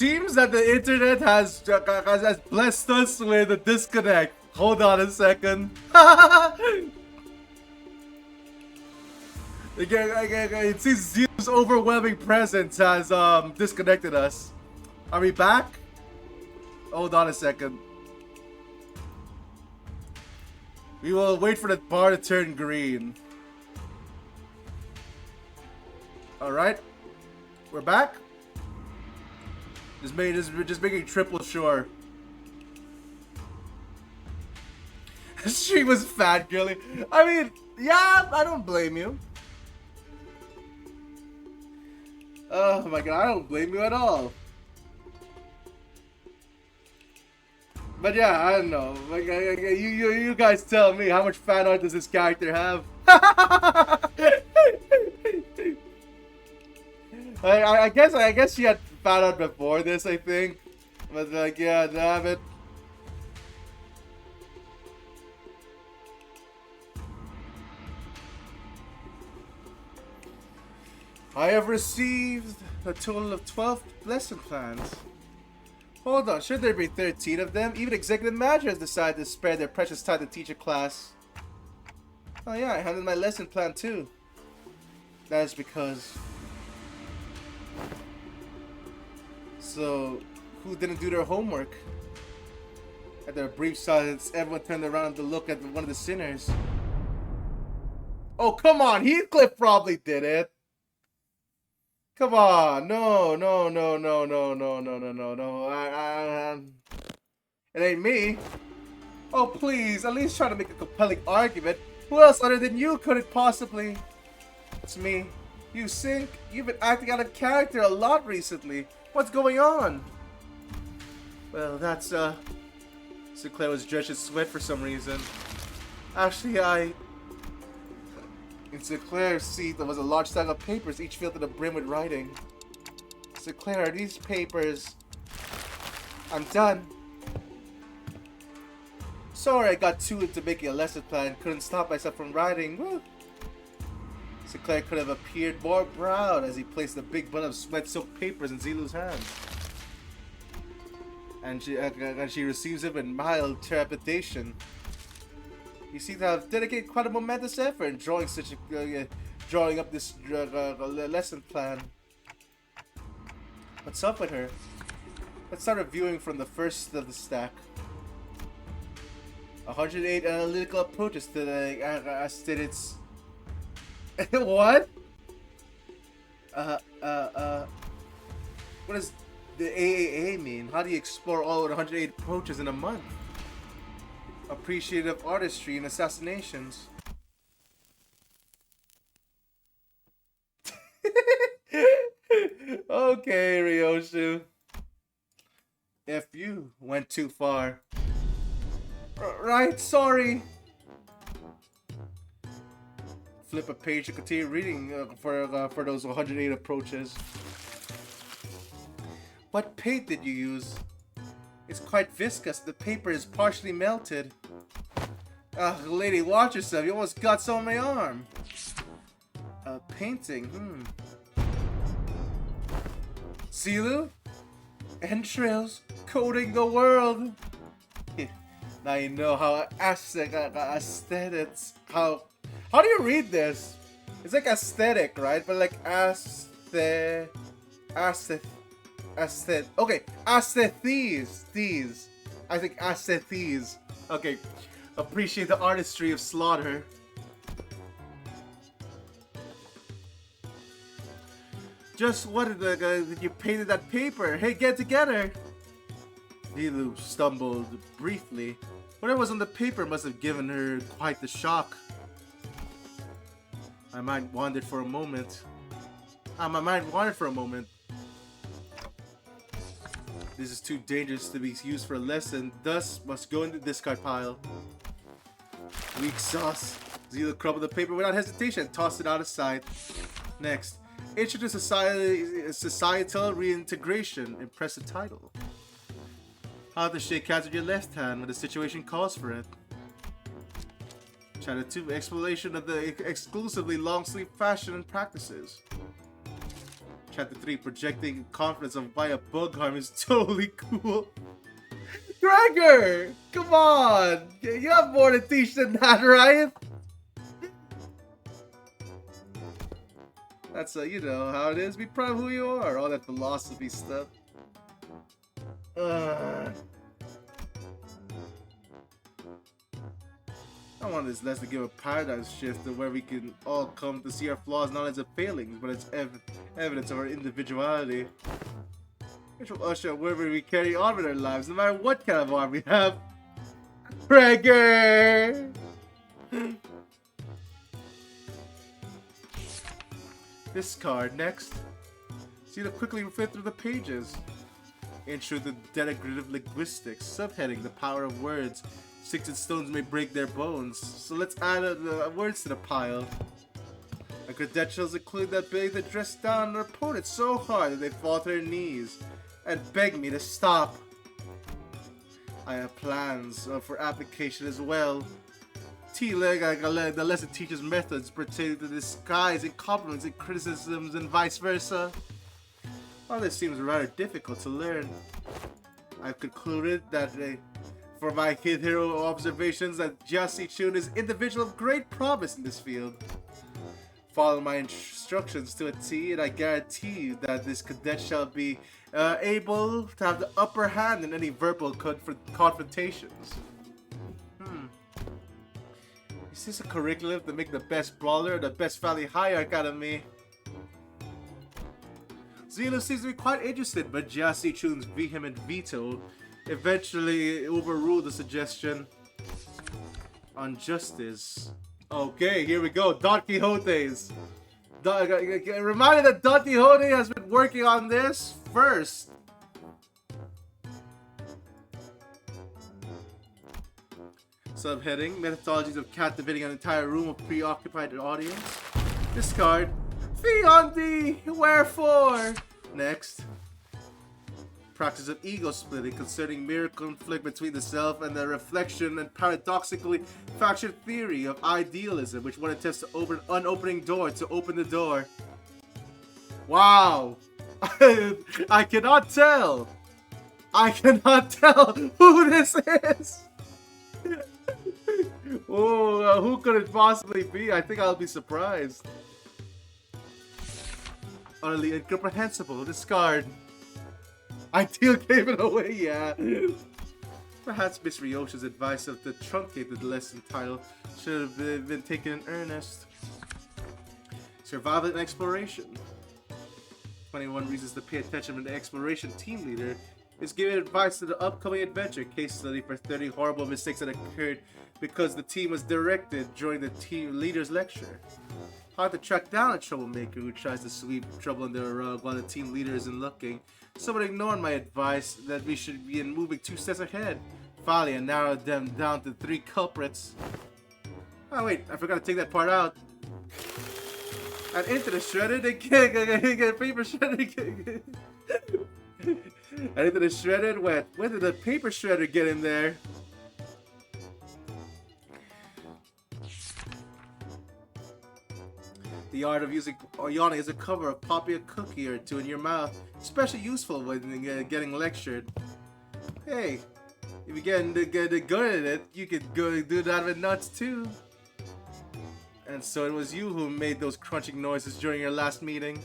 Seems that the internet has blessed us with a disconnect. Hold on a second. It seems Zeus's overwhelming presence has disconnected us. Are we back? Hold on a second. We will wait for the bar to turn green. Alright. We're back. Just making triple sure. She was fangirling. I mean, yeah, I don't blame you. Oh my god, I don't blame you at all. But yeah, I don't know. Like, you guys tell me, how much fan art does this character have? I guess she had fan art before this, I think. But like, yeah, damn it. I have received a total of 12 lesson plans. Hold on, should there be 13 of them? Even executive managers decide to spare their precious time to teach a class. Oh yeah, I handled my lesson plan too. That is because... So, who didn't do their homework? After a brief silence, everyone turned around to look at one of the sinners. Oh, come on, Heathcliff probably did it. Come on, no. It ain't me. Oh, please, at least try to make a compelling argument. Who else other than you could it possibly? It's me. You Sink, you've been acting out of character a lot recently. What's going on? Well, that's, Sinclair was drenched in sweat for some reason. Actually, In Sinclair's seat, there was a large stack of papers, each filled to the brim with writing. Sinclair, are these papers... I'm done. Sorry, I got too into making a lesson plan. Couldn't stop myself from writing. Woo. Sinclair could have appeared more proud as he placed the big bundle of sweat-soaked papers in Zilu's hands. And she receives it with mild trepidation. You seem to have dedicated quite a momentous effort in drawing up this lesson plan. What's up with her? Let's start reviewing from the first of the stack. 108 analytical approaches to the aesthetics. What? What does the AAA mean? How do you explore all 108 approaches in a month? Appreciative artistry and assassinations. Okay, Ryoshu. If you went too far. Right, sorry. Flip a page to continue reading for those 108 approaches. What paint did you use? It's quite viscous. The paper is partially melted. Lady, watch yourself. You almost got some on my arm. Painting. Zilu? Entrails coating the world. Now you know how aesthetics. How do you read this? It's like aesthetic, right? But like okay, aesthethes. I think aesthethes. Okay, appreciate the artistry of slaughter. Just what did you painted that paper? Hey, get together! Zilu stumbled briefly. Whatever was on the paper must have given her quite the shock. My mind wandered for a moment. This is too dangerous to be used for a lesson, thus must go in the discard pile. Weak sauce. Zilu crumbled the paper without hesitation and tossed it out of sight. Next, introduce societal reintegration. Impressive title. How to shake hands with your left hand when the situation calls for it. Chapter 2, exploration of the exclusively long sleeve fashion and practices. Chapter 3, projecting confidence of why a bug harm is totally cool. Gregor! Come on! You have more to teach than that, right? That's, you know how it is. Be proud of who you are. All that philosophy stuff. I want this lesson to give a paradigm shift to where we can all come to see our flaws not as a failings, but as evidence of our individuality. Which will usher wherever we carry on with our lives, no matter what kind of arm we have. Gregor! Discard next. See to quickly flip through the pages. Intro to Denigrative Linguistics. Subheading: The Power of Words. Sticks and stones may break their bones. So let's add words to the pile. Our credentials include the ability to dress down their opponents so hard that they fall to their knees and beg me to stop. I have plans for application as well. The lesson teaches methods pertaining to disguise and compliments and criticisms and vice versa. While this seems rather difficult to learn, I've concluded that for my Kid Hero observations that Jiaxi Chun is an individual of great promise in this field. Follow my instructions to a T and I guarantee you that this cadet shall be able to have the upper hand in any verbal confrontations. Is this a curriculum to make the best brawler or the best Valley High Academy? Zeno seems to be quite interested, but Jiaxi Chun's vehement veto eventually overruled the suggestion on justice. Okay, here we go. Don Quixote's. Reminded that Don Quixote has been working on this first. Subheading: Methodologies of captivating an entire room of preoccupied audience. Discard. Fee on thee! Wherefore? Next. Practice of ego splitting concerning mere conflict between the self and the reflection and paradoxically fractured theory of idealism, which one attempts to open an unopening door to open the door. Wow! I cannot tell! I cannot tell who this is! Oh, who could it possibly be? I think I'll be surprised. Utterly incomprehensible. Discard. Ideal gave it away, yeah. Perhaps Miss Ryosha's advice of the truncated lesson title should have been taken in earnest. Survival and exploration. 21 reasons to pay attention when the exploration team leader is giving advice to the upcoming adventure case study for 30 horrible mistakes that occurred because the team was directed during the team leader's lecture. How to track down a troublemaker who tries to sweep trouble under the rug while the team leader isn't looking. Someone ignored my advice that we should be moving 2 steps ahead. Finally, I narrowed them down to 3 culprits. Oh wait, I forgot to take that part out. And into the shredded get paper shredded. And into the shredded wet. When did the paper shredder get in there? The art of using yawning as a cover of popping a cookie or 2 in your mouth, especially useful when getting lectured. Hey, if you get good at it, you could go do that with nuts too. And so it was you who made those crunching noises during your last meeting.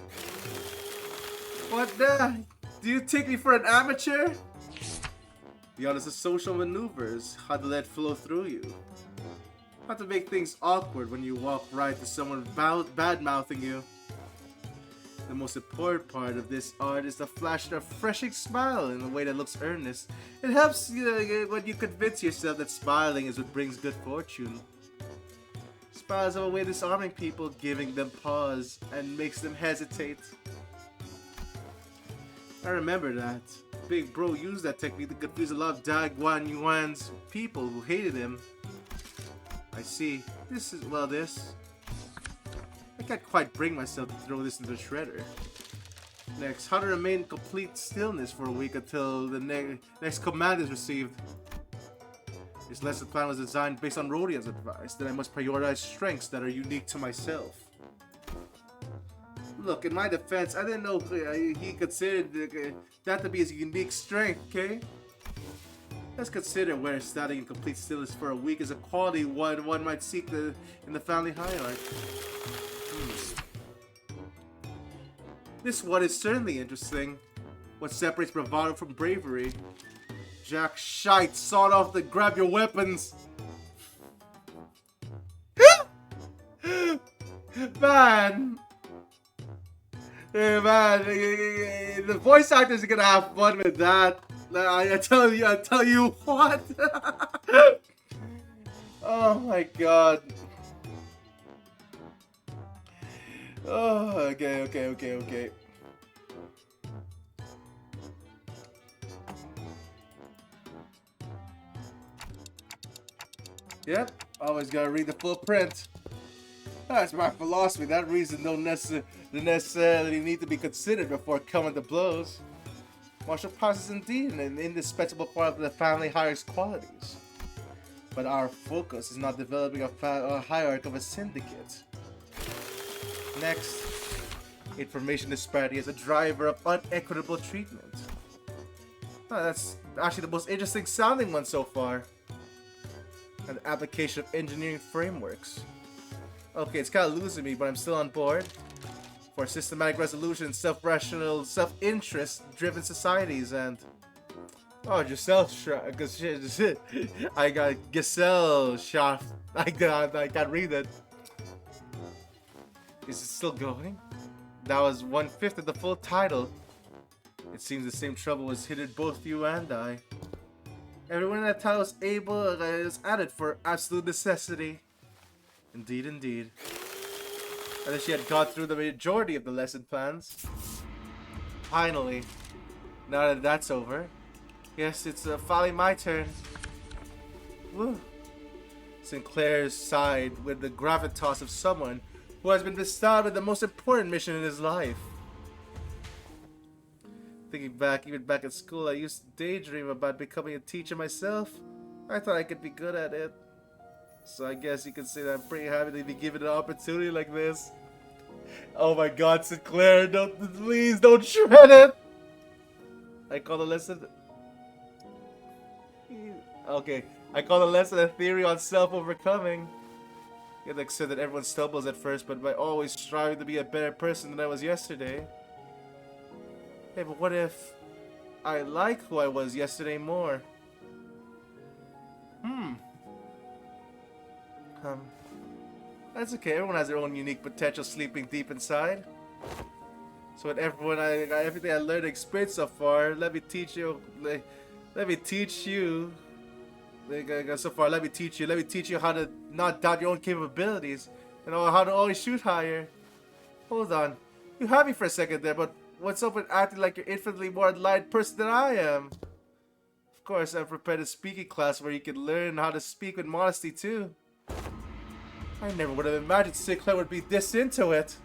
What the? Do you take me for an amateur? The art is social maneuvers, how to let flow through you. How to make things awkward when you walk right to someone bad-mouthing you. The most important part of this art is to flash a refreshing smile in a way that looks earnest. It helps when you convince yourself that smiling is what brings good fortune. Smiles have a way of disarming people, giving them pause, and makes them hesitate. I remember that. Big Bro used that technique to confuse a lot of Da Guan Yuan's people who hated him. I see. This is, well, this. I can't quite bring myself to throw this into the shredder. Next, how to remain in complete stillness for a week until the next command is received. This lesson plan was designed based on Rodian's advice that I must prioritize strengths that are unique to myself. Look, in my defense, I didn't know he considered that to be his unique strength, okay? Let's consider where standing in complete stillness for a week is a quality one might seek in the family hierarchy. This one is certainly interesting. What separates bravado from bravery? Jack shite, sawed off to grab your weapons. Man! Man, the voice actors are gonna have fun with that. I tell you what. Oh my god. Oh, okay. Yep, always gotta read the full print. That's my philosophy. That reason don't necessarily need to be considered before coming to blows. Martial prowess is indeed an indispensable part of the family hierarchy's qualities. But our focus is not developing a hierarchy of a syndicate. Next, information disparity as a driver of unequitable treatment. Oh, that's actually the most interesting sounding one so far. An application of engineering frameworks. Okay, it's kind of losing me, but I'm still on board. For systematic resolution, self-rational, self-interest-driven societies, and... Oh, I got Gesellschaft. I can't read it. Is it still going? That was 1/5 of the full title. It seems the same trouble was hidden both you and I. Everyone in that title is added for absolute necessity. Indeed. And then she had got through the majority of the lesson plans. Finally. Now that that's over. Yes, it's finally my turn. Woo. Sinclair sighed with the gravitas of someone who has been bestowed with the most important mission in his life. Thinking back, even back at school, I used to daydream about becoming a teacher myself. I thought I could be good at it. So I guess you could say that I'm pretty happy to be given an opportunity like this. Oh my god, Sinclair, please don't shred it! I call the lesson... Okay, I call the lesson a theory on self-overcoming. You have to accept that everyone stumbles at first, but by always striving to be a better person than I was yesterday. Hey, but what if I like who I was yesterday more? That's okay. Everyone has their own unique potential sleeping deep inside. So with everything I learned and experienced so far, let me teach you how to not doubt your own capabilities and how to always shoot higher. Hold on. You had me for a second there, but what's up with acting like you're infinitely more enlightened person than I am? Of course, I'm prepared a speaking class where you can learn how to speak with modesty too. I never would have imagined Sinclair would be this into it.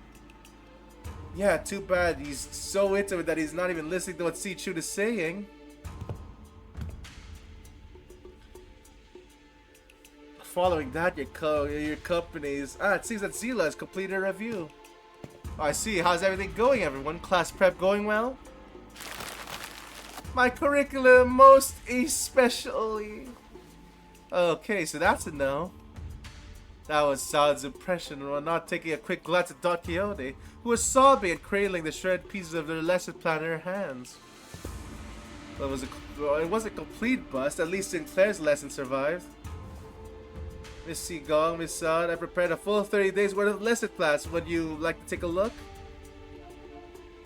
Yeah, too bad. He's so into it that he's not even listening to what C-Chun is saying. Following that, your company's... it seems that Zila has completed a review. Oh, I see. How's everything going, everyone? Class prep going well? My curriculum most especially... Okay, so that's a no. That was Salad's impression while not taking a quick glance at Don Quixote, who was sobbing and cradling the shredded pieces of their lesson plan in her hands. Well, it was a complete bust. At least Sinclair's lesson survived. Miss Seagong, Miss Salad, I prepared a full 30 days worth of lesson plans. Would you like to take a look?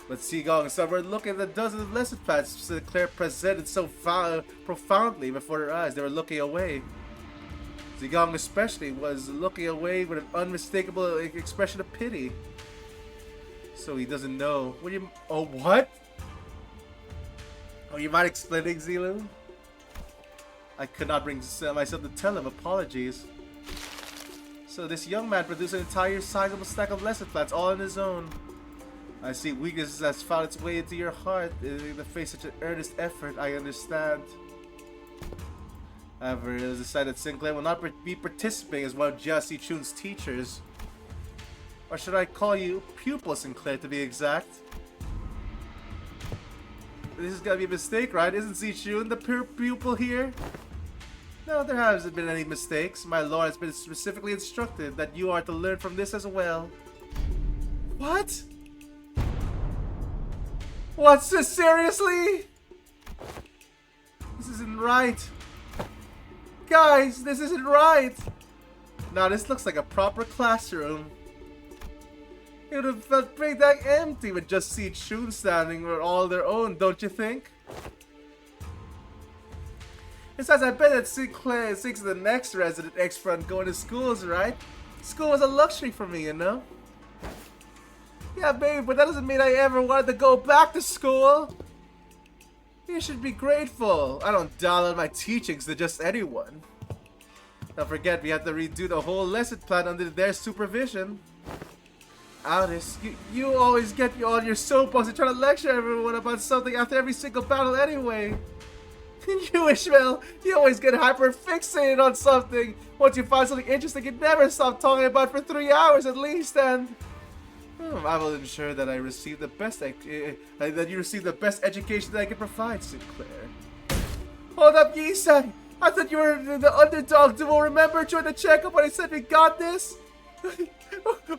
But Seagong and Summer looked at the dozens of lesson plans Sinclair presented so profoundly before their eyes. They were looking away. Seagong especially was looking away with an unmistakable expression of pity. So he doesn't know. What do you... Oh, what? Oh, you mind explaining, Zilu? I could not bring myself to tell him. Apologies. So this young man produced an entire sizable stack of lesson plans all on his own. I see weakness has found its way into your heart in the face of such an earnest effort. I understand. However, it was decided that Sinclair will not be participating as one of Jia C-Chun's teachers. Or should I call you Pupil Sinclair to be exact? This is gotta be a mistake, right? Isn't Zichun the pupil here? No, there hasn't been any mistakes. My lord has been specifically instructed that you are to learn from this as well. What? What's this? Seriously? This isn't right. Guys, this isn't right. Now this looks like a proper classroom. It would have felt pretty dang empty with just Zichun standing with all their own, don't you think? Besides, I bet that Sinclair is the next resident expert on going to schools, right? School was a luxury for me, you know? Yeah, baby, but that doesn't mean I ever wanted to go back to school. You should be grateful. I don't download my teachings to just anyone. Don't forget, we have to redo the whole lesson plan under their supervision. Alice, you always get all your soapbox and try to lecture everyone about something after every single battle anyway. You, Ishmael, you always get hyper fixated on something. Once you find something interesting, you never stop talking about it for 3 hours at least, and I will ensure that I receive the best that you receive the best education that I can provide, Sinclair. Hold up, Yisai! I thought you were the underdog duo. Remember during the checkup when I said we got this?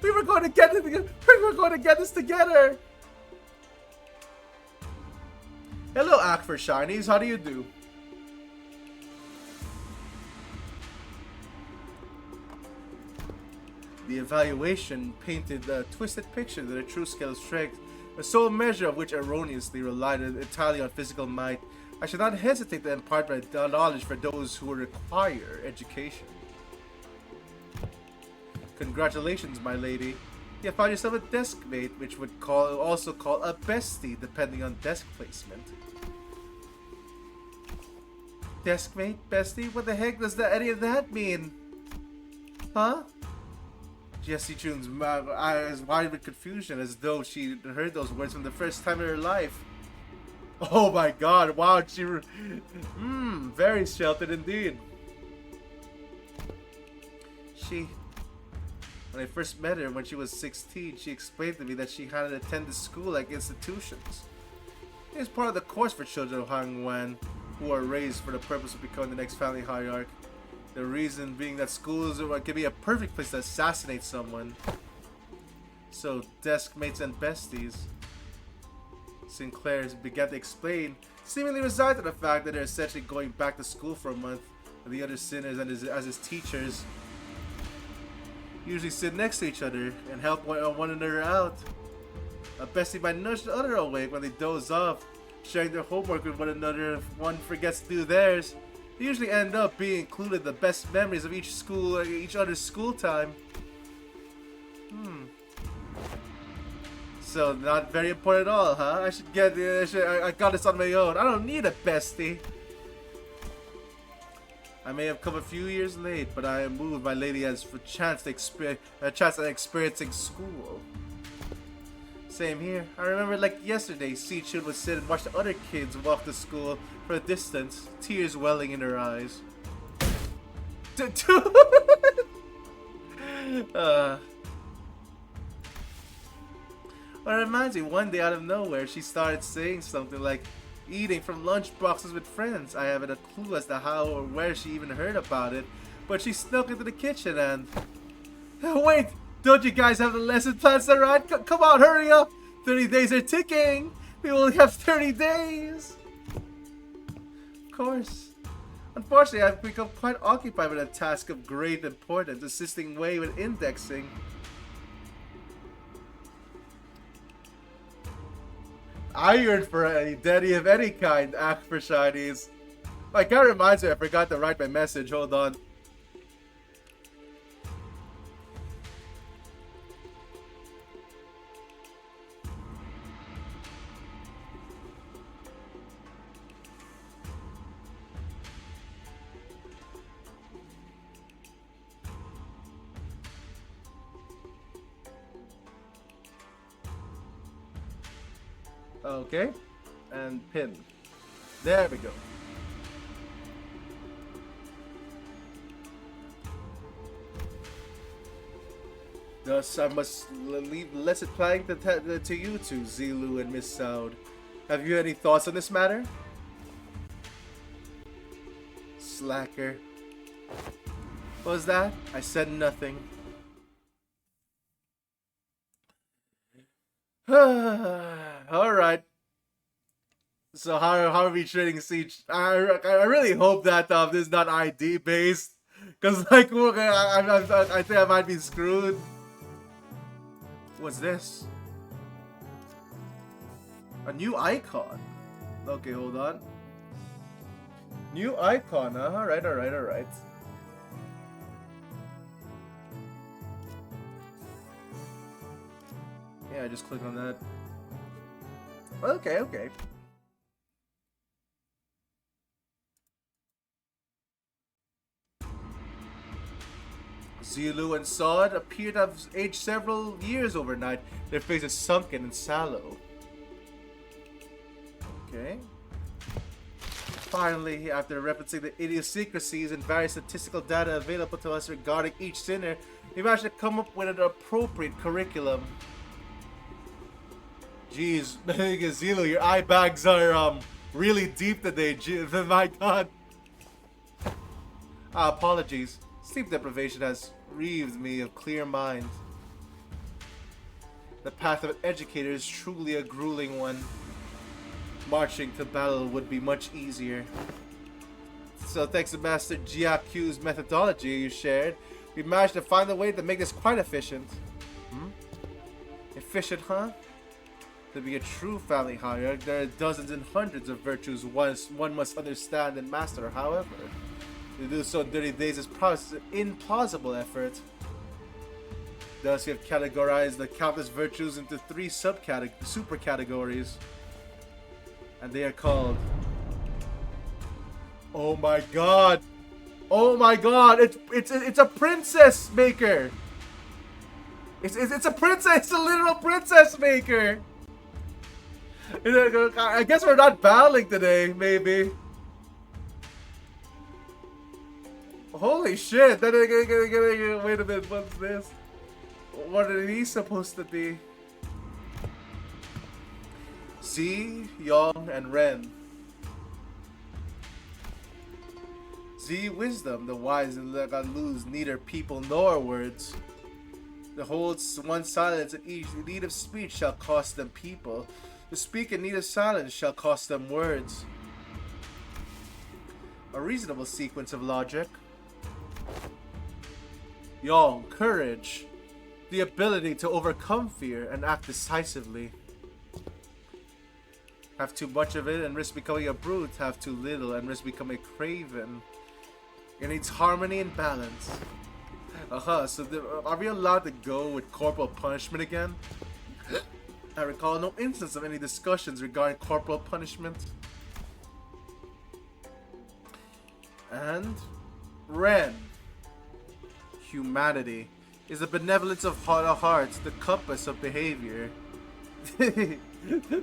we were going to get this together. Hello, Akfer Shinies. How do you do? The evaluation painted a twisted picture that a true scale of strength, a sole measure of which erroneously relied entirely on physical might. I should not hesitate to impart my knowledge for those who require education. Congratulations, my lady. You found yourself a desk mate, which would also call a bestie, depending on desk placement. Desk mate? Bestie? What the heck does any of that mean? Huh? Jessie June's eyes wide with confusion, as though she heard those words for the first time in her life. Oh my god, wow, very sheltered indeed. When I first met her when she was 16, she explained to me that she hadn't attended school like institutions. It is part of the course for children of Hangwan, who are raised for the purpose of becoming the next family hierarch. The reason being that schools can be a perfect place to assassinate someone. So, desk mates and besties. Sinclair began to explain, seemingly resigned to the fact that they're essentially going back to school for a month, and the other sinners and as his teachers usually sit next to each other and help one another out. A bestie might nudge the other awake when they doze off, sharing their homework with one another if one forgets to do theirs. They usually end up being included in the best memories of each other's school time. So not very important at all, huh? I got this on my own. I don't need a bestie. I may have come a few years late, but I am moved my lady has for chance at experiencing school. Same here. I remember like yesterday, Zichun would sit and watch the other kids walk to school for a distance, tears welling in her eyes. Well, it reminds me, one day out of nowhere, she started saying something like eating from lunch boxes with friends. I haven't a clue as to how or where she even heard about it, but she snuck into the kitchen and... Wait! Don't you guys have the lesson plans to write? Come on, hurry up! 30 days are ticking! We only have 30 days! Of course. Unfortunately, I've become quite occupied with a task of great importance, assisting Wei with indexing. I yearn for a daddy of any kind, act for shinies. My guy reminds me I forgot to write my message, hold on. Okay, and pin. There we go. Thus, I must leave the lesson planning to you two, Zilu and Miss Soud. Have you any thoughts on this matter? Slacker. What was that? I said nothing. Alright. So how are we trading Siege? I really hope that this is not ID based. Cause like I think I might be screwed. What's this? A new icon. Okay, hold on. New icon, huh? Alright. Yeah, I just click on that. Okay. Zilu and Sod appear to have aged several years overnight. Their faces sunken and sallow. Okay. Finally, after referencing the idiosyncrasies and various statistical data available to us regarding each sinner, we managed to come up with an appropriate curriculum. Jeez, Zilu, your eye bags are really deep today. My God. Apologies. Sleep deprivation has relieved me of clear mind. The path of an educator is truly a grueling one. Marching to battle would be much easier. So thanks to Master Jiakyu's methodology you shared, we managed to find a way to make this quite efficient. Efficient, huh? To be a true family hierarch, there are dozens and hundreds of virtues one must understand and master, however. To do so in 30 days is an implausible effort. Thus, we have categorized the countless virtues into 3 super categories. And they are called... Oh my god! Oh my god! It's a princess maker! It's a princess! It's a literal princess maker! I guess we're not battling today, maybe. Holy shit! Wait a minute, what's this? What are these supposed to be? Z, Yong, and Ren. Z, wisdom, the wise and lose neither people nor words. The holds one silence in each need of speech shall cost them people. To speak in need of silence shall cost them words. A reasonable sequence of logic. Yong, courage. The ability to overcome fear and act decisively. Have too much of it and risk becoming a brute. Have too little and risk becoming a craven. It needs harmony and balance. So are we allowed to go with corporal punishment again? I recall no instance of any discussions regarding corporal punishment. And Ren. Humanity is the benevolence of hearts, the compass of behavior.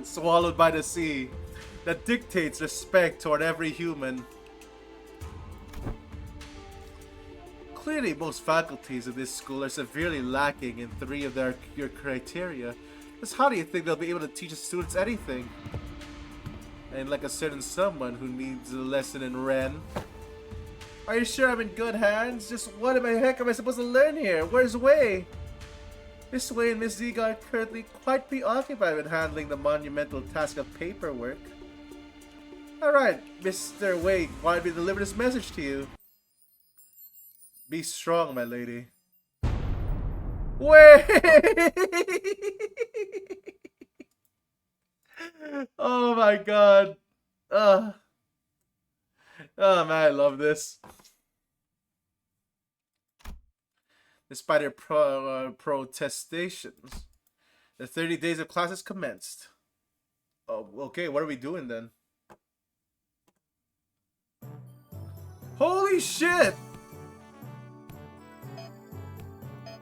Swallowed by the sea, that dictates respect toward every human. Clearly, most faculties of this school are severely lacking in 3 of your criteria. Just how do you think they'll be able to teach the students anything? And like a certain someone who needs a lesson in Ren. Are you sure I'm in good hands? Just what in the heck am I supposed to learn here? Where's Wei? Miss Wei and Miss Ziga are currently quite preoccupied with handling the monumental task of paperwork. Alright, Mr. Wei, why did we deliver this message to you? Be strong, my lady. Wait! Oh my god. Oh man, I love this. Despite their protestations, the 30 days of classes commenced. Oh, okay, what are we doing then? Holy shit!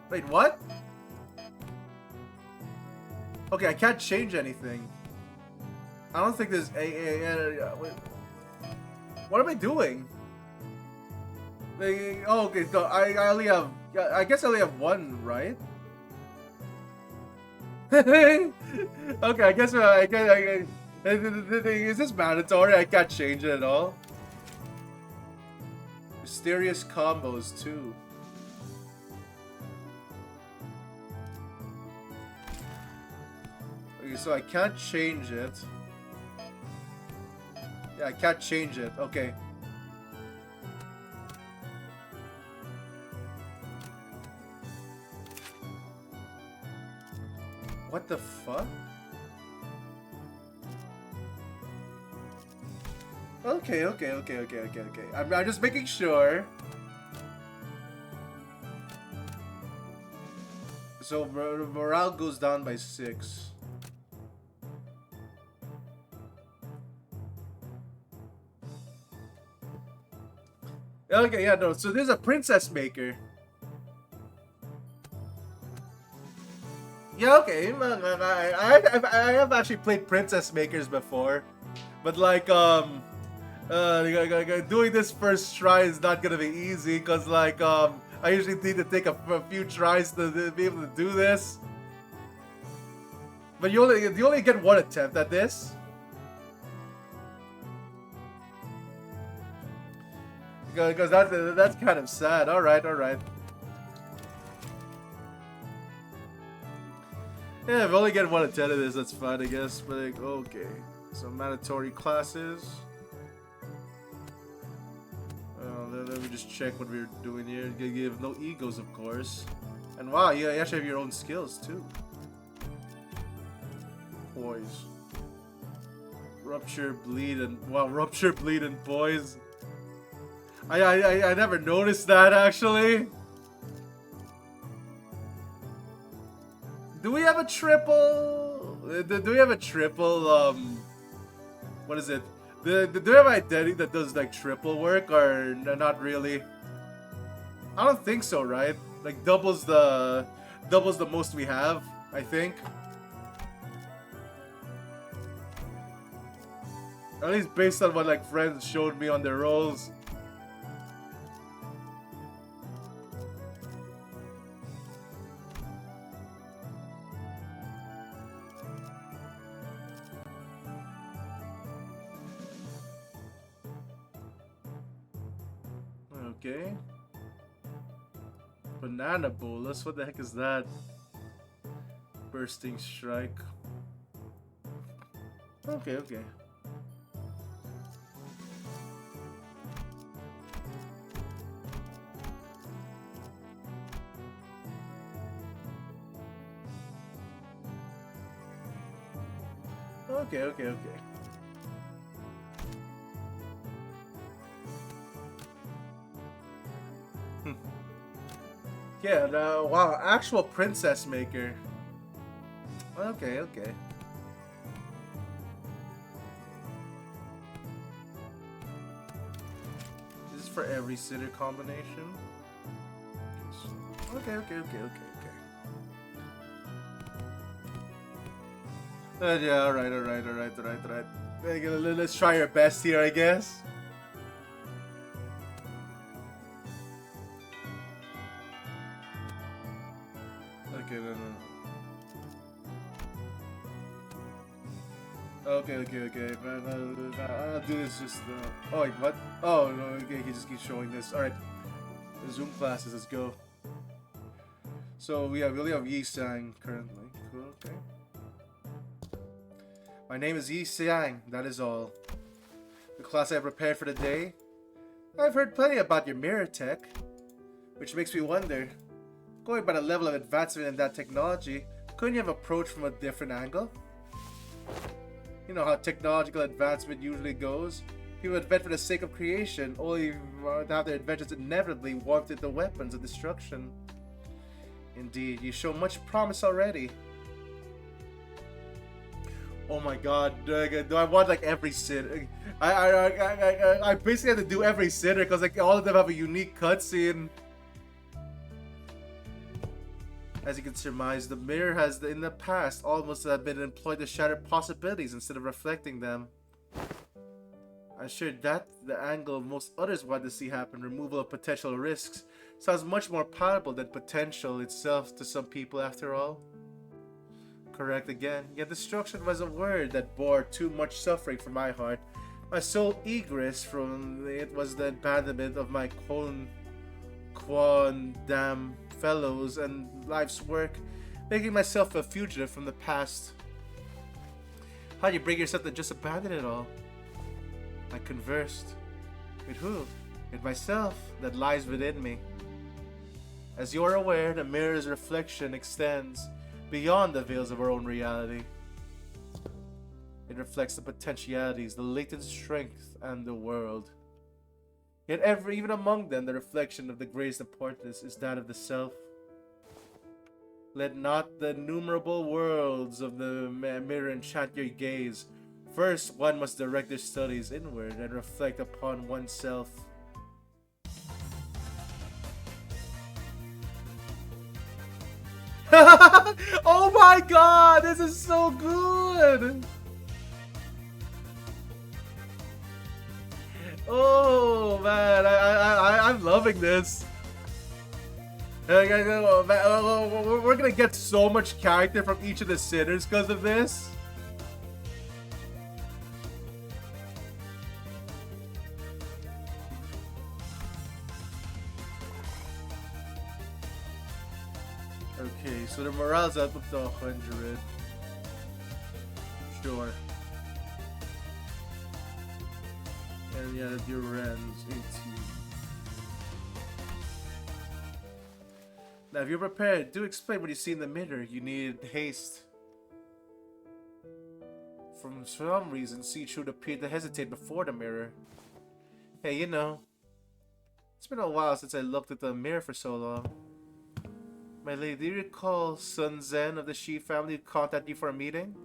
Wait, what? Okay, I can't change anything. I don't think there's wait. What am I doing? Oh, okay, so I only have... I guess I only have 1, right? Okay, I guess is this mandatory? I can't change it at all. Mysterious combos too. Okay, so I can't change it. Yeah, I can't change it. Okay. What the fuck? Okay. I'm just making sure. So morale goes down by 6. Okay, yeah, no. So there's a princess maker. Yeah, okay. I have actually played princess makers before, but like doing this first try is not gonna be easy because like I usually need to take a few tries to be able to do this. But you only get one attempt at this. Because that's kind of sad. All right. Yeah, if I only get one attempt at this, that's fine, I guess. But like, okay, so mandatory classes. Let me just check what we're doing here. You have no egos, of course. And wow, you actually have your own skills too. Poise. Rupture, bleed, and wow, rupture, bleed, and poise. I never noticed that actually. Do we have a triple? Do we have a triple? What is it? Do we have an identity that does like triple work or not really? I don't think so, right? Like doubles the most we have, I think. At least based on what like friends showed me on their rolls. Okay. Banana bolus, what the heck is that? Bursting strike. Okay. Okay. Yeah, no, wow, actual princess maker. Okay. This is for every sitter combination. Okay. Yeah, alright. Let's try our best here, I guess. Okay, no. Okay. I'll do this just. Oh wait, what? Oh no. Okay, he just keeps showing this. All right. The Zoom classes. Let's go. So we only have Yi Sang currently. Cool. Okay. My name is Yi Sang. That is all. The class I prepared for the day. I've heard plenty about your mirror tech, which makes me wonder. Going by the level of advancement in that technology, couldn't you have approached from a different angle? You know how technological advancement usually goes. People invent for the sake of creation, only to have their inventions inevitably warped into weapons of destruction. Indeed, you show much promise already. Oh my god, do I want like every sitter? I basically have to do every sitter because like all of them have a unique cutscene. As you can surmise, the mirror has in the past almost been employed to shatter possibilities instead of reflecting them. I'm sure that the angle most others want to see happen, removal of potential risks, sounds much more palatable than potential itself to some people after all. correct again. Yet destruction was a word that bore too much suffering for my heart. My sole egress from it was the abandonment of my quondam fellows and life's work, making myself a fugitive from the past. How do you bring yourself to just abandon it all? I conversed. With who? With myself that lies within me. As you are aware, the mirror's reflection extends beyond the veils of our own reality. It reflects the potentialities, the latent strength, and the world. Yet even among them, the reflection of the greatest importance is that of the self. Let not the innumerable worlds of the mirror enchant your gaze. First, one must direct their studies inward and reflect upon oneself. Oh my god, this is so good! Oh man, I'm loving this. We're gonna get so much character from each of the sinners because of this. Okay, so the morale's up to 100. Sure. And yeah, the Durand's 18. Now, if you're prepared, do explain what you see in the mirror. You need haste. For some reason, Seachude appeared to hesitate before the mirror. Hey, you know, it's been a while since I looked at the mirror for so long. My lady, do you recall Sun Zen of the Shi family who contacted you for a meeting?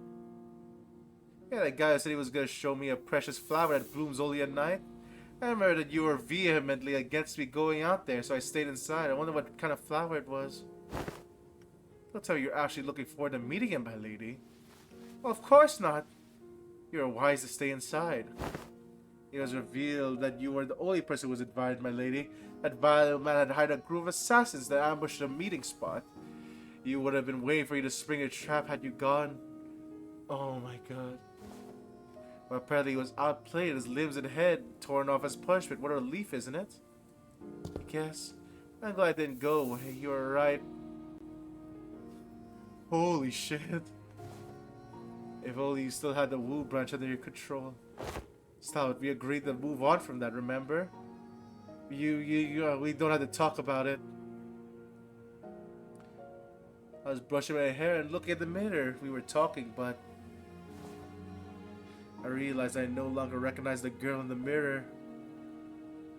Yeah, that guy who said he was going to show me a precious flower that blooms only at night. I remember that you were vehemently against me going out there, so I stayed inside. I wonder what kind of flower it was. Don't tell me you're actually looking forward to meeting him, my lady. Well, of course not. You're wise to stay inside. It was revealed that you were the only person who was invited, my lady. That vile man had hired a group of assassins that ambushed the meeting spot. You would have been waiting for you to spring a trap had you gone. Oh my god. Well, apparently he was outplayed, his limbs and head torn off as punishment. What a relief, isn't it? I guess. I'm glad I didn't go. Hey, you were right. Holy shit. If only you still had the Wu branch under your control. Stout, we agreed to move on from that, remember? We don't have to talk about it. I was brushing my hair and looking at the mirror. We were talking, but I realized I no longer recognized the girl in the mirror.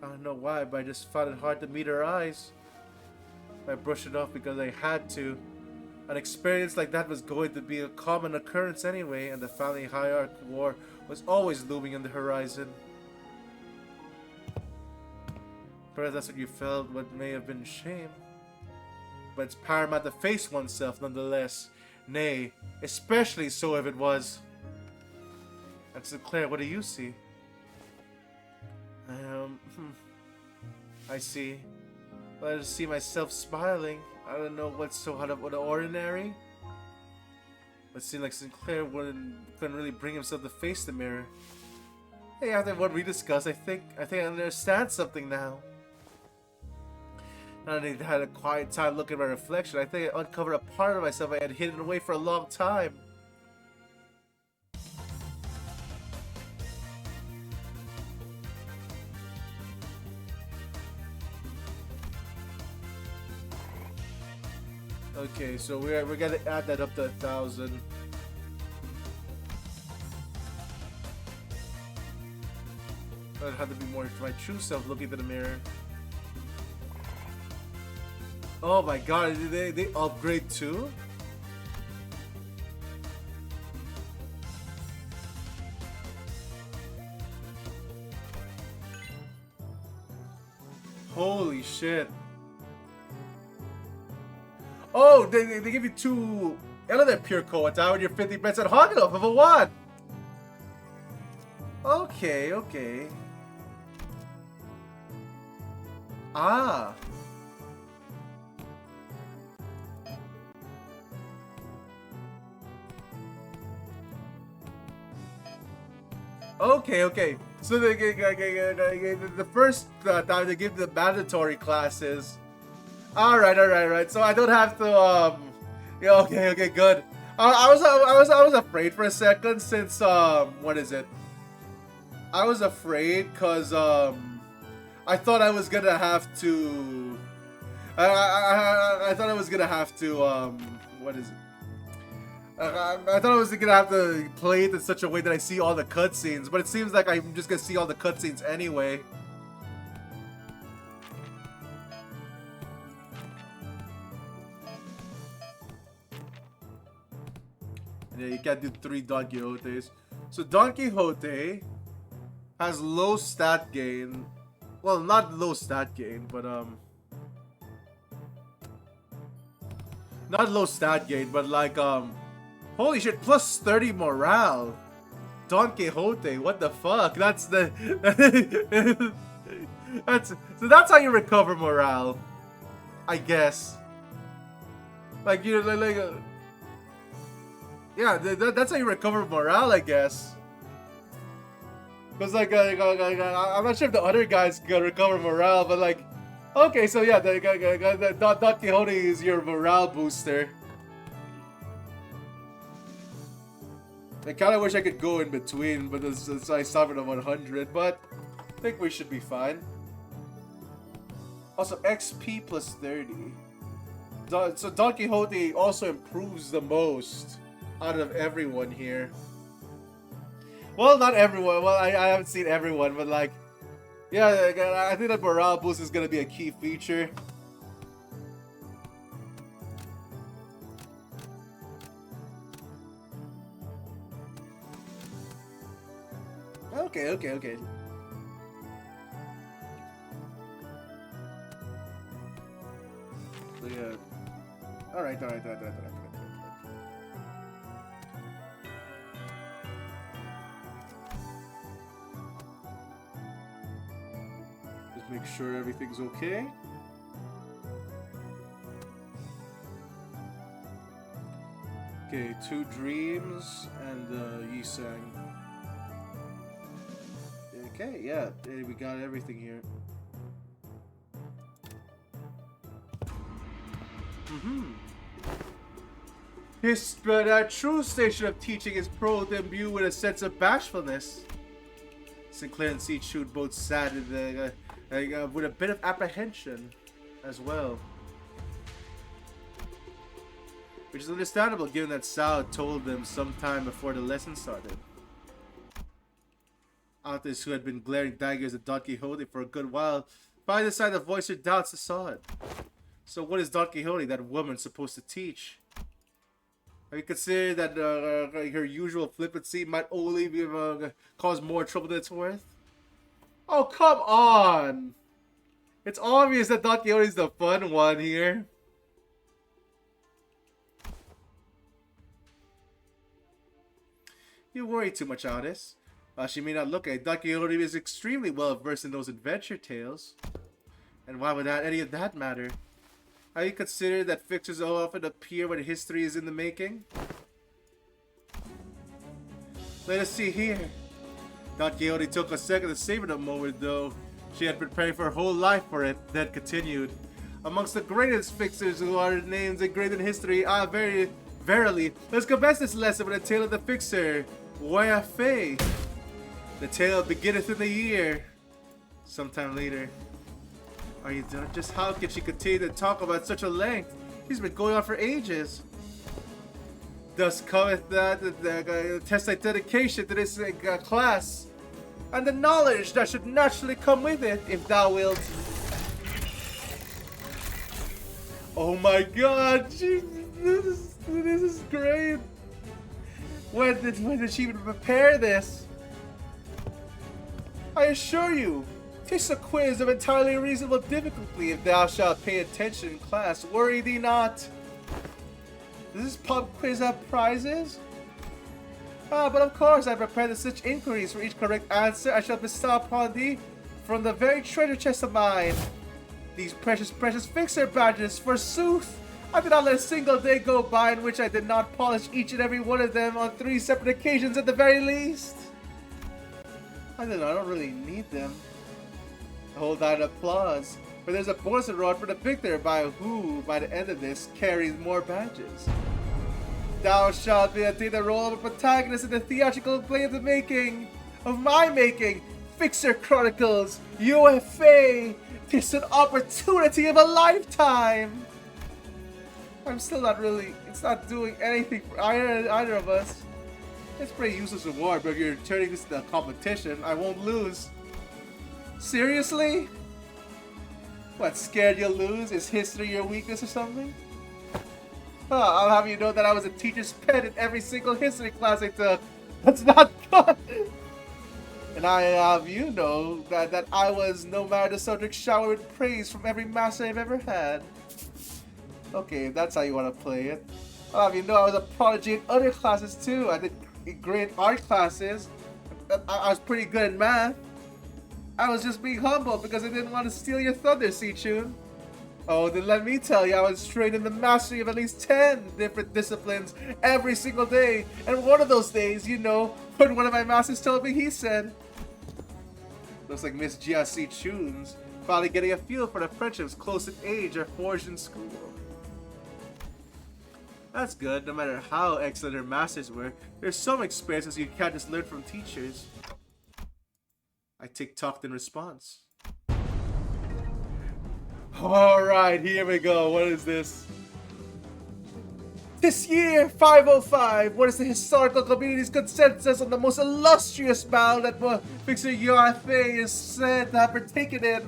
I don't know why, but I just found it hard to meet her eyes. I brushed it off because I had to. An experience like that was going to be a common occurrence anyway, and the family hierarchy war was always looming on the horizon. Perhaps that's what you felt, what may have been shame. But it's paramount to face oneself nonetheless. Nay, especially so if it was. And Sinclair, what do you see? I see. Well, I just see myself smiling. I don't know what's so out of the ordinary. But it seemed like Sinclair couldn't really bring himself to face the mirror. Hey, after what we discussed, I think I understand something now. Not only had a quiet time looking at my reflection, I think I uncovered a part of myself I had hidden away for a long time. Okay, so we're gonna add that up to 1,000. I'd have to be more to my true self looking at the mirror. Oh my god, did they upgrade too? Holy shit. Oh, they give you 2 another pure coats out with your 50% hog off of a what? Okay, okay. Ah. Okay, okay. So the first time they give the mandatory classes. All right, all right, all right. So I don't have to. Yeah, okay, okay, good. I was afraid for a second since what is it? I was afraid because I thought I was gonna have to. I thought I was gonna have to what is it? I thought I was gonna have to play it in such a way that I see all the cutscenes, but it seems like I'm just gonna see all the cutscenes anyway. Yeah, you can't do 3 Don Quixotes. So Don Quixote has low stat gain. Well, not low stat gain, but not low stat gain, but like holy shit, plus 30 morale. Don Quixote, what the fuck? That's the that's how you recover morale, I guess. Like you yeah, that's how you recover morale, I guess. Because like, I'm not sure if the other guys gonna recover morale, but like, okay, so yeah, the Don Quixote is your morale booster. I kind of wish I could go in between, but it's I suffered a 100, but I think we should be fine. Also, XP plus 30. So Don Quixote also improves the most out of everyone here. Well, not everyone. Well, I haven't seen everyone, but like, yeah, I think that morale boost is gonna be a key feature. Okay, okay, okay. So yeah. Alright, alright, alright, alright. Make sure everything's okay. Okay, 2 dreams and Yisang. Okay, yeah, we got everything here. His true station of teaching is prone to imbue with a sense of bashfulness. Sinclair and Sichu both sat in the with a bit of apprehension as well. Which is understandable given that Sao told them sometime before the lesson started. Artists who had been glaring daggers at Don Quixote for a good while finally decided to voice their doubts to Sao. So what is Don Quixote, that woman, supposed to teach? Have you considered that her usual flippancy might only be, cause more trouble than it's worth? Oh, come on! It's obvious that Don Quixote's the fun one here. You worry too much, Alice. While she may not look at it, Don Quixote is extremely well versed in those adventure tales. And why would any of that matter? Have you considered that fixtures often appear when history is in the making? Let us see here. Don Quixote took a second to savor the moment, though. She had prepared for her whole life for it, then continued. Amongst the greatest fixers who are names engraved in history, verily, let's commence this lesson with a tale of the fixer, Waya Fei. The tale beginneth in the year. Sometime later. Are you done? Just how can she continue to talk about such a length? She's been going on for ages. Thus cometh the test of dedication to this class, and the knowledge that should naturally come with it, if thou wilt. Oh my god, this is great. When did she even prepare this? I assure you, 'tis a quiz of entirely reasonable difficulty if thou shalt pay attention in class. Worry thee not. Does this pub quiz have prizes? Ah, but of course I prepared such inquiries. For each correct answer I shall bestow upon thee from the very treasure chest of mine. These precious fixer badges, forsooth! I did not let a single day go by in which I did not polish each and every one of them on 3 separate occasions at the very least. I don't know, I don't really need them. Hold out applause. But there's a bonus reward for the victor by who, by the end of this, carries more badges. Thou shalt be take the role of a protagonist in the theatrical play of my making, Fixer Chronicles, UFA. It's an opportunity of a lifetime. I'm still not really, it's not doing anything for either of us. It's a pretty useless reward, but if you're turning this into a competition, I won't lose. Seriously? What, scared you'll lose? Is history your weakness or something? I'll have you know that I was a teacher's pet in every single history class I took. That's not good! And I have you know that I was, no matter the subject, showered with praise from every master I've ever had. Okay, if that's how you want to play it. I'll have you know I was a prodigy in other classes too. I did great art classes. I was pretty good in math. I was just being humble because I didn't want to steal your thunder, C-Chun. Oh, then let me tell you, I was trained in the mastery of at least 10 different disciplines every single day. And one of those days, you know, when one of my masters told me, he said, looks like Miss Jia C-Chun's finally getting a feel for the friendships close in age are forged in school. That's good, no matter how excellent her masters were, there's some experiences you can't just learn from teachers. I tick-tocked in response. Alright, here we go. What is this? This year, 505, what is the historical community's consensus on the most illustrious battle that Fixer UFA is said to have partaken in?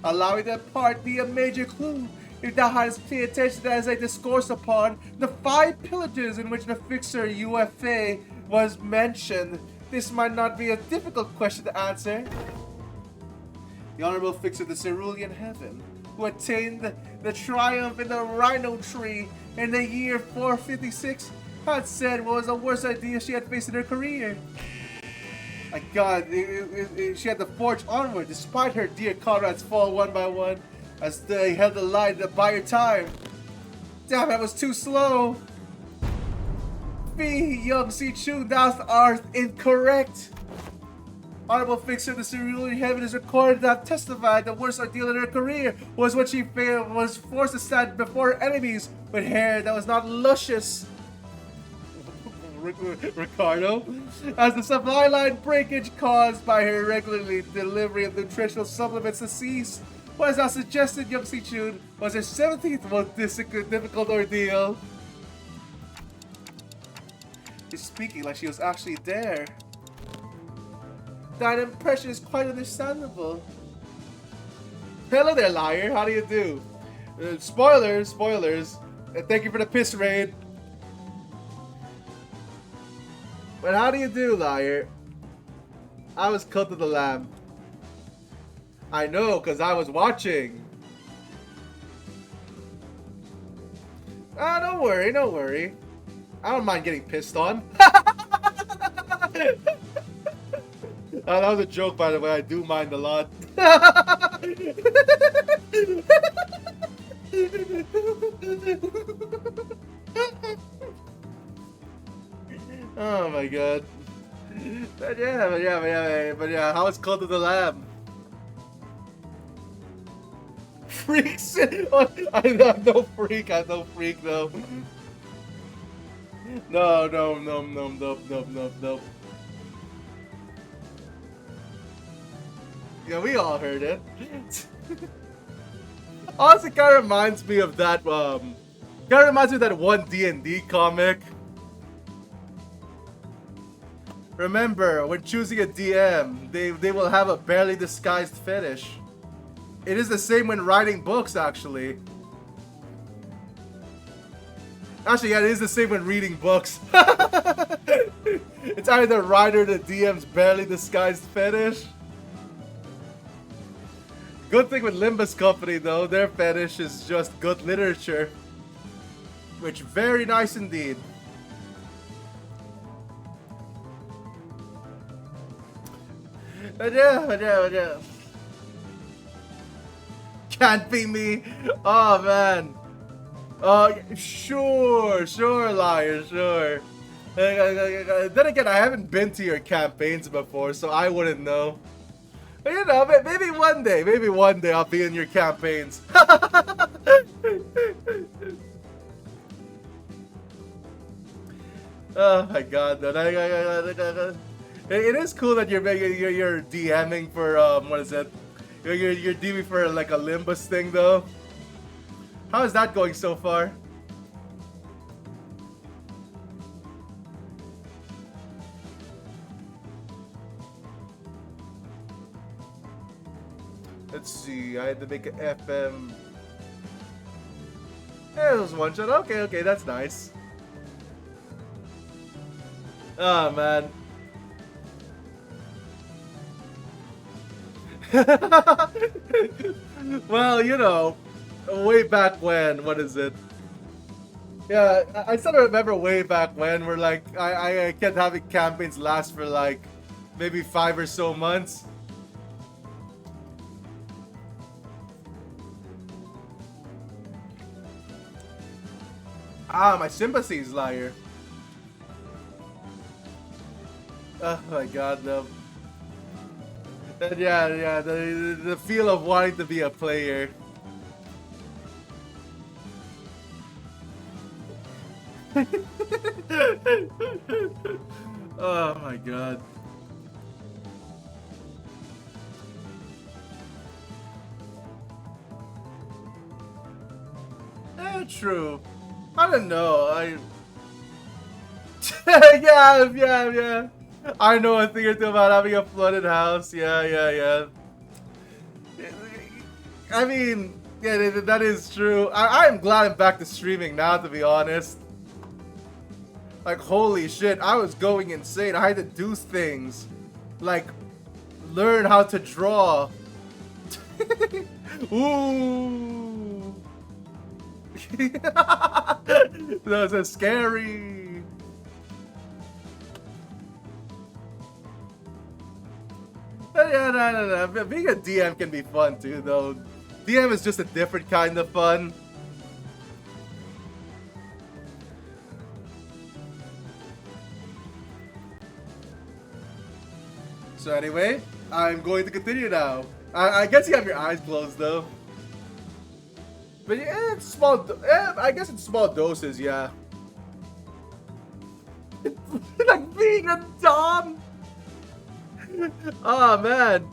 Allow me to impart thee a major clue. If thou hadst paid attention as I discourse upon the 5 pillages in which the Fixer UFA was mentioned, this might not be a difficult question to answer. The Honorable Fixer of the Cerulean Heaven, who attained the triumph in the Rhino Tree in the year 456, had said what was the worst idea she had faced in her career. My God, she had to forge onward despite her dear comrades fall one by one as they held the line to buy her time. Damn, that was too slow. Fee, young C-Chun, thou art incorrect. Honorable Fixer of the Cerulean Heaven is recorded to have testified the worst ordeal in her career was when she was forced to stand before her enemies with hair that was not luscious. Ricardo, as the supply line breakage caused by her irregularly delivery of nutritional supplements to cease. What is now suggested, young C-Chun, was her 17th most difficult ordeal. She's speaking like she was actually there. That impression is quite understandable. Hello there, liar. How do you do? Spoilers. Thank you for the piss raid. But how do you do, liar? I was cut to the lamb. I know, because I was watching. Ah, don't worry. I don't mind getting pissed on. That was a joke, by the way. I do mind a lot. Oh my God. But yeah. How is Cult of the Lamb? Freaks? I'm no freak. I'm no freak, though. No. Yeah, we all heard it. Honestly, kind of reminds me of that. Kind of reminds me of that one D&D comic. Remember, when choosing a DM, they will have a barely disguised fetish. It is the same when writing books, actually. Actually, yeah, it is the same when reading books. It's either the writer or the DM's barely disguised fetish. Good thing with Limbus Company, though, their fetish is just good literature. Which, very nice indeed. But yeah. Can't be me. Oh, man. Sure, liar, sure. Then again, I haven't been to your campaigns before, so I wouldn't know. But, you know, maybe one day I'll be in your campaigns. Oh my god, it is cool that you're DMing for what is it? You're DMing for like a Limbus thing though. How is that going so far? Let's see, I had to make an FM. Yeah, it was one shot. Okay, that's nice. Oh man. Well, you know, way back when, what is it? Yeah, I sort of remember way back when where like I kept having campaigns last for like maybe 5 or so months. Ah, my sympathies, liar. Oh my god, no. Yeah, the feel of wanting to be a player. Oh my god. True. I don't know. Yeah. I know a thing or two about having a flooded house. Yeah. I mean, yeah, that is true. I'm glad I'm back to streaming now, to be honest. Like, holy shit, I was going insane. I had to do things. Like, learn how to draw. Ooh. That was scary. Yeah, no. Being a DM can be fun too, though. DM is just a different kind of fun. So anyway, I'm going to continue now. I guess you have your eyes closed though. But yeah, it's small. I guess it's small doses, yeah. Like being a dom. Oh man.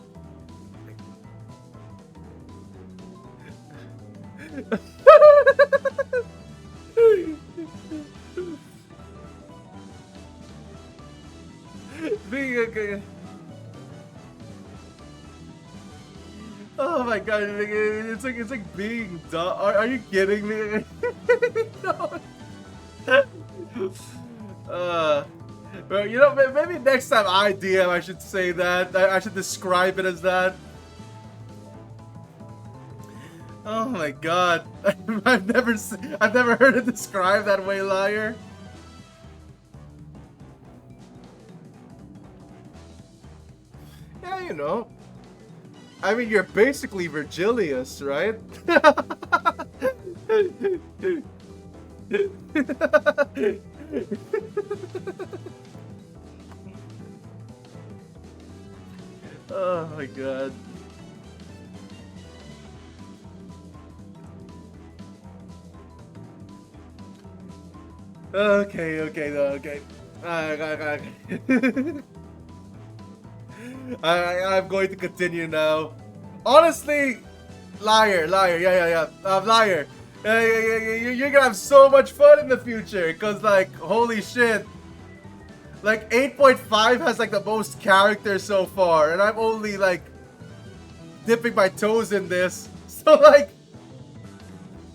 Being a. Oh my god, it's like being dumb. Are you kidding me? No. Well, you know, maybe next time I DM, I should say that. I should describe it as that. Oh my god, I've never heard it described that way, liar. Yeah, you know. I mean, you're basically Virgilius, right? Oh my god. Okay. I'm going to continue now. Honestly, liar, yeah. Liar. You're gonna have so much fun in the future, cause like, holy shit. Like 8.5 has like the most characters so far, and I'm only like dipping my toes in this. So like,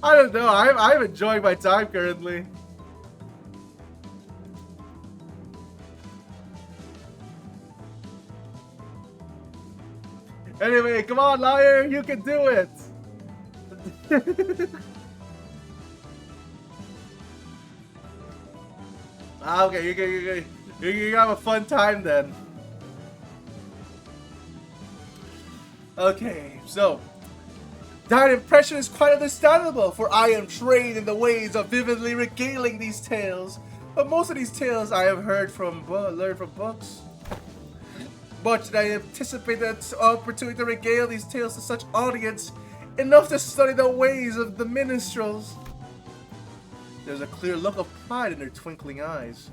I don't know. I'm enjoying my time currently. Anyway, come on, liar, you can do it. Okay, you have a fun time then. Okay, so that impression is quite understandable, for I am trained in the ways of vividly regaling these tales. But most of these tales I have learned from books. Much that I anticipate that opportunity to regale these tales to such audience, enough to study the ways of the minstrels. There's a clear look of pride in their twinkling eyes.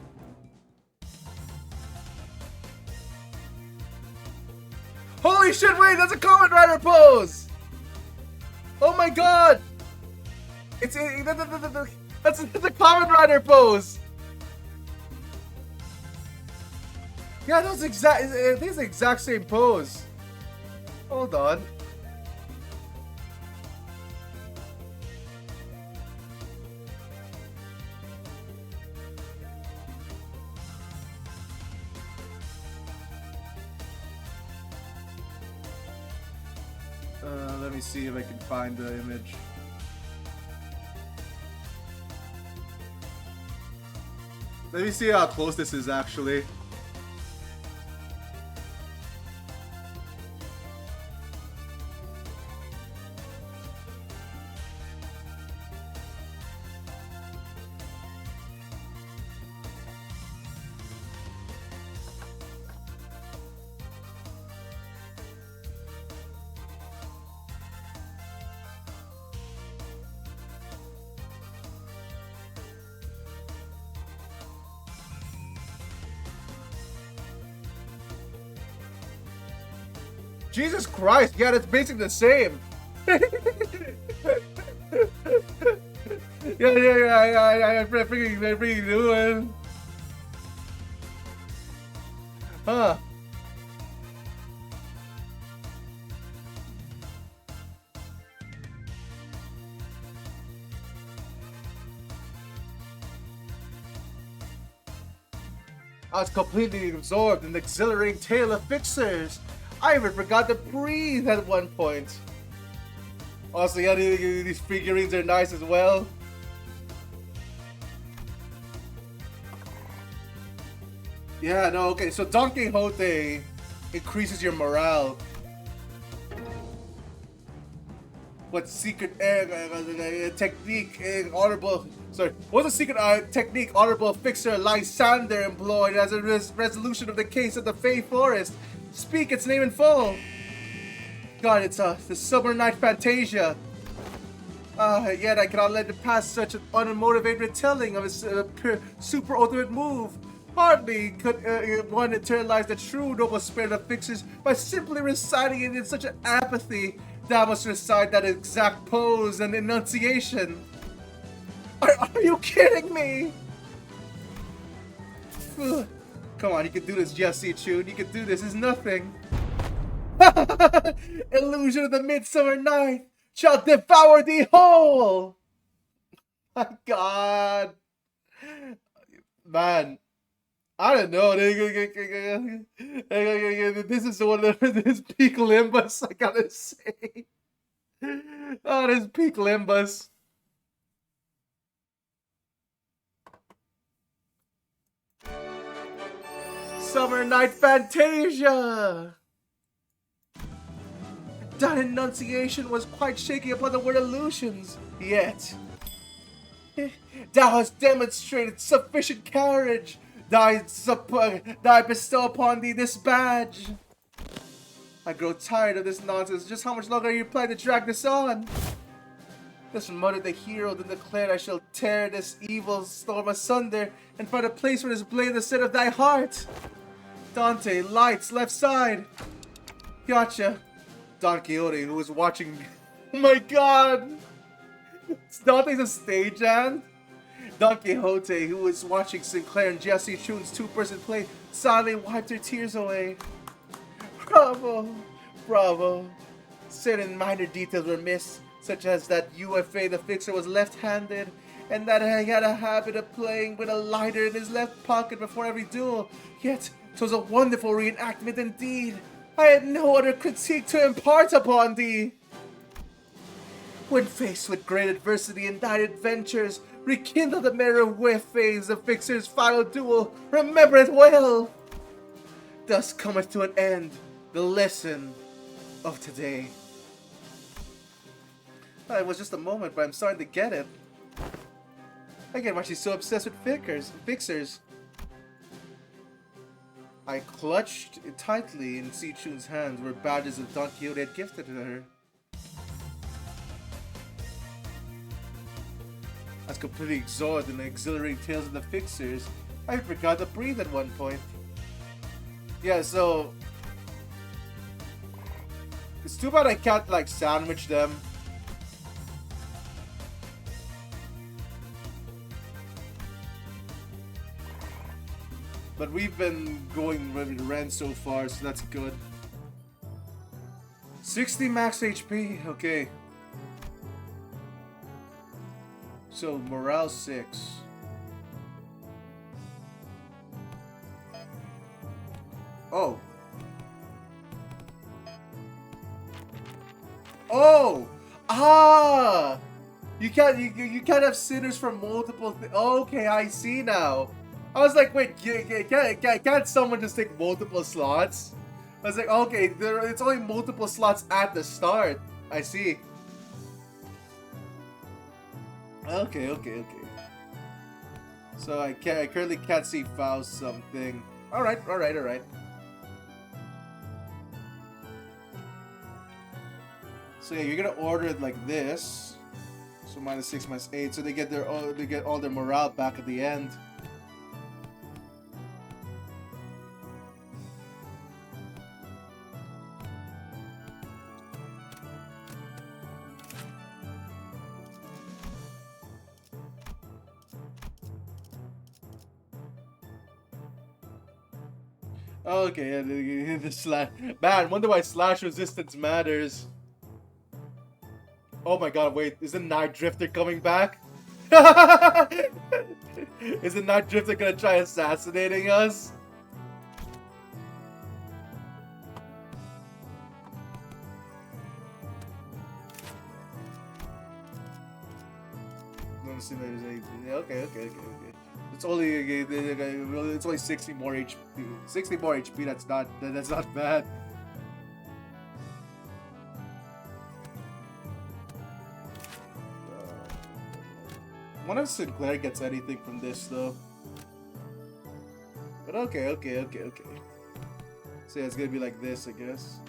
Holy shit, wait, that's a Kamen Rider pose! Oh my god! That's the Kamen Rider pose! Yeah, that's exact. I think it's the exact same pose. Hold on. Let me see if I can find the image. Let me see how close this is actually. Jesus Christ, yeah, that's basically the same. yeah, I freaking doing. Huh. I was completely absorbed in the exhilarating tale of fixers. I even forgot to breathe at one point. Also, yeah, these figurines are nice as well. Yeah, no, okay, so Don Quixote increases your morale. What secret technique honorable... Sorry, what's the secret technique honorable fixer Lysander employed as a resolution of the case of the Fey Forest? Speak its name in full. God, it's the Summer Night Fantasia. Yet I cannot let it pass such an unmotivated retelling of his super ultimate move. Hardly could one internalize the true noble spirit of fixers by simply reciting it in such an apathy. Thou must recite that exact pose and enunciation. Are you kidding me? Come on, you can do this, Jesse Chun. You can do this. It's nothing. Illusion of the midsummer night shall devour thee whole. My God, man, I don't know. This is one of this peak Limbus. I gotta say, oh, this peak Limbus. Summer Night Fantasia! That enunciation was quite shaky upon the word illusions, yet thou hast demonstrated sufficient courage. I bestow upon thee this badge. I grow tired of this nonsense. Just how much longer are you planning to drag this on? This muttered the hero, then declared, I shall tear this evil storm asunder and find a place for this blade instead of thy heart. Dante, lights, left side. Gotcha. Don Quixote, who was watching... Oh my God! Dante's a stagehand? Don Quixote, who was watching Sinclair and Jesse Chun's two-person play, sadly wiped her tears away. Bravo! Bravo! Certain minor details were missed, such as that UFA the fixer was left-handed, and that he had a habit of playing with a lighter in his left pocket before every duel. Yet, 'twas a wonderful reenactment indeed. I had no other critique to impart upon thee. When faced with great adversity and thy adventures, rekindle the mirror with phase of Fixer's final duel. Remember it well. Thus cometh to an end the lesson of today. It was just a moment, but I'm starting to get it. I get why she's so obsessed with fixers. I clutched it tightly in Si-chun's hands were badges of Don Quixote had gifted to her. I was completely absorbed in the exhilarating tales of the fixers. I forgot to breathe at one point. Yeah, so... It's too bad I can't, like, sandwich them. But we've been going with Ren so far, so that's good. 60 max HP, okay. So, morale 6. Oh. Oh! Ah! You can't have sinners for multiple okay, I see now. I was like, wait, can't someone just take multiple slots? I was like, okay, it's only multiple slots at the start. I see. Okay. So I currently can't see Faust something. Alright. So yeah, you're gonna order it like this. So -6, -8. So they get all their morale back at the end. Okay, yeah, the slash. Man, wonder why slash resistance matters. Oh my god, wait, is the Night Drifter coming back? Is the Night Drifter gonna try assassinating us? Don't see there's anything. Okay. It's only 60 more HP. 60 more HP. That's not bad. Wonder if Sinclair gets anything from this though. But okay. So yeah, it's gonna be like this, I guess.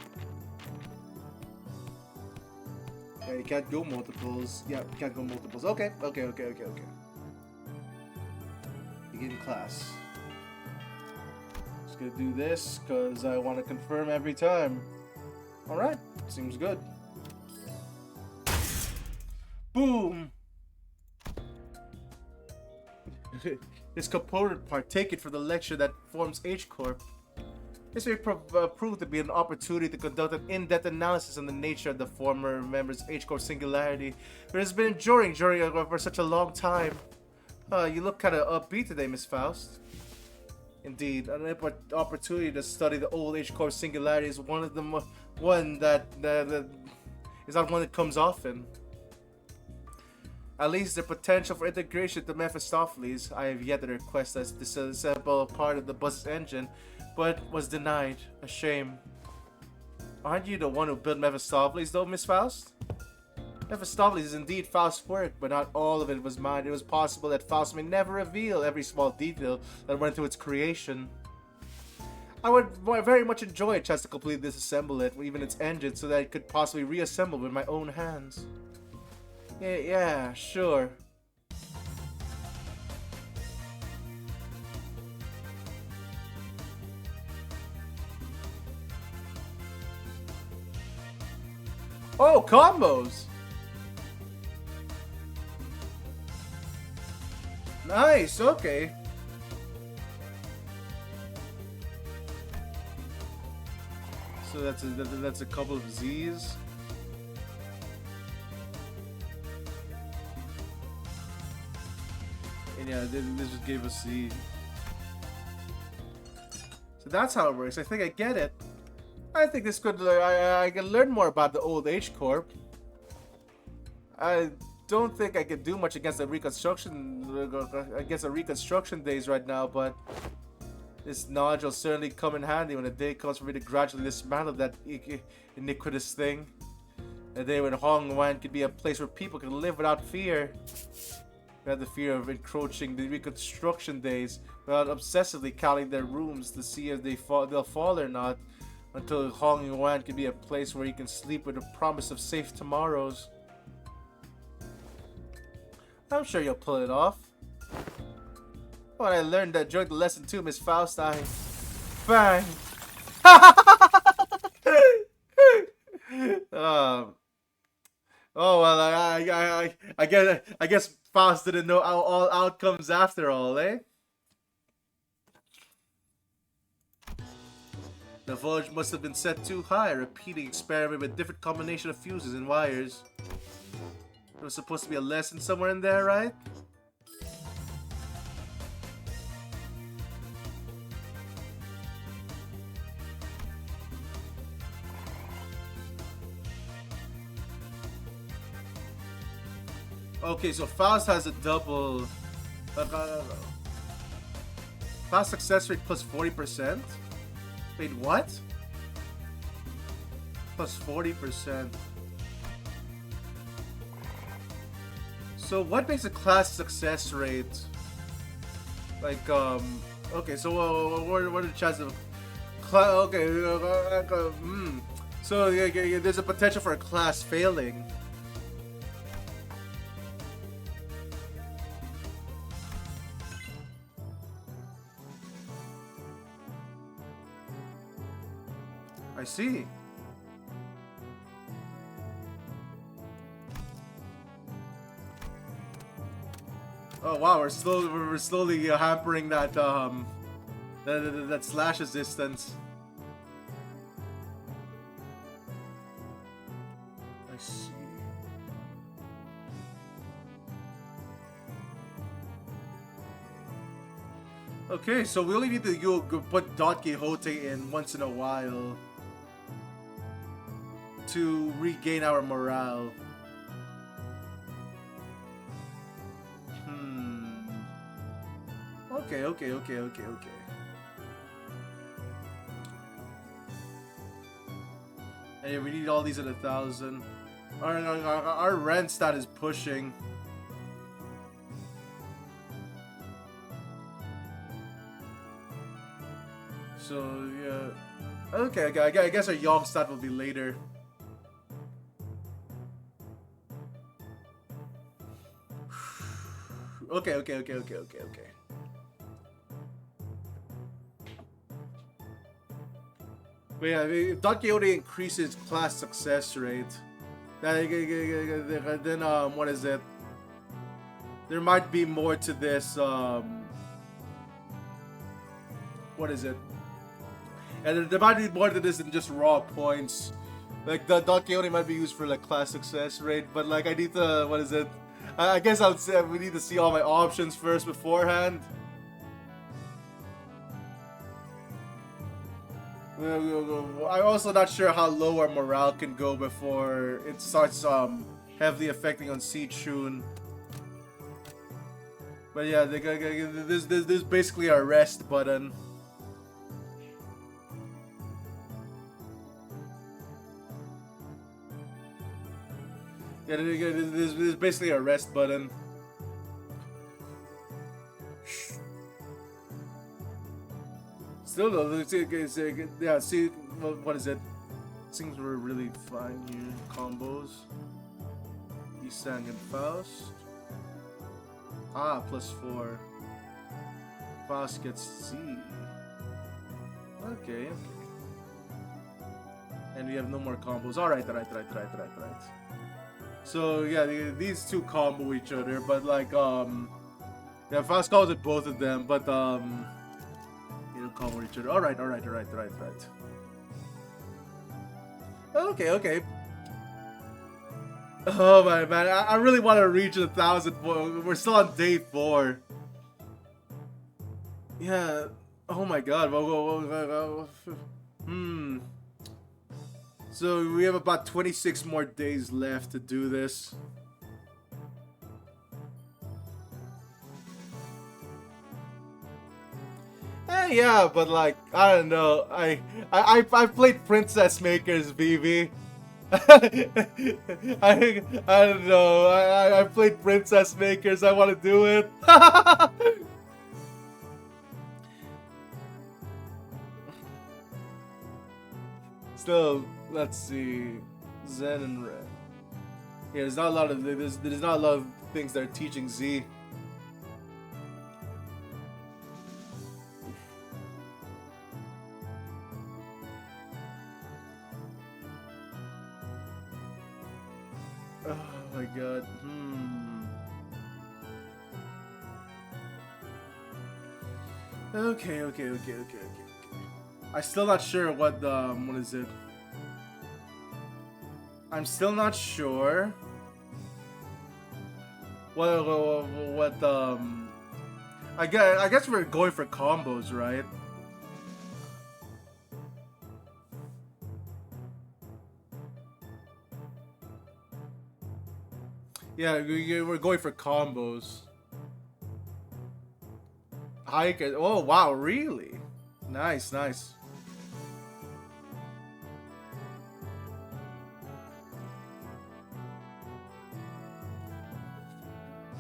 Yeah, you can't go multiples. Yeah, you can't go multiples. Okay. Begin class. Just gonna do this because I want to confirm every time. Alright, seems good. Boom! This component part, take it for the lecture that forms H-Corp. This may prove to be an opportunity to conduct an in-depth analysis on the nature of the former members' H-Corp singularity. It has been enduring for such a long time. You look kind of upbeat today, Miss Faust. Indeed, an opportunity to study the old H-Corp singularity is one that is not one that comes often. At least the potential for integration to Mephistopheles, I have yet to request as disassemble part of the bus's engine, but was denied. A shame. Aren't you the one who built Mephistopheles though, Miss Faust? Mephistopheles is indeed Faust's work, but not all of it was mine. It was possible that Faust may never reveal every small detail that went into its creation. I would very much enjoy a chance to completely disassemble it, even its engine, so that it could possibly reassemble with my own hands. Yeah, sure. Oh, combos! Nice, okay. So that's a couple of Z's. And yeah, this just gave us C. So that's how it works. I think I get it. I think this could. I can learn more about the old H-Corp. I don't think I can do much against the reconstruction days right now, but this knowledge will certainly come in handy when the day comes for me to gradually dismantle that iniquitous thing. A day when Hong Wan could be a place where people can live without fear. We had the fear of encroaching the reconstruction days without obsessively counting their rooms to see if they'll fall or not, until Hong Yuan could be a place where you can sleep with a promise of safe tomorrows. I'm sure you'll pull it off. When I learned that during the lesson too, Miss Faust, I... Bang! Oh well, I guess Faust didn't know all outcomes after all, eh? The voltage must have been set too high, repeating experiment with different combination of fuses and wires. There was supposed to be a lesson somewhere in there, right? Okay, so Faust has a double... Faust success rate plus 40%? Wait, what? Plus 40%. So what makes a class success rate? Like, okay, so what are the chances of... Okay, so there's a potential for a class failing. I see. Oh wow, we're slowly hampering that that slash resistance. I see. Okay, so we only need to put Don Quixote in once in a while to regain our morale. Okay. And yeah, we need all these at 1,000. Our rent stat is pushing. So yeah. Okay, I guess our Yong stat will be later. Okay. But yeah, if Don Quixote increases class success rate, then what is it? There might be more to this. What is it? And there might be more to this than just raw points. Like the Don Quixote might be used for like class success rate, but like I need to, what is it? I guess I would say we need to see all my options first beforehand. I'm also not sure how low our morale can go before it starts heavily affecting on Sichun. But yeah, this is basically our rest button. Yeah, this is basically a rest button. Still though, yeah, see, what is it? Things were really fine here. Combos. Isang and Faust. Ah, +4. Faust gets C. Okay. And we have no more combos. Alright. So yeah, these two combo each other, but like yeah, Faust calls it both of them, but you know, combo each other. Alright. Okay. Oh my man, I really want to reach 1,000. We're still on day 4. Yeah. Oh my god. So we have about 26 more days left to do this. Yeah, but like I don't know. I played Princess Makers, BB. I don't know. I played Princess Makers. I want to do it. Still, let's see. Zen and Red. Yeah, there's not a lot of there's not a lot of things that are teaching Z. Oh my god. Okay. I'm still not sure what is it? I'm still not sure what I guess we're going for combos, right? Yeah, we're going for combos. Hike. Oh wow, really? Nice.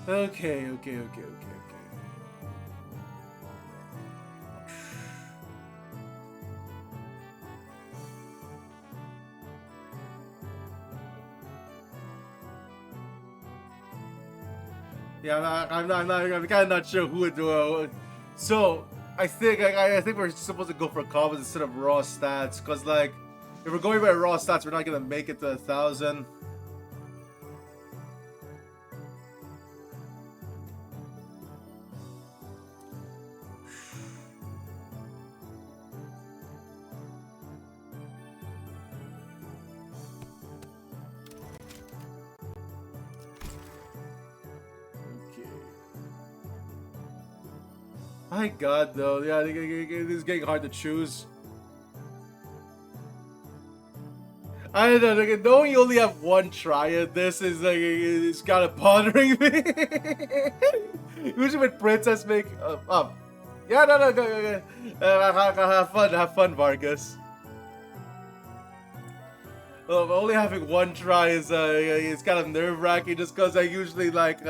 Okay. Yeah, I'm kind of not sure who would do. So I think we're supposed to go for combos instead of raw stats, cause like if we're going by raw stats, we're not gonna make it to 1,000. My god, though. Yeah, this is getting hard to choose. I don't know, like, knowing you only have one try at this is like, it's kind of bothering me. Usually with Princess make... yeah, no, go. Have fun, Vargas. Only having one try is kind of nerve-wracking just because I usually like...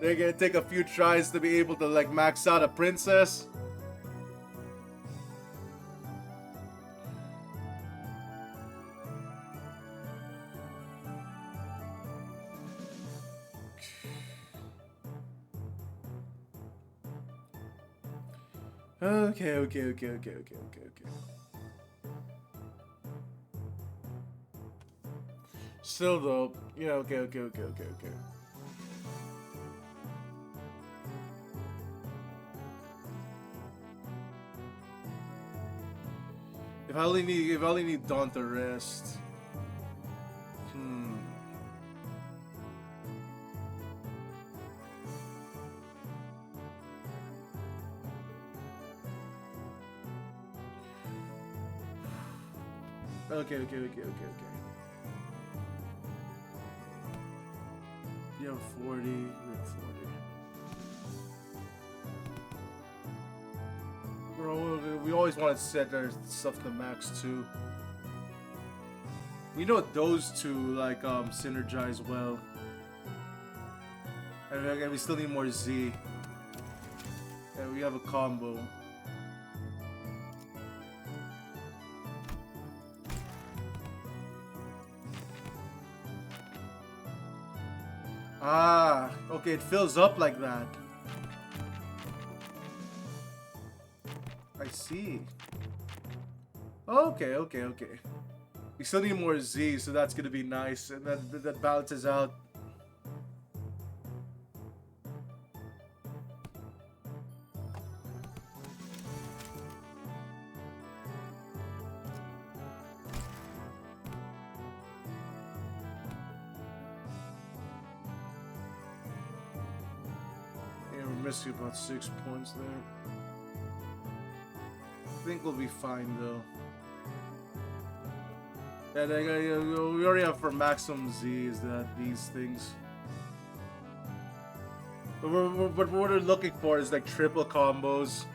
they're gonna take a few tries to be able to like max out a princess. Okay. Still though, yeah, okay. If I only need Dawn to rest. Okay. You have 40, we have 40. Bro, we always want to set our stuff to max too. We know those two like synergize well. And we still need more Z. And we have a combo. Ah, okay, it fills up like that. I see. Okay. We still need more Z, so that's gonna be nice, and that balances out. Missing about 6 points there. I think we'll be fine though. Yeah, we already have for maximum Z is that these things. But what we're looking for is like triple combos.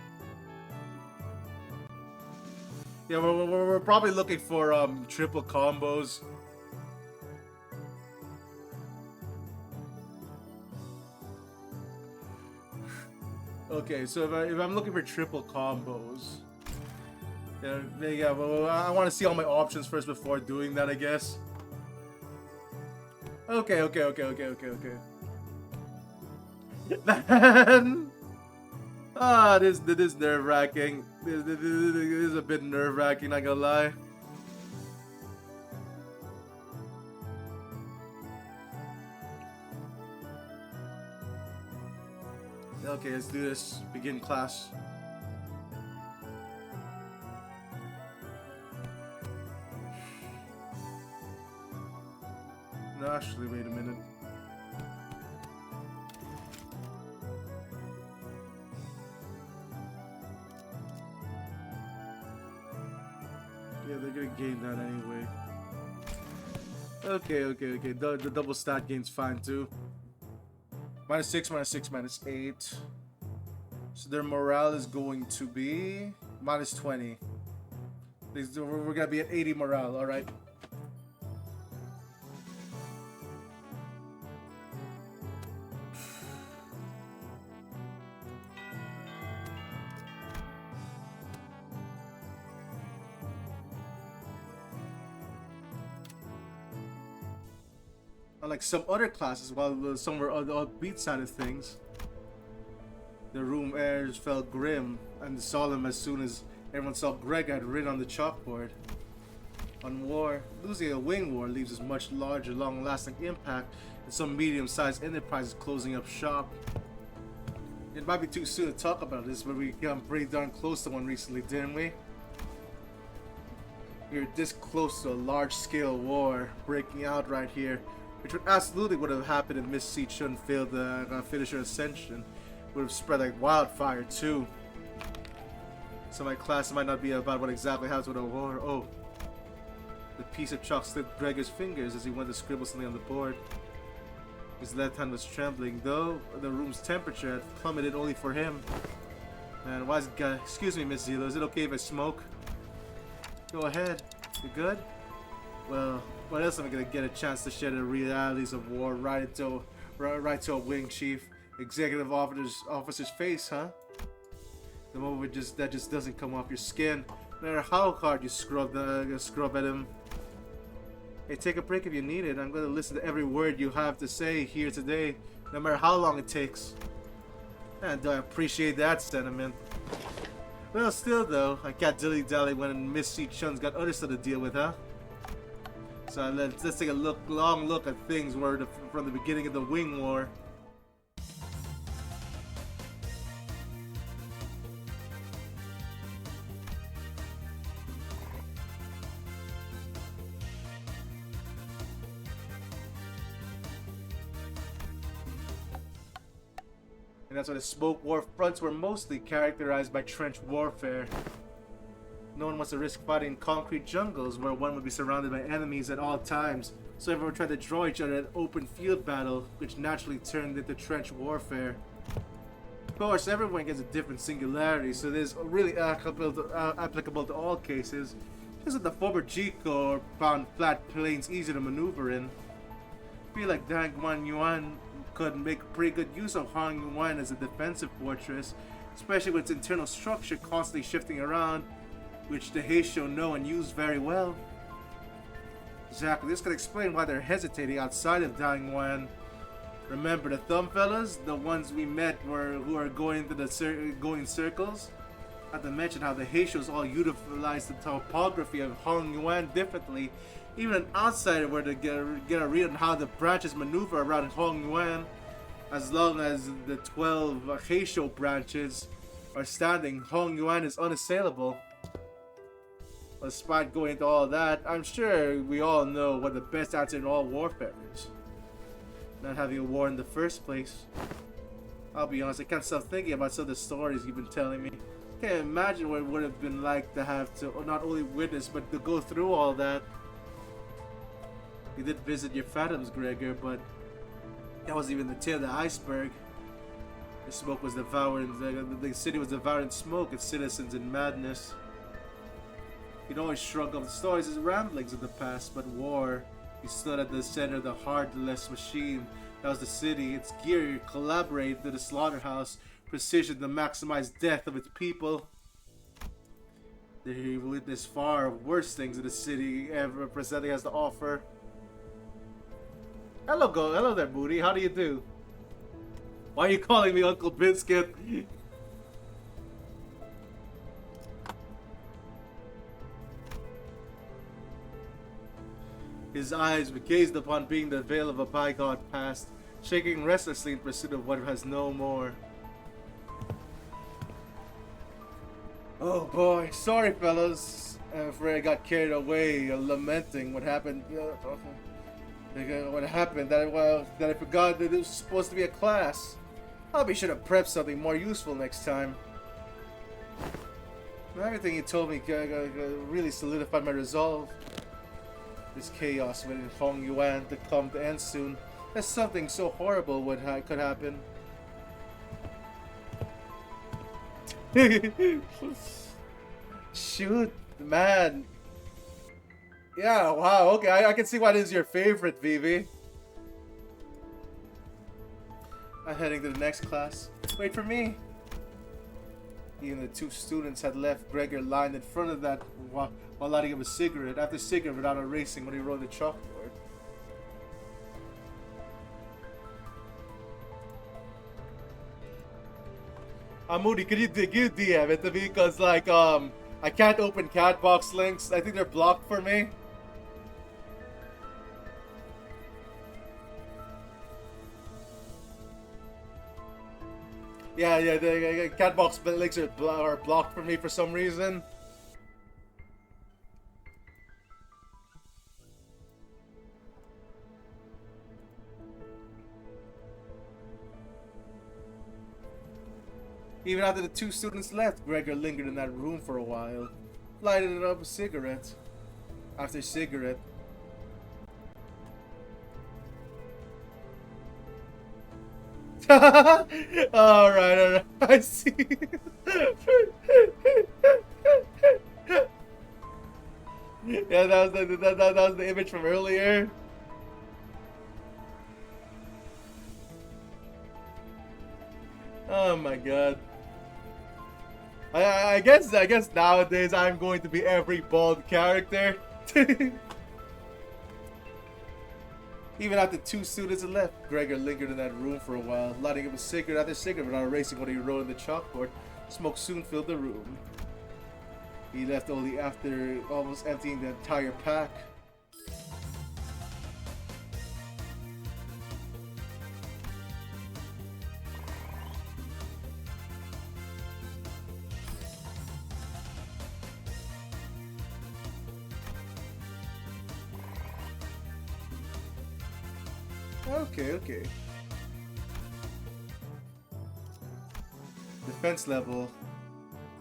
Yeah, we're probably looking for triple combos. Okay, so if I'm looking for triple combos, yeah, well, I want to see all my options first before doing that, I guess. Okay. Then, this is nerve-wracking. This is a bit nerve-wracking, not gonna lie. Okay, let's do this. Begin class. No, actually, wait a minute. Yeah, they're gonna gain that anyway. Okay. The double stat gain's fine too. -6, -6, -8. So their morale is going to be -20. We're gonna be at 80 morale, alright. Unlike some other classes, while some were on the upbeat side of things, the room airs felt grim and solemn as soon as everyone saw Greg had written on the chalkboard. On war, losing a wing war leaves a much larger, long-lasting impact than some medium-sized enterprises closing up shop. It might be too soon to talk about this, but we got pretty darn close to one recently, didn't we? We were this close to a large-scale war breaking out right here, which would absolutely would have happened if Miss C Chun failed to finish her ascension. Would have spread like wildfire too. So my class might not be about what exactly happens with a war. Oh, the piece of chalk slipped Gregor's fingers as he went to scribble something on the board. His left hand was trembling, though the room's temperature had plummeted only for him. Man, why is it guy? Excuse me, Miss Zelo. Is it okay if I smoke? Go ahead. You good? Well, what else am I gonna get a chance to share the realities of war right to a wing chief, executive officer's face, huh? The moment that just doesn't come off your skin, no matter how hard you scrub at him. Hey, take a break if you need it. I'm gonna listen to every word you have to say here today, no matter how long it takes. And I appreciate that sentiment. Well, still though, I can't dilly-dally when Miss C Chun's got other stuff to deal with, huh? So let's take a long look at things from the beginning of the Wing War. And that's why the smoke war fronts were mostly characterized by trench warfare. No one wants to risk fighting in concrete jungles where one would be surrounded by enemies at all times, so everyone tried to draw each other in an open field battle, which naturally turned into trench warfare. Of course, everyone gets a different singularity, so it is really applicable to all cases. Just that the former G Corps found flat plains easy to maneuver in. I feel like Dangguan Yuan could make pretty good use of Hong Yuan as a defensive fortress, especially with its internal structure constantly shifting around, which the Heisho know and use very well. Exactly, this could explain why they're hesitating outside of Dangguan. Remember the thumb fellas, the ones we met who are going in circles? Not to mention how the Heishos all utilize the topography of Hong Yuan differently. Even an outsider were to get a read on how the branches maneuver around Hong Yuan. As long as the 12 Heisho branches are standing, Hong Yuan is unassailable. Despite going into all that, I'm sure we all know what the best answer in all warfare is. Not having a war in the first place. I'll be honest, I can't stop thinking about some of the stories you've been telling me. Can't imagine what it would have been like to have to not only witness, but to go through all that. You did visit your phantoms, Gregor, but that wasn't even the tip of the iceberg. The smoke was devouring, the city was devouring smoke, its citizens in madness. You'd always shrug off the stories as ramblings of the past, but war, you stood at the center of the heartless machine. That was the city, its gear collaborated to the slaughterhouse, precision to maximize death of its people. They witnessed far worse things in the city ever presenting has to offer. Hello there, Booty. How do you do? Why are you calling me Uncle Biscuit? His eyes were gazed upon being the veil of a bygone past, shaking restlessly in pursuit of what has no more. Oh boy, sorry fellas. I'm afraid I got carried away lamenting what happened. What happened, that I forgot that it was supposed to be a class. I'll be sure to prep something more useful next time. Everything you told me really solidified my resolve. This chaos waiting Hong Yuan to come to end soon. There's something so horrible could happen. Shoot, man. Yeah, wow, okay, I can see why this is your favorite, Vivi. I'm heading to the next class. Wait for me. Even the two students had left Gregor lined in front of that while lighting up a cigarette after cigarette without erasing when he wrote the chalkboard. Moody, can you DM it to me? Because, like, I can't open Catbox links. I think they're blocked for me. Yeah, the Catbox links are blocked for me for some reason. Even after the two students left, Gregor lingered in that room for a while, lighted up a cigarette after cigarette. Alright, I see. Yeah, that was the image from earlier. Oh my god. I guess nowadays I'm going to be every bald character. Even after two students had left, Gregor lingered in that room for a while, lighting up a cigarette after cigarette without erasing what he wrote on the chalkboard. Smoke soon filled the room. He left only after almost emptying the entire pack. Okay. Defense level.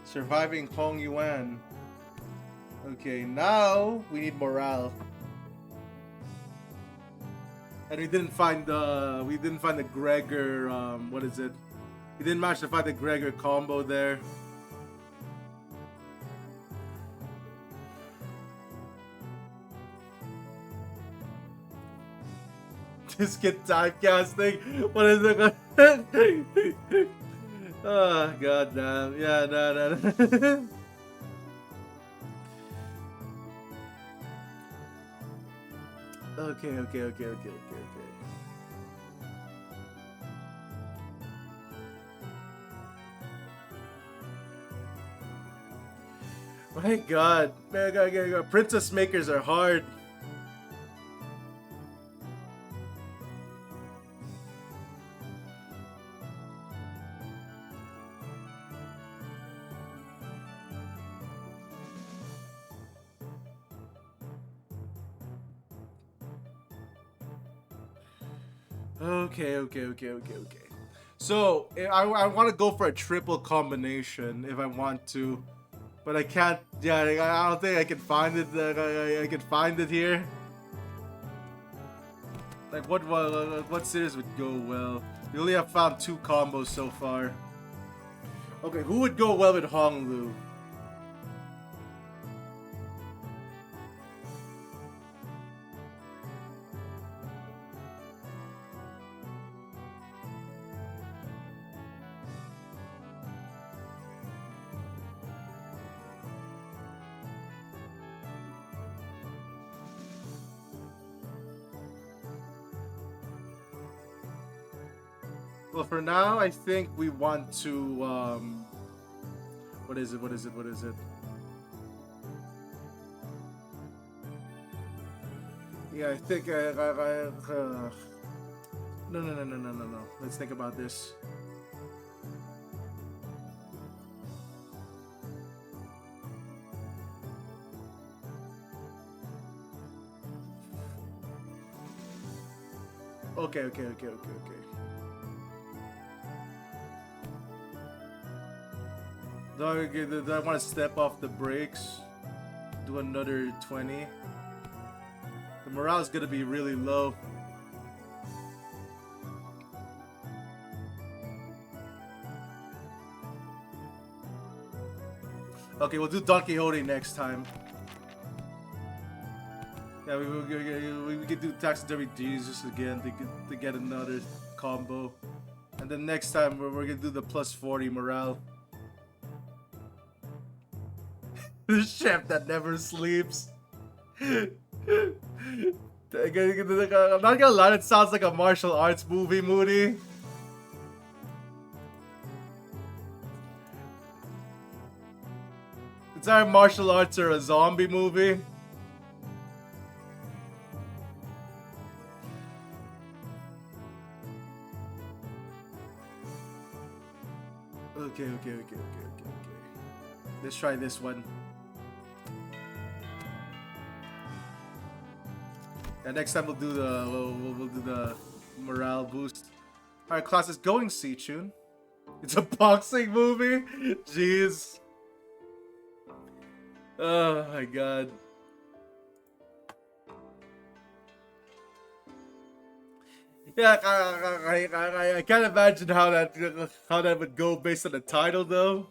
Surviving Hong Yuan. Okay, now we need morale. And we didn't find the Gregor, what is it? We didn't manage to find the Gregor combo there. Just get typecasting. What is it? Oh, god damn. Yeah, no. Okay. My god. Princess makers are hard. Okay. So, I want to go for a triple combination if I want to. But I can't, yeah, I don't think I can find it, I can find it here. Like, what series would go well? We only have found 2 combos so far. Okay, who would go well with Honglu? Well, for now, I think we want to, what is it? Yeah, I think, no. Let's think about this. Okay. Do I want to step off the brakes? Do another 20? The morale is gonna be really low. Okay, we'll do Don Quixote next time. Yeah, we could do Taxidermy Jesus again to get another combo. And then next time we're gonna do the plus 40 morale. The chef that never sleeps. I'm not gonna lie, it sounds like a martial arts movie, Moody. It's either martial arts or a zombie movie. Okay. Let's try this one. Yeah, next time we'll do the morale boost. Alright, class is going, C-Tune. It's a boxing movie? Jeez. Oh my god. Yeah, I can't imagine how that would go based on the title though.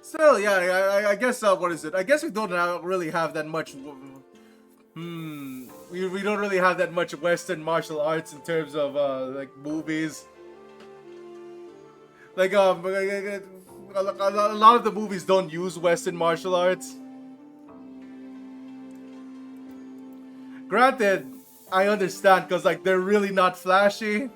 Still, yeah, I guess what is it? I guess we don't really have that much. We don't really have that much Western martial arts in terms of like movies. Like a lot of the movies don't use Western martial arts. Granted, I understand because like they're really not flashy.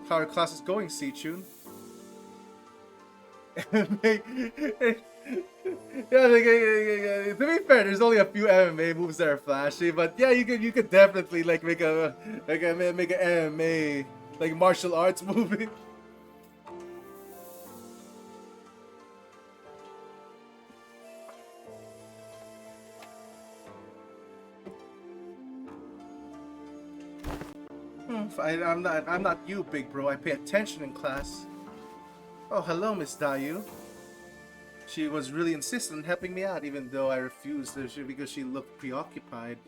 How our class is going, C-Tune? Yeah, to be fair, there's only a few MMA moves that are flashy, but yeah, you could definitely like make an MMA like martial arts movie. I'm not you, big bro. I pay attention in class. Oh, hello, Miss Dayu. She was really insistent on helping me out, even though I refused because she looked preoccupied.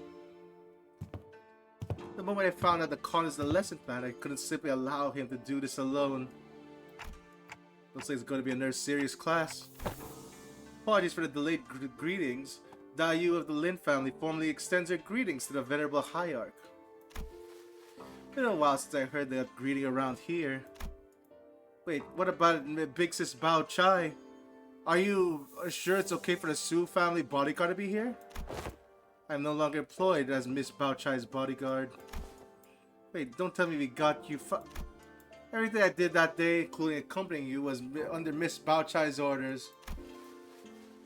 The moment I found out the Con is the lesson plan, I couldn't simply allow him to do this alone. Looks like it's going to be another serious class. Apologies for the delayed greetings. Dayu of the Lin family formally extends her greetings to the venerable Hierarch. Been a while since I heard that greeting around here. Wait, what about Big Sis Bao Chai? Are you sure it's okay for the Su family bodyguard to be here? I'm no longer employed as Miss Bao Chai's bodyguard. Wait, don't tell me we got you Everything I did that day, including accompanying you, was under Miss Bao Chai's orders.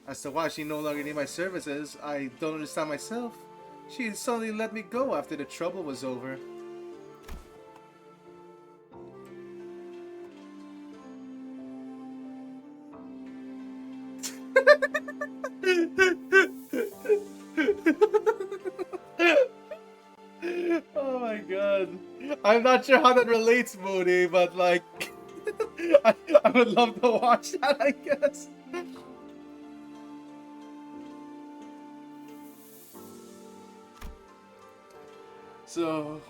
As to why she no longer needs my services, I don't understand myself. She suddenly let me go after the trouble was over. Oh my god. I'm not sure how that relates, Moody, but like I would love to watch that, I guess. So,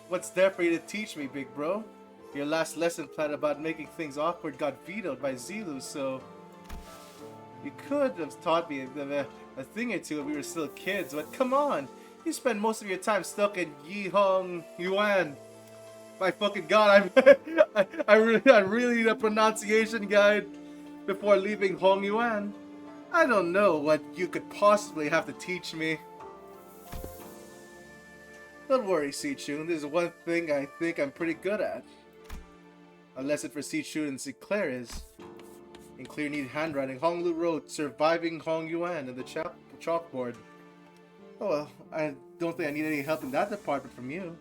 what's there for you to teach me, big bro? Your last lesson plan about making things awkward got vetoed by Zilu, so you could have taught me a thing or two when we were still kids, but come on! You spend most of your time stuck in Yihong Yuan. My fucking god, I really need a pronunciation guide before leaving Hong Yuan. I don't know what you could possibly have to teach me. Don't worry, Sichun. There's one thing I think I'm pretty good at. A lesson for Sichun and Sinclair is, in clear, neat handwriting, Honglu wrote "Surviving Hong Yuan" in the chalkboard. Oh well, I don't think I need any help in that department from you.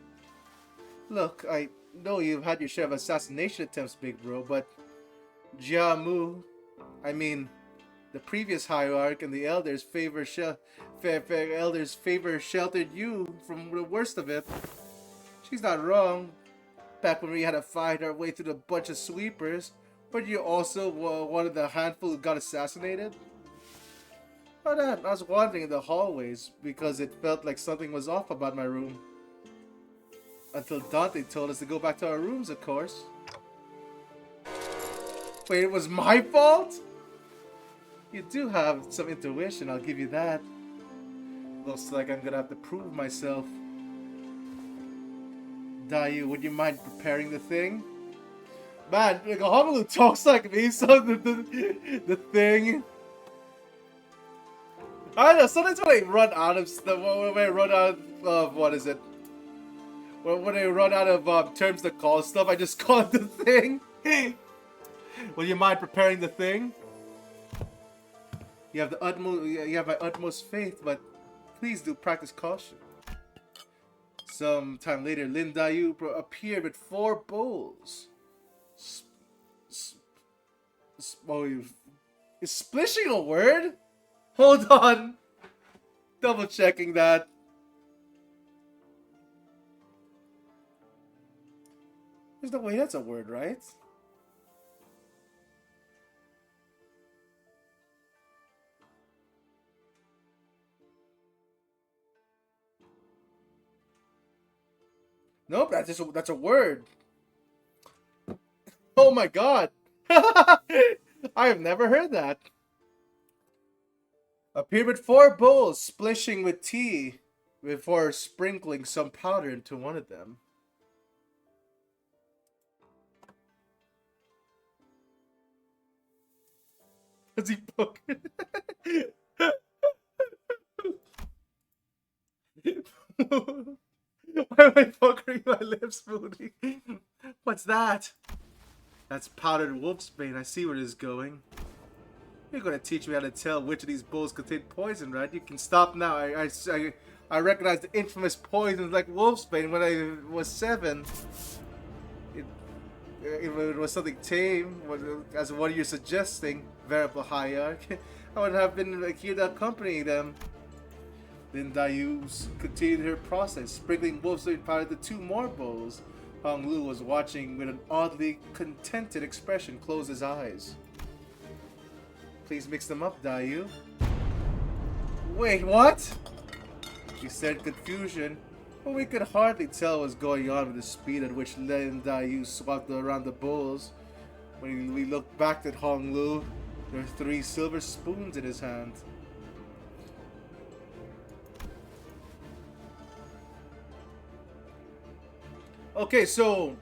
Look, I know you've had your share of assassination attempts, big bro, but Jia Mu, I mean, the previous hierarch and the elders favor sheltered you from the worst of it. She's not wrong. Back when we had to fight our way through the bunch of sweepers, but you also one of the handful who got assassinated? Oh, that I was wandering in the hallways because it felt like something was off about my room. Until Dante told us to go back to our rooms, of course. Wait, it was my fault? You do have some intuition, I'll give you that. Looks like I'm gonna have to prove myself. Dayu, would you mind preparing the thing? Man, like Honolulu talks like me, so the thing. I don't know, sometimes when I run out of stuff, when I run out of, what is it? When I run out of terms to call stuff, I just call it the thing. Will you mind preparing the thing? You have my utmost faith, but please do practice caution. Sometime later, Lin Dayu appeared with 4 bowls. Is splishing a word? Hold on. Double checking that. There's no way that's a word, right? Nope, that's a word. Oh my god. I have never heard that. Appeared with 4 bowls, splishing with tea before sprinkling some powder into one of them. Is he poking? Why am I puckering my lips, Moody? What's that? That's powdered wolfsbane. I see where this is going. You're gonna teach me how to tell which of these bowls contain poison, right? You can stop now. I recognize the infamous poisons like wolfsbane when I was 7. It was something tame, as what you're suggesting, veritable hierarch. I would have been here to accompany them. Then Dayu continued her process, sprinkling wolfsbane powder to 2 more bowls. Hong Lu was watching with an oddly contented expression, closed his eyes. Please mix them up, Dayu. Wait, what? He said in confusion, but we could hardly tell what was going on with the speed at which Lin Dayu swapped around the bowls. When we looked back at Hong Lu, there were 3 silver spoons in his hand. Okay, so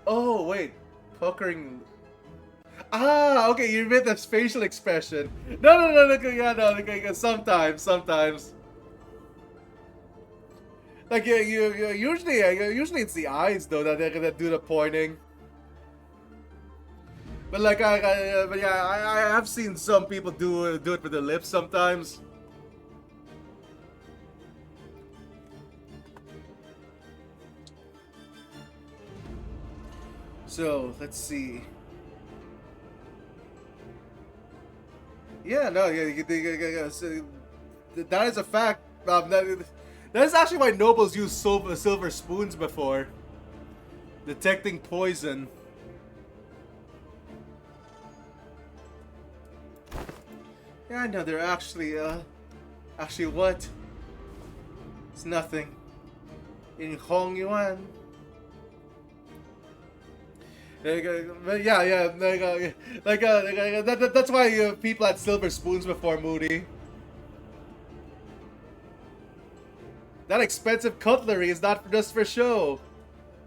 oh wait, puckering. Ah, okay, you meant the facial expression. No, yeah, no, okay, sometimes. Like usually it's the eyes though that they're gonna do the pointing. But like I have seen some people do it with the lips sometimes. So let's see. Yeah, no, yeah, so that is a fact. That is actually why nobles use silver spoons before detecting poison. Yeah, no, they're actually what? It's nothing. In Hong Yuan. Yeah, that's why people had silver spoons before, Moody. That expensive cutlery is not just for show.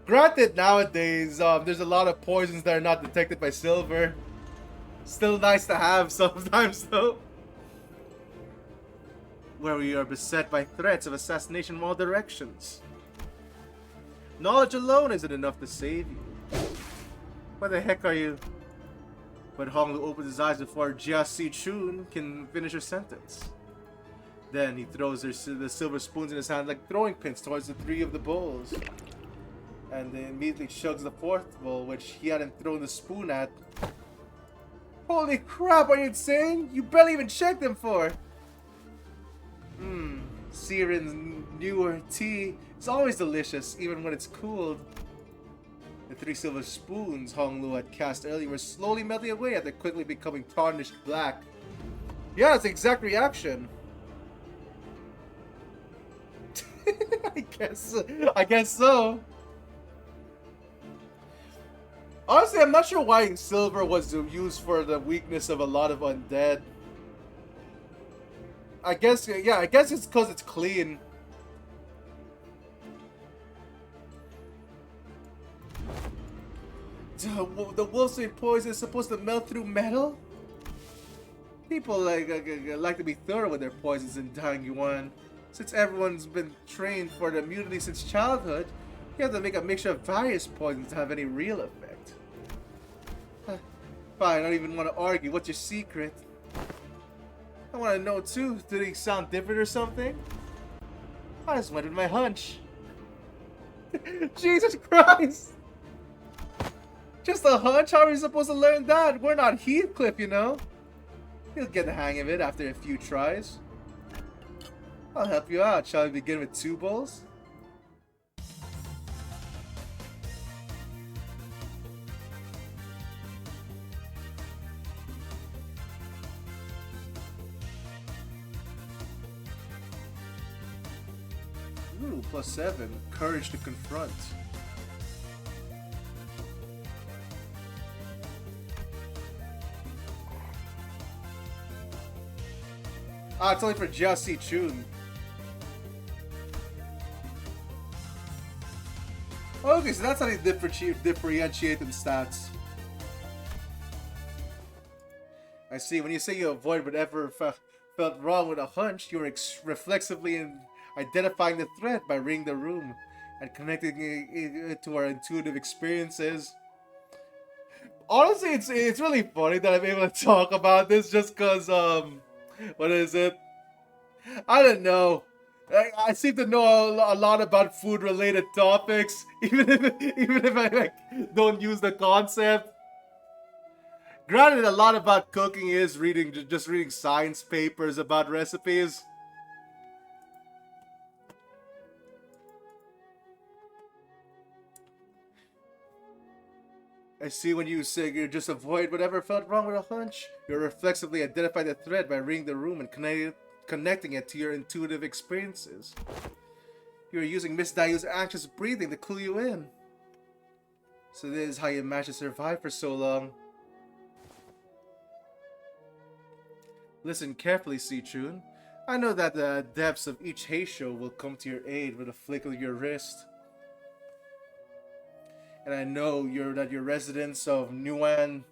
Granted, nowadays, there's a lot of poisons that are not detected by silver. Still nice to have sometimes, though. Where we are beset by threats of assassination from all directions. Knowledge alone isn't enough to save you. Why the heck are you? But Honglu opens his eyes before Jia Si-chun can finish her sentence. Then he throws the silver spoons in his hand like throwing pins towards the three of the bowls. And then immediately shugs the fourth bowl, which he hadn't thrown the spoon at. Holy crap, are you insane? You barely even checked them for! Siren's newer tea is always delicious, even when it's cooled. The three silver spoons Honglu had cast earlier were slowly melting away after quickly becoming tarnished black. Yeah, that's the exact reaction. I guess so. Honestly, I'm not sure why silver was used for the weakness of a lot of undead. I guess it's because it's clean. The wolfsbane poison is supposed to melt through metal? People like to be thorough with their poisons in Dang Yuan. Since everyone's been trained for the immunity since childhood, you have to make a mixture of various poisons to have any real effect. Fine, I don't even want to argue. What's your secret? I want to know too. Do they sound different or something? I just went with my hunch. Jesus Christ! Just a hunch? How are we supposed to learn that? We're not Heathcliff, you know. You'll get the hang of it after a few tries. I'll help you out. Shall we begin with 2 bowls? Ooh, +7. Courage to confront. Ah, it's only for Jia Si-chun. Okay, so that's how they differentiate them stats. I see. When you say you avoid whatever felt wrong with a hunch, you were reflexively identifying the threat by reading the room and connecting it to our intuitive experiences. Honestly, it's really funny that I'm able to talk about this just because, what is it? I don't know. I seem to know a lot about food-related topics, even if I don't use the concept. Granted, a lot about cooking is just reading science papers about recipes. I see. When you say you just avoid whatever felt wrong with a hunch, you reflexively identify the threat by reading the room and connecting it to your intuitive experiences. You're using misdiagnosed anxious breathing to clue you in. So this is how you managed to survive for so long. Listen carefully, Si-chun. I know that the depths of each Heisho will come to your aid with a flick of your wrist. And I know that your residents of Nuan...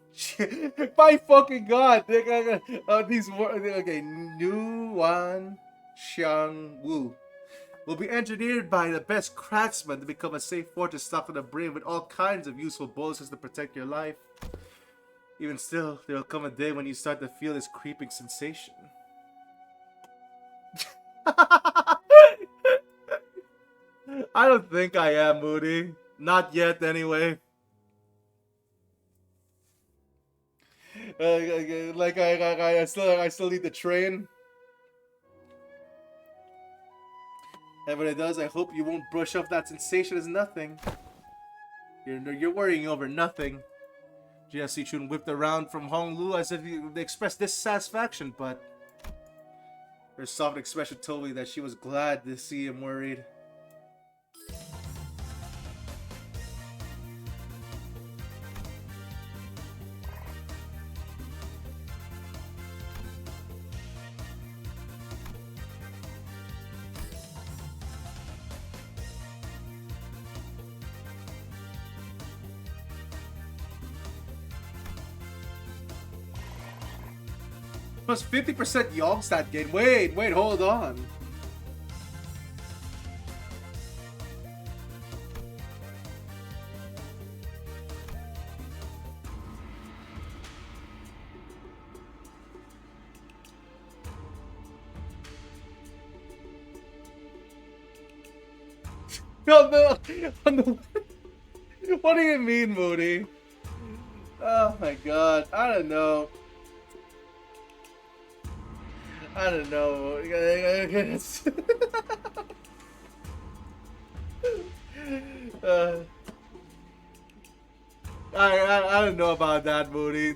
My fucking god! These words... Okay, Nuan Xiangwu will be engineered by the best craftsmen to become a safe fortress stocked with a brain with all kinds of useful bonuses to protect your life. Even still, there will come a day when you start to feel this creeping sensation. I don't think I am, Moody. Not yet, anyway. I still need the train. And when it does, I hope you won't brush off that sensation as nothing. You're worrying over nothing. Jia Si-chun whipped around from Honglu as if they expressed dissatisfaction, but her soft expression told me that she was glad to see him worried. plus 50% Yong stat gain. Wait, hold on. No. What do you mean, Moody? Oh my god, I don't know. I don't know. I don't know about that, Moody.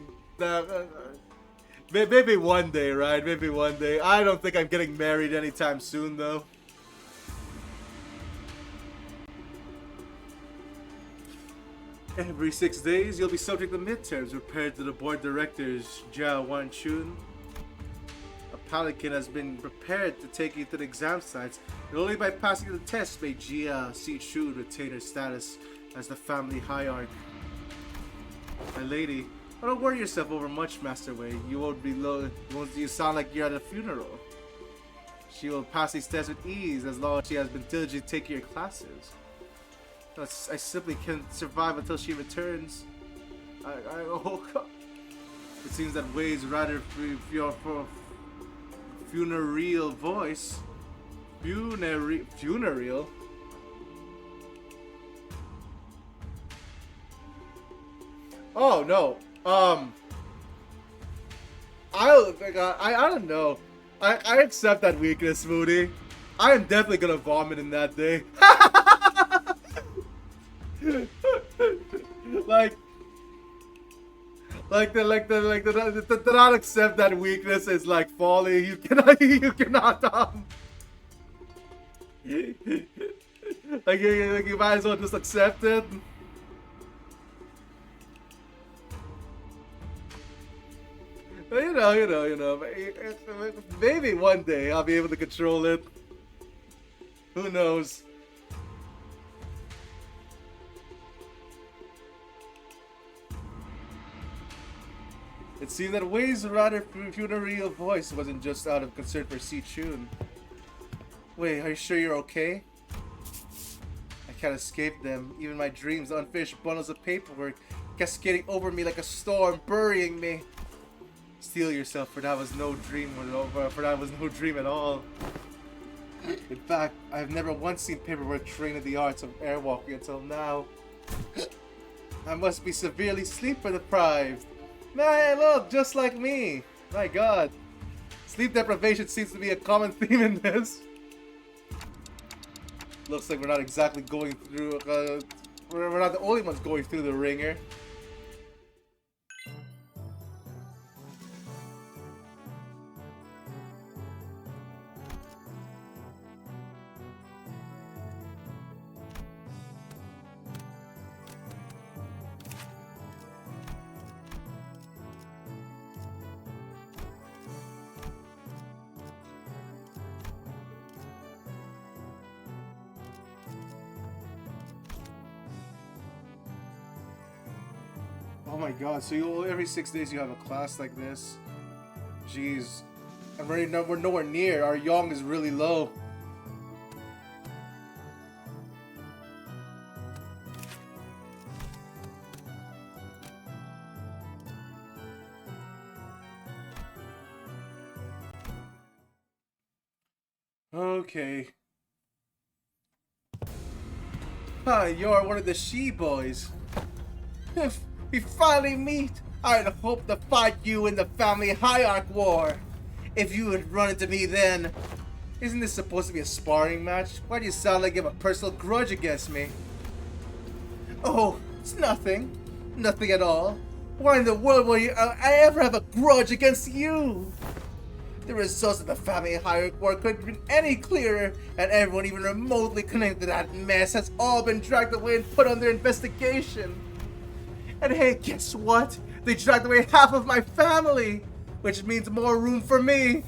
Maybe one day, right? Maybe one day. I don't think I'm getting married anytime soon, though. Every 6 days, you'll be subject to midterms prepared to the board directors, Jia Wanchun. A pelican has been prepared to take you to the exam sites, and only by passing the test may Jia Si-chun retain her status as the family hierarch. My lady, don't worry yourself over much, Master Wei. You won't be low. You sound like you're at a funeral. She will pass these tests with ease as long as she has been diligent taking your classes. I simply can't survive until she returns. Oh God. It seems that Wei's rather funereal voice. Funereal? Oh no. I don't know. I accept that weakness, Moody. I am definitely gonna vomit in that day. to not accept that weakness is like folly. You cannot like you might as well just accept it. You know. Maybe one day I'll be able to control it. Who knows? It seemed that Wei's rather funereal voice wasn't just out of concern for Si-chun. Wei, are you sure you're okay? I can't escape them. Even my dreams, the unfinished bundles of paperwork, cascading over me like a storm, burying me. Steel yourself, for that was no dream. For that was no dream at all. In fact, I've never once seen paperwork trained in the arts of airwalking until now. I must be severely sleep deprived. Man, look, just like me. My God. Sleep deprivation seems to be a common theme in this. Looks like we're not exactly going through, we're not the only ones going through the ringer. Oh my God! So every 6 days you have a class like this. Jeez, and we're nowhere near. Our Yong is really low. Okay. Hi, you're one of the she boys. If we finally meet, I'd hope to fight you in the family hierarch war. If you had run into me then. Isn't this supposed to be a sparring match? Why do you sound like you have a personal grudge against me? Oh, it's nothing. Nothing at all. Why in the world will I ever have a grudge against you? The results of the family hierarch war couldn't have been any clearer, and everyone even remotely connected to that mess has all been dragged away and put under investigation. And hey, guess what? They dragged away half of my family, which means more room for me.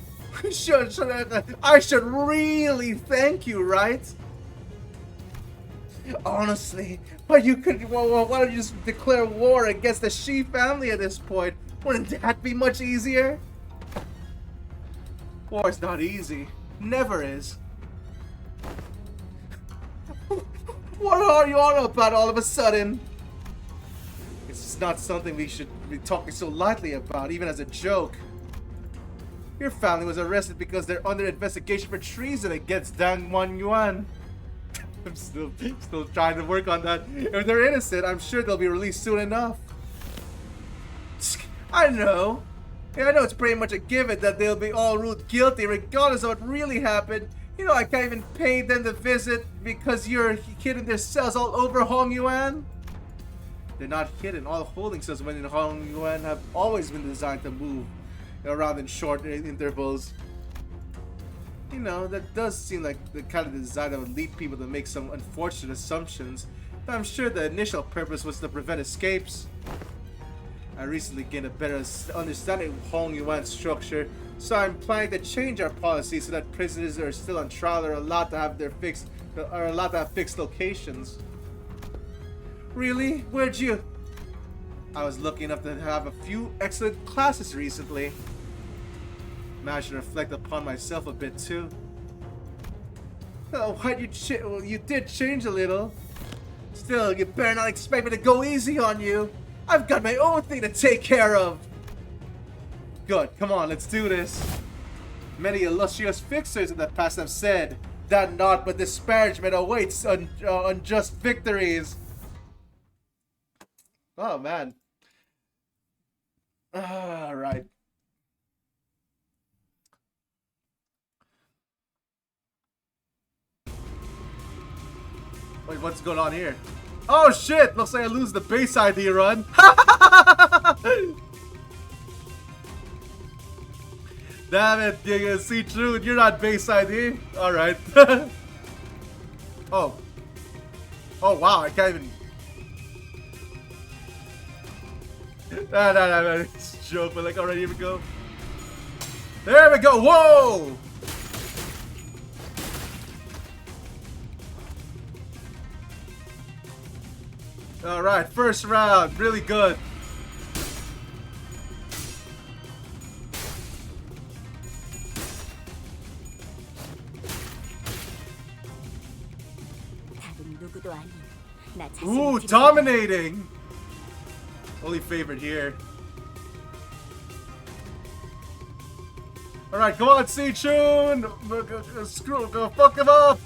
I should really thank you, right? Honestly, why don't you just declare war against the Shi family at this point? Wouldn't that be much easier? War's not easy. Never is. What are you on about all of a sudden? It's not something we should be talking so lightly about, even as a joke. Your family was arrested because they're under investigation for treason against Dang Wan Yuan. I'm still trying to work on that. If they're innocent, I'm sure they'll be released soon enough. I know. Yeah, I know it's pretty much a given that they'll be all ruled guilty regardless of what really happened. You know, I can't even pay them to visit because you're hidden their cells all over Hong Yuan. They're not hidden. All holding cells within Hong Yuan have always been designed to move around in short intervals. You know, that does seem like the kind of design that would lead people to make some unfortunate assumptions, but I'm sure the initial purpose was to prevent escapes. I recently gained a better understanding of Hong Yuan's structure, so I'm planning to change our policy so that prisoners that are still on trial are allowed to have fixed locations. Really? Where'd you? I was lucky enough to have a few excellent classes recently. Managed to reflect upon myself a bit too. Oh, what you did change a little. Still, you better not expect me to go easy on you. I've got my own thing to take care of. Good, come on, let's do this. Many illustrious fixers in the past have said that naught but disparagement awaits unjust victories. Oh man. Alright. Wait, what's going on here? Oh shit! Looks like I lose the base ID run. Damn it, you can see true. You're not base ID. Alright. Oh. Oh wow, I can't even. No. It's a joke, but like, alright, here we go. There we go. Whoa! Alright, first round. Really good. Ooh, dominating! Only favorite here. Alright, come on, C-Chun! Screw, go fuck him up!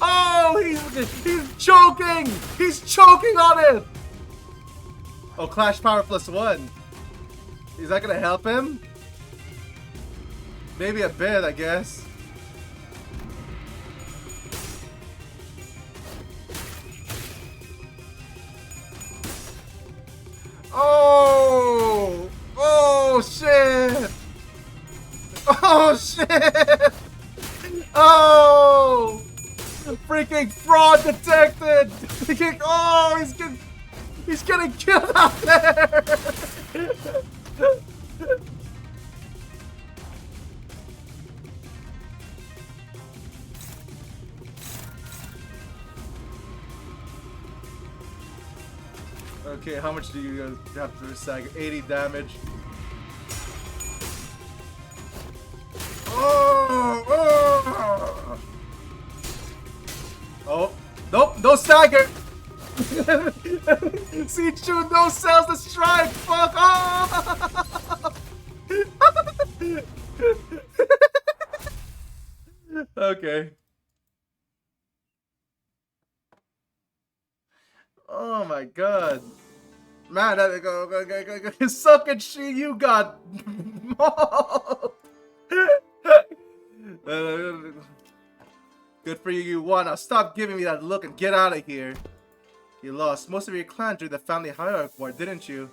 Oh, he's choking! He's choking on it! Oh, Clash Power +1. Is that gonna help him? Maybe a bit, I guess. Oh! Oh, shit! Oh, shit! Oh! Freaking fraud detected! Oh, he's getting killed out there! Okay, how much do you have to recycle? 80 damage. Oh! Oh! Nope! No stagger! C-Chun no cells to strike! Fuck off! Okay. Oh my god. Man, that suck at she, you got mauled. Good for you, you won. Now stop giving me that look and get out of here. You lost most of your clan during the family hierarchy war, didn't you?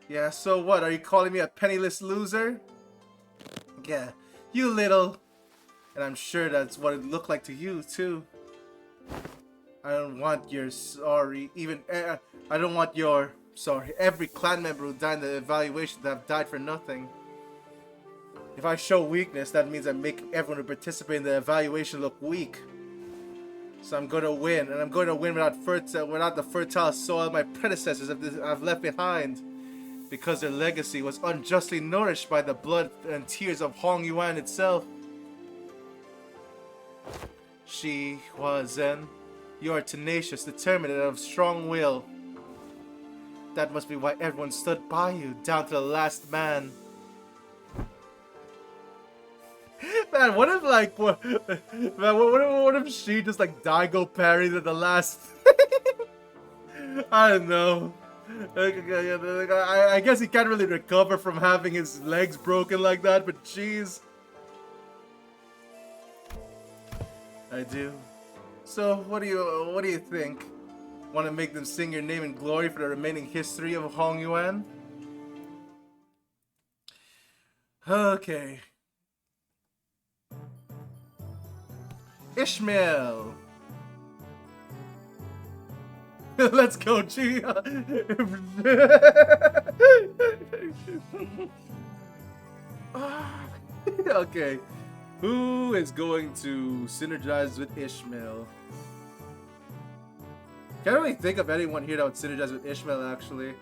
Yeah, so what? Are you calling me a penniless loser? Yeah, you little. And I'm sure that's what it looked like to you, too. I don't want your sorry, I don't want your sorry. Every clan member who died in the evaluation to have died for nothing. If I show weakness, that means I make everyone who participate in the evaluation look weak. So I'm going to win, and I'm going to win without the fertile soil my predecessors have left behind, because their legacy was unjustly nourished by the blood and tears of Hong Yuan itself. She was Zen. You are tenacious, determined, and of strong will. That must be why everyone stood by you, down to the last man. Man, what if like what if she just like Daigo parried at the last? I don't know. I guess he can't really recover from having his legs broken like that, but jeez. I do. So what do you think? Want to make them sing your name in glory for the remaining history of Hong Yuan? Okay. Ishmael. Let's go, G. Okay. Who is going to synergize with Ishmael? Can't really think of anyone here that would synergize with Ishmael, actually.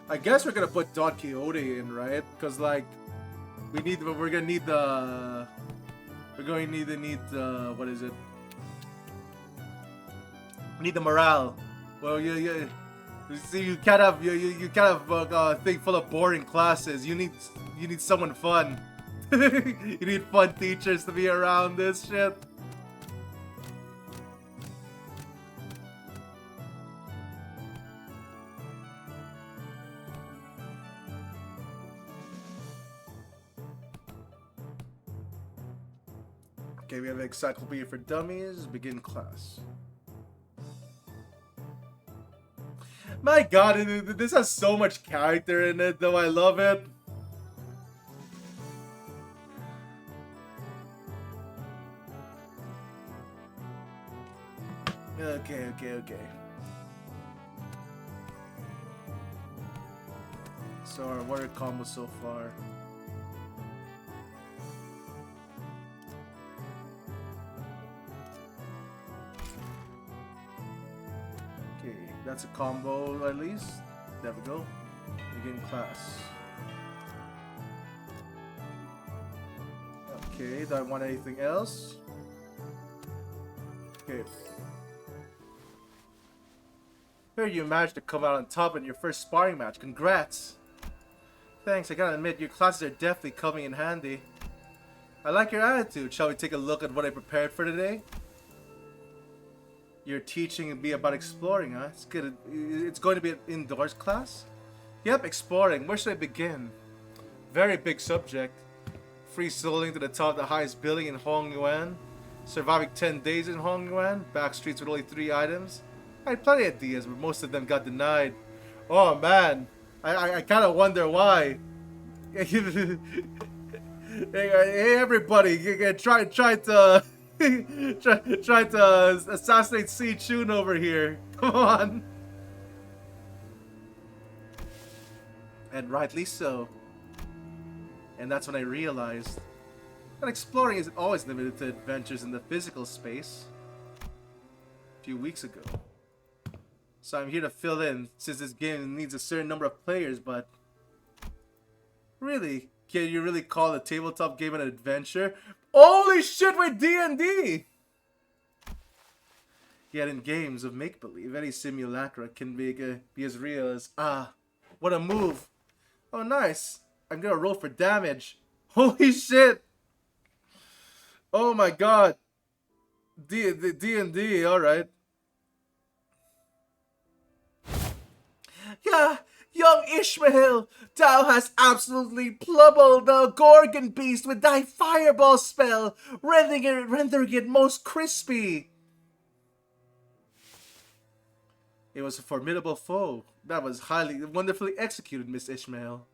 I guess we're gonna put Don Quixote in, right? Because like, we're gonna need the, what is it? We need the morale. Well, you see, you can't have a thing full of boring classes. You need someone fun. You need fun teachers to be around this shit. Okay, we have an encyclopedia for dummies. Begin class. My god, this has so much character in it, though. I love it. Okay. So, what are combos so far? Okay, that's a combo at least. There we go. Begin class. Okay, do I want anything else? Okay. Here you managed to come out on top in your first sparring match. Congrats! Thanks, I gotta admit, your classes are definitely coming in handy. I like your attitude. Shall we take a look at what I prepared for today? Your teaching will be about exploring, huh? It's good. It's going to be an indoors class? Yep, exploring. Where should I begin? Very big subject. Free soloing to the top of the highest building in Hong Yuan. Surviving 10 days in Hong Yuan. Back streets with only 3 items. I had plenty of ideas, but most of them got denied. Oh man, I kind of wonder why. Hey everybody, try to try to assassinate Si Chun over here. Come on. And rightly so. And that's when I realized that exploring isn't always limited to adventures in the physical space. A few weeks ago. So I'm here to fill in, since this game needs a certain number of players, but... Really? Can you really call a tabletop game an adventure? Holy shit, we're D&D! Yet in games of make-believe, any simulacra can be as real as... Ah, what a move! Oh, nice! I'm gonna roll for damage. Holy shit! Oh my god! D&D, alright. Yeah, young Ishmael, thou hast absolutely plummeled the Gorgon beast with thy fireball spell, rendering it most crispy. It was a formidable foe. That was wonderfully executed, Miss Ishmael.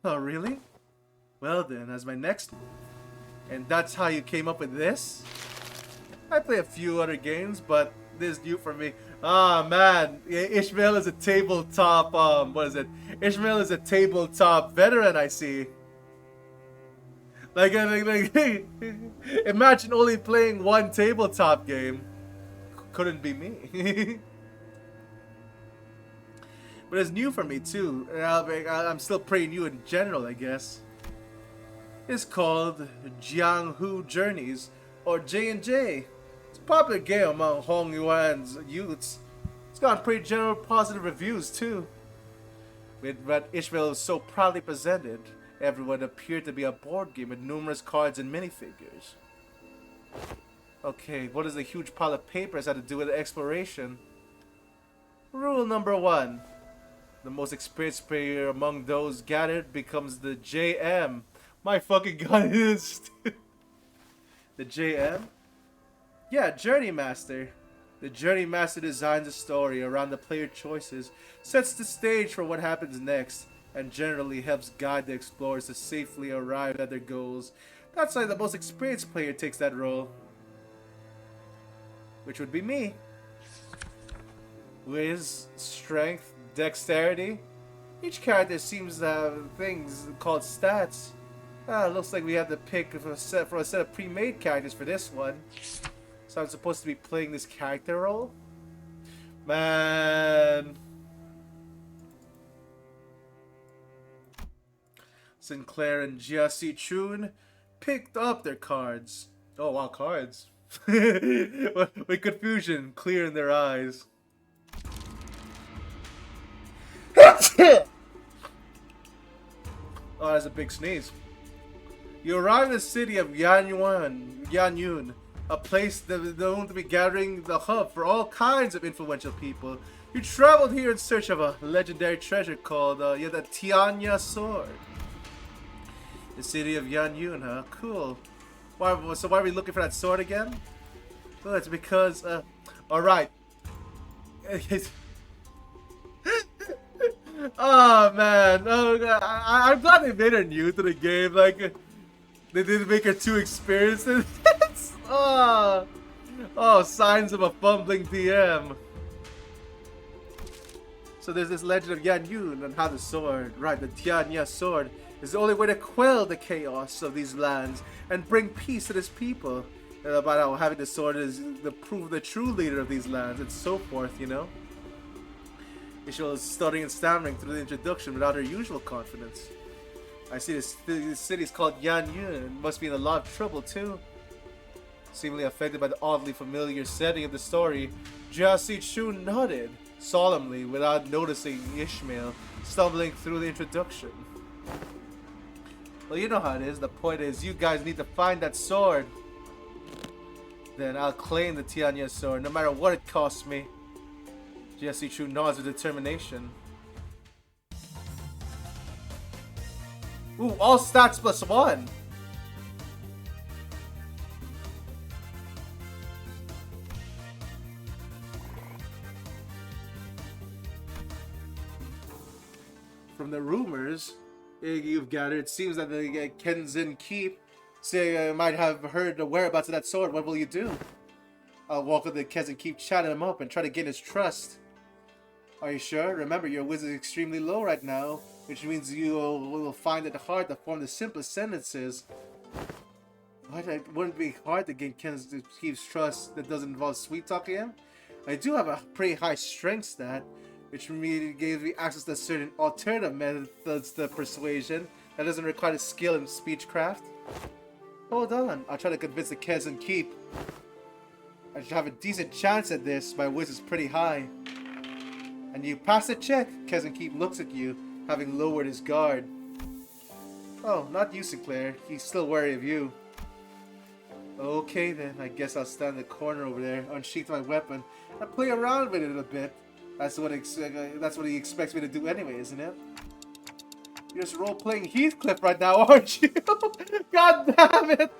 Oh, really? Well then, as my next move. And that's how you came up with this? I play a few other games, but this is new for me. Ah man, Ishmael is a tabletop. What is it? Ishmael is a tabletop veteran. I see. Like imagine only playing one tabletop game. Couldn't be me. But it's new for me too. I'm still pretty new in general, I guess. It's called Jianghu Journeys, or J&J. It's a popular game among Hong Yuan's youths. It's gotten pretty general positive reviews too. With what Ishmael is so proudly presented, everyone appeared to be a board game with numerous cards and minifigures. Okay, what does a huge pile of papers have to do with exploration? Rule number 1. The most experienced player among those gathered becomes the JM. My fucking god, it is. The JM? Yeah, Journey Master. The Journey Master designs a story around the player choices, sets the stage for what happens next, and generally helps guide the explorers to safely arrive at their goals. That's why the most experienced player takes that role. Which would be me. Wiz, strength, dexterity. Each character seems to have things called stats. Looks like we have to pick from a set of pre-made characters for this one. So I'm supposed to be playing this character role? Man. Sinclair and Jia Chun picked up their cards. Oh wow, cards. With confusion clear in their eyes. Oh, that's a big sneeze. You arrive in the city of Yanyun, a place that is known to be gathering the hub for all kinds of influential people. You traveled here in search of a legendary treasure called the Tianya Sword. The city of Yanyun, huh? Cool. So why are we looking for that sword again? Well, it's because, alright. Oh man, oh, I'm glad they made her new to the game. Like, they didn't make her too experienced. Oh, signs of a fumbling DM. So there's this legend of Yan Yun and how the sword, right, the Tianya sword, is the only way to quell the chaos of these lands and bring peace to this people. And about how having the sword is the proof the true leader of these lands and so forth, you know. Ishmael is stuttering and stammering through the introduction without her usual confidence. I see this city is called Yanyun and must be in a lot of trouble too. Seemingly affected by the oddly familiar setting of the story, Jia Chun nodded solemnly without noticing Ishmael stumbling through the introduction. Well, you know how it is. The point is, you guys need to find that sword. Then I'll claim the Tianya sword, no matter what it costs me. Jia Chun nods with determination. Ooh, all stats +1. From the rumors you've gathered, it seems that the Kenzin Keep say might have heard the whereabouts of that sword. What will you do? I'll walk with the Kenzin Keep, chatting him up, and try to gain his trust. Are you sure? Remember, your wizard is extremely low right now, which means you will find it hard to form the simplest sentences. What? It wouldn't be hard to gain Kenzin Keep's trust that doesn't involve sweet talking him. I do have a pretty high strength stat, which gives me access to certain alternative methods to persuasion that doesn't require the skill in speechcraft. Hold on, I'll try to convince the Kenzin Keep. I should have a decent chance at this. My wizard's pretty high. And you pass the check. Kenzin Keep looks at you, having lowered his guard. Oh, not you, Sinclair. He's still wary of you. Okay then, I guess I'll stand in the corner over there, unsheath my weapon, and play around with it a bit. That's what he expects me to do anyway, isn't it? You're just role-playing Heathcliff right now, aren't you? God damn it!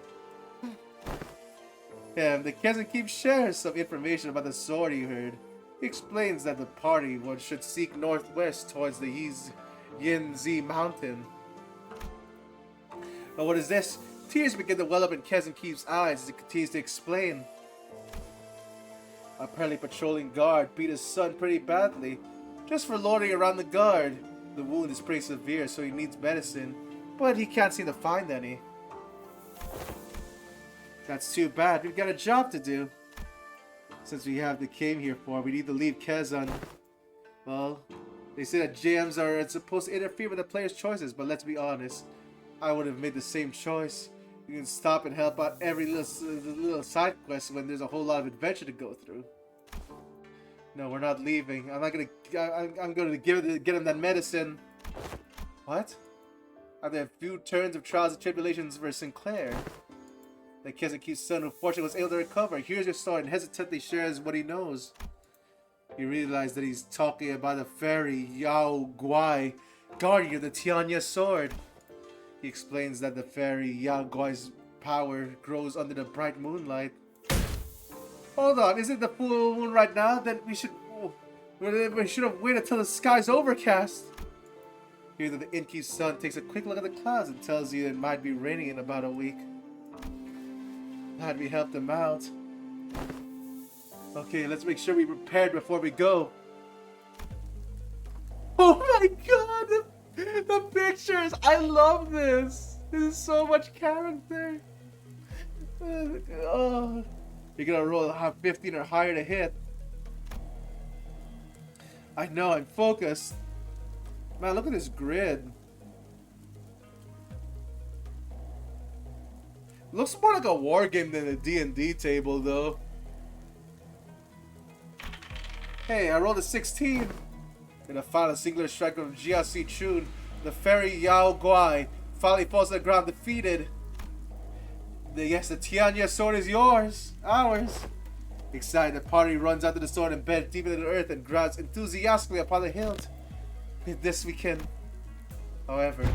The Kenzin Keep shares some information about the sword he heard. He explains that the party should seek northwest towards the Yinzi mountain. But what is this? Tears begin to well up in Kenzin Keep's eyes as he continues to explain. Apparently patrolling guard beat his son pretty badly, just for loitering around the guard. The wound is pretty severe, so he needs medicine, but he can't seem to find any. That's too bad. We've got a job to do. Since we have the game here for, we need to leave Kazan. Well, they say that GMs are supposed to interfere with the player's choices, but let's be honest. I would have made the same choice. You can stop and help out every little side quest when there's a whole lot of adventure to go through. No, we're not leaving. I'm gonna get him that medicine. What? After a few turns of trials and tribulations for Sinclair, the Kazuki's son, who fortunately was able to recover, hears your story and hesitantly shares what he knows. You realize that he's talking about the fairy Yao Guai, guardian of the Tianya sword. He explains that the fairy Yao Guai's power grows under the bright moonlight. Hold on, is it the full moon right now? Then we should have waited until the sky's overcast. Here that the Inky's son takes a quick look at the clouds and tells you it might be raining in about a week. Glad we helped him out. Okay, let's make sure we're prepared before we go. Oh my god! The pictures! I love this! This is so much character! Oh. You're gonna roll 15 or higher to hit. I know, I'm focused. Man, look at this grid. Looks more like a war game than a D&D table, though. Hey, I rolled a 16. In a final singular strike from Jiaxi Chun, the fairy Yao Guai finally falls to the ground defeated. Yes, the Tianya sword is yours. Ours. Excited, the party runs out to the sword and bed deep into the earth and grabs enthusiastically upon the hilt. With this we can. However,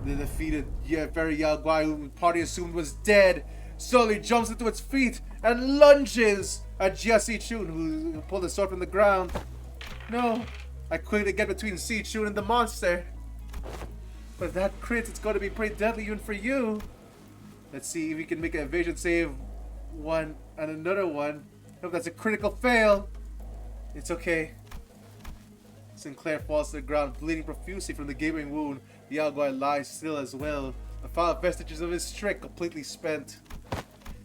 the defeated fairy Yao Guai, whom the party assumed was dead, slowly jumps into its feet and lunges at Jiaxi Chun, who pulled the sword from the ground. No, I quickly get between Si Chun and the monster. But that crit, it's going to be pretty deadly even for you. Let's see if we can make an evasion save one and another one. Hope that's a critical fail. It's okay. Sinclair falls to the ground, bleeding profusely from the gaping wound. The Yao Guai lies still as well, the final vestiges of his trick completely spent.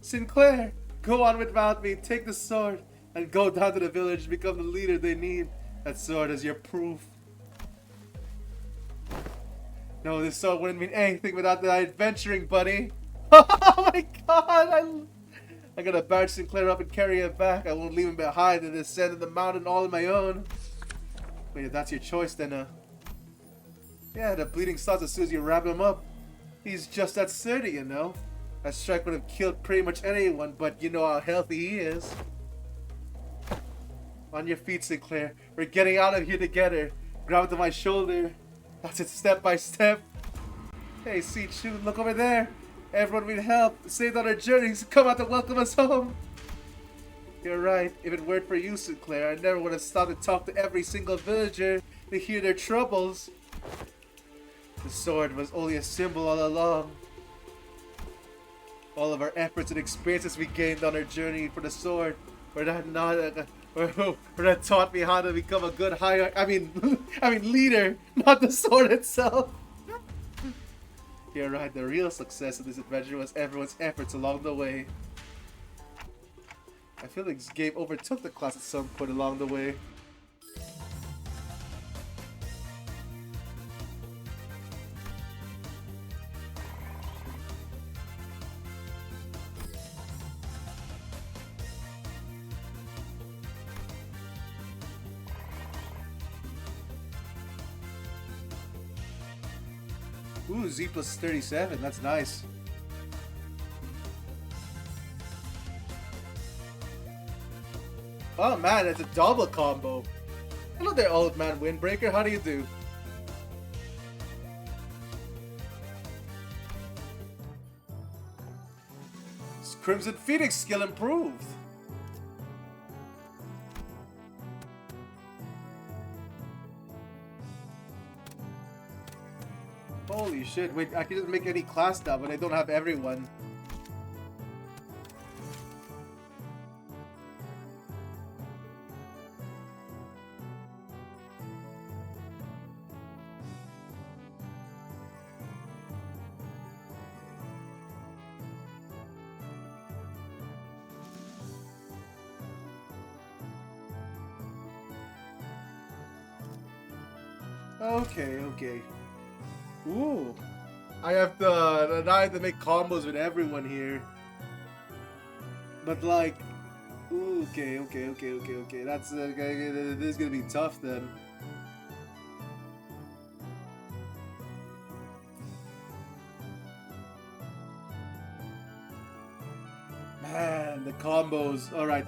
Sinclair, go on without me, take the sword, and go down to the village and become the leader they need. That sword is your proof. No, this sword wouldn't mean anything without that adventuring, buddy. Oh my god, I'm gonna barge Sinclair up and carry him back. I won't leave him behind and descend in the mountain all on my own. Wait, if that's your choice, then yeah, the bleeding stops as soon as you wrap him up. He's just that sturdy, you know. That strike would have killed pretty much anyone, but you know how healthy he is. On your feet, Sinclair. We're getting out of here together. Grab onto my shoulder. That's it, step by step. Hey, Si Chun, look over there. Everyone we help saved on our journeys come out to welcome us home. You're right. If it weren't for you, Sinclair, I never would have stopped to talk to every single villager to hear their troubles. The sword was only a symbol all along. All of our efforts and experiences we gained on our journey for the sword were that taught me how to become a good leader, not the sword itself. You're right, the real success of this adventure was everyone's efforts along the way. I feel like this game overtook the class at some point along the way. Ooh, Z plus 37, that's nice. Oh man, it's a double combo. Hello there, old man Windbreaker, how do you do? Crimson Phoenix skill improved. Holy shit, wait, I can just make any class now, but I don't have everyone. Okay, okay. Ooh. I have to, now I have to make combos with everyone here. But like, ooh, okay. That's, this is gonna be tough then. Man, the combos. Alright.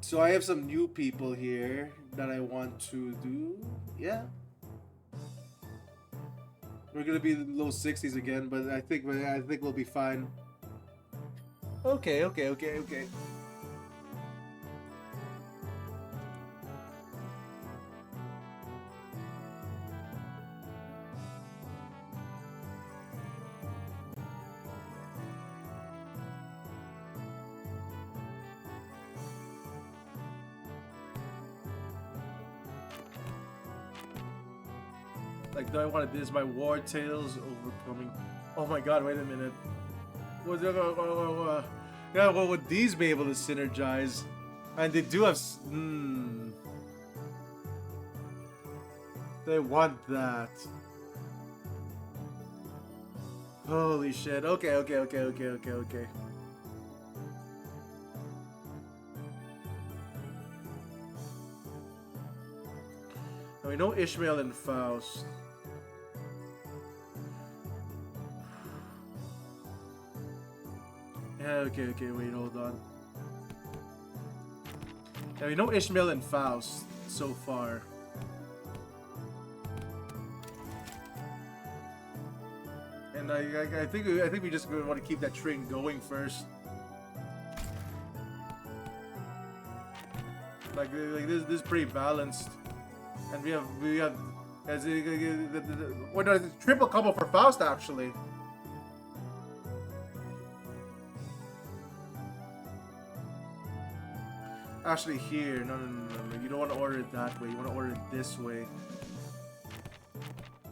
So I have some new people here that I want to do. Yeah. We're gonna be in the low 60s again, but I think we'll be fine. Okay. Like, do I want to? This is my War Tales overcoming. Oh my God! Wait a minute. Yeah, what would these be able to synergize? And they do have. They want that. Holy shit! Okay. Now we know Ishmael and Faust. Yeah, okay, wait, hold on. Now we know Ishmael and Faust so far. And I think we just want to keep that train going first. Like this is pretty balanced. And we have as the triple combo for Faust actually. Actually, here, no. You don't want to order it that way. You want to order it this way,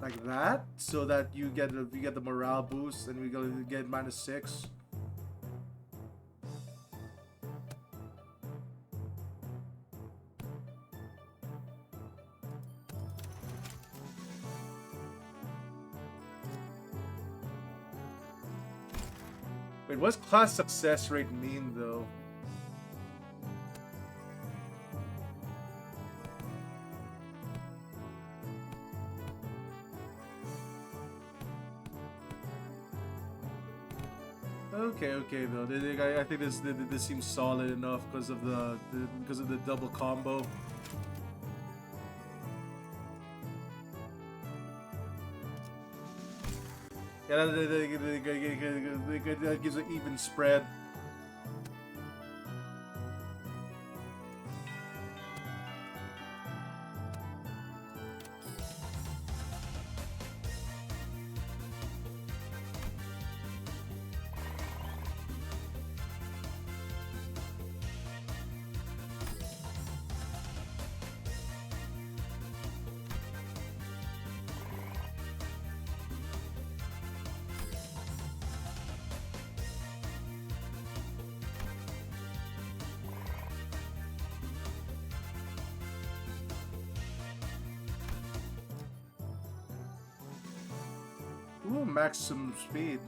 like that, so that you get the morale boost, and we get -6. Wait, what's class success rate mean though? Okay though. I think this seems solid enough because of the double combo. Yeah, that gives an even spread. Ooh, maximum speed.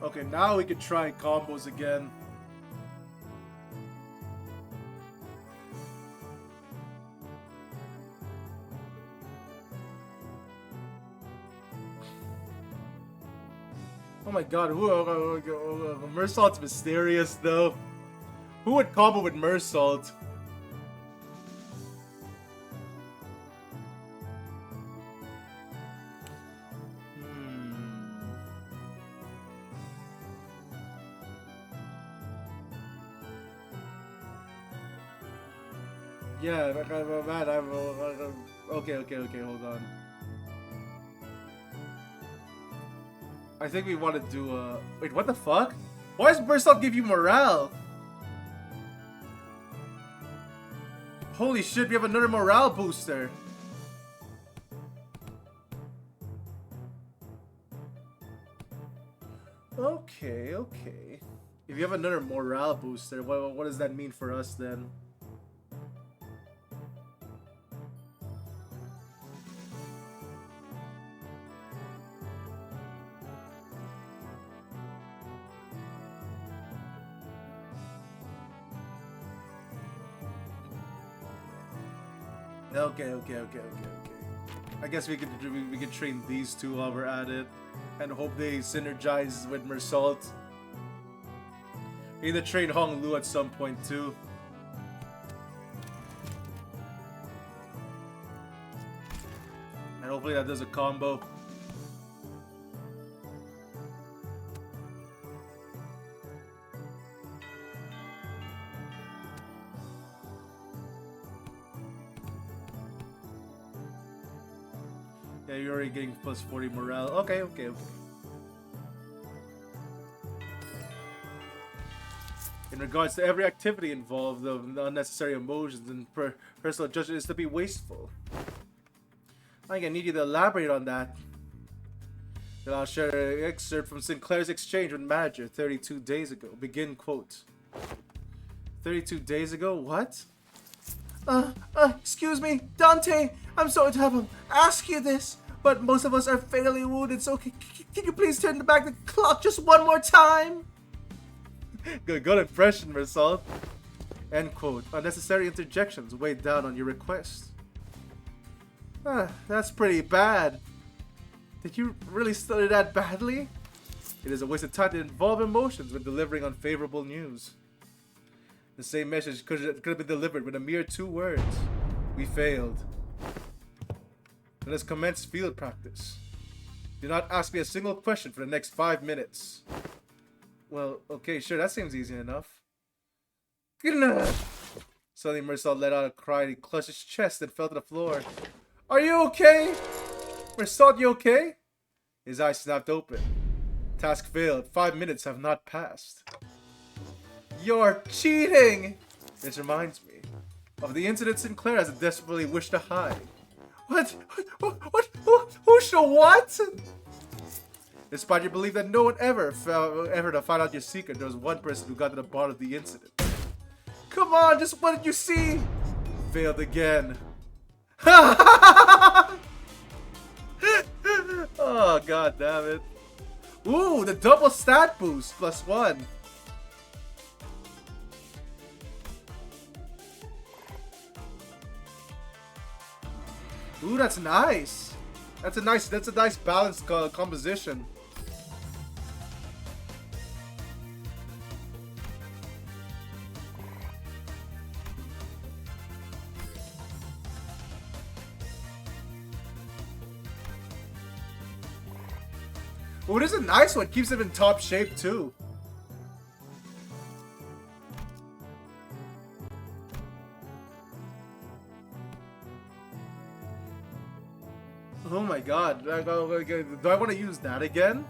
Okay, now we can try combos again. Oh my god, Mersault's mysterious though. Who would combo with Mersault? Yeah, man, okay, hold on. I think we want to do a... Wait, what the fuck? Why does Burst give you morale? Holy shit, we have another morale booster. Okay, okay. If you have another morale booster, what does that mean for us then? Okay. I guess we could train these two while we're at it, and hope they synergize with Mersault. We need to train Hong Lu at some point too. And hopefully that does a combo. Yeah, you're already getting plus 40 morale. Okay. In regards to every activity involved, the unnecessary emotions and personal judgment is to be wasteful. I think I need you to elaborate on that. Then I'll share an excerpt from Sinclair's exchange with manager 32 days ago. Begin quote. 32 days ago? What? Excuse me, Dante. I'm sorry to have him ask you this, but most of us are fatally wounded, so can you please turn back the clock just one more time? Good impression, Mersault. End quote. Unnecessary interjections weighed down on your request. That's pretty bad. Did you really study that badly? It is a waste of time to involve emotions when delivering unfavorable news. The same message could have been delivered with a mere 2 words. We failed. Let us commence field practice. Do not ask me a single question for the next 5 minutes. Well, okay, sure, that seems easy enough. Good enough! Suddenly Mersault let out a cry and he clutched his chest and fell to the floor. Are you okay? Mersault, you okay? His eyes snapped open. Task failed. 5 minutes have not passed. You're cheating! This reminds me of the incident Sinclair has desperately wished to hide. What? Who shall what? Despite your belief that no one ever to find out your secret, there was one person who got to the bottom of the incident. Come on, just what did you see? Failed again. Oh, god damn it. Ooh, the double stat boost, +1. Ooh, that's nice. That's a nice balanced composition. Ooh, this is a nice one. Keeps him in top shape too. Oh my god. Do I want to use that again?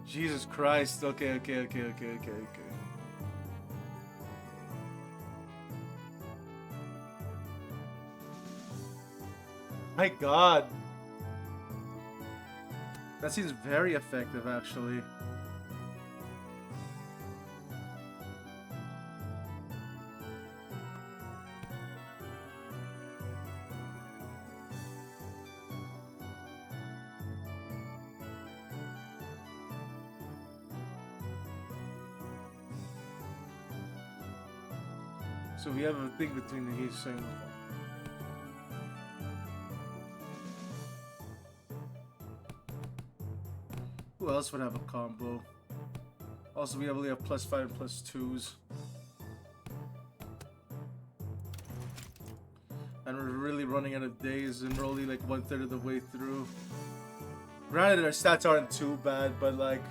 Jesus Christ. Okay. My god. That seems very effective, actually. So we have a thing between the heat sing. Who else would have a combo? Also, we only have +5 and +2s. And we're really running out of days, and we're only like 1/3 of the way through. Granted, our stats aren't too bad, but like,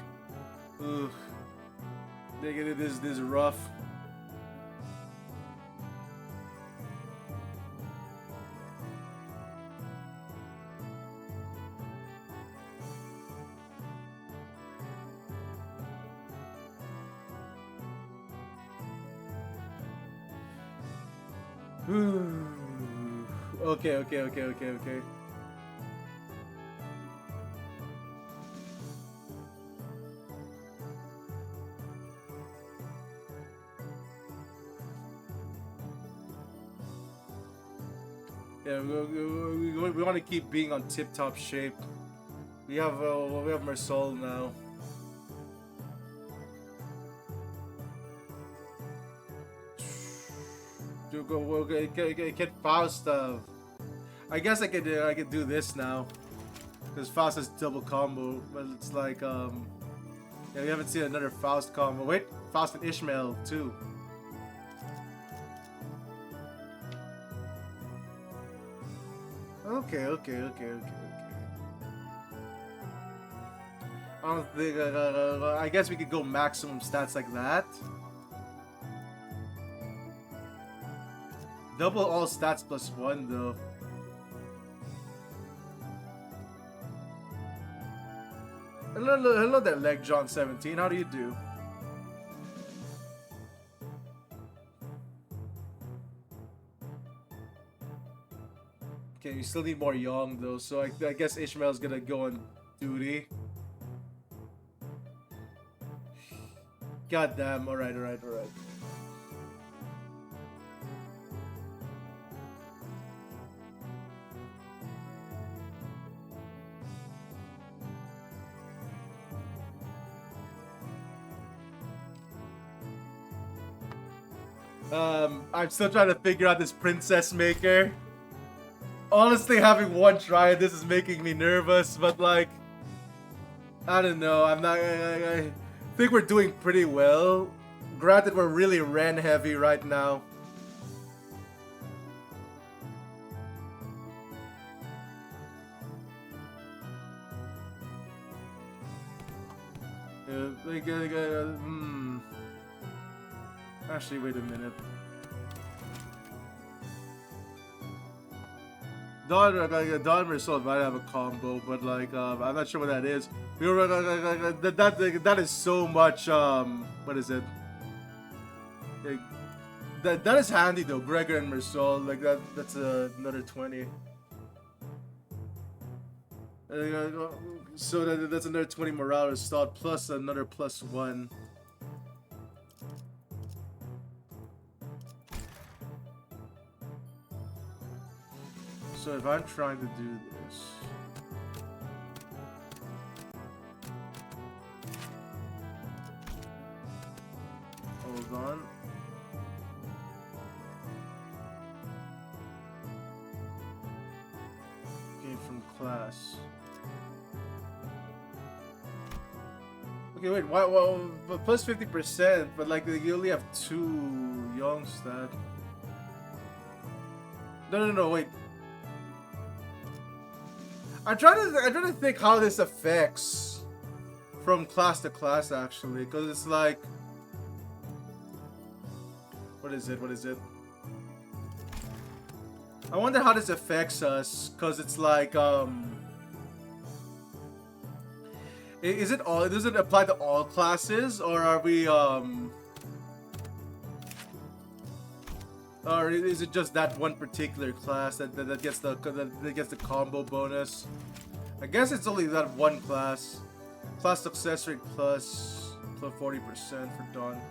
ugh, this is rough. Okay, okay, okay, okay, okay. Yeah, we want to keep being on tip-top shape. We have Marsol now. Get Faust. I guess I could do this now, because Faust has double combo, but it's like yeah, we haven't seen another Faust combo. Wait, Faust and Ishmael too. Okay, okay, okay, okay. I don't think. I guess we could go maximum stats like that. Double all stats plus 1 though. Hello there, Leg John 17. How do you do? Okay, you still need more Young though, so I guess Ishmael's gonna go on duty. God damn, alright, alright, alright. I'm still trying to figure out this princess maker. Honestly, having one try at this is making me nervous, but like, I don't know. I think we're doing pretty well. Granted, we're really Ren heavy right now. Actually, wait a minute. Dawn Marisol might have a combo, but like I'm not sure what that is. That is so much. What is it? That is handy though. Gregor and Marisol, like that. That's another 20. So that's another 20 morale installed plus another plus 1. So if I'm trying to do this, hold on. Came from class. Okay, wait. Why? Well, but plus 50%, but like you only have 2 Young stat. No. Wait. I'm trying to think how this affects from class to class actually, because it's like, what is it? I wonder how this affects us, because it's like is it all? Does it apply to all classes, or are we or is it just that one particular class that gets the combo bonus? I guess it's only that one class. Class success rate plus 40% for Dawn.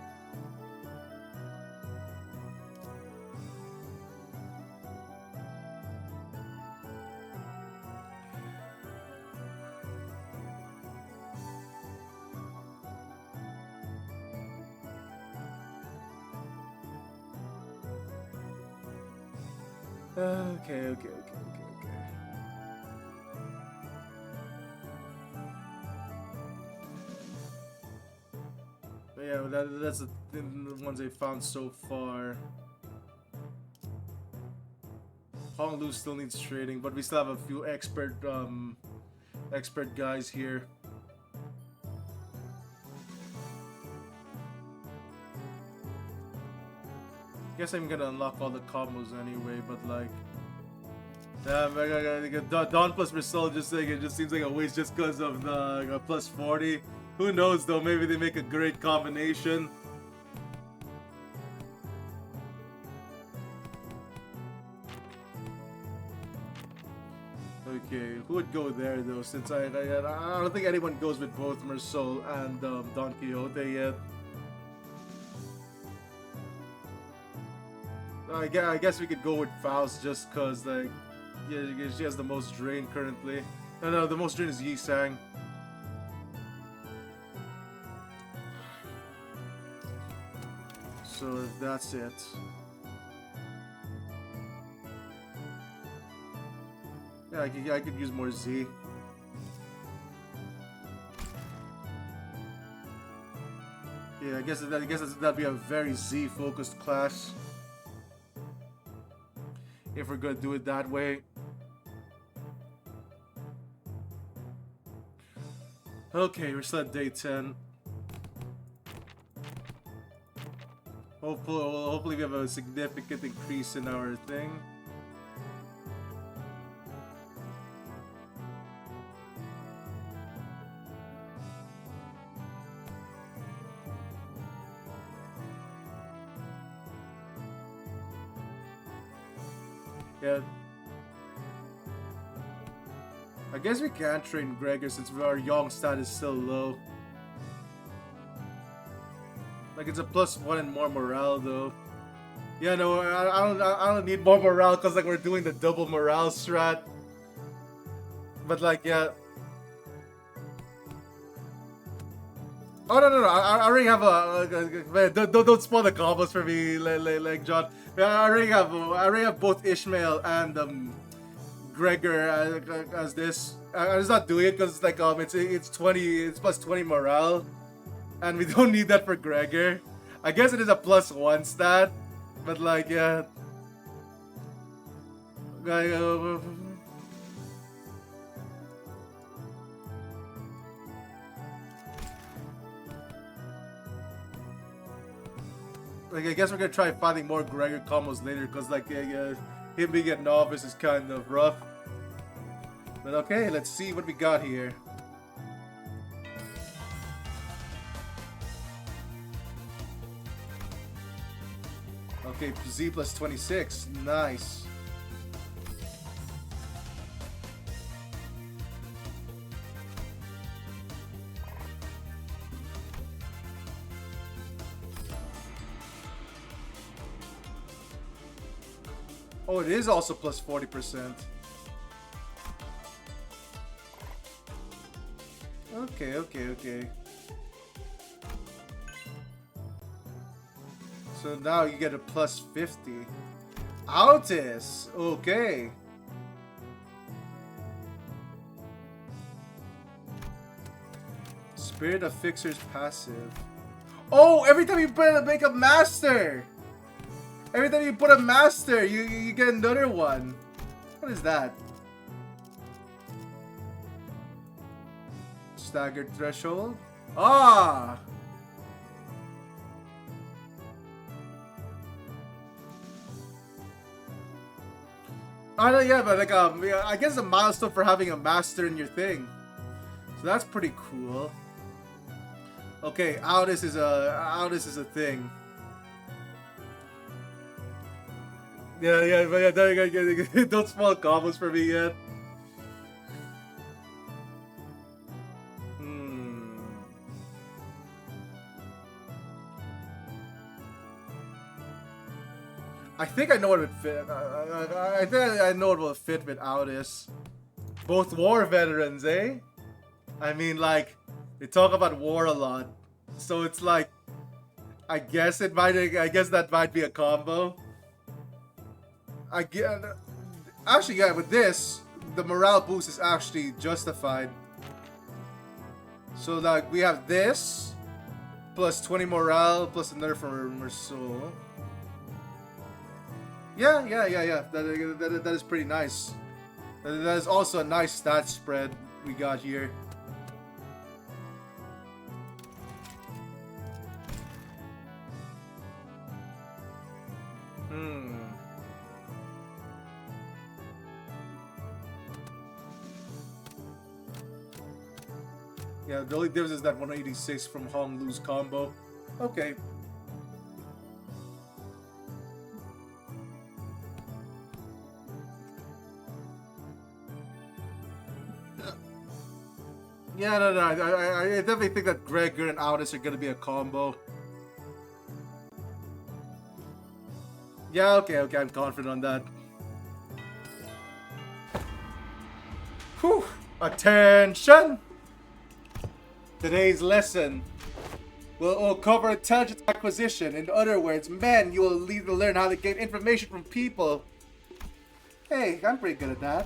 Okay. But yeah, that's the ones I found so far. Honglu still needs trading, but we still have a few expert guys here. Guess I'm gonna unlock all the combos anyway, but like, Dawn plus Bristol just like it just seems like a waste just because of the plus 40. Who knows though? Maybe they make a great combination. Okay, who would go there though? Since I don't think anyone goes with both Merceau and Don Quixote yet. I guess we could go with Faust just cause like, yeah, she has the most drain currently. No, the most drain is Yi Sang. So that's it. Yeah, I could use more Z. Yeah, I guess that'd be a very Z focused class. If we're gonna do it that way. Okay, we're still at day 10. Hopefully we have a significant increase in our thing. Yeah. I guess we can't train Gregor since our young stat is still low. Like it's a +1 and more morale though. Yeah, no, I don't need more morale because like we're doing the double morale strat. But like, yeah. Oh no, I already have man, don't spoil the combos for me, like John. I already have both Ishmael and Gregor as this. I'm just not doing it because like it's +20 morale, and we don't need that for Gregor. I guess it is a +1 stat, but like yeah. Like I guess we're gonna try finding more Gregor combos later, cause like him being a novice is kind of rough. But okay, let's see what we got here. Okay, Z +26, nice. Oh, it is also +40%. Okay. So now you get a +50. Altis! Okay. Spirit of Fixer's passive. Oh, every time you make a master! Every time you put a master, you get another one. What is that? Staggered threshold? Ah! I know, yeah, but like yeah, I guess a milestone for having a master in your thing. So that's pretty cool. Okay, Aldis is a thing. Yeah, but yeah, there you go. Don't spoil combos for me yet. I think I know what would fit. I think I know what will fit with Aldis. Both war veterans, eh? I mean, like, they talk about war a lot, so it's like, I guess that might be a combo. Actually, yeah, with this, the morale boost is actually justified. So like we have this +20 morale plus another for Merceau. Yeah. That is pretty nice. That is also a nice stat spread we got here. Yeah, the only difference is that 186 from Hong Lu's combo. Okay. Yeah, no. I definitely think that Gregor and Aldous are gonna be a combo. Yeah, okay, I'm confident on that. Whew! Attention! Today's lesson will cover intelligence acquisition. In other words, men, you will need to learn how to gain information from people. Hey, I'm pretty good at that.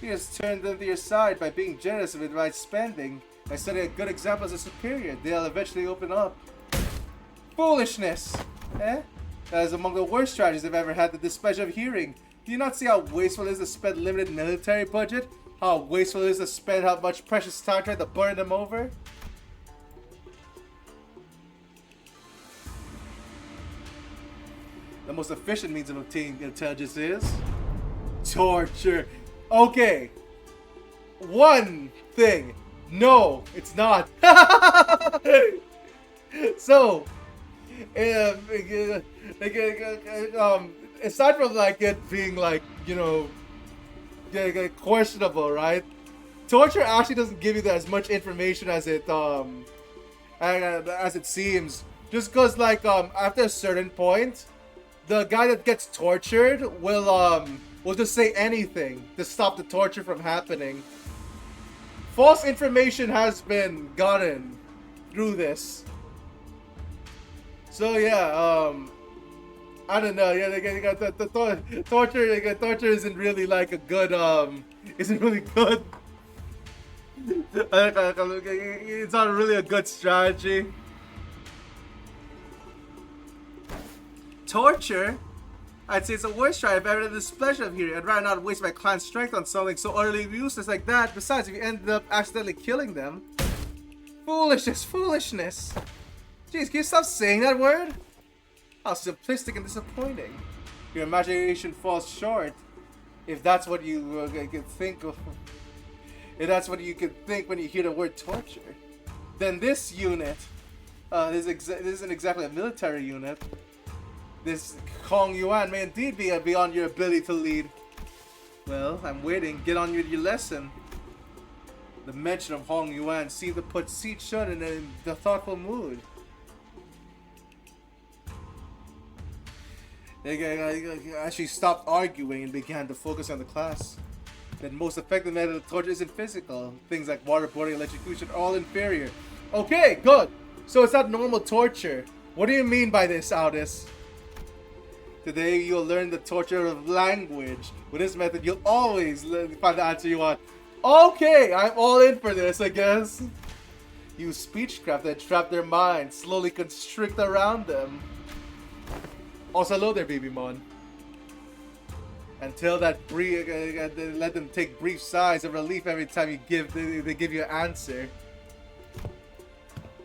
You just turn them to your side by being generous with right spending. By setting a good example as a superior, they'll eventually open up. Foolishness! Eh? That is among the worst strategies I've ever had the displeasure of hearing. Do you not see how wasteful it is to spend limited military budget? How wasteful it is to spend how much precious time trying to burn them over? The most efficient means of obtaining intelligence is torture. Okay. One thing. No, it's not. So, aside from like it being like, you know, questionable, right? Torture actually doesn't give you as much information as it seems. Just because like after a certain point, the guy that gets tortured will just say anything to stop the torture from happening. False information has been gotten through this. So yeah, I don't know. Yeah, the torture isn't really like a good isn't really good. It's not really a good strategy. Torture? I'd say it's the worst try I've ever had the displeasure of hearing. I'd rather not waste my clan's strength on something so utterly useless like that. Besides, if you ended up accidentally killing them. Foolishness. Jeez, can you stop saying that word? How simplistic and disappointing. Your imagination falls short. If that's what you could think of. If that's what you could think when you hear the word torture. Then this unit, this isn't exactly a military unit. This Hong Yuan may indeed be beyond your ability to lead. Well, I'm waiting. Get on with your lesson. The mention of Hong Yuan seemed to put Si Chun in the thoughtful mood. They actually stopped arguing and began to focus on the class. The most effective method of torture isn't physical. Things like waterboarding and electrocution are all inferior. Okay, good. So it's not normal torture. What do you mean by this, Aldous? Today you'll learn the torture of language. With this method, you'll always find the answer you want. Okay, I'm all in for this, I guess. Use speechcraft to entrap their minds, slowly constrict around them. Also, hello there, baby mon. Until that let them take brief sighs of relief every time you they give you an answer.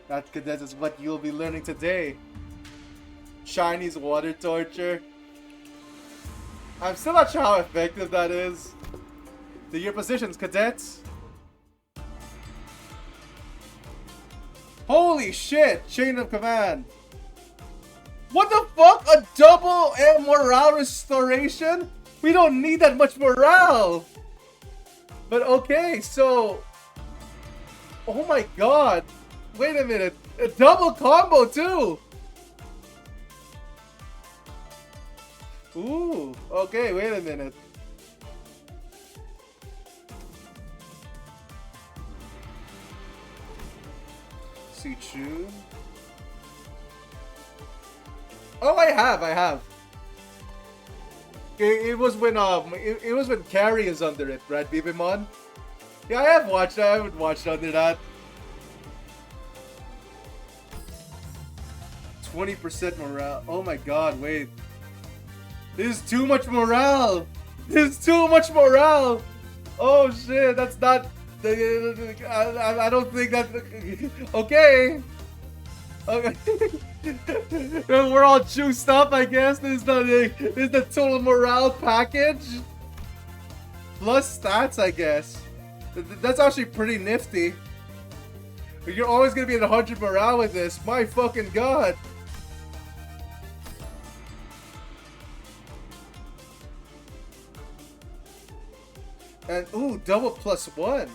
That is what you'll be learning today. Chinese water torture. I'm still not sure how effective that is. To your positions, cadets. Holy shit! Chain of command. What the fuck? A double morale restoration? We don't need that much morale. But okay, so... Oh my god. Wait a minute. A double combo too. Ooh, okay, wait a minute. Sichu. Oh, I have. It was when it was when Carrie is under it, right, Bibimon? Yeah, I haven't watched under that. 20% morale. Oh my god, wait. This is too much morale! This is too much morale! Oh shit, that's not... I don't think that... Okay! Okay. We're all juiced up, I guess. This is the total morale package. Plus stats, I guess. That's actually pretty nifty. You're always gonna be at 100 morale with this. My fucking god. And ooh, double +1.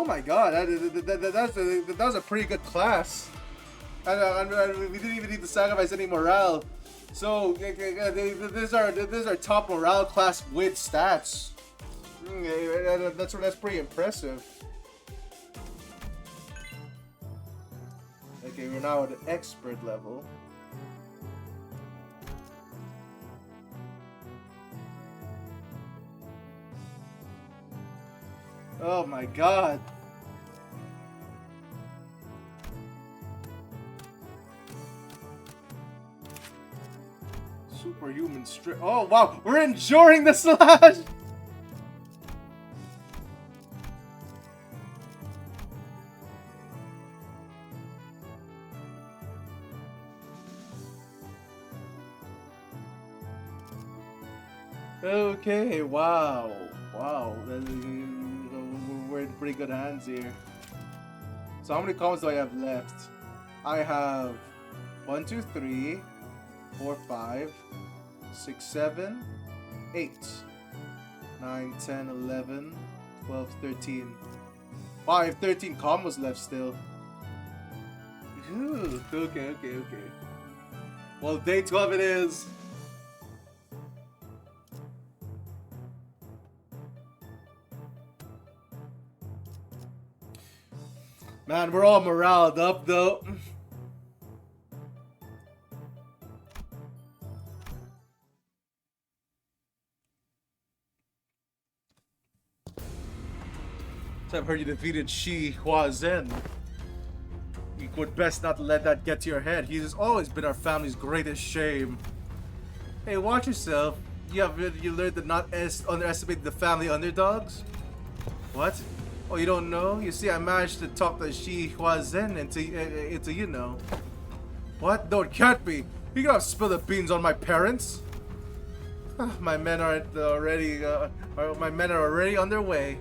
Oh my god, that was a pretty good class. And we didn't even need to sacrifice any morale. So these are top morale class with stats. That's pretty impressive. Okay, we're now at an expert level. Oh my god. Superhuman strength. Oh wow, we're enduring the slash! Okay, wow. Wow. We're in pretty good hands here. So how many comments do I have left? I have 1, 2, 3, 4, 5, 6, 7, 8, 9, 10, 11, 12, 13. Wow, I have 13 combos left still. Ooh, okay. Well, day 12 it is. Man, we're all moraled up though. So I've heard you defeated Shi Hua Zhen. You would best not let that get to your head. He has always been our family's greatest shame. Hey, watch yourself. You learned to not underestimate the family underdogs? What? Oh, you don't know? You see, I managed to talk the Shi Hua Zhen into you know. What? No, it can't be. You gotta spill the beans on my parents. My men are already on their way.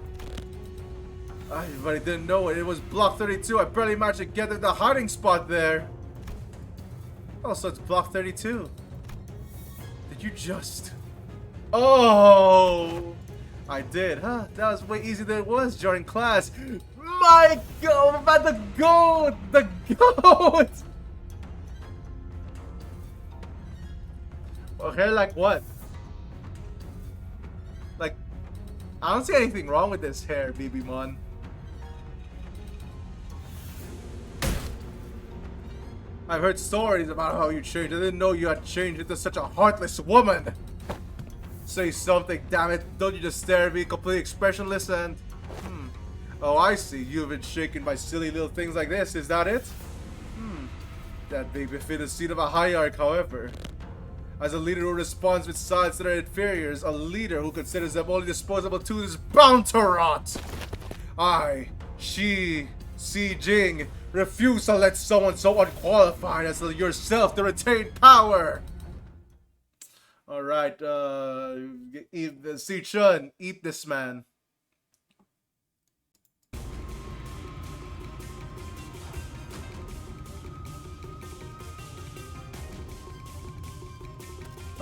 But I didn't know it. It was block 32. I barely managed to get to the hiding spot there. Oh, so it's block 32. Did you just... Oh! I did, huh? That was way easier than it was during class. My god, I'm about the goat! The goat! Okay, like what? Like, I don't see anything wrong with this hair, BB Mon. I've heard stories about how you changed. I didn't know you had changed into such a heartless woman. Say something, damn it. Don't you just stare at me completely expressionless and... Oh, I see. You've been shaken by silly little things like this. Is that it? That may befit the seat of a hierarch, however. As a leader who responds with sides to their inferiors, a leader who considers them only disposable tools is bound to rot. I, Si Jing, refuse to let someone so unqualified as yourself to retain power. Alright, Si Chun, eat this man.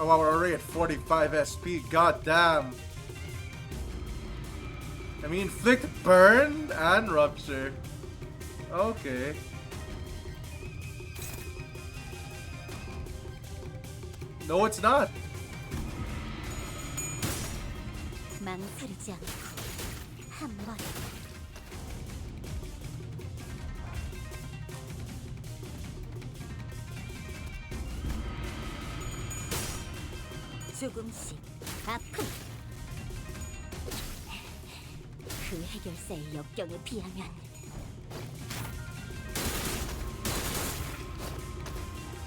Oh wow, we're already at 45 SP, god damn. I mean, inflict burn and rupture. Okay. No, it's not. 조금씩 아픔. 그 해결사의 역경에 비하면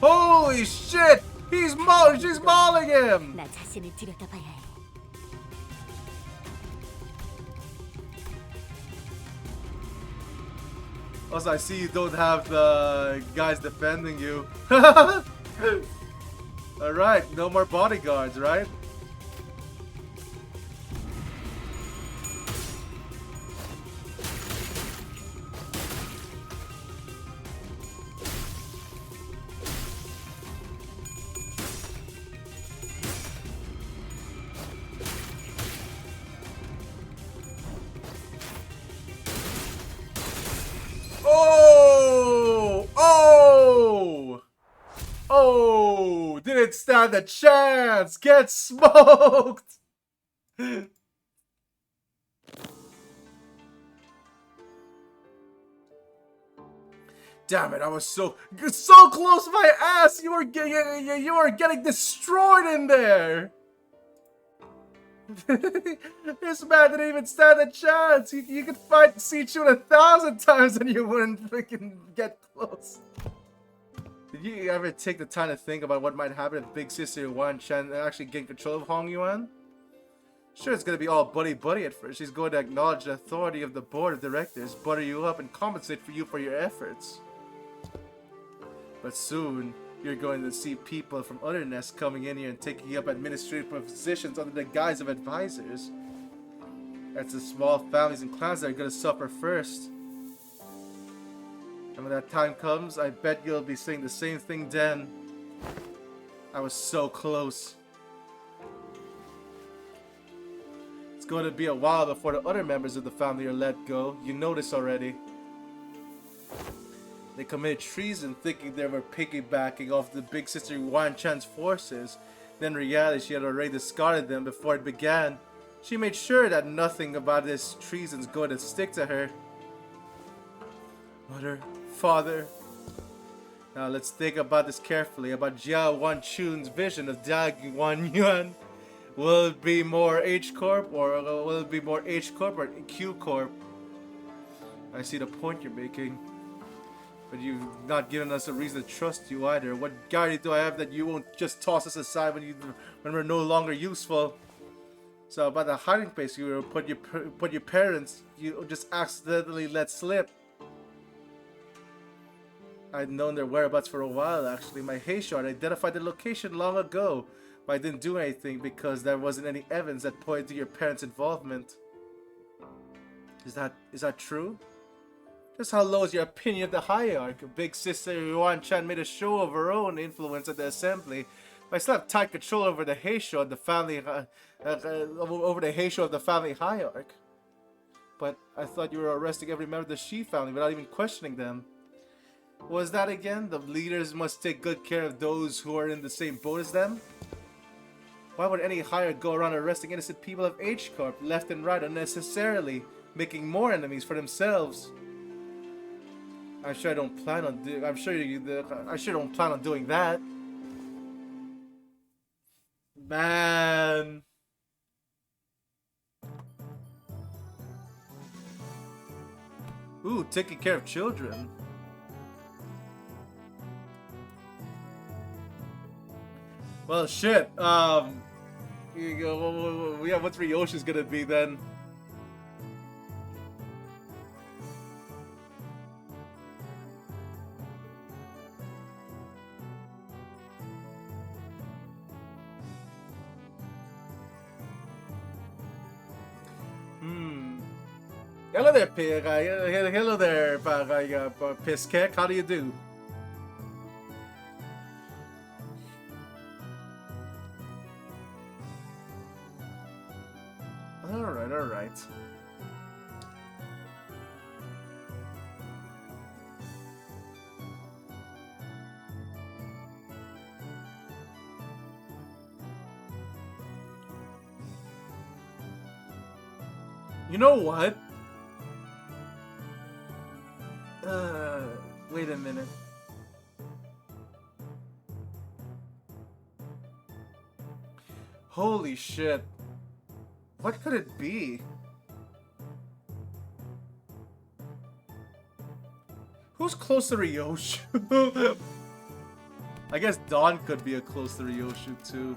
Holy shit! She's mauling him! 나 자신을 들여다봐야 해. Also, I see you don't have the guys defending you. Alright, no more bodyguards, right? stand a chance! Get smoked! Damn it, I was so close to my ass! You were getting destroyed in there! This man didn't even stand a chance! You could fight Sichu 1,000 times and you wouldn't freaking get close. Did you ever take the time to think about what might happen if Big Sister Yuan Chan actually gained control of Hong Yuan? Sure, it's gonna be all buddy-buddy at first. She's going to acknowledge the authority of the board of directors, butter you up, and compensate for you for your efforts. But soon, you're going to see people from other nests coming in here and taking up administrative positions under the guise of advisors. That's the small families and clans that are gonna suffer first. And when that time comes, I bet you'll be saying the same thing then. I was so close. It's going to be a while before the other members of the family are let go. You know this already. They committed treason thinking they were piggybacking off the Big Sister Yuan Chan's forces. Then in reality, she had already discarded them before it began. She made sure that nothing about this treason's going to stick to her. Mother, father. Now let's think about this carefully, about Jia Wanchun's vision of Jiang Wan Yuan. Will it be more H Corp or will it be more H Corp or Q Corp? I see the point you're making. But you've not given us a reason to trust you either. What guarantee do I have that you won't just toss us aside when we're no longer useful? So about the hiding place you put your parents, you just accidentally let slip. I'd known their whereabouts for a while actually. My Heishard identified the location long ago, but I didn't do anything because there wasn't any evidence that pointed to your parents' involvement. Is that true? Just how low is your opinion of the hierarchy? Big Sister Yuan Chan made a show of her own influence at the assembly. But I still have tight control over the Heisho of the family, over the Heisho of the family hierarchy. But I thought you were arresting every member of the Shi family without even questioning them. Was that again? The leaders must take good care of those who are in the same boat as them? Why would any hierarchy go around arresting innocent people of H Corp left and right unnecessarily, making more enemies for themselves? I'm sure I don't plan on doing that. Man. Ooh, taking care of children. Well, shit. You go. Yeah, what's Ryoshi's gonna be then? Hello there, hello there, Piskek. How do you do? Alright, alright. You know what? Wait a minute. Holy shit. What could it be? Who's close to Ryoshu? I guess Dawn could be a close to Ryoshu too.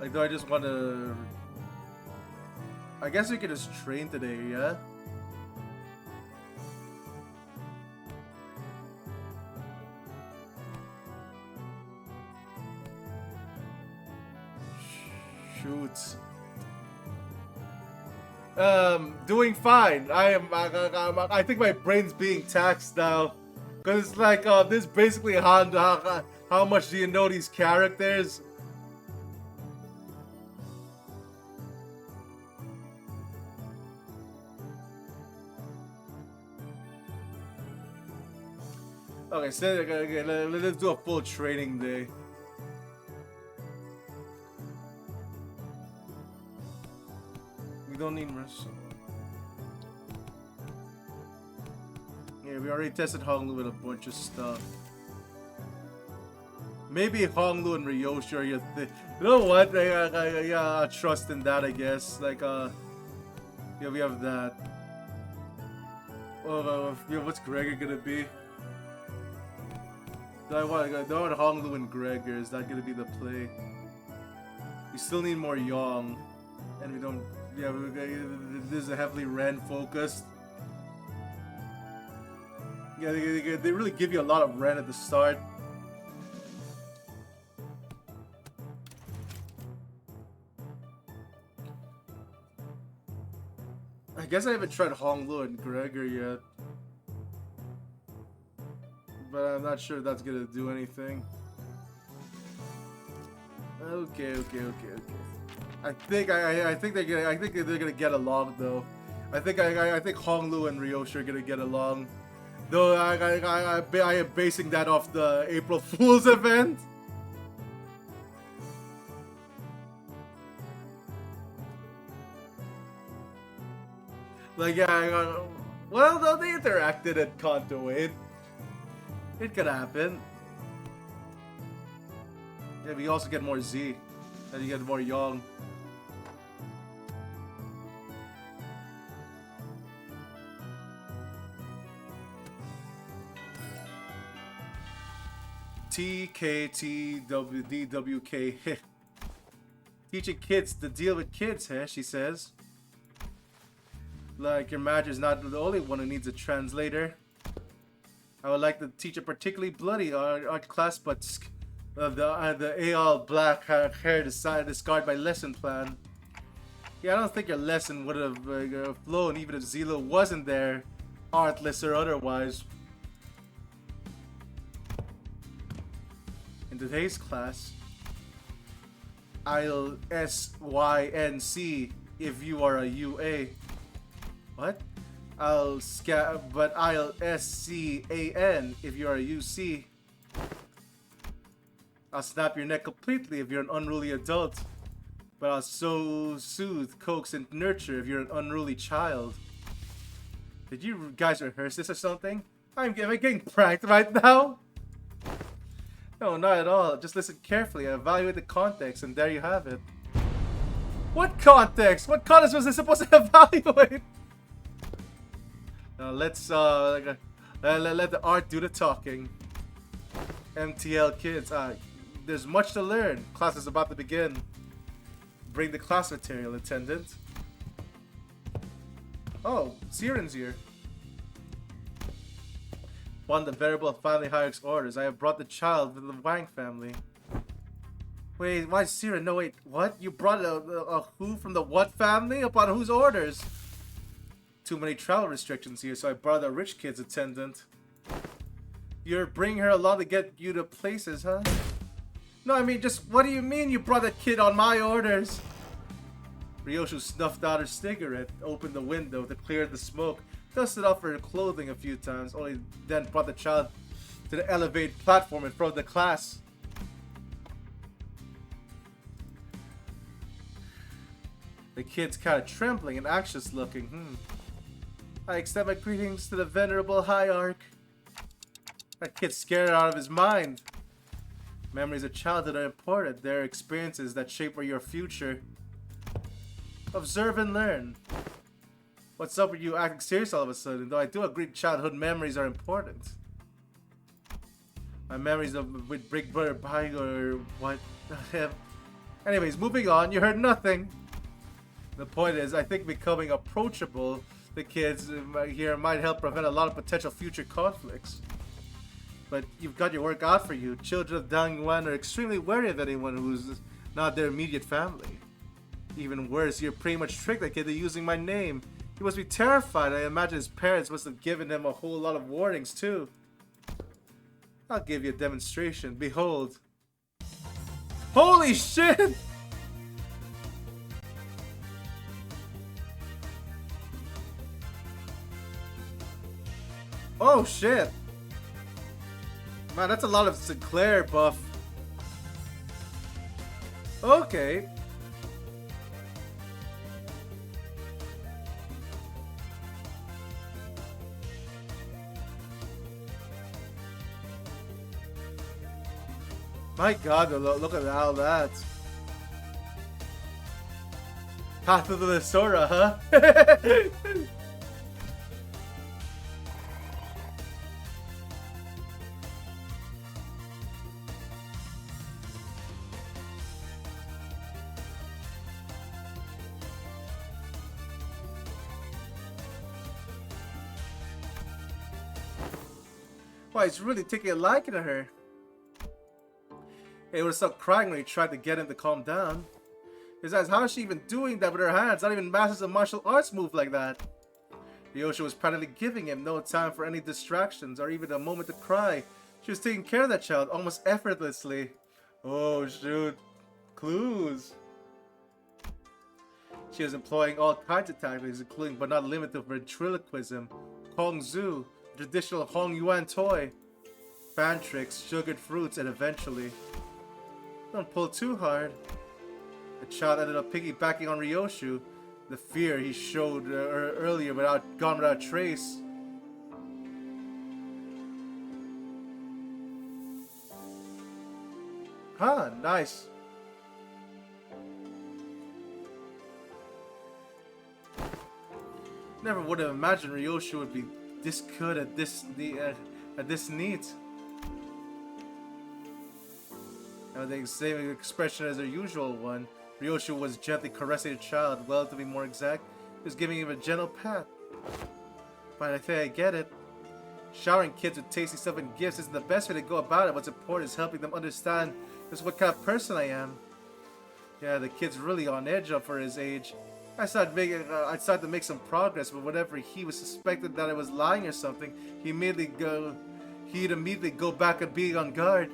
Like, do I just want to... I guess we could just train today, yeah? Shoot. Doing fine. I think my brain's being taxed now. Cause it's like, this is basically how much do you know these characters? Okay, so okay, let's do a full training day. We don't need rest. Yeah, we already tested Honglu with a bunch of stuff. Maybe Honglu and Ryoshi are your thing. You know what? Yeah, I trust in that, I guess. Like, yeah, we have that. Yeah, what's Gregor gonna be? Do I want Honglu and Gregor? Is that gonna be the play? We still need more Yong, and we don't. Yeah, this is a heavily Ren focused. Yeah, they really give you a lot of Ren at the start. I guess I haven't tried Honglu and Gregor yet. But I'm not sure if that's gonna do anything. Okay. I think they're gonna get along though. I think Honglu and Ryoshi are gonna get along. Though I am basing that off the April Fool's event. Like, yeah, well, though they interacted at Kanto 8. It could happen. Yeah, we also get more Z. And you get more Young. TKTWDWK. Teaching kids to deal with kids, huh? She says. Like, your Majesty is not the only one who needs a translator. I would like to teach a particularly bloody art class, but the AL black hair discard my lesson plan. Yeah, I don't think your lesson would have flown even if Zilo wasn't there, artless or otherwise. In today's class, I'll SYNC if you are a UA. What? I'll SCAN if you're a UC. I'll snap your neck completely if you're an unruly adult. But I'll soothe, coax, and nurture if you're an unruly child. Did you guys rehearse this or something? Am I getting pranked right now? No, not at all. Just listen carefully and evaluate the context, and there you have it. What context? What context was I supposed to evaluate? Now let's let the art do the talking. MTL kids, there's much to learn. Class is about to begin. Bring the class material, attendant. Oh, Siren's here. Upon the venerable family hierarch's orders, I have brought the child to the Wang family. Wait, why Siren? No, wait, what? You brought a who from the what family? Upon whose orders? Too many travel restrictions here, so I brought a rich kid's attendant. You're bringing her along to get you to places, huh? No, I mean, just what do you mean you brought a kid on my orders? Ryoshu snuffed out her cigarette, opened the window to clear the smoke, dusted off her clothing a few times, only then brought the child to the elevated platform in front of the class. The kid's kind of trembling and anxious looking. I extend my greetings to the venerable hierarch. That kid's scared out of his mind. Memories of childhood are important. They're experiences that shape your future. Observe and learn. What's up with you acting serious all of a sudden? Though I do agree childhood memories are important. My memories with Big Brother Pai or what? Anyways, moving on. You heard nothing. The point is, I think becoming approachable to kids here might help prevent a lot of potential future conflicts. But you've got your work out for you. Children of Dang Yuan are extremely wary of anyone who's not their immediate family. Even worse, you're pretty much tricked that kid into using my name. He must be terrified. I imagine his parents must have given him a whole lot of warnings too. I'll give you a demonstration. Behold. Holy shit! Oh shit! Man, that's a lot of Sinclair buff. Okay. My god, look at all that. Path of the Sora, huh? Wow, he's really taking a liking to her. He would have stopped crying when he tried to get him to calm down. Besides, how is she even doing that with her hands? Not even masters a martial arts move like that. Ryosha was practically giving him no time for any distractions or even a moment to cry. She was taking care of that child almost effortlessly. Oh shoot. Clues. She was employing all kinds of tactics, including but not limited to ventriloquism, Kong Zu, traditional Hong Yuan toy, fan tricks, sugared fruits, and eventually... Don't pull too hard. The child ended up piggybacking on Ryoshu. The fear he showed earlier gone without trace. Huh, nice. Never would have imagined Ryoshu would be this good at this neat. The same expression as their usual one. Ryoshu was gently caressing the child, well to be more exact. He was giving him a gentle pat. But I think I get it. Showering kids with tasty stuff and gifts isn't the best way to go about it. What's important is helping them understand just what kind of person I am. Yeah, the kid's really on edge up for his age. I started to make some progress, but whenever he was suspected that I was lying or something, he'd immediately go back and be on guard.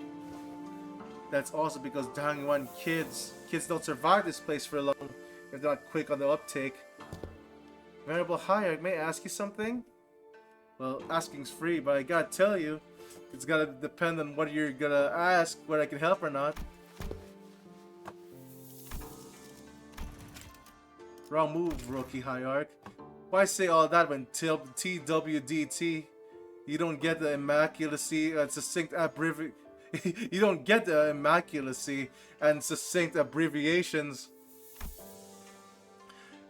That's also because Dangyuan kids don't survive this place for long if they're not quick on the uptake. Venerable Hierarch, may I ask you something? Well, asking's free, but I gotta tell you, it's gotta depend on what you're gonna ask, whether I can help or not. Wrong move, Rookie Hierarch. Why say all that when TWDT? You don't get the immaculacy and succinct abbreviation. You don't get the immaculacy and succinct abbreviations.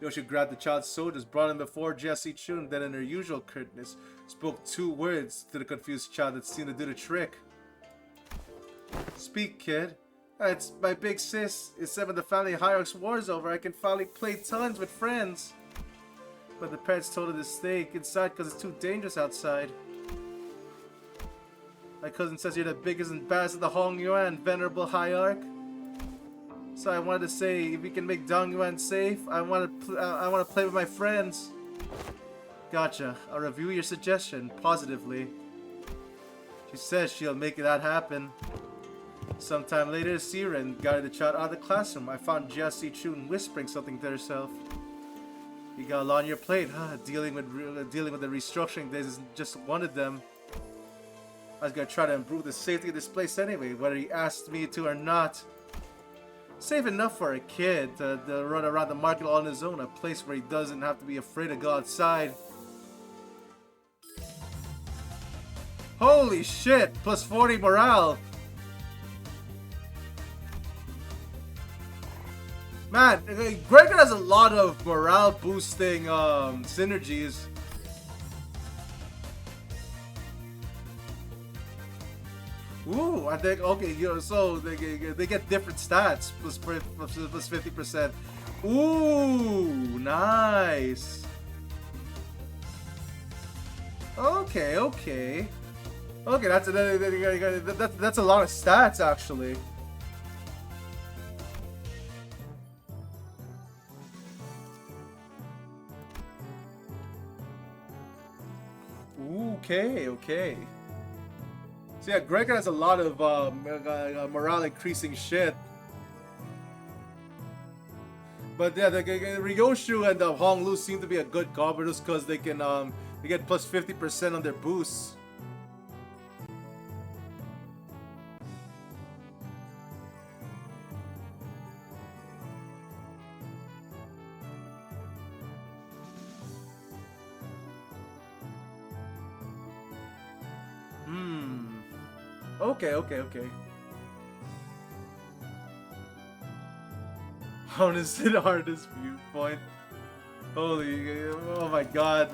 Yoshi grabbed the child's shoulders, brought him before Jesse Chun, then in her usual curtness, spoke 2 words to the confused child that seemed to do the trick. Speak, kid. It's my big sis. It's 7 the family hierarch's war's over. I can finally play tons with friends. But the parents told her to stay inside because it's too dangerous outside. My cousin says you're the biggest and baddest of the Hong Yuan, Venerable Hierarch. So I wanted to say, if we can make Dong Yuan safe, I want to play with my friends. Gotcha. I'll review your suggestion positively. She says she'll make that happen. Sometime later, Siren guided the child out of the classroom. I found Jia Chun whispering something to herself. You got a lot on your plate, huh? Dealing with the restructuring days isn't just one of them. I was gonna try to improve the safety of this place anyway, whether he asked me to or not. Safe enough for a kid to run around the market all on his own, a place where he doesn't have to be afraid to go outside. Holy shit! Plus 40 morale! Man, Gregor has a lot of morale boosting synergies. Ooh, I think, okay, so they get different stats, plus 50%. Ooh, nice. Okay, okay. Okay, that's a lot of stats, actually. Okay, okay. So yeah, Gregor has a lot of morale increasing shit. But yeah, the Ryoshu and Hong Lu seem to be a good combo just because they can they get plus 50% on their boosts. Okay. Harnessed artist viewpoint. Holy, oh my god,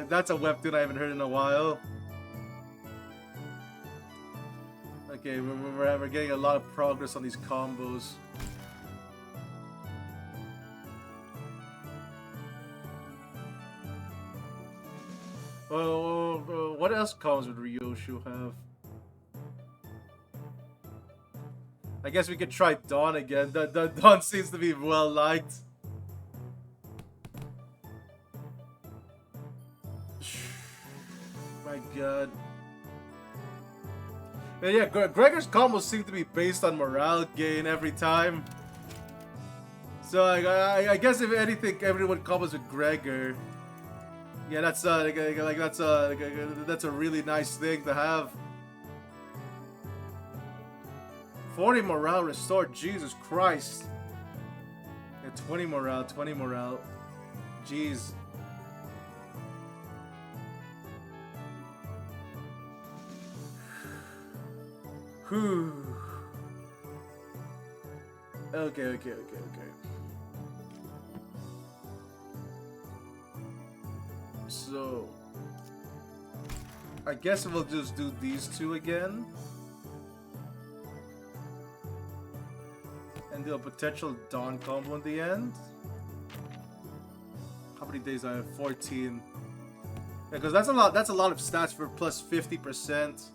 that's a webtoon I haven't heard in a while. Okay, we're getting a lot of progress on these combos. Oh, what else combos would Ryoshu have? I guess we could try Dawn again. Dawn seems to be well liked. My god. But yeah, Gregor's combos seem to be based on morale gain every time. So I guess if anything, everyone combos with Gregor. Yeah, that's that's a really nice thing to have. 40 morale restored. Jesus Christ. Yeah, 20 morale. Jeez. Whew. Okay. So, I guess we'll just do these two again. And do a potential Dawn combo in the end. How many days I have? 14. Yeah, because that's a lot of stats for plus 50%.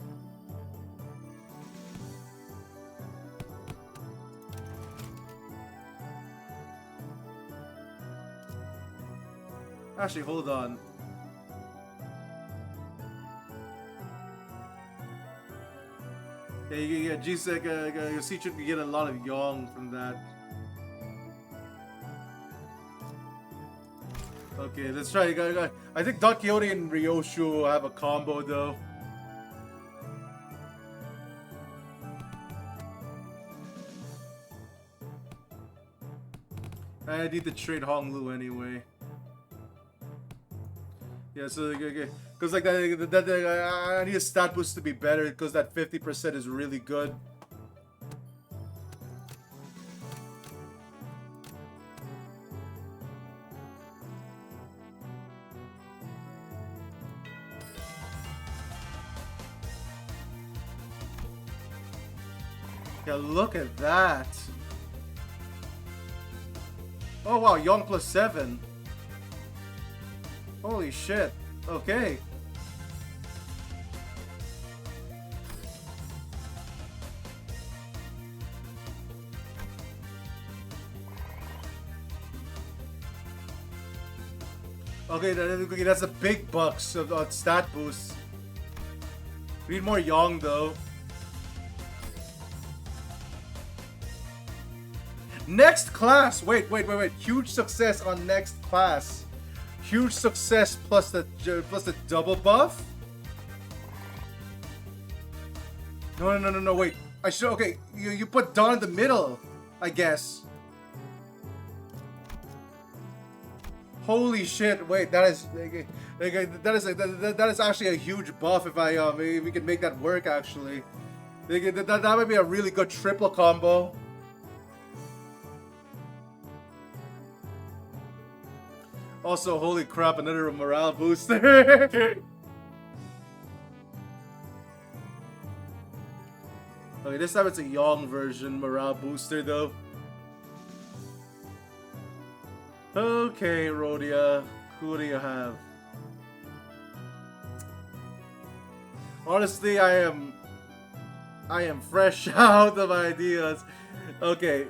Actually, hold on. Yeah, you G-Sec, your Seacher can get a lot of Yong from that. Okay, let's try. I think Don Quixote and Ryoshu have a combo though. I need to trade Hong Lu anyway. Yeah, so because like that, I need a stat boost to be better because that 50% is really good. Yeah, look at that. Oh wow, Young plus 7. Holy shit. Okay. Okay, that's a big bucks of stat boost. We need more Yong though. Next class! Wait. Huge success on next class. Huge success plus the double buff. No, wait. I should, okay, you put Dawn in the middle, I guess. Holy shit, wait, that is actually a huge buff if we can make that work actually. That might be a really good triple combo. Also, holy crap, another morale booster. Okay, this time it's a Yong version morale booster though. Okay, Rhodia, who do you have? Honestly, I am fresh out of ideas. Okay.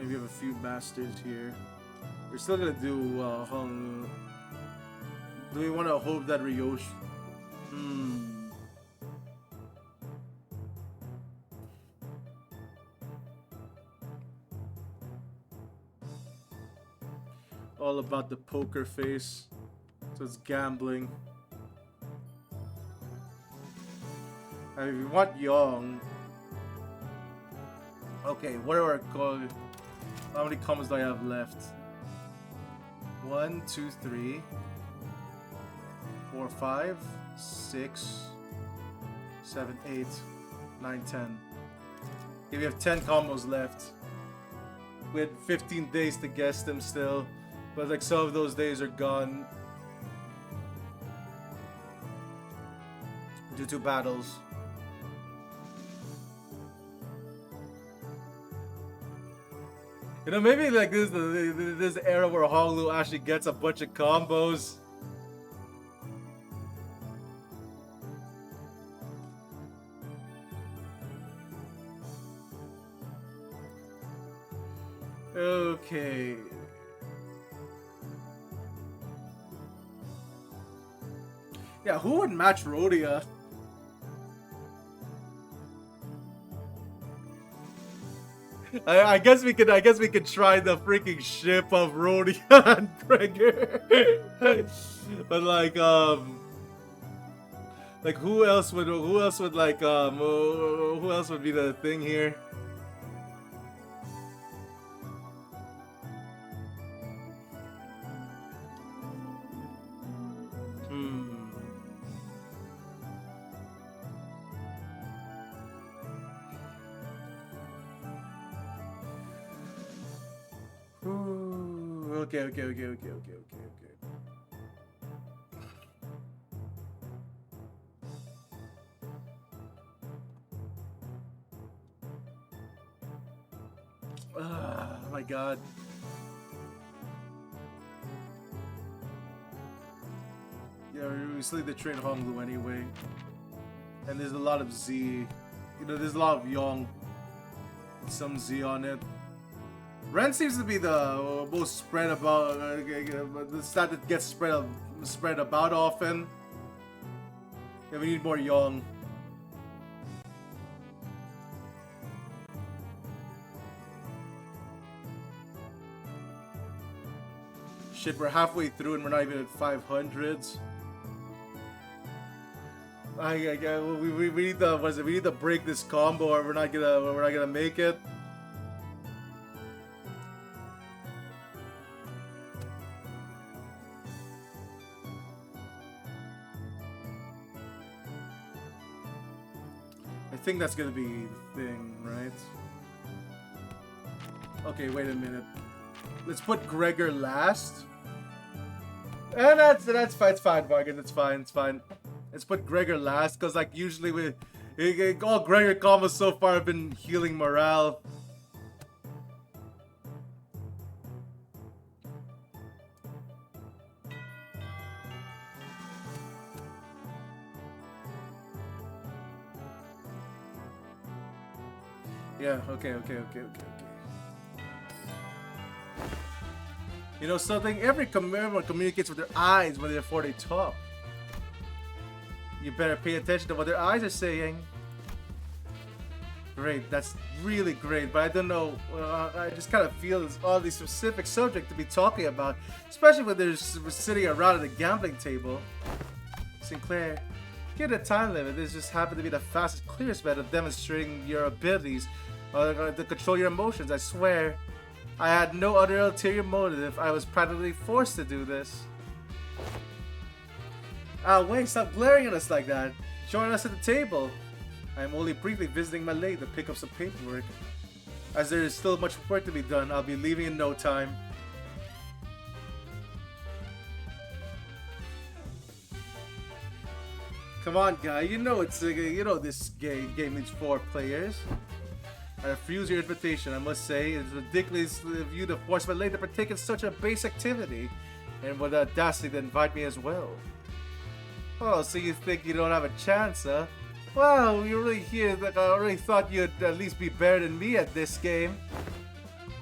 We have a few bastards here. We're still gonna do Hong. Do we want to hope that Ryoshi? All about the poker face. So it's gambling. I mean, if you want Young. Okay, what are our called? How many combos do I have left? 1, 2, 3, 4, 5, 6, 7, 8, 9, 10. Okay, we have 10 combos left. We had 15 days to guess them still, but like some of those days are gone due to battles. You know, maybe like this era where Honglu actually gets a bunch of combos. Okay. Yeah, who would match Rhodia? I guess we could try the freaking ship of Rhodia and Gregor. But like who else would like who else would be the thing here? Okay. Oh my god. Yeah, we still need to train Honglu anyway. And there's a lot of Z. You know, there's a lot of Yong. Some Z on it. Ren seems to be the most spread about, the stat that gets spread about often. Yeah, we need more Young. Shit, we're halfway through and we're not even at 500s. We need to, what is it? We need to break this combo, or we're not gonna make it. I think that's gonna be the thing, right? Okay, wait a minute. Let's put Gregor last. And that's fine. It's fine, Bargain. It's fine. Let's put Gregor last, because like usually all Gregor combos so far have been healing morale. Yeah, okay. You know something? Everyone communicates with their eyes when they're 40 top. You better pay attention to what their eyes are saying. Great, that's really great, but I don't know. I just kind of feel it's all these specific subject to be talking about, especially when they're sitting around at the gambling table. Sinclair, give it a time limit. This just happened to be the fastest, clearest method of demonstrating your abilities to control your emotions. I swear. I had no other ulterior motive. I was practically forced to do this. Wait, stop glaring at us like that. Join us at the table. I am only briefly visiting my lady to pick up some paperwork. As there is still much work to be done, I'll be leaving in no time. Come on, guy. You know this game needs 4 players. I refuse your invitation. I must say, it's ridiculous of you to force my lady to partake in such a base activity, and with the audacity to invite me as well. Oh, so you think you don't have a chance, huh? Well, you're really here. I really thought you'd at least be better than me at this game.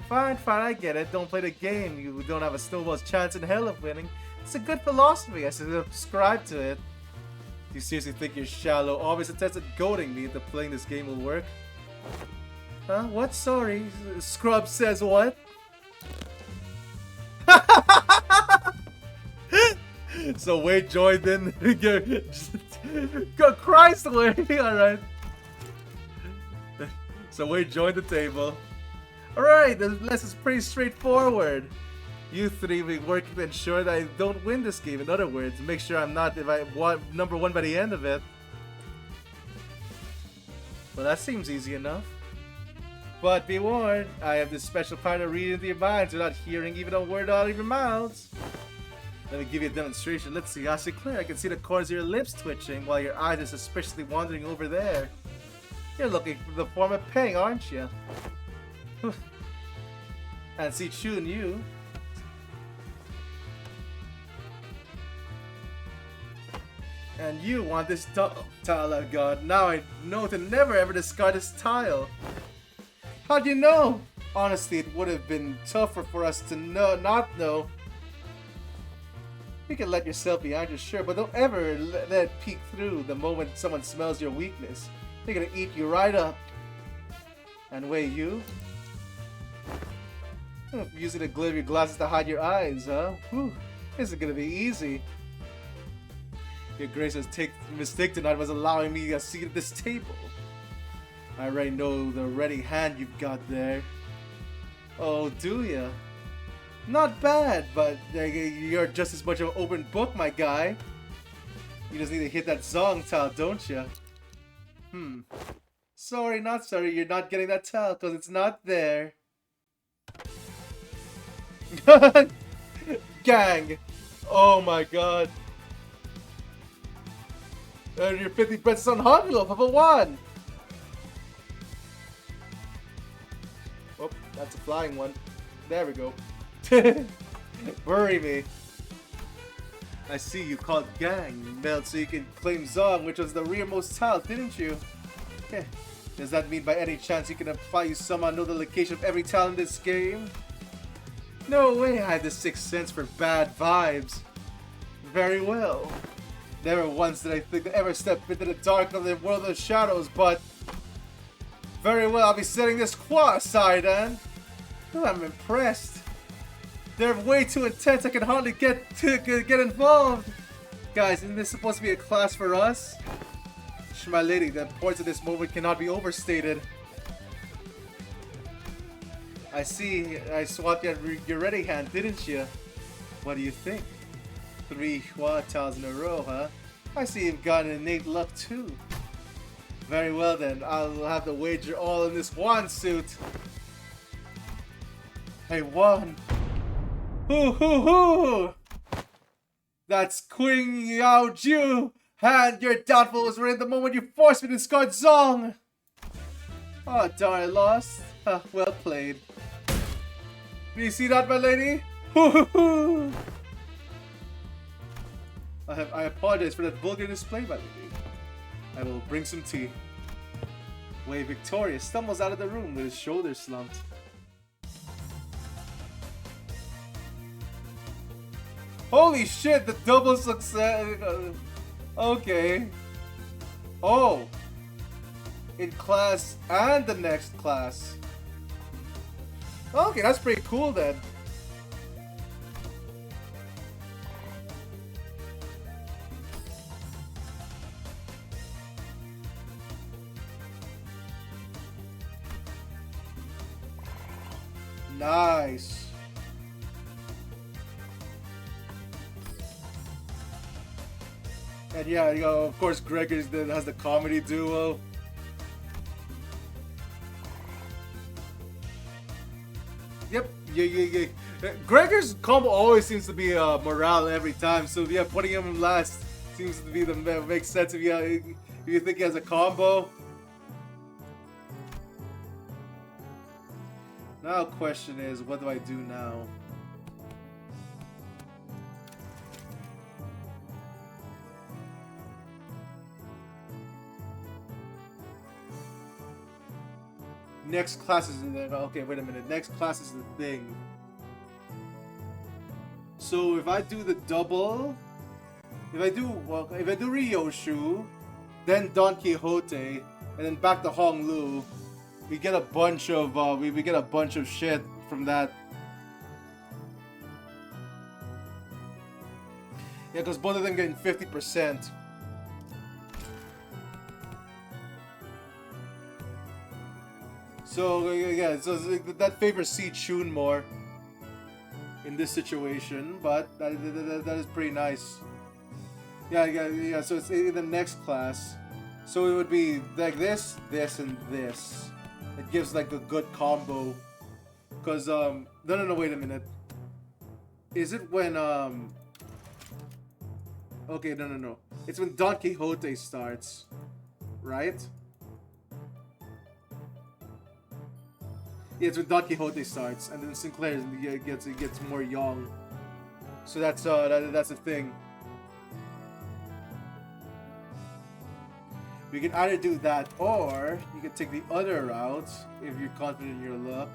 Fine, I get it. Don't play the game. You don't have a snowball's chance in hell of winning. It's a good philosophy. I subscribe to it. Do you seriously think your shallow, obvious attempts at goading me into playing this game will work? Huh? What? Sorry. Scrub says what? So Wade joined in. God Christ, Wade. Alright. So Wade joined the table. Alright, the lesson's pretty straightforward. You three will be working to ensure that I don't win this game. In other words, make sure I'm not if I want number 1 by the end of it. Well, that seems easy enough. But be warned, I have this special power to read into your minds without hearing even a word out of your mouths. Let me give you a demonstration. Let's see. I see clear. I can see the corners of your lips twitching while your eyes are suspiciously wandering over there. You're looking for the form of Ping, aren't you? And see Chun you. And you want this tile I've got. Now I know to never ever discard this tile. How'd you know? Honestly, it would have been tougher for us to not know. You can let yourself be angry, sure, but don't ever let it peek through the moment someone smells your weakness. They're gonna eat you right up. And wait, you? Using the glare of your glasses to hide your eyes, huh? Whew, this is gonna be easy. Your grace's mistake tonight was allowing me a seat at this table. I already know the ready hand you've got there. Oh, do ya? Not bad, but you're just as much of an open book, my guy. You just need to hit that song tile, don't ya? Sorry, not sorry, you're not getting that tile because it's not there. Gang! Oh my god. Your 50 pesos on Hot Wheel, level 1! Oh, that's a flying one. There we go. Bury me. I see you called Gang. You mailed so you can claim Zong, which was the rearmost tile, didn't you? Does that mean by any chance you can apply you somehow know the location of every tile in this game? No way I had the sixth sense for bad vibes. Very well. Never once did I think to ever step into the dark of the world of the shadows, but... Very well, I'll be setting this quad aside then. I'm impressed. They're way too intense, I can hardly get involved. Guys, isn't this supposed to be a class for us? My lady, the importance of this moment cannot be overstated. I see, I swapped your ready hand, didn't you? What do you think? 3 Hua tiles in a row, huh? I see you've got an innate luck too. Very well then, I'll have to wager all in this Juan suit. Hey Juan! Hoo hoo hoo! That's Qing Yao Ju! And your doubtfuls were in the moment you forced me to discard Zong! Oh darn, I lost. Well played. Do you see that, my lady? Hoo hoo hoo! I apologize for that vulgar display, my lady. I will bring some tea. Wei Victorious stumbles out of the room with his shoulders slumped. Holy shit, the double success! Okay. Oh! In class and the next class. Okay, that's pretty cool then. Nice. And yeah, you know, of course, Greg has the comedy duo. Yep, yeah. Gregor's combo always seems to be morale every time. So yeah, putting him last seems to be makes sense if you think he has a combo. Now, question is, what do I do now? Next class is okay. Wait a minute. Next class is the thing. So if I do the double, if I do Ryoshu, then Don Quixote, and then back to Hong Lu, we get a bunch of we get a bunch of shit from that. Yeah, because both of them getting 50%. So yeah, so that favors C Chun more in this situation, but that is pretty nice. Yeah. So it's in the next class. So it would be like this, this, and this. It gives like a good combo. Cause no, wait a minute. Is it when okay, no. It's when Don Quixote starts, right? Yeah, it's when Don Quixote starts, and then Sinclair gets more young. So that's that's the thing. We can either do that, or you can take the other route if you're confident in your luck,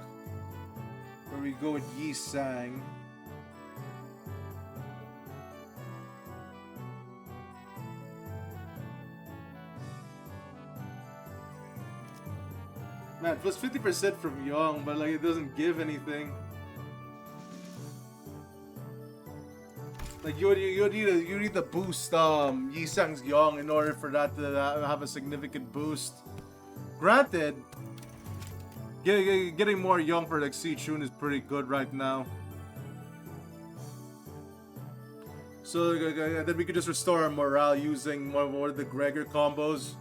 where we go with Yi Sang. Man, plus 50% from Young, but like it doesn't give anything. Like you need the boost Yi Sang's Young in order for that to have a significant boost. Granted, getting more Young for like Si Chun is pretty good right now. So then we could just restore our morale using one of the Gregor combos.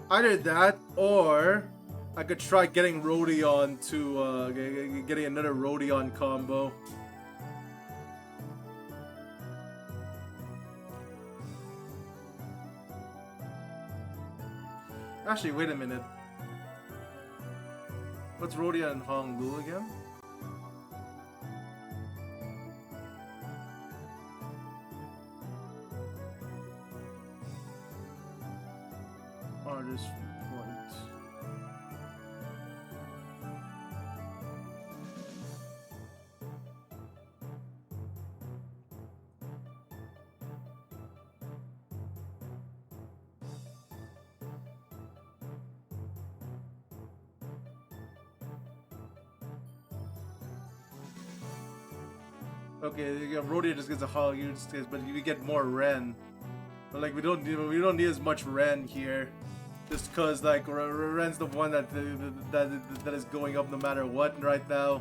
Either that, or I could try getting Rodion to getting another Rodion combo. Actually, wait a minute. What's Rodion and Hong Lu again? Artist point. Okay, Rodion just gets a hollow unit stage, but you get more Ren. But like we don't need as much Ren here. Just cause like Ren's the one that is going up no matter what right now.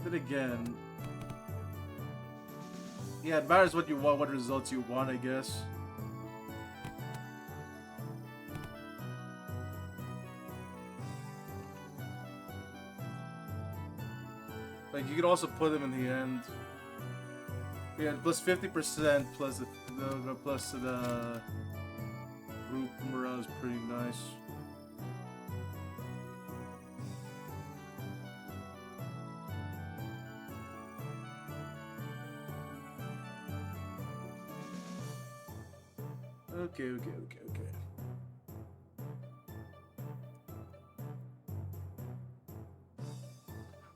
Then again, yeah, it matters what you want, what results you want, I guess. Like you could also put them in the end. Yeah, plus 50% plus the plus the group morale is pretty nice. Okay.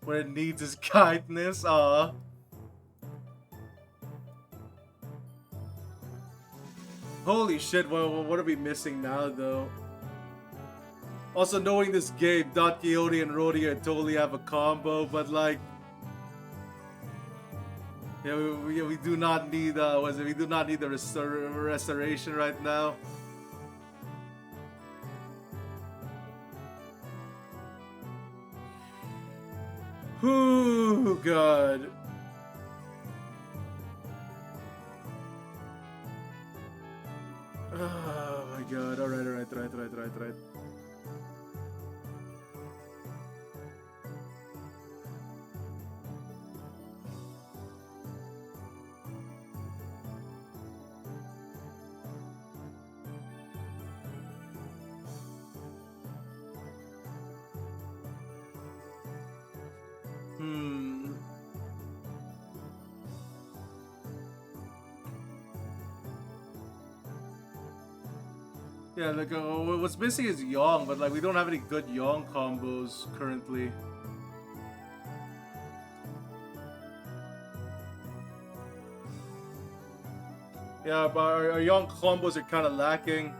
What it needs is kindness, Holy shit, what are we missing now, though? Also, knowing this game, Don Quixote and Rodion totally have a combo, but like... Yeah, we do not need, we do not need the restoration right now. Oh god. Oh my god. Alright. Yeah, like what's missing is Yong, but like we don't have any good Yong combos currently. Yeah, but our young combos are kind of lacking.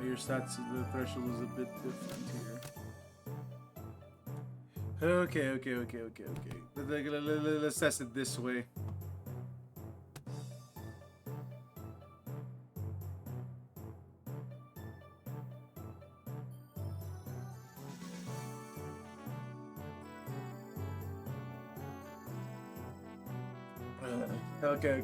Your stats, the threshold is a bit different here. Okay. Let's test it this way. Okay.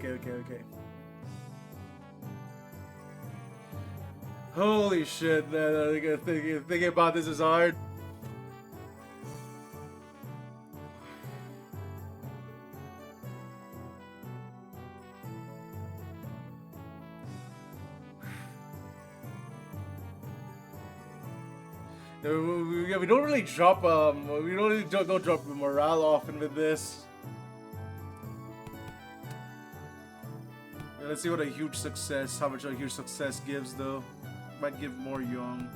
Holy shit, man. Thinking about this is hard. We don't really drop don't drop morale often with this. Yeah, let's see what a huge success, how much a huge success gives though. Might give more young.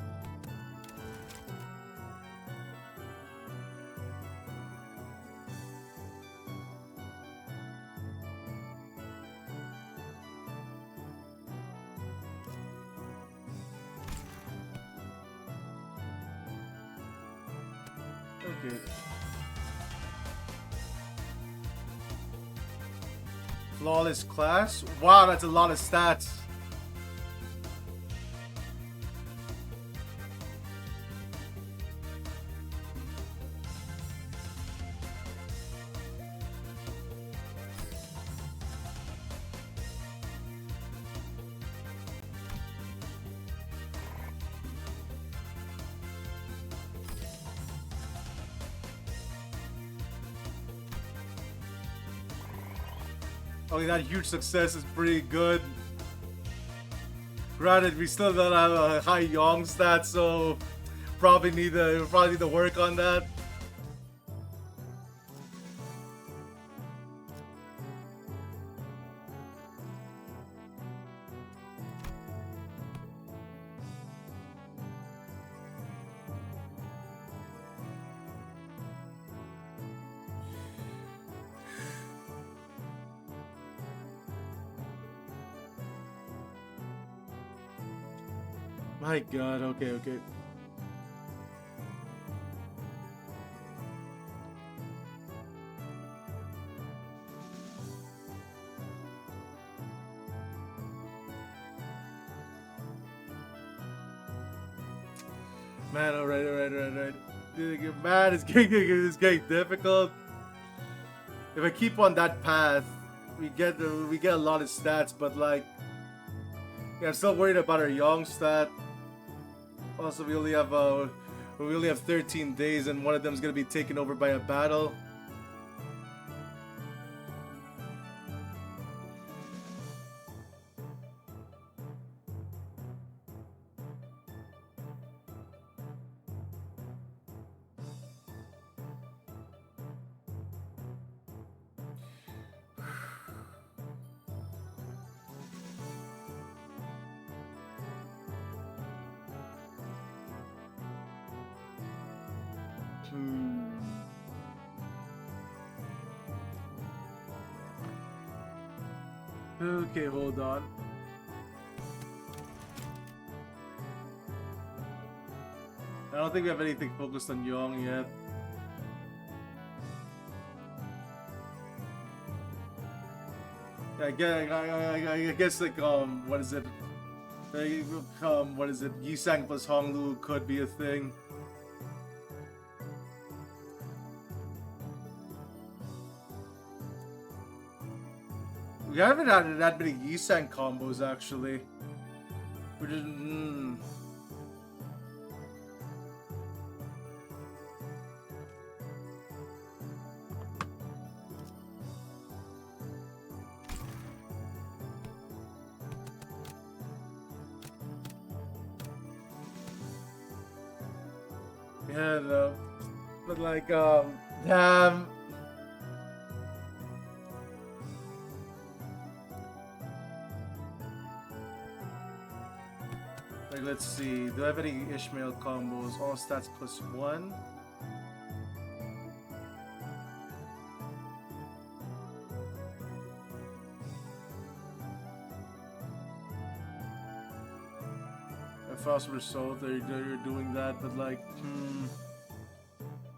Okay. Flawless class? Wow, that's a lot of stats. Okay, that huge success is pretty good. Granted, we still don't have a high Yong stat, so probably need to work on that. My god, okay. Man, alright. Man, it's getting difficult. If I keep on that path, we get a lot of stats, but like, yeah, I'm still worried about our Yong stat. Also, we only have 13 days, and one of them is gonna be taken over by a battle. Okay, hold on. I don't think we have anything focused on Yong yet. I guess like what is it? What is it? Yisang plus Honglu could be a thing. We haven't had that many Yisang combos actually. Which is yeah, no. But like damn. Like, let's see. Do I have any Ishmael combos? All stats +1. Phosphorus Salt, you're doing that, but like,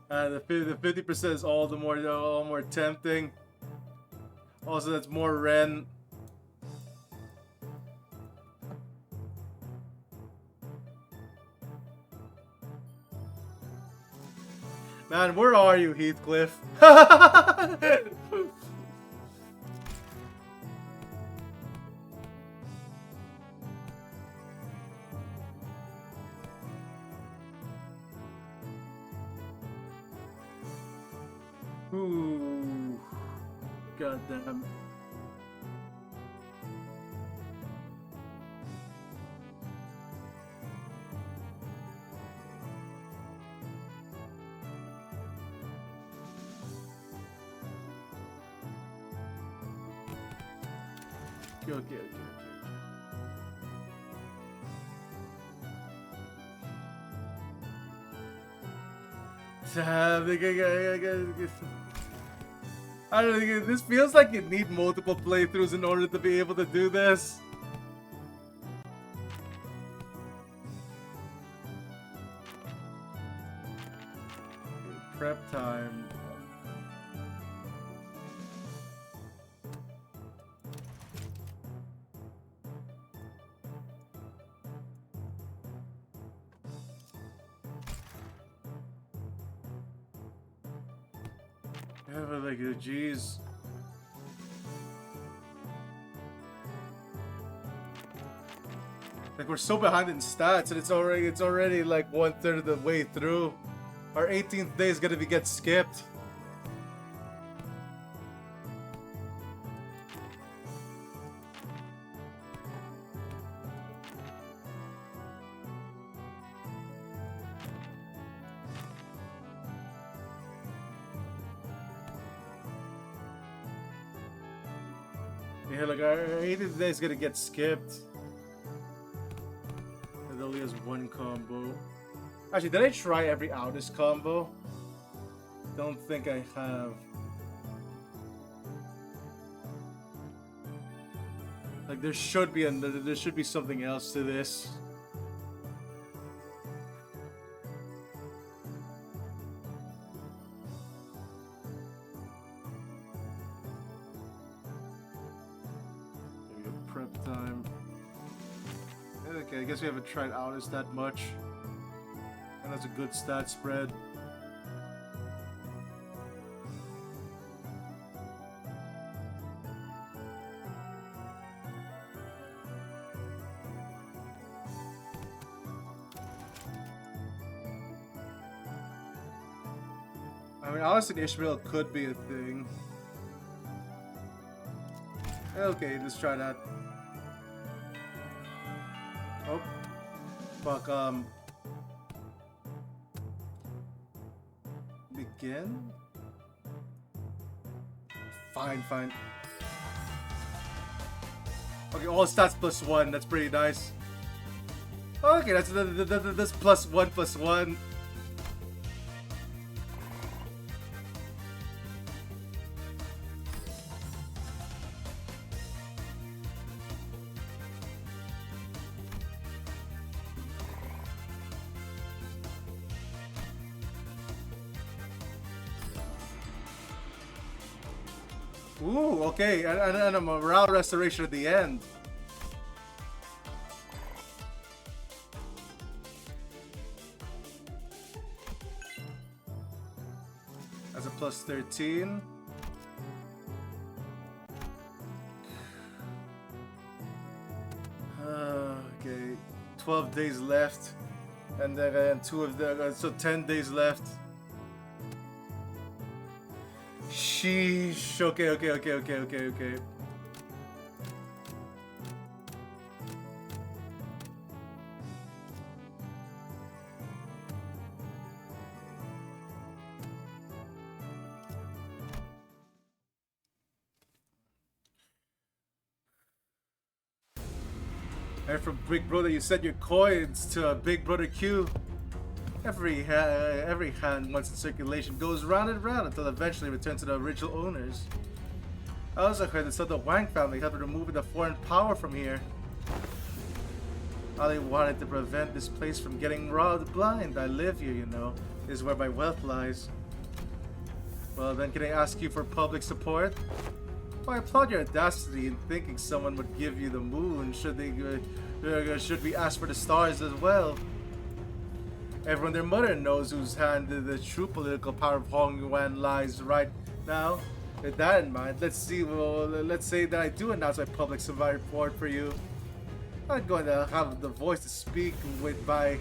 the 50% is all more tempting. Also, that's more Ren. Man, where are you, Heathcliff? Ooh, goddamn. Okay. I don't know, this feels like you need multiple playthroughs in order to be able to do this. Prep time. Yeah, but like, geez. Like, we're so behind in stats, and it's already like 1/3 of the way through. Our 18th day is gonna get skipped. Yeah, like our 18th day is gonna get skipped. It only has one combo. Actually, did I try every Aldous combo? Don't think I have. Like, there should be something else to this. Maybe a prep time. Okay, I guess we haven't tried Aldous that much. And that's a good stat spread. I mean, honestly, Ishmael could be a thing. Okay, let's try that. Oh. Fuck, Begin? Fine. Okay, all stats +1, that's pretty nice. Okay, that's +1/+1. Ooh, okay, and a morale restoration at the end. That's a +13. Okay, 12 days left, and then 2 of them, so 10 days left. Sheesh. Okay. heard from Big Brother you sent your coins to Big Brother Q. Every hand once in circulation goes round and round until eventually returns to the original owners. I also heard that some of the Wang family have been removing the foreign power from here. All they wanted to prevent this place from getting robbed blind. I live here, you know. This is where my wealth lies. Well then, can I ask you for public support? Well, I applaud your audacity in thinking someone would give you the moon. Should we ask for the stars as well? Everyone, their mother knows whose hand the true political power of Hong Yuan lies right now. With that in mind, let's say that I do announce my public support for you. I'm not going to have the voice to speak with by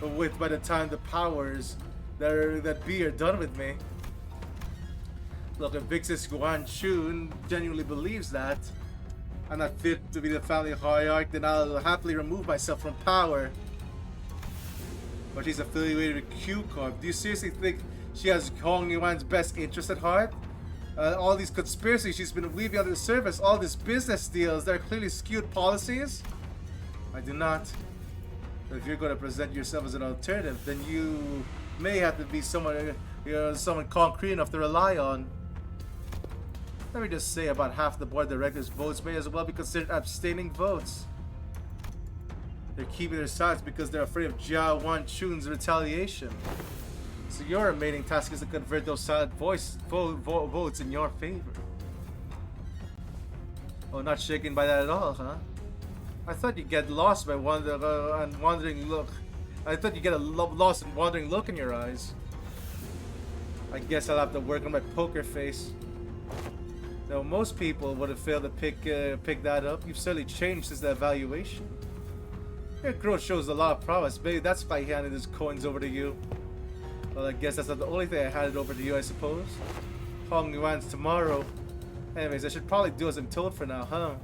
the time the powers that be are done with me. Look, if Vixis Guan Chun genuinely believes that I'm not fit to be the family hierarch, then I'll happily remove myself from power. But she's affiliated with Q Corp. Do you seriously think she has Hong Yuan's best interest at heart? All these conspiracies she's been weaving under the surface, all these business deals, they're clearly skewed policies? I do not. But if you're going to present yourself as an alternative, then you may have to be someone concrete enough to rely on. Let me just say about half the board of directors' votes may as well be considered abstaining votes. They're keeping their sides because they're afraid of Jia Wan Chun's retaliation. So your remaining task is to convert those silent votes in your favor. Oh, not shaken by that at all, huh? I thought you'd get lost by wandering look. I thought you'd get a lost and wandering look in your eyes. I guess I'll have to work on my poker face. Though most people would have failed to pick that up. You've certainly changed since the evaluation. Your growth shows a lot of promise. Maybe that's why he handed his coins over to you. Well, I guess that's not the only thing I handed over to you, I suppose. Hong Yuan's tomorrow. Anyways, I should probably do as I'm told for now, huh?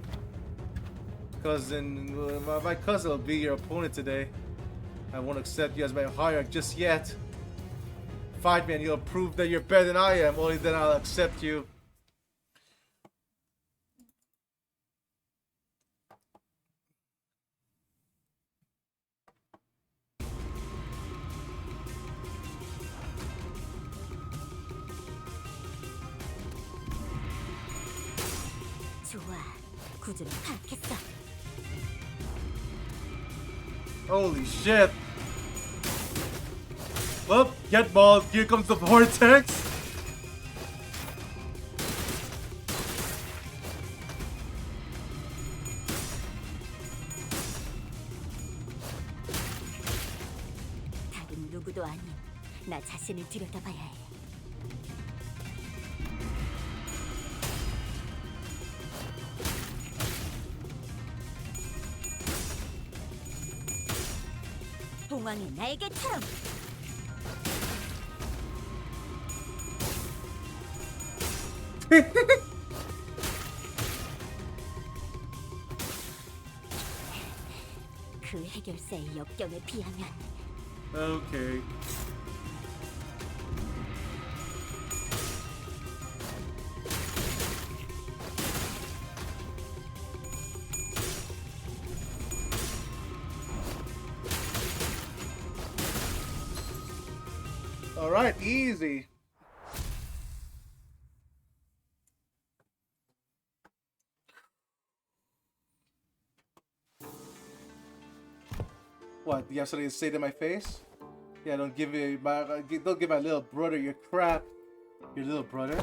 My cousin will be your opponent today. I won't accept you as my hierarch just yet. Fight me and you'll prove that you're better than I am. Only then I'll accept you. Holy shit. Well, get balled. Here comes the vortex. 다른 누구도 아닌 나 자신을 들여다봐야 해. 봉황이 날개처럼. 그 해결사의 역경에 비하면. Okay. All right, easy. What? Do you have something to say to my face? Yeah, don't give my little brother your crap. Your little brother?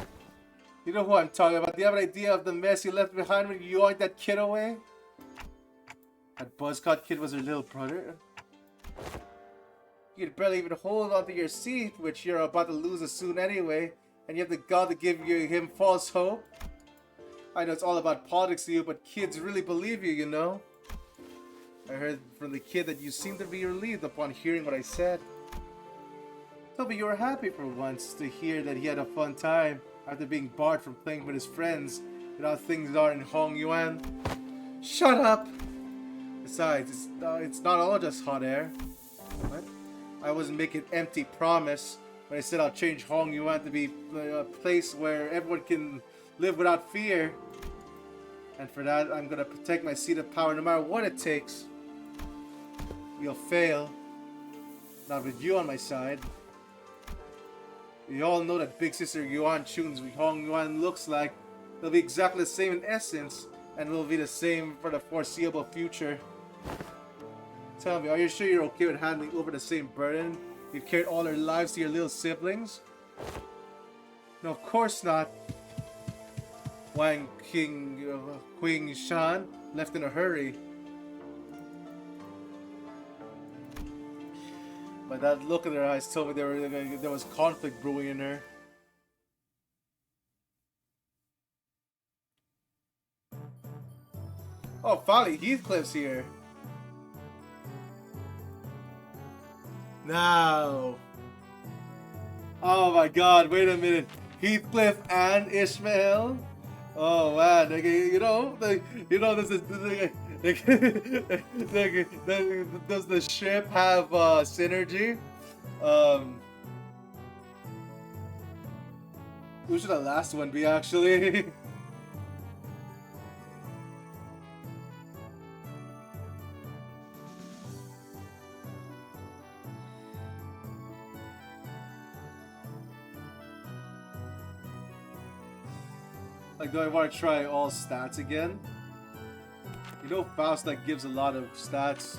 You know who I'm talking about? Do you have an idea of the mess you left behind when you yoinked that kid away? That buzzcut kid was her little brother? You could barely even hold onto your seat, which you're about to lose as soon anyway, and you have the gall to give him false hope? I know it's all about politics to you, but kids really believe you, you know? I heard from the kid that you seemed to be relieved upon hearing what I said. Told me you were happy for once to hear that he had a fun time after being barred from playing with his friends and how things are in Hong Yuan. Shut up! Besides, it's not all just hot air. What? I wasn't making an empty promise when I said I'll change Hong Yuan to be a place where everyone can live without fear. And for that, I'm gonna protect my seat of power no matter what it takes. We'll fail. Not with you on my side. We all know that Big Sister Yuan Chun's Hong Yuan looks like. They'll be exactly the same in essence, and will be the same for the foreseeable future. Tell me, are you sure you're okay with handling over the same burden you've carried all our lives to your little siblings? No, of course not. Wang Qing Shan left in a hurry. But that look in her eyes told me there was conflict brewing in her. Oh, finally, Heathcliff's here. Now. Oh my god, wait a minute. Heathcliff and Ishmael? Oh man, does the ship have synergy? Who should the last one be actually? Like, do I want to try all stats again? You know, Faust like gives a lot of stats.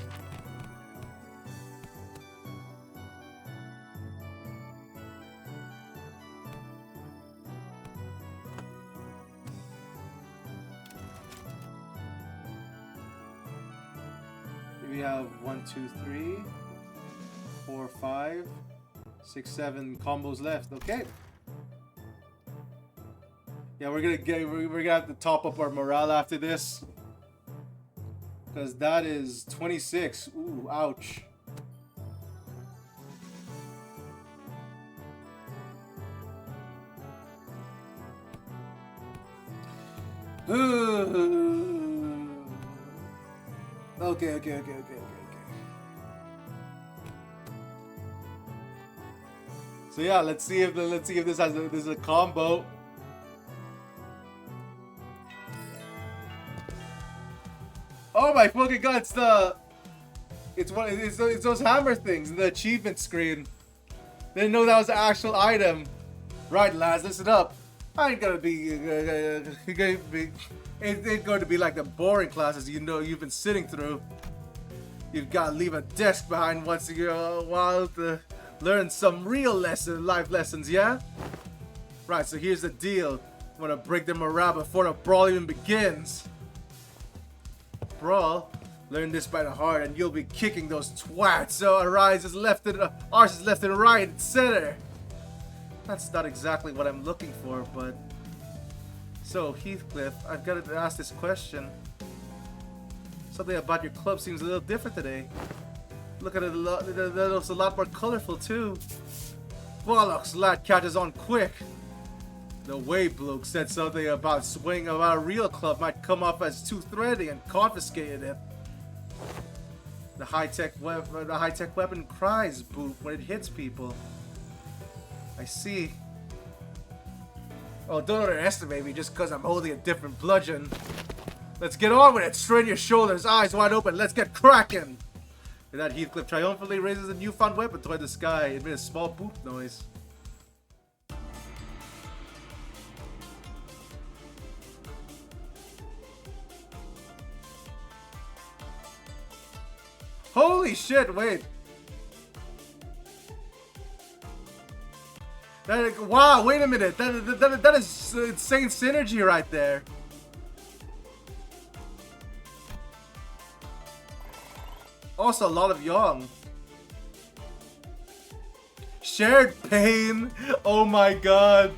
We have 1, 2, 3, 4, 5, 6, 7 combos left. Okay. Yeah, we're gonna have to top up our morale after this, because that is 26. Ooh, ouch. Okay. So yeah, let's see if this is a combo. Oh my fucking god, it's those hammer things in the achievement screen. Didn't know that was an actual item. Right, lads, listen up. I ain't gonna be it's going to be like the boring classes you've been sitting through. You've got to leave a desk behind once in a while to learn some real life lessons, yeah? Right, so here's the deal. I'm gonna break the morale before the brawl even begins. Brawl, learn this by the heart and you'll be kicking those twats. So ours is left and right and center. That's not exactly what I'm looking for, but... So, Heathcliff, I've got to ask this question. Something about your club seems a little different today. Look at it, it looks a lot more colorful too. Bollocks, lad catches on quick. The way Bloke said something about swinging about a real club might come off as too threatening and confiscated it. The high-tech weapon cries boop when it hits people. I see. Oh, don't underestimate me just because I'm holding a different bludgeon. Let's get on with it. Straighten your shoulders, eyes wide open. Let's get cracking. And that Heathcliff triumphantly raises a newfound weapon toward the sky. It made a small boop noise. Holy shit, wait. Wow, wait a minute. That is insane synergy right there. Also, a lot of young. Shared pain. Oh my god.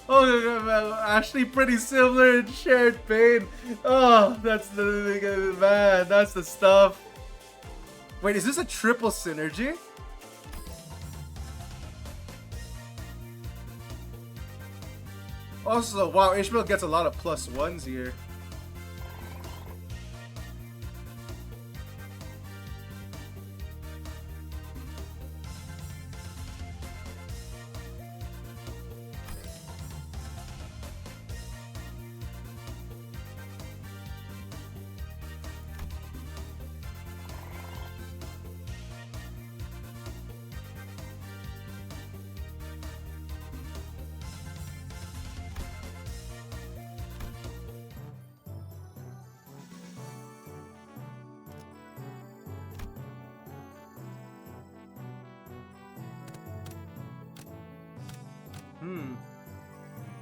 Oh, actually pretty similar in shared pain. Oh, that's the man. That's the stuff. Wait, is this a triple synergy? Also, wow, Ishmael gets a lot of +1s here.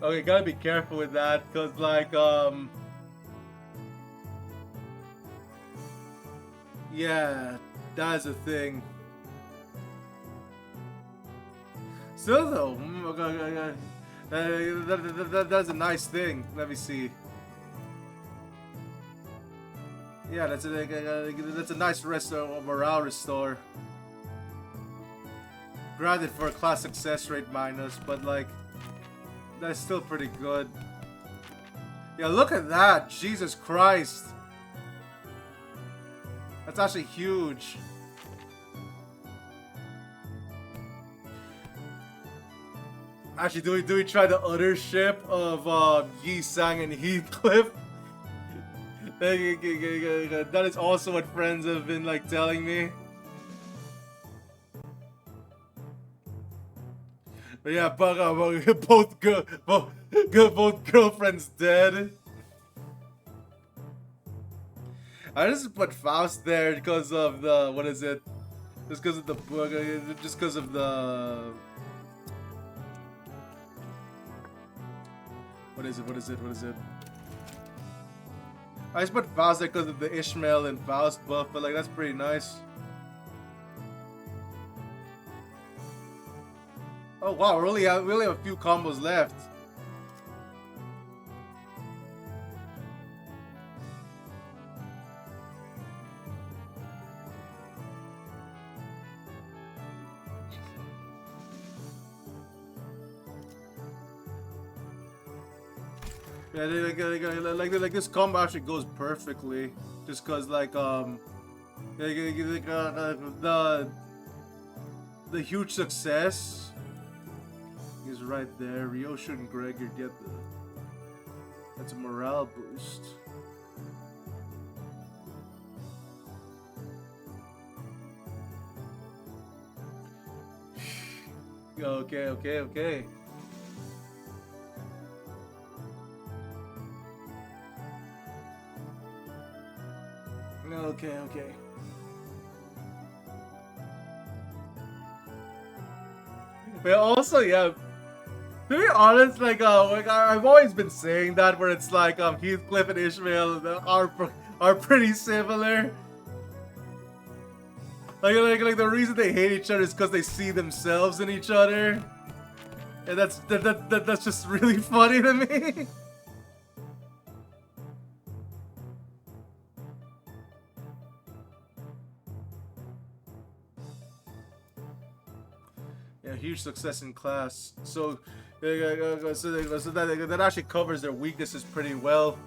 Okay, gotta be careful with that, cause like yeah, that's a thing. Still though, okay. That's a nice thing. Let me see. Yeah, that's a nice morale restore. Granted for a class success rate minus, but like that's still pretty good. Yeah, look at that! Jesus Christ! That's actually huge. Actually, do we try the other ship of Yi Sang and Heathcliff? That is also what friends have been like telling me. But yeah, both girlfriends dead. I just put Faust there because of the what is it? Just because of the book. Just because of the what is it? What is it? What is it? I just put Faust there because of the Ishmael and Faust buff, but like that's pretty nice. Oh wow, we only have a few combos left. Yeah, like this combo actually goes perfectly, just cause like the huge success is right there. Ryoshu and Gregor get that's a morale boost. Okay. Okay. But also, yeah. To be honest, like I've always been saying that, where it's like Heathcliff and Ishmael are pretty similar. Like the reason they hate each other is because they see themselves in each other, and that's just really funny to me. Yeah, huge success in class. So that actually covers their weaknesses pretty well.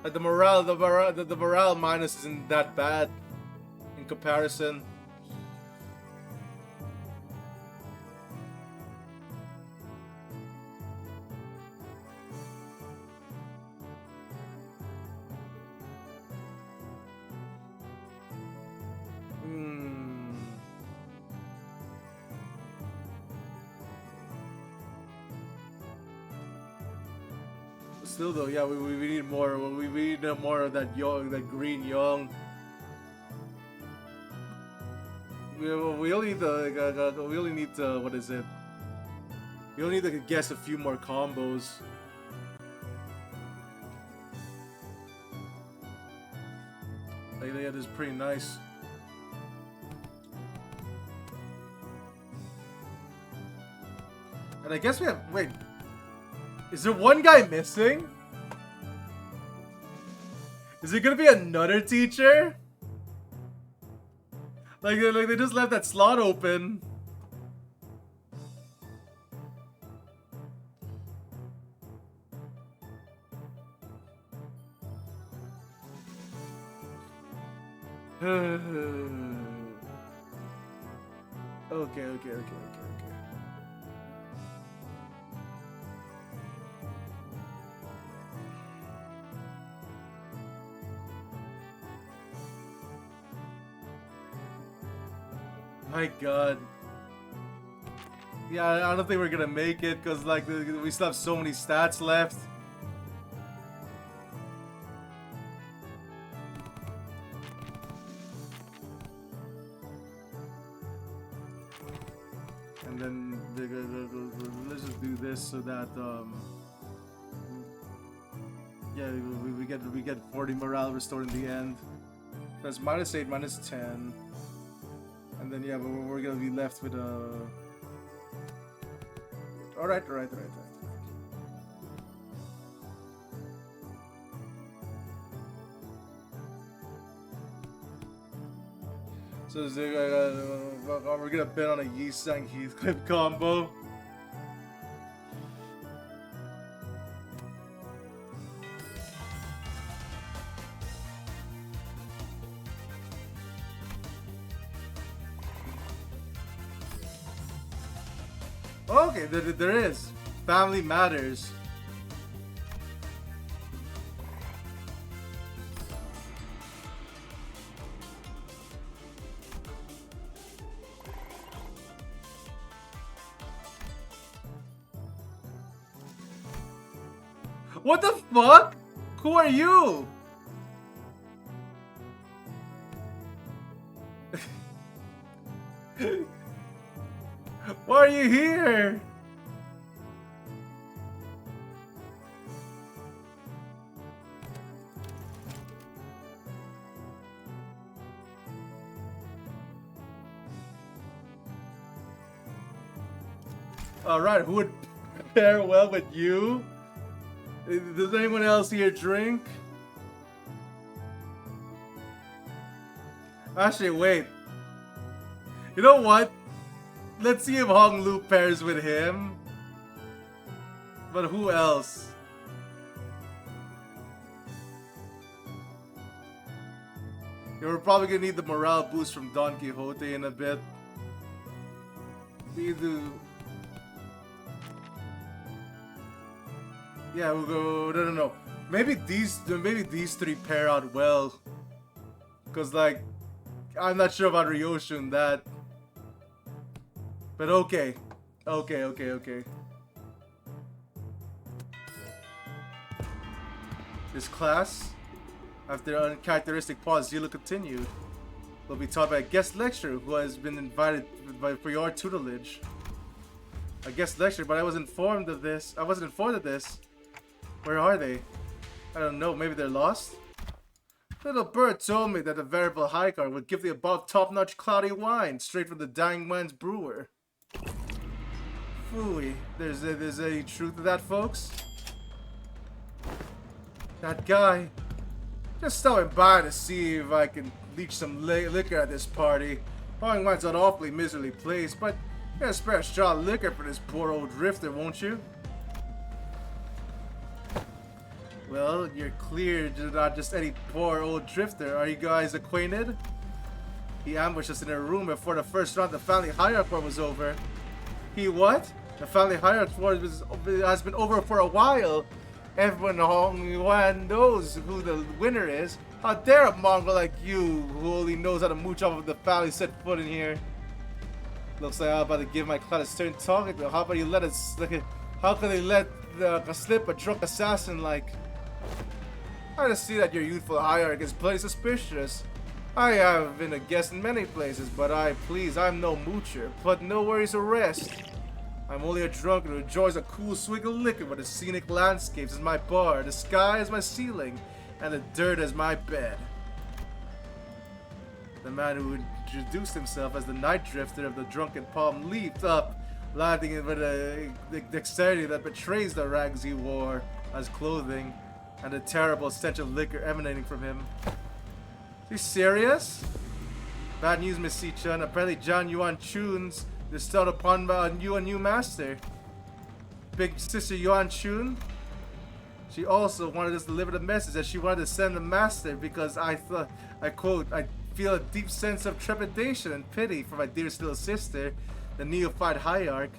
Like the morale minus isn't that bad in comparison. Still though, yeah, we need more. We need more of that green young. We only need to what is it? We only need to guess a few more combos. Like yeah, this is pretty nice. And I guess we have wait. Is there one guy missing? Is it gonna be another teacher? Like they just left that slot open. Okay. My god. Yeah, I don't think we're gonna make it because like we still have so many stats left. And then let's just do this so that yeah, we get 40 morale restored in the end. That's -8, -10, and then yeah, but we're gonna be left with All right. So we're gonna bet on a Yi-Sang Heathcliff combo. Okay, there is. Family matters. What the fuck? Who are you? Why are you here? Alright, who would pair well with you? Does anyone else here drink? Actually, wait. You know what? Let's see if Hong Lu pairs with him. But who else? Yeah, we're probably gonna need the morale boost from Don Quixote in a bit. We do. Yeah, we'll go. No. Maybe these three pair out well. Cause like, I'm not sure about Ryoshu and that. But okay. This class, after an uncharacteristic pause, Zila continued. Will be taught by a guest lecturer who has been invited for your tutelage. A guest lecturer, but I wasn't informed of this. Where are they? I don't know, maybe they're lost? Little bird told me that the veritable Haikar would give the above top-notch cloudy wine straight from the Dying Wen's brewer. Phooey, there's any truth to that, folks? That guy. Just stopping by to see if I can leech some liquor at this party. Dying Wen's an awfully miserly place, but you gotta spare a straw of liquor for this poor old drifter, won't you? Well, you're clear you're not just any poor old drifter. Are you guys acquainted? He ambushed us in a room before the first round of the family hierarchy war was over. He what? The family hierarchy war has been over for a while. Everyone knows who the winner is. How dare a Mongol like you, who only knows how to mooch off of the family, set foot in here? Looks like I'm about to give my class a turn talking to. How about you let us? How can they let slip a drunk assassin like? I just see that your youthful hierarch is plenty suspicious. I have been a guest in many places, but I'm no moocher. But no worries or rest. I'm only a drunk who enjoys a cool swig of liquor, but the scenic landscapes is my bar, the sky is my ceiling, and the dirt is my bed. The man who introduced himself as the night drifter of the Drunken Palm leaped up, landing with a dexterity that betrays the rags he wore as clothing, and the terrible stench of liquor emanating from him. Is he serious? Bad news, Miss Si-chun. Apparently John Yuan Chun's bestowed upon you a new master. Big sister Yuan Chun. She also wanted us to deliver the message that she wanted to send the master because I quote, I feel a deep sense of trepidation and pity for my dear little sister, the neophyte hierarch,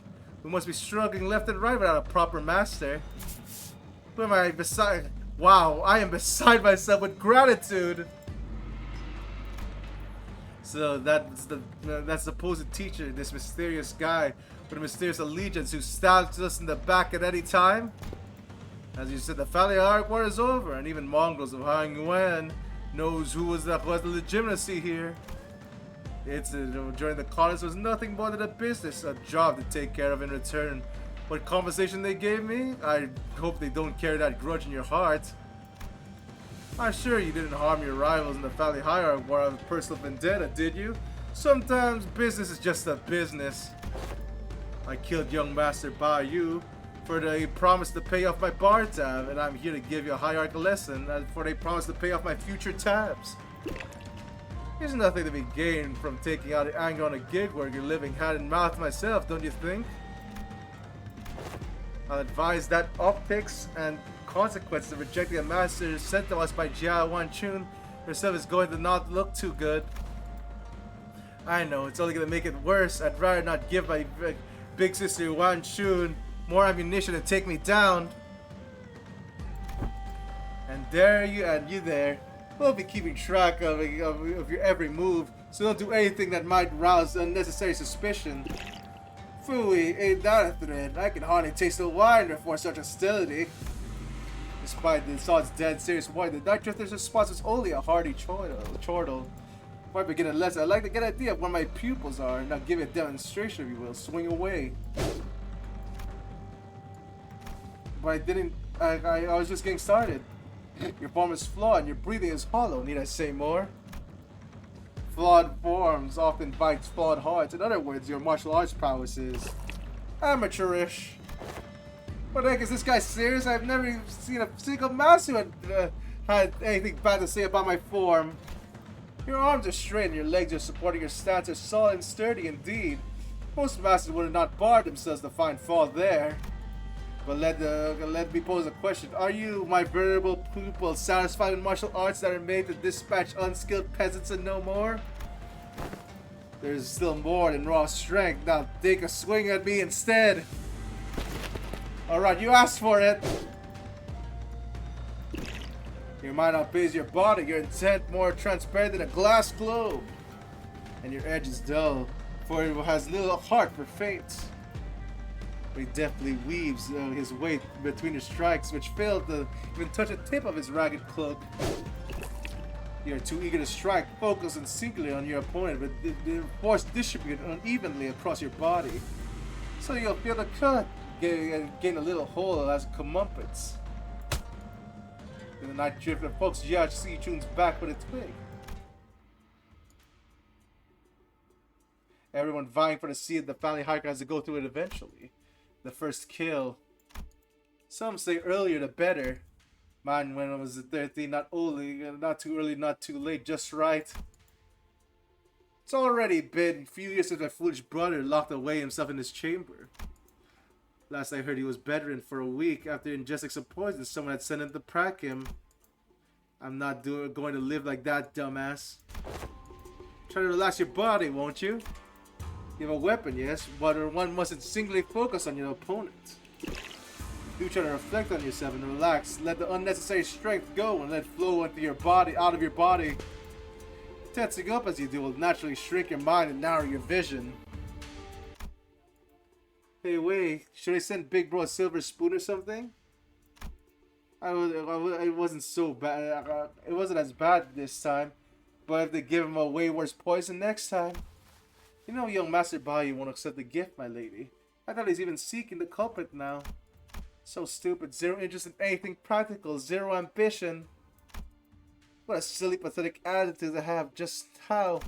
who must be struggling left and right without a proper master. Who am I beside? Wow, I am beside myself with gratitude. So that's the supposed teacher, this mysterious guy with a mysterious allegiance who stabs us in the back at any time. As you said, the family hierarchy war is over, and even Mongols of Han Yuan knows who has the legitimacy here. It's during the college was nothing more than a business, a job to take care of in return what compensation they gave me? I hope they don't carry that grudge in your heart. I'm sure you didn't harm your rivals in the family hierarchy or have a personal vendetta, did you? Sometimes business is just a business. I killed young Master Bayou for they promised to pay off my bar tab, and I'm here to give you a hierarchical lesson for they promised to pay off my future tabs. There's nothing to be gained from taking out anger on a gig worker living hand in mouth myself, don't you think? I'll advise that optics and consequences of rejecting a master sent to us by Jia Wanchun herself is going to not look too good. I know, it's only going to make it worse. I'd rather not give my big sister Wanchun more ammunition to take me down. And you there. We'll be keeping track of your every move, so don't do anything that might rouse unnecessary suspicion. Phooey, ain't that a threat? I can hardly taste the wine before such hostility. Despite the Sod's dead serious wine, the Night Drifter's response was only a hearty chortle. Before I begin a lesson, I'd like to get an idea of where my pupils are, and now give you a demonstration, if you will. Swing away. But I didn't. I was just getting started. Your form is flawed and your breathing is hollow. Need I say more? Flawed forms often invite flawed hearts. In other words, your martial arts prowess is amateurish. What the heck, is this guy serious? I've never even seen a single master who had anything bad to say about my form. Your arms are straight and your legs are supporting your stance are solid and sturdy indeed. Most masters would have not barred themselves to find fault there. But let me pose a question. Are you, my venerable pupil, satisfied with martial arts that are made to dispatch unskilled peasants and no more? There's still more than raw strength. Now take a swing at me instead. Alright, you asked for it. Your mind outpaces your body, your intent more transparent than a glass globe. And your edge is dull, for it has little heart for fate. He deftly weaves his weight between your strikes, which fail to even touch the tip of his ragged cloak. You are too eager to strike, focus and singularly on your opponent, but the force distributed unevenly across your body. So you'll feel the cut, gain a little hole as comeuppance. In the Night Drifter, folks judge Si Chun's back with a twig. Everyone vying for the seat of the family hiker has to go through it eventually. The first kill. Some say earlier the better. Mine when I was 13, not too early, not too late, just right. It's already been a few years since my foolish brother locked away himself in his chamber. Last I heard he was bedridden for a week after ingesting some poison someone had sent him to prack him. I'm not going to live like that, dumbass. Try to relax your body, won't you? You have a weapon, yes, but one mustn't singly focus on your opponent. Do try to reflect on yourself and relax. Let the unnecessary strength go and let it flow into your body, out of your body. Tensing up as you do will naturally shrink your mind and narrow your vision. Hey, wait, should I send Big Bro a silver spoon or something? It wasn't so bad. It wasn't as bad this time, but if they give him a way worse poison next time. You know, young Master Bayou won't accept the gift, my lady. I thought he's even seeking the culprit now. So stupid, zero interest in anything practical, zero ambition. What a silly, pathetic attitude to have, just how?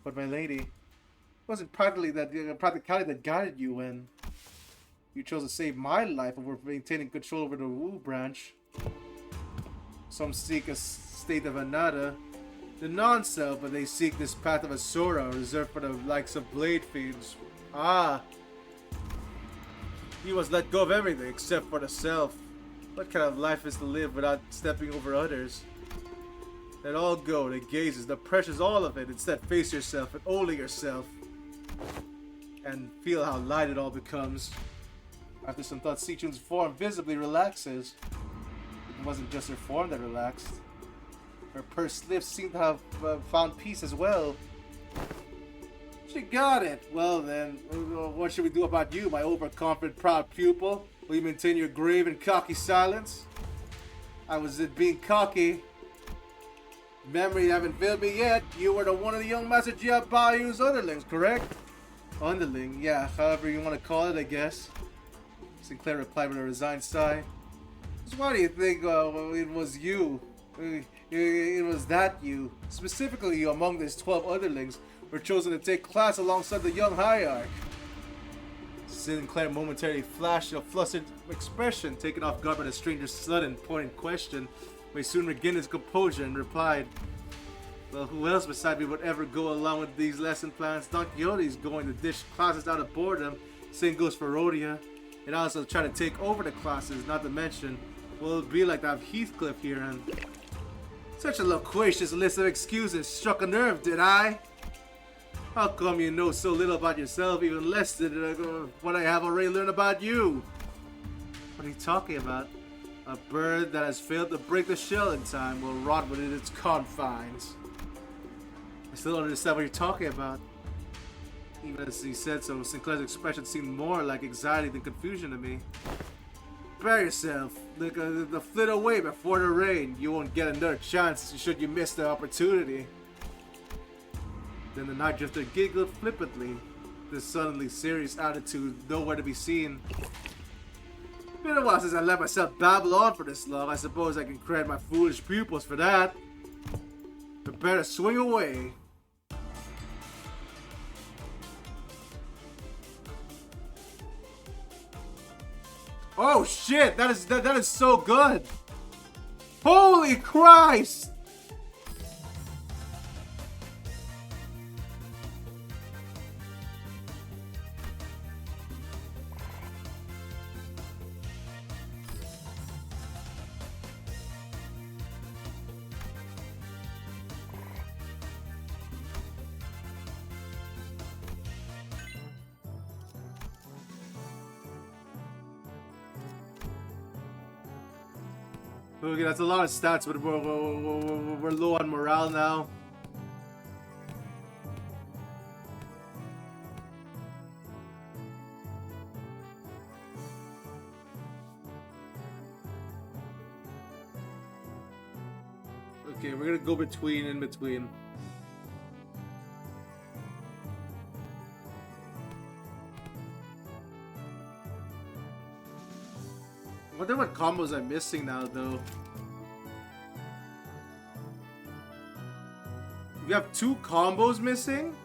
But my lady, it wasn't practicality that guided you when you chose to save my life over maintaining control over the Wu branch. Some seek a state of Anada, the non-self, but they seek this path of Asura, reserved for the likes of blade fiends. Ah! You must let go of everything except for the self. What kind of life is to live without stepping over others? Let all go, the gazes, the pressures, all of it. Instead, face yourself and only yourself. And feel how light it all becomes. After some thought, Si Chun's form visibly relaxes. It wasn't just her form that relaxed. Her pursed lips seemed to have found peace as well. She got it. Well then, what should we do about you, my overconfident, proud pupil? Will you maintain your grave and cocky silence? I was being cocky. Memory haven't failed me yet. You were one of the young Master Jia Bayou's underlings, correct? Underling, yeah, however you want to call it, I guess. Sinclair replied with a resigned sigh. So why do you think it was you? It was that you, specifically you among these 12 otherlings, were chosen to take class alongside the young hierarch. Sinclair momentarily flashed a flustered expression, taken off guard by the stranger's sudden pointed question, but he soon regained his composure and replied, well, who else beside me would ever go along with these lesson plans? Don Quixote's going to dish classes out of boredom. Same goes for Rhodia. And also try to take over the classes, not to mention, well, it'd be like to have Heathcliff here, and such a loquacious list of excuses struck a nerve, did I? How come you know so little about yourself, even less than what I have already learned about you? What are you talking about? A bird that has failed to break the shell in time will rot within its confines. I still don't understand what you're talking about. Even as he said so, Sinclair's expression seemed more like anxiety than confusion to me. Prepare yourself. Like the flit away before the rain. You won't get another chance should you miss the opportunity. Then the night drifter giggled flippantly, this suddenly serious attitude nowhere to be seen. Been a while since I let myself babble on for this long. I suppose I can credit my foolish pupils for that. Prepare to swing away. Oh shit! That is so good. Holy Christ! Okay, that's a lot of stats, but we're low on morale now. Okay, we're gonna go in between. I wonder what combos I'm missing now, though. You have 2 combos missing?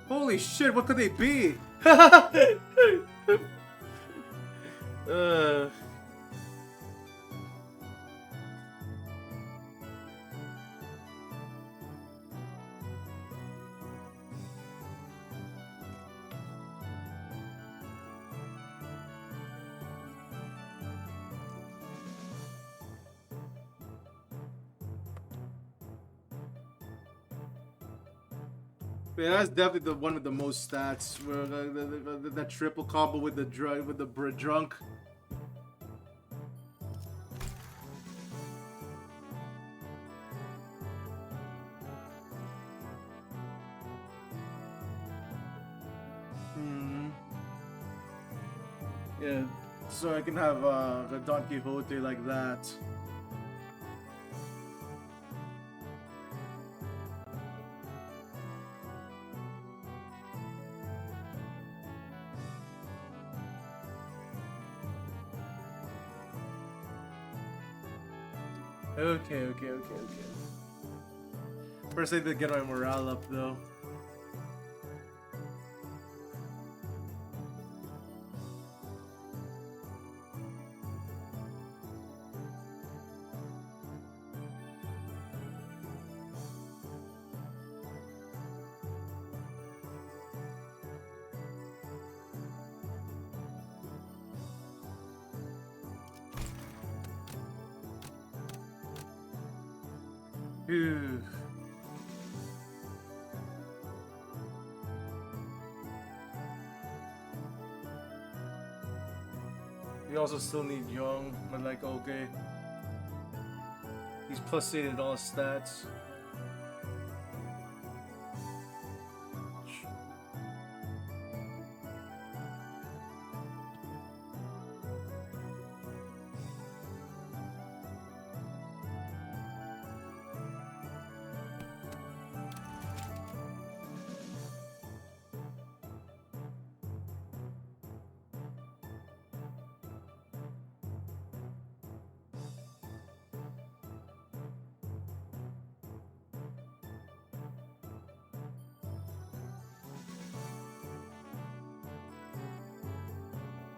Holy shit, what could they be? Yeah, that's definitely the one with the most stats. Where that triple combo with the drunk. Yeah, so I can have the Don Quixote like that. Okay. First I need to get my morale up though. Phew. We also still need Young, but like, okay. He's +8 in all stats.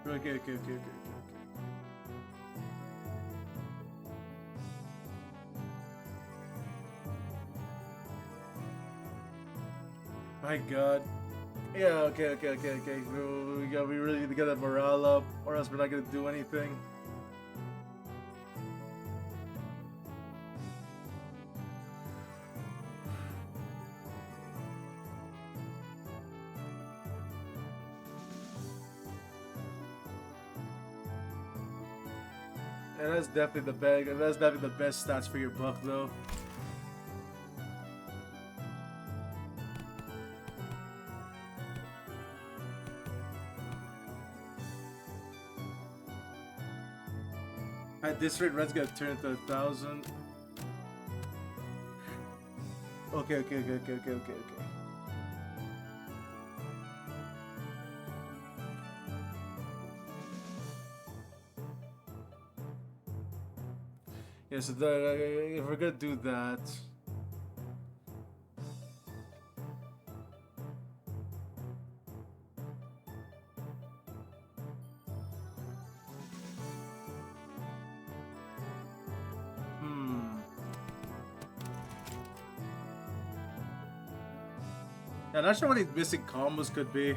Okay. My God. Yeah, okay. We really need to get that morale up, or else we're not gonna do anything. Yeah, that's definitely the best. That's definitely the best stats for your buck, though. At this rate, Red's gonna turn to 1,000. Okay. Yeah, so if we're gonna do that, yeah, not sure what these missing combos could be.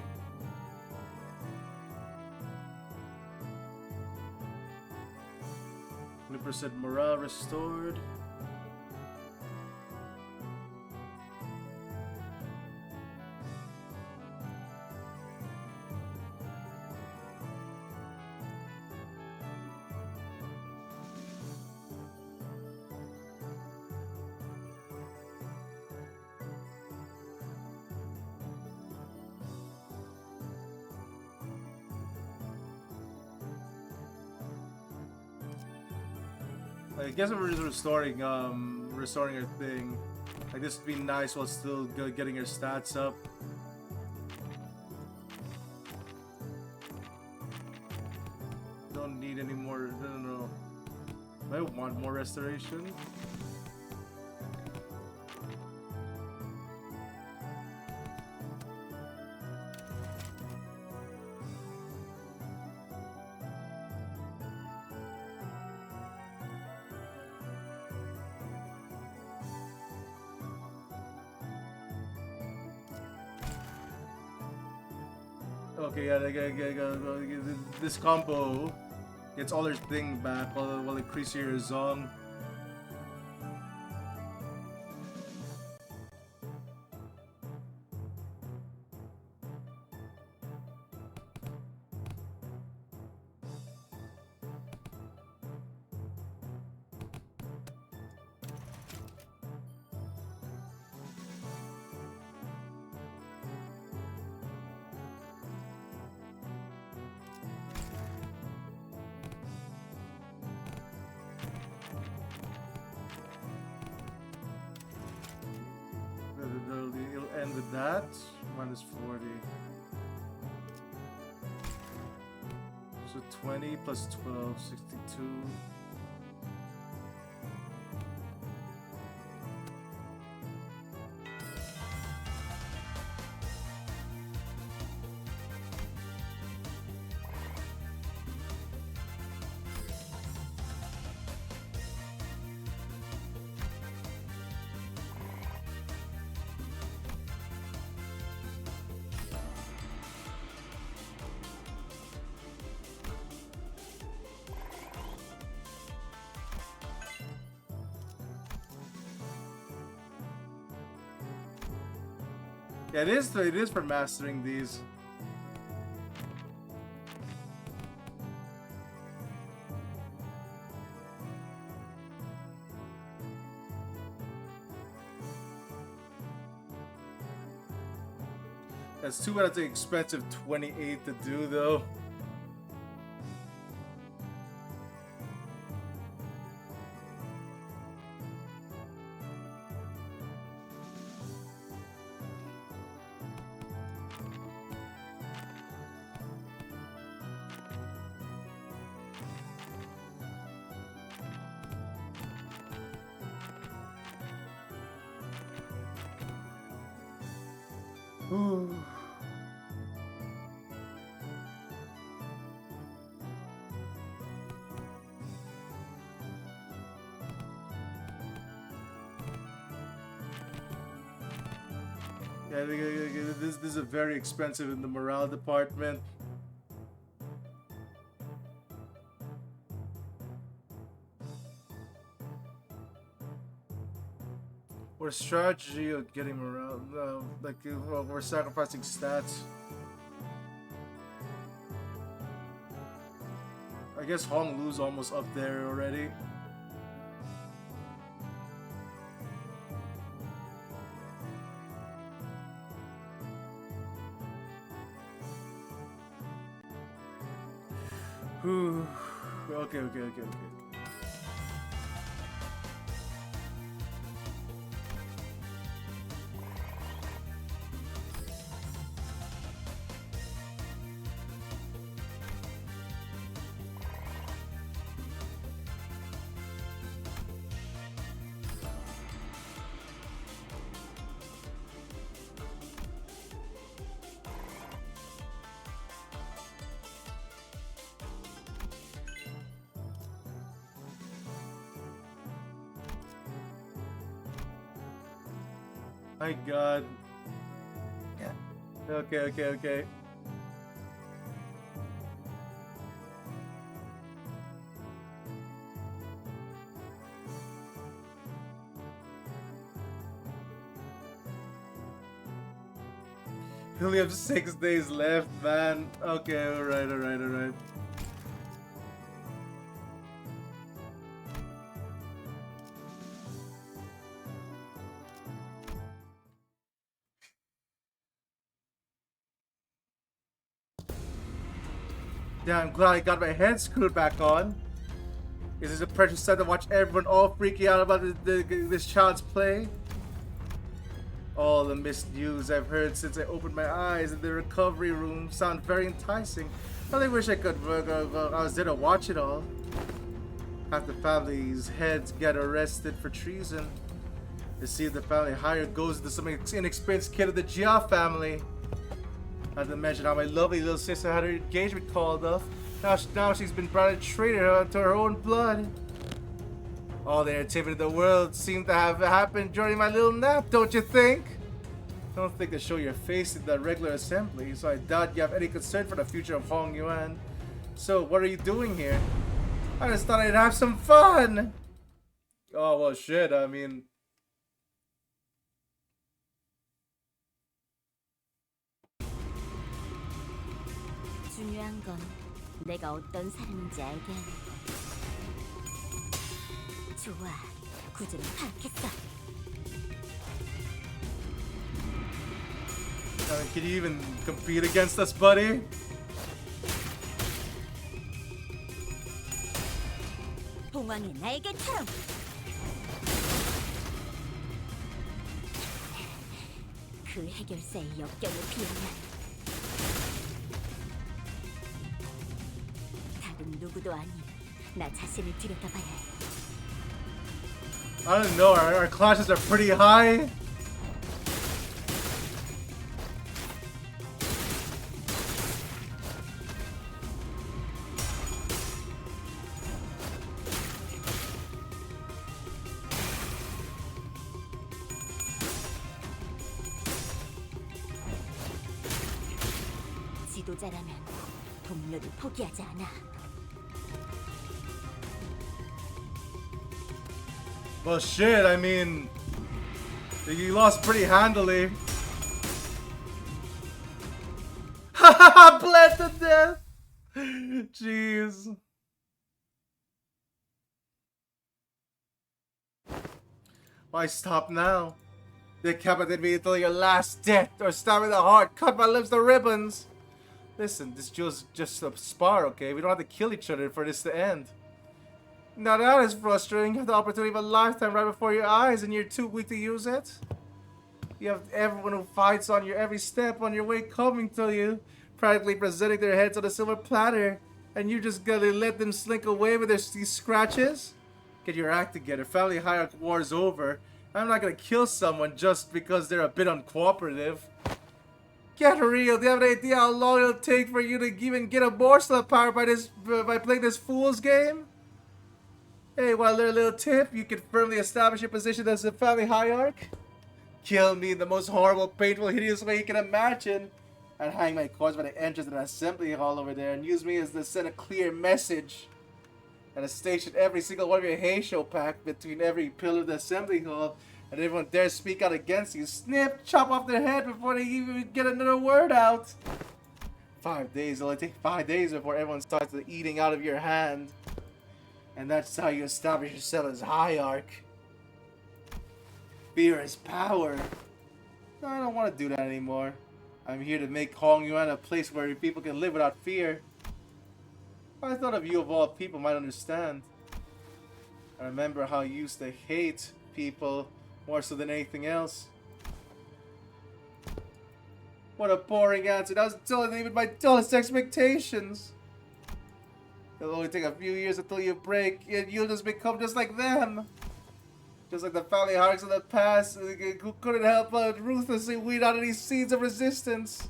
Percent morale restored. I guess we're just restoring her thing. Like, this would be nice while still getting her stats up. Don't need any more. No. I want more restoration. Okay, yeah, this combo gets all her thing back while increasing her zone. It'll end with that. Minus 40. So 20 plus 12, 62. Yeah, it is for mastering these. That's too bad it's an expensive 28 to do, though. Ooh. Yeah, this is very expensive in the morale department. Or strategy of getting morale. Like, well, we're sacrificing stats. I guess Hong Lu's almost up there already. Okay. My God. Yeah. Okay. We only have 6 days left, man. Okay, alright. Yeah, I'm glad I got my head screwed back on. Is this a precious sight to watch everyone all freaking out about this child's play? All the missed news I've heard since I opened my eyes in the recovery room sound very enticing. I really wish I could. I was there to watch it all. Half the family's heads get arrested for treason. To see if the family hire goes to some inexperienced kid of the Jia family. Not to mention how my lovely little sister had her engagement called off. Now she's been brought and traded to her own blood. All the activity in the world seemed to have happened during my little nap, don't you think? Don't think to show your face in the regular assembly, so I doubt you have any concern for the future of Hong Yuan. So, what are you doing here? I just thought I'd have some fun! Oh, well, shit, I mean... 중요한 건 내가 어떤 사람인지 알게 하는 거. 좋아, 구제는 파악했어. Can you even compete against us, buddy? 봉황의 날개처럼. 그 해결사의 역경을 피하면 다른 누구도 아닌 나 자신을 들여다봐야 해. I don't know, our classes are pretty high. 지도자라면 동료를 포기하지 않아. Well, shit, I mean, you lost pretty handily. Haha, bled to death! Jeez. Why stop now? Decapitate me until your last death, or stab me in the heart, cut my lips to ribbons. Listen, this is just a spar, okay? We don't have to kill each other for this to end. Now that is frustrating. You have the opportunity of a lifetime right before your eyes and you're too weak to use it. You have everyone who fights on your every step on your way coming to you, practically presenting their heads on a silver platter, and you just gotta let them slink away with these scratches? Get your act together. Family hierarchy war is over. I'm not gonna kill someone just because they're a bit uncooperative. Get real. Do you have an idea how long it'll take for you to even get a morsel of power by playing this fool's game? Hey, want to learn a little tip? You can firmly establish your position as a family hierarch. kill me in the most horrible, painful, hideous way you can imagine, and hang my corpse by the entrance of the assembly hall over there, and use me as to send a clear message. And to station every single one of your Heisho pack between every pillar of the assembly hall, and everyone dares speak out against you, snip, chop off their head before they even get another word out. 5 days, it'll only take 5 days before everyone starts the eating out of your hand. And that's how you establish yourself as hierarch. Fear is power. No, I don't want to do that anymore. I'm here to make Hong Yuan a place where people can live without fear. I thought of you of all people might understand. I remember how you used to hate people more so than anything else. What a boring answer. That was until even my dullest expectations. It'll only take a few years until you break, and you'll just become just like them. Just like the family hierarchs of the past, who couldn't help but ruthlessly weed out any seeds of resistance.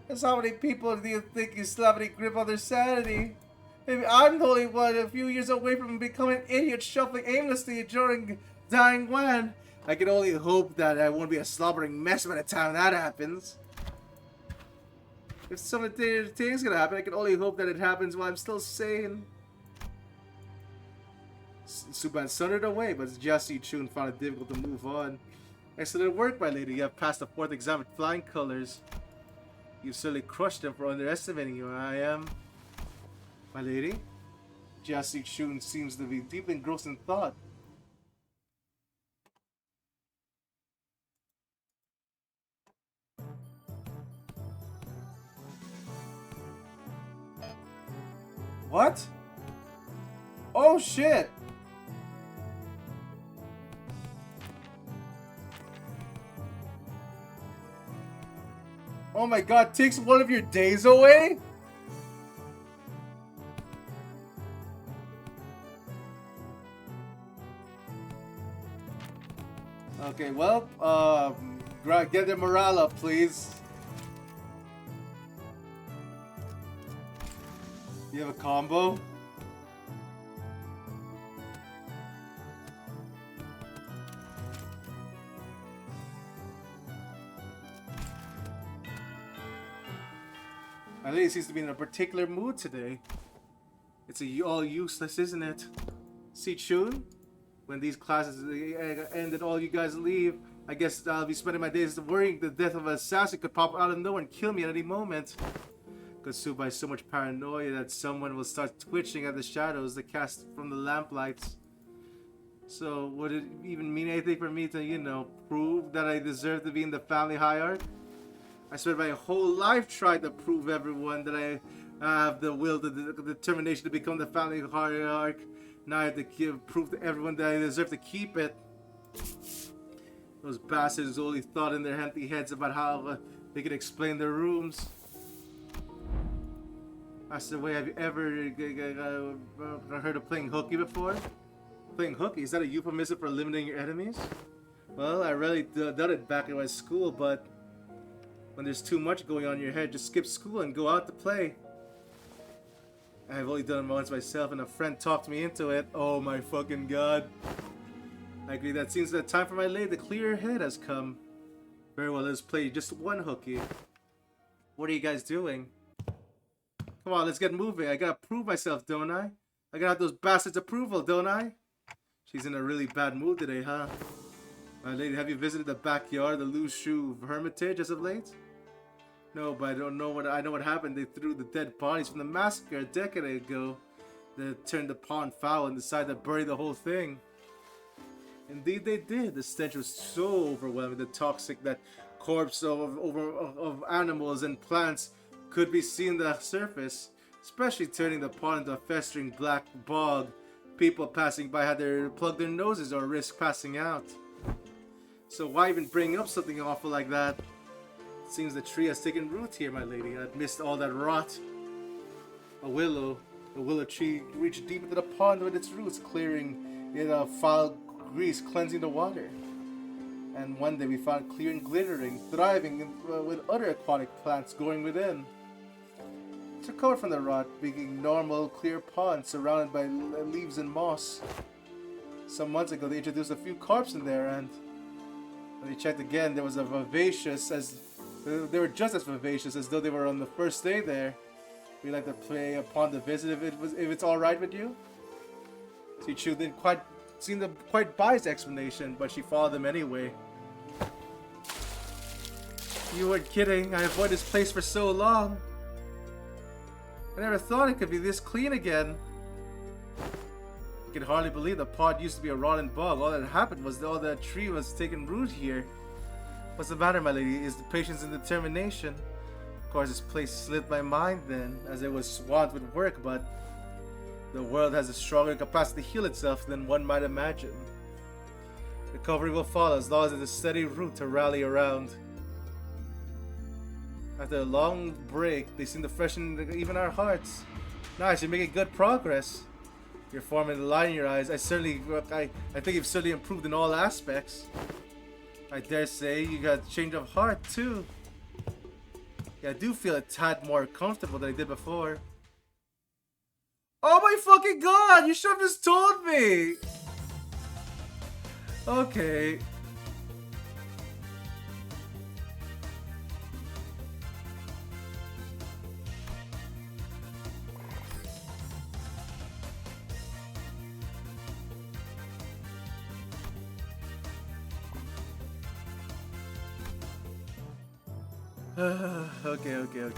Just how many people do you think you still have any grip on their sanity? Maybe I'm the only one a few years away from becoming an idiot shuffling aimlessly during dying when. I can only hope that I won't be a slobbering mess by the time that happens. If some of the things gonna happen, I can only hope that it happens while I'm still sane. Suban sundered away, but Jiaxi Chun found it difficult to move on. Excellent work, my lady. You have passed the 4th exam with flying colors. You certainly crushed them for underestimating you. I am. My lady? Jiaxi Chun seems to be deeply engrossed in thought. What? Oh shit! Oh my god, takes one of your days away? Okay, well, get the morale up, please. You have a combo? My lady seems to be in a particular mood today. It's all useless, isn't it? See, Chun? When these classes end and all you guys leave, I guess I'll be spending my days worrying the death of an assassin could pop out of nowhere and kill me at any moment. Consumed by so much paranoia that someone will start twitching at the shadows that cast from the lamplights. So, would it even mean anything for me to, you know, prove that I deserve to be in the family hierarchy? I spent my whole life trying to prove everyone that I have the will, the determination to become the family hierarch. Now I have to prove to everyone that I deserve to keep it. Those bastards only thought in their empty heads about how they could explain their rooms. Master Wei, have you ever heard of playing hooky before? Playing hooky? Is that a euphemism for eliminating your enemies? Well, I rarely done it back in my school, but when there's too much going on in your head, just skip school and go out to play. I've only done it once myself, and a friend talked me into it. Oh my fucking god. I agree, that seems the time for my lady to clear her head has come. Very well, let's play just one hooky. What are you guys doing? Come on, let's get moving. I gotta prove myself, don't I? I gotta have those bastards' approval, don't I? She's in a really bad mood today, huh? My lady, have you visited the backyard, the Lu Shu Hermitage as of late? No, but I don't know what I know what happened. They threw the dead bodies from the massacre a decade ago. They turned the pond foul and decided to bury the whole thing. Indeed they did. The stench was so overwhelming, the toxic that corpse of animals and plants could be seen on the surface, especially turning the pond into a festering black bog. People passing by had to plug their noses or risk passing out. So why even bring up something awful like that? It seems the tree has taken root here, my lady. I've missed all that rot. A willow tree reached deep into the pond with its roots, clearing in a foul grease, cleansing the water. And one day we found clear and glittering, thriving with other aquatic plants growing within. It's recovered from the rot, being normal, clear pond surrounded by leaves and moss. Some months ago they introduced a few carps in there, and When they checked again, there was a vivacious as they were just as vivacious as though they were on the first day there. We like to play upon the visit if it's all right with you. Sichu didn't quite seem to quite buy his explanation, but she followed them anyway. You weren't kidding. I avoided this place for so long. I never thought it could be this clean again. I could hardly believe the pod used to be a rotten bog. All that happened was that all that tree was taking root here. What's the matter, my lady? Is the patience and determination? Of course, this place slipped my mind then, as it was swamped with work, but the world has a stronger capacity to heal itself than one might imagine. Recovery will follow as long as there's a steady root to rally around. After a long break, they seem to freshen even our hearts. Nice, you're making good progress. You're forming the light in your eyes. I think you've certainly improved in all aspects. I dare say you got a change of heart too. Yeah, I do feel a tad more comfortable than I did before. Oh my fucking god! You should have just told me! Okay. Okay.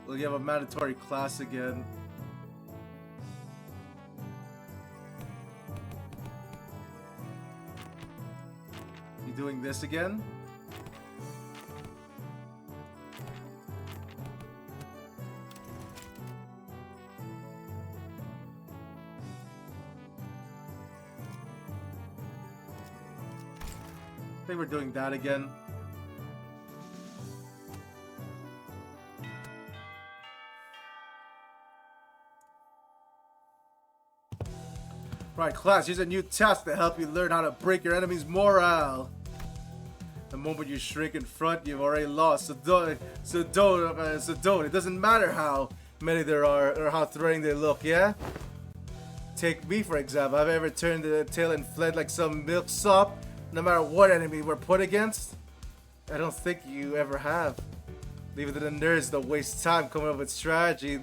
We'll have a mandatory class again. You doing this again? I think we're doing that again. Right, class, here's a new task to help you learn how to break your enemy's morale. The moment you shrink in front, you've already lost. So don't. It doesn't matter how many there are or how threatening they look, yeah? Take me, for example. Have I ever turned the tail and fled like some milksop? No matter what enemy we're put against? I don't think you ever have. Leave it to the nerds to waste time coming up with strategy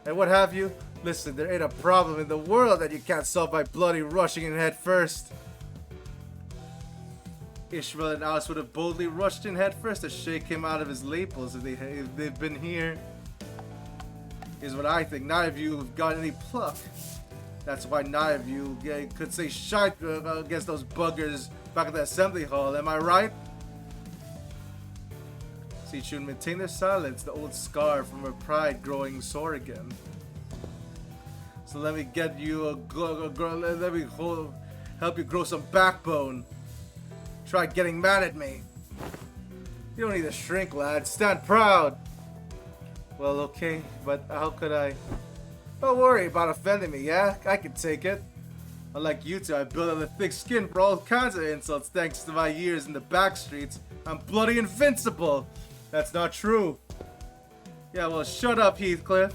and what have you. Listen, there ain't a problem in the world that you can't solve by bloody rushing in head first. Ishmael and Alice would have boldly rushed in head first to shake him out of his lapels if they'd been here. Here's what I think. None of you have got any pluck. That's why none of you could say shite against those buggers back at the assembly hall, am I right? See, Chun maintain their silence, the old scar from her pride growing sore again. So let me get you let me help you grow some backbone. Try getting mad at me. You don't need to shrink, lad. Stand proud. Well, okay, but how could I? Don't worry about offending me, yeah? I can take it. Unlike you two, I built up a thick skin for all kinds of insults thanks to my years in the back streets. I'm bloody invincible. That's not true. Yeah, well, shut up, Heathcliff.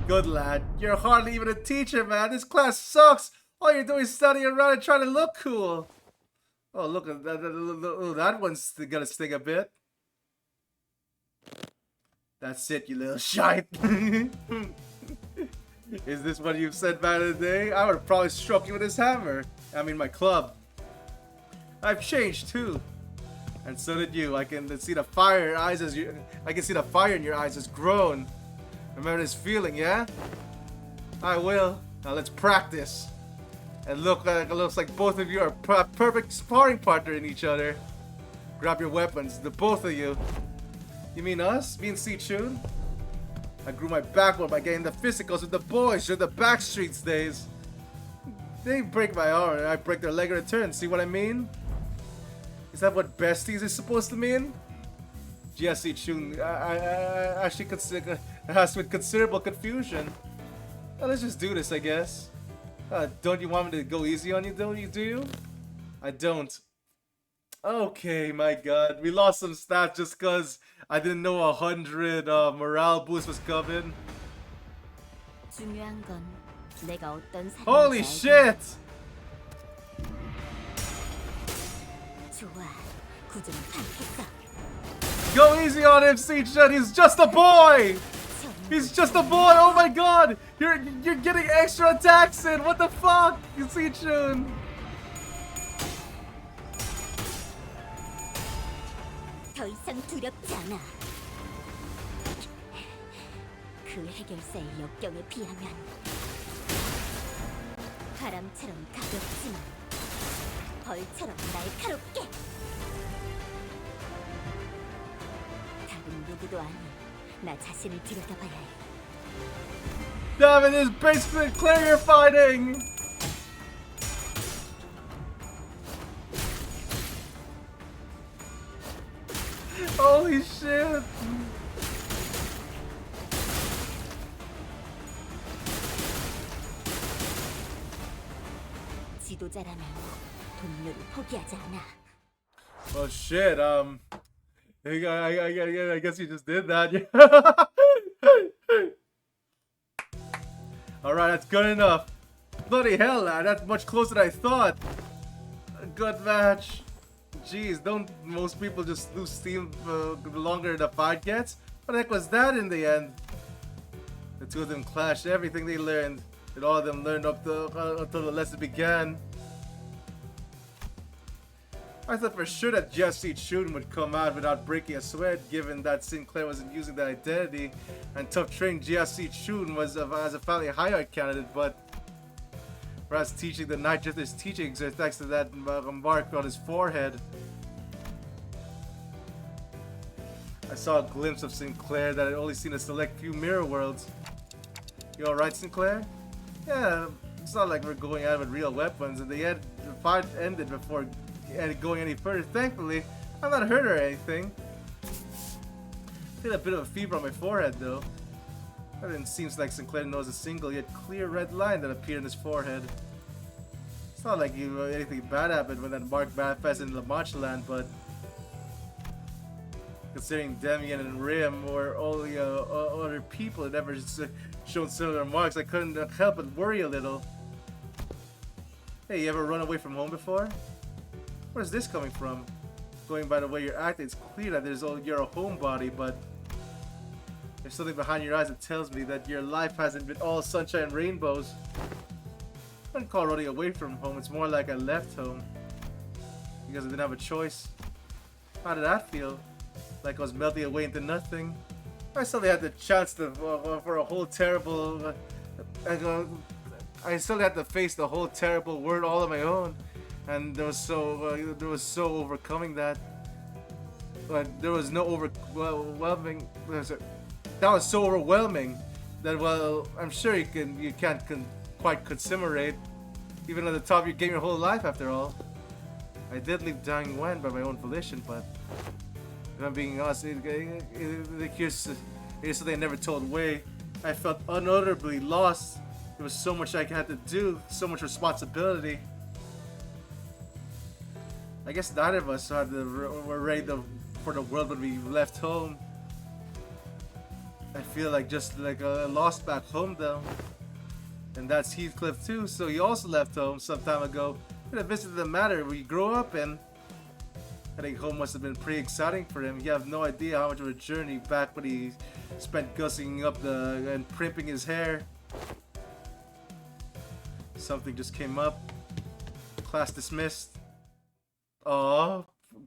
Good lad. You're hardly even a teacher, man. This class sucks. All you're doing is studying around and trying to look cool. Oh, look at that. That one's gonna sting a bit. That's it, you little shite. Is this what you've said back in the day? I would have probably struck you with this hammer. I mean, my club. I've changed too, and so did you. I can see the fire in your eyes as has grown. Remember this feeling, yeah? I will. Now let's practice. And look, it looks like both of you are a perfect sparring partner in each other. Grab your weapons, the both of you. You mean us? Me and Si-Chun? I grew my backbone by getting the physicals with the boys during the backstreets days. They break my arm and I break their leg in return, see what I mean? Is that what besties is supposed to mean? Yes, Si-Chun, I actually asked with considerable confusion. Well, let's just do this, I guess. Don't you want me to go easy on you, do you? I don't. Okay, my god. We lost some stats just because I didn't know 100 morale boost was coming. 중요한 건 내가 어떤 사람인지 Holy 알고 shit! 좋아. 구조는 파악했어. Go easy on him, C-Chun. He's just a boy. He's just a boy. Oh my God. You're getting extra attacks in. What the fuck, C-Chun? 더 이상 두렵지 않아. 그 해결사의 역경에 비하면 바람처럼 가볍지만 벌처럼 날카롭게. 다른 누구도 아닌 나 자신을 들여다봐야 해. Damn it, is basically Claire you're fighting. Holy shit. 지도자라면 동료를 포기하지 않아. Oh shit, I guess you just did that. Alright, that's good enough. Bloody hell, lad, that's much closer than I thought. A good match. Jeez, don't most people just lose steam the longer the fight gets? What the heck was that in the end? The two of them clashed everything they learned. And all of them learned up until the lesson began. I thought for sure that Jesse Chun would come out without breaking a sweat, given that Sinclair wasn't using that identity, and tough trained Jesse Chun was as a fairly higher candidate, but perhaps teaching the Night Drifter's teachings are thanks to that mark on his forehead. I saw a glimpse of Sinclair that I'd only seen a select few mirror worlds. You alright, Sinclair? Yeah, it's not like we're going out with real weapons, and the fight ended before going any further. Thankfully, I'm not hurt or anything. I feel a bit of a fever on my forehead though. It seems like Sinclair knows a single yet clear red line that appeared in his forehead. It's not like anything bad happened when that mark manifested in La Mancha land, but considering Demian and Rim were only other people that never shown similar marks, I couldn't help but worry a little. Hey, you ever run away from home before? Where's this coming from? Going by the way you're acting, it's clear that you're a homebody, but there's something behind your eyes that tells me that your life hasn't been all sunshine and rainbows. I wouldn't call running away from home, it's more like I left home because I didn't have a choice. How did that feel? Like I was melting away into nothing. I suddenly had the chance to for a whole terrible. I suddenly had to face the whole terrible world all on my own, and there was so overcoming that. But there was no overwhelming. That was so overwhelming that, well, I'm sure you can't quite commemorate, even at the top you gave your whole life after all. I did leave Dang Wen by my own volition, but if I'm being honest, here's something I never told Wei. I felt unutterably lost. There was so much I had to do, so much responsibility. I guess neither of us were ready for the world when we left home. I feel like just like lost back home though. And that's Heathcliff too, so he also left home some time ago. Could have visited the manor we grew up in. I think home must have been pretty exciting for him. You have no idea how much of a journey back when he spent gussing up and primping his hair. Something just came up. Class dismissed. Aw,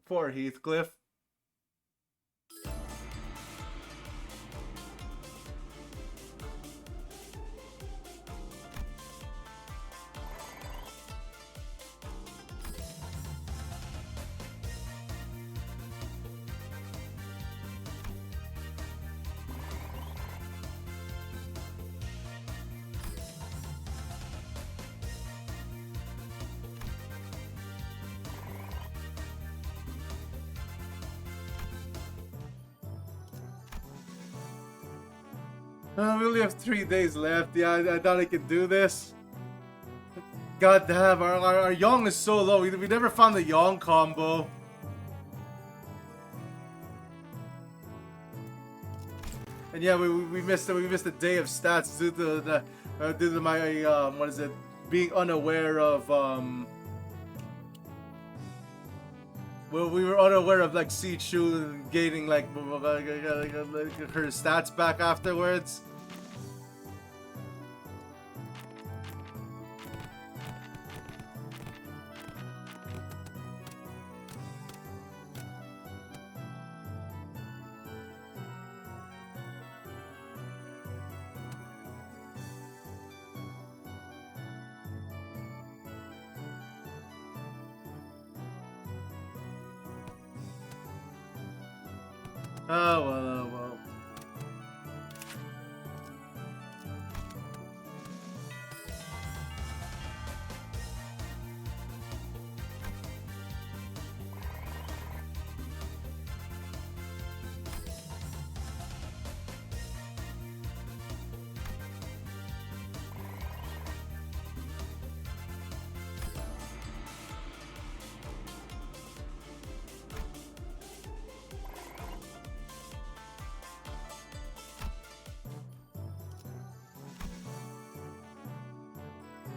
poor Heathcliff. We only have 3 days left. Yeah, I thought I could do this. God damn, our Yong is so low. We never found the Yong combo. And yeah, we missed a day of stats due to my what is it? Being unaware of Well, we were unaware of like Sichu gaining like her stats back afterwards. Oh well, oh well.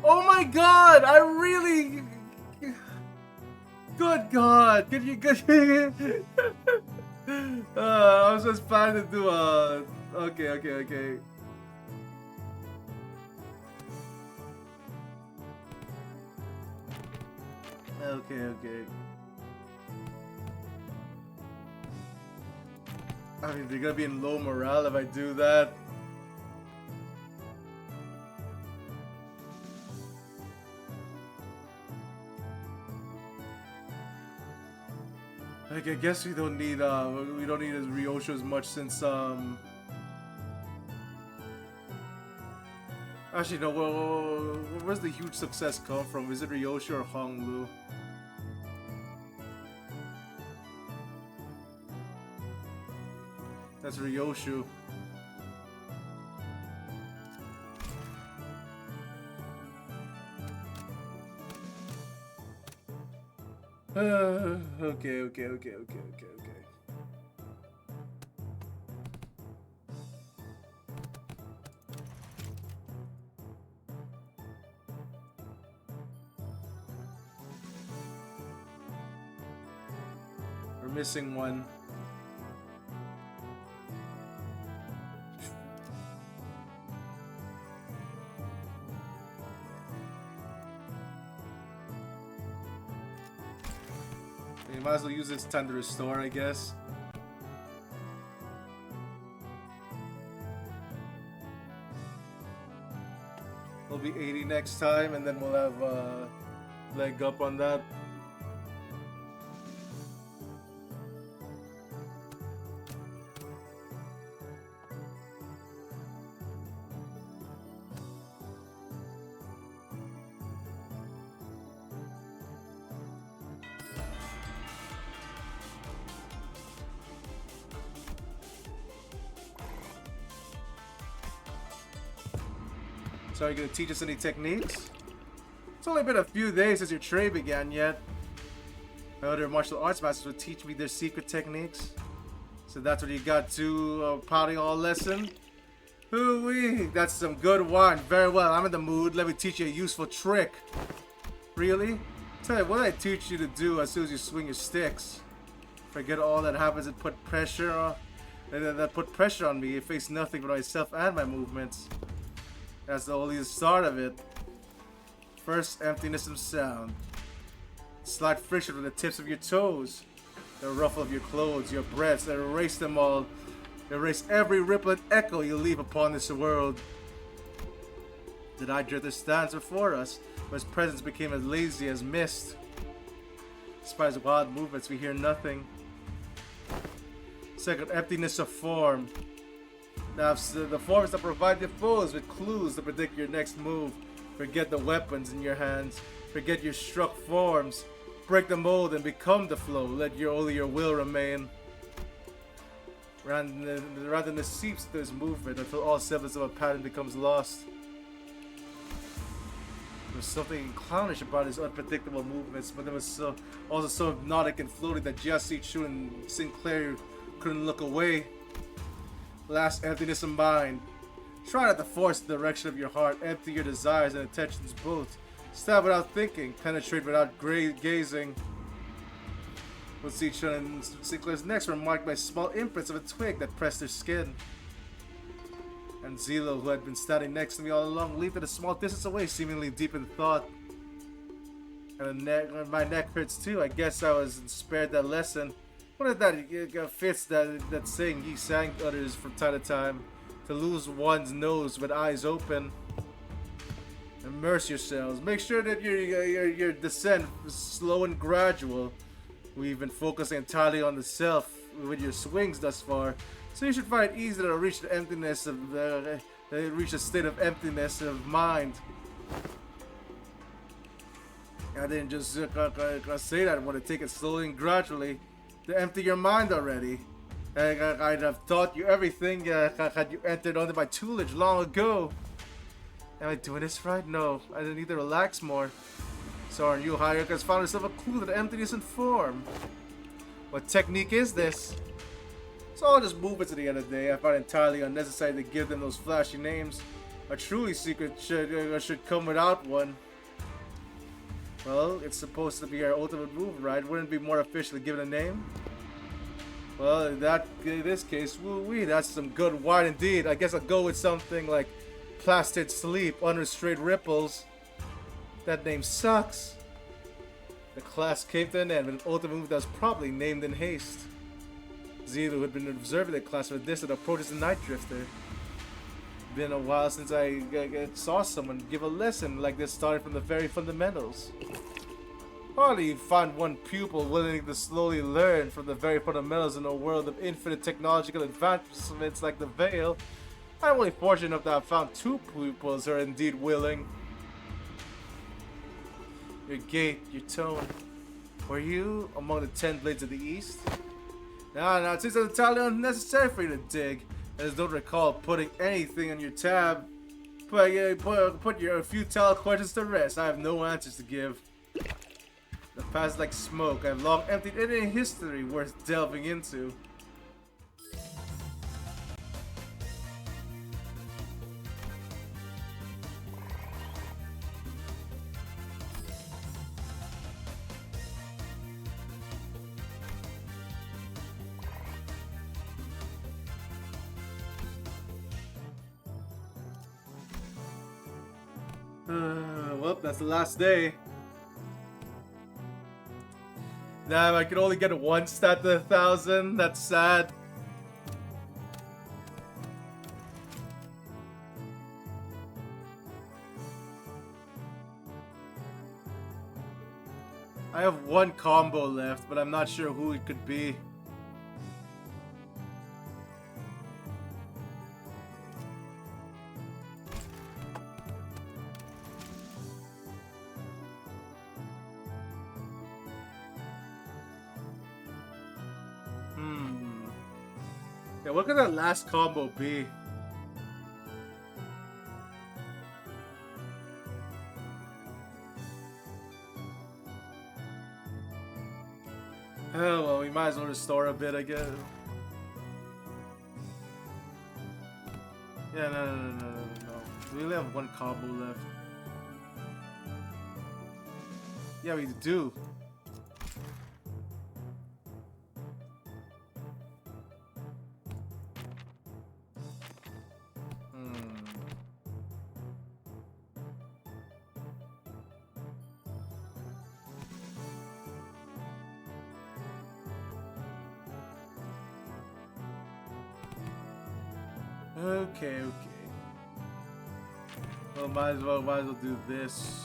Oh my god! I really... Good god! Can you... I was just planning to do a... Okay. Okay. I mean, they're gonna be in low morale if I do that. Like, I guess we don't need his Ryosho as much since actually no, where's the huge success come from? Is it Ryosho or Honglu? That's Ryosho. Okay. We're missing one. You might as well use this time to restore, I guess. We'll be 80 next time, and then we'll have leg up on that. So are you gonna teach us any techniques? It's only been a few days since your trade began yet. My other martial arts masters would teach me their secret techniques. So that's what you got to pouting all lesson? Hoo-wee, that's some good wine. Very well, I'm in the mood. Let me teach you a useful trick. Really? Tell you, what did I teach you to do as soon as you swing your sticks? Forget all that happens and put pressure on... That put pressure on me. You face nothing but myself and my movements. That's the only start of it. First, emptiness of sound. Slight friction with the tips of your toes. The ruffle of your clothes, your breaths, erase them all. Erase every ripple and echo you leave upon this world. The night drifter stands before us, but his presence became as lazy as mist. Despite his wild movements, we hear nothing. Second, emptiness of form. Now, the forms that provide your foes with clues to predict your next move. Forget the weapons in your hands. Forget your struck forms. Break the mold and become the flow. Let only your will remain. Randomness seeps through his movement until all semblance of a pattern becomes lost. There was something clownish about his unpredictable movements, but there was also so hypnotic and floating that Jesse, Chu, and Sinclair couldn't look away. Last, emptiness of mind. Try not to force the direction of your heart. Empty your desires and intentions both. Stab without thinking. Penetrate without gazing. We'll see each other in Sinclair's necks were marked by small imprints of a twig that pressed her skin. And Zelo, who had been standing next to me all along, leaped at a small distance away, seemingly deep in thought. And my neck hurts too. I guess I was spared that lesson. What if that fits that saying he sang others from time to time, to lose one's nose with eyes open. Immerse yourselves. Make sure that your descent is slow and gradual. We've been focusing entirely on the self with your swings thus far, so you should find it easy to reach the emptiness of reach a state of emptiness of mind. I didn't just say that. I want to take it slowly and gradually to empty your mind already. I'd have taught you everything had you entered under my tutelage long ago. Am I doing this right? No, I need to relax more. So our new hierarch has found herself a clue to the emptiness in form. What technique is this? So I'll just move it to the end of the day. I find it entirely unnecessary to give them those flashy names. A truly secret should come without one. Well, it's supposed to be our ultimate move, right? Wouldn't it be more official to give it a name? Well, in this case, woo-wee, that's some good wine indeed. I guess I'll go with something like Placid Sleep, Unrestrained Ripples. That name sucks. The class came to an end with an ultimate move that was probably named in haste. Zelo had been observing the class from a distance approaches the Night Drifter. Been a while since I saw someone give a lesson like this, starting from the very fundamentals. Hardly you find one pupil willing to slowly learn from the very fundamentals in a world of infinite technological advancements like the Veil. I'm only fortunate enough to have found two pupils who are indeed willing. Your gait, your tone. Were you among the 10 blades of the East? No, it seems entirely unnecessary for you to dig. I just don't recall putting anything on your tab. Put your futile questions to rest. I have no answers to give. The past is like smoke. I've long emptied any history worth delving into. Well, that's the last day. Damn, I could only get one stat to 1,000. That's sad. I have one combo left, but I'm not sure who it could be. Yeah, what could that last combo be? Oh, well, we might as well restore a bit, I guess. Yeah, no. We only have one combo left. Yeah, we do. Okay. Well, might as well do this.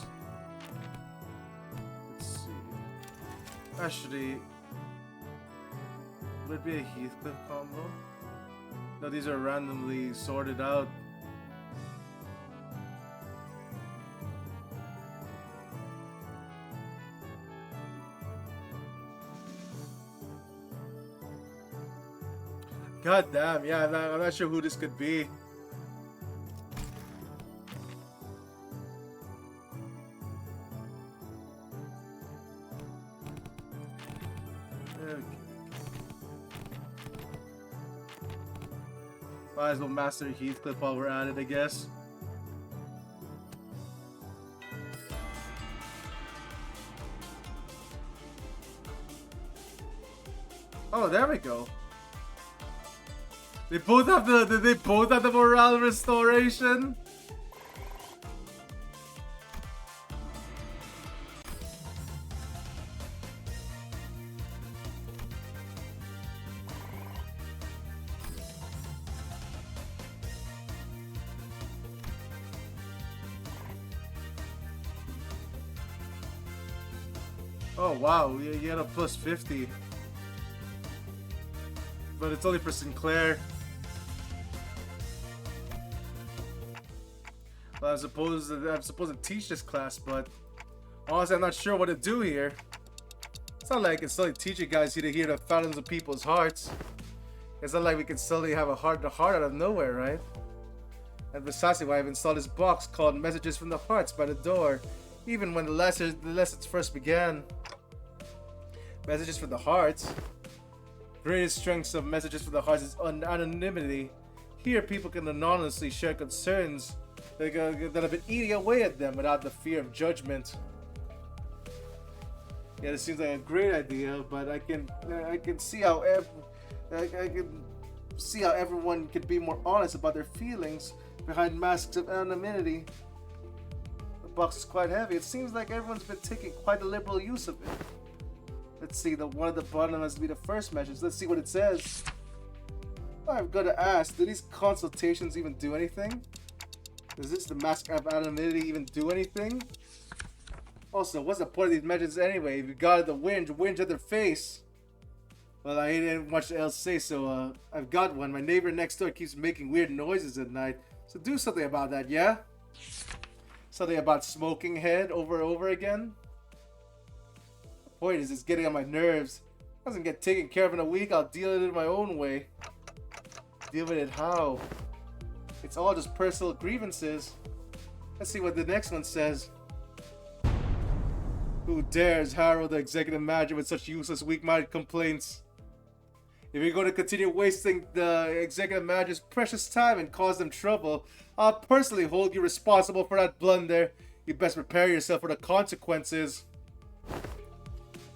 Let's see. Actually, would it be a Heathcliff combo? No, these are randomly sorted out. God damn, yeah, I'm not sure who this could be. Okay. Might as well master Heathcliff while we're at it, I guess. Oh, there we go. They both have the morale restoration. Oh wow, you had a plus 50. But it's only for Sinclair. Well, I'm supposed to teach this class, but honestly, I'm not sure what to do here. It's not like I can suddenly teach you guys here to hear the fathoms of people's hearts. It's not like we can suddenly have a heart-to-heart out of nowhere, right? And precisely why I've installed this box called Messages from the Hearts by the door, even when the lessons first began. Messages from the Hearts. Greatest strengths of Messages from the Hearts is anonymity. Here, people can anonymously share concerns that have been eating away at them without the fear of judgment. Yeah, this seems like a great idea, but I can see how everyone can be more honest about their feelings behind masks of anonymity. The box is quite heavy. It seems like everyone's been taking quite a liberal use of it. Let's see, the one at the bottom has to be the first message. Let's see what it says. I've got to ask, do these consultations even do anything? Does this, the mask of anonymity, even do anything? Also, what's the point of these messages anyway? If you got the whinge at their face. Well, I ain't much else to say, so I've got one. My neighbor next door keeps making weird noises at night. So do something about that, yeah? Something about smoking head over and over again? The point is, it's getting on my nerves. If it doesn't get taken care of in a week, I'll deal with it my own way. Deal with it how? It's all just personal grievances. Let's see what the next one says. Who dares harrow the executive manager with such useless, weak-minded complaints? If you're going to continue wasting the executive manager's precious time and cause them trouble, I'll personally hold you responsible for that blunder. You best prepare yourself for the consequences.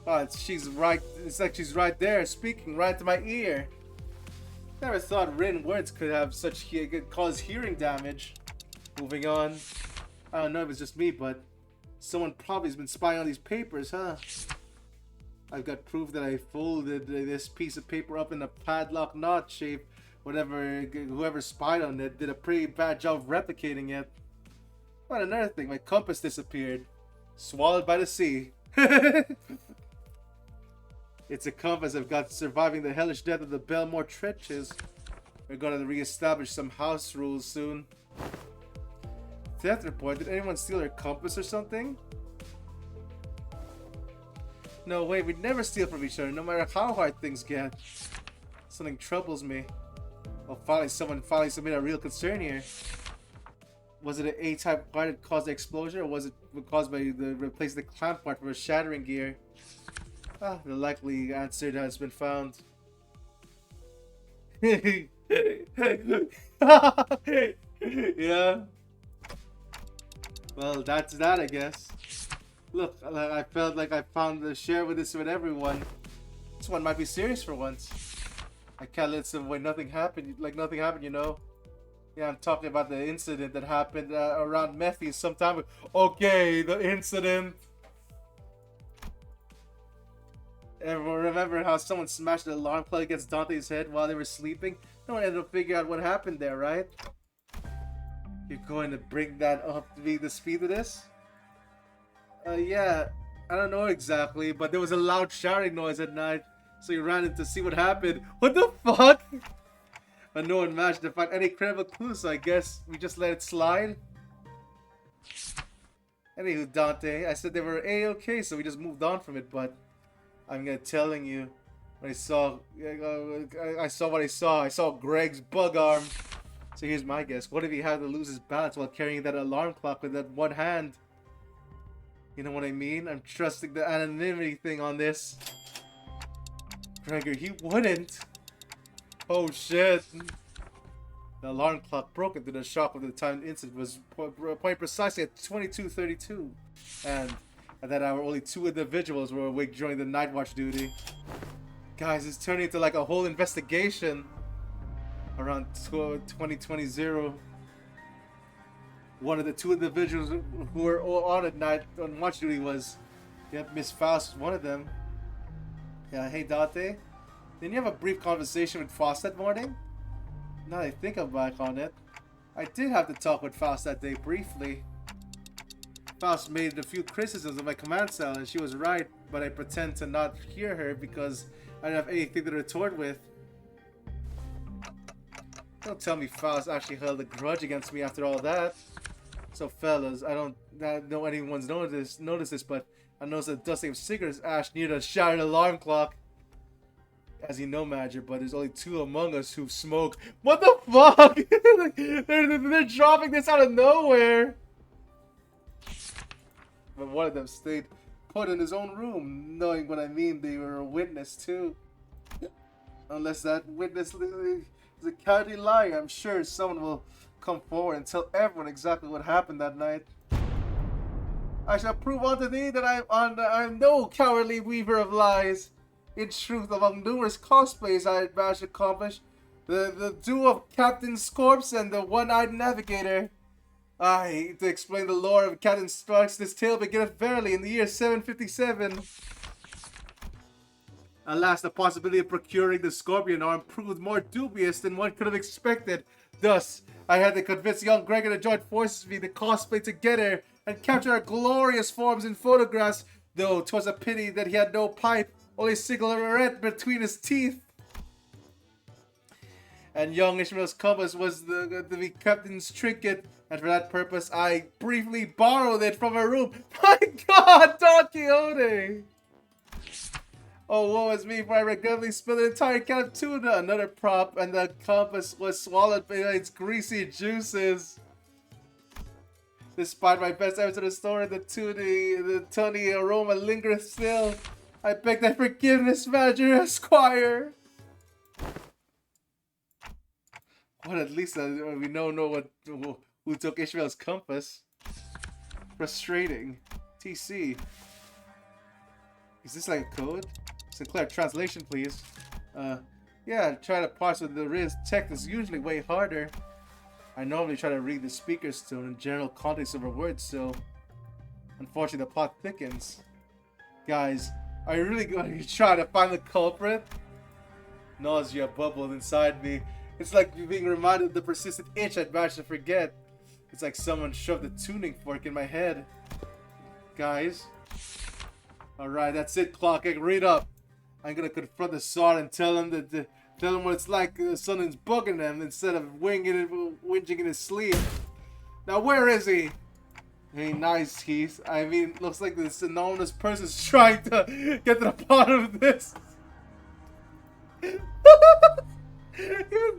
Oh, she's right. It's like she's right there, speaking right to my ear. Never thought written words could cause hearing damage. Moving on. I don't know if it's just me, but someone probably has been spying on these papers, huh? I've got proof that I folded this piece of paper up in a padlock knot shape. Whoever spied on it did a pretty bad job of replicating it. But another thing, my compass disappeared. Swallowed by the sea. It's a compass I've got surviving the hellish death of the Belmore trenches. We're gonna re-establish some house rules soon. Theft report, did anyone steal her compass or something? No way, we'd never steal from each other, no matter how hard things get. Something troubles me. Oh, finally someone made a real concern here. Was it an A-type part that caused the explosion, or was it caused by replacing the clamp part for a shattering gear? Ah, the likely answer has been found. Yeah. Well, that's that, I guess. Look, I felt like I found the share with everyone. This one might be serious for once. I can't let nothing happen, you know. Yeah, I'm talking about the incident that happened around Methy sometime ago. Okay, the incident. Everyone remember how someone smashed the alarm clock against Dante's head while they were sleeping? No one ended up figuring out what happened there, right? You're going to bring that up to be the speed of this? Yeah, I don't know exactly, but there was a loud shouting noise at night, so you ran in to see what happened. What the fuck? But no one managed to find any credible clues, so I guess we just let it slide. Anywho, Dante, I said they were A-okay, so we just moved on from it, but I'm telling you, when I saw what I saw. I saw Greg's bug arm. So here's my guess. What if he had to lose his balance while carrying that alarm clock with that one hand? You know what I mean? I'm trusting the anonymity thing on this. Gregor, he wouldn't. Oh shit. The alarm clock broke into the shock of the timed incident was point precisely at 22:32. And at that hour, only 2 individuals were awake during the night watch duty. Guys, it's turning into like a whole investigation around 2020. One of the two individuals who were on at night on watch duty was, yep, Miss Faust was one of them. Yeah, hey Dante, didn't you have a brief conversation with Faust that morning? Now that I think I'm back on it, I did have to talk with Faust that day briefly. Faust made a few criticisms of my command style, and she was right, but I pretend to not hear her because I didn't have anything to retort with. Don't tell me Faust actually held a grudge against me after all that. So fellas, I don't know anyone's noticed this, but I noticed a dusting of cigarette ash near the shattered alarm clock. As you know, Major, but there's only two among us who smoke. What the fuck? they're dropping this out of nowhere. But one of them stayed put in his own room, knowing what I mean. They were a witness too. Unless that witness is a cowardly liar, I'm sure someone will come forward and tell everyone exactly what happened that night. I shall prove unto thee that I'm no cowardly weaver of lies. In truth, among numerous cosplays I had managed to accomplish, the duo of Captain Scorps and the one-eyed navigator. Aye, to explain the lore of Captain Starks, this tale beginneth verily in the year 757. Alas, the possibility of procuring the Scorpion arm proved more dubious than one could have expected. Thus, I had to convince young Gregor to join forces with me to cosplay together and capture our glorious forms in photographs, though 'twas a pity that he had no pipe, only a cigarette between his teeth. And young Ishmael's compass was the captain's trinket, and for that purpose I briefly borrowed it from a room. My God, Don Quixote! Oh, woe is me, for I regretfully spilled an entire can of tuna, another prop, and the compass was swallowed by its greasy juices. Despite my best efforts to restore the tunny aroma lingereth still. I beg thy forgiveness, Major Esquire. Well, at least we know who took Ishmael's compass. Frustrating. TC. Is this like a code? Sinclair, translation, please. Yeah, try to parse with the Riz text is usually way harder. I normally try to read the speaker's tone and general context of a word, so unfortunately the plot thickens. Guys, are you really going to try to find the culprit? Nausea bubbled inside me. It's like being reminded of the persistent itch I'd managed to forget. It's like someone shoved a tuning fork in my head. Guys. Alright, that's it, Clock Egg. Read up. I'm gonna confront the Sard and tell him what it's like someone's bugging them instead of whinging in his sleep. Now where is he? Hey, nice, Heath. I mean, looks like this anonymous person's trying to get to the bottom of this. Even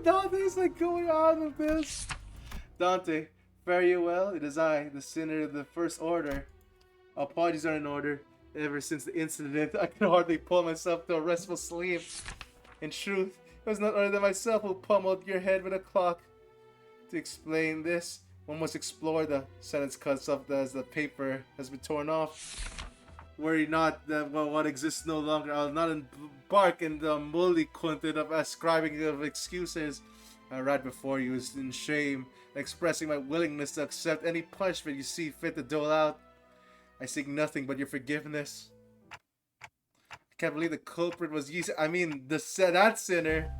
Dante's like going on with this. Dante, fare you well. It is I, the sinner of the First Order. Apologies are in order. Ever since the incident, I can hardly pull myself to a restful sleep. In truth, it was not other than myself who pummeled your head with a clock. To explain this, one must explore the sentence cuts off as the paper has been torn off. Worry not that what exists no longer. I'll not embark in the mully content of ascribing of excuses. Right before you is in shame, expressing my willingness to accept any punishment you see fit to dole out. I seek nothing but your forgiveness. I can't believe the culprit was you. I mean, that sinner.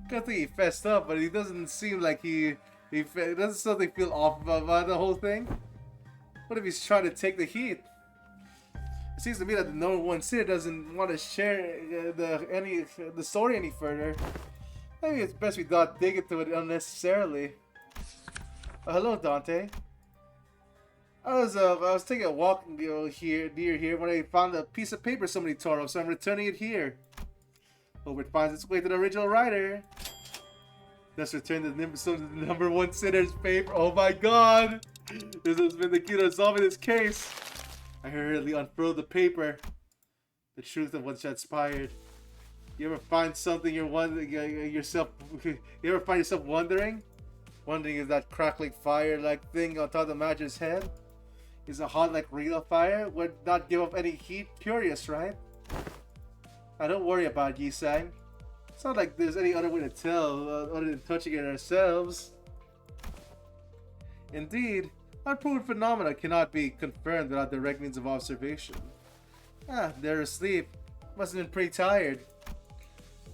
Good thing he fessed up, but he doesn't seem like he doesn't something feel off about the whole thing. What if he's trying to take the heat? It seems to me that the number one sinner doesn't want to share the story any further. Maybe it's best we not dig into it unnecessarily. Hello, Dante. I was taking a walk near here when I found a piece of paper somebody tore up, so I'm returning it here. Hope it finds its way to the original writer. Let's return the Limbus to the number one sinner's paper. Oh my God! This has been the key to resolving this case. I hurriedly unfurled the paper. The truth of what transpired. You ever find something you ever find yourself wondering? Wondering if that crackling fire-like thing on top of the Major's head is a hot like real fire? Would not give up any heat? Curious, right? Don't worry about Yi-sang. It's not like there's any other way to tell other than touching it ourselves. Indeed, unproven phenomena cannot be confirmed without direct means of observation. They're asleep. Must have been pretty tired.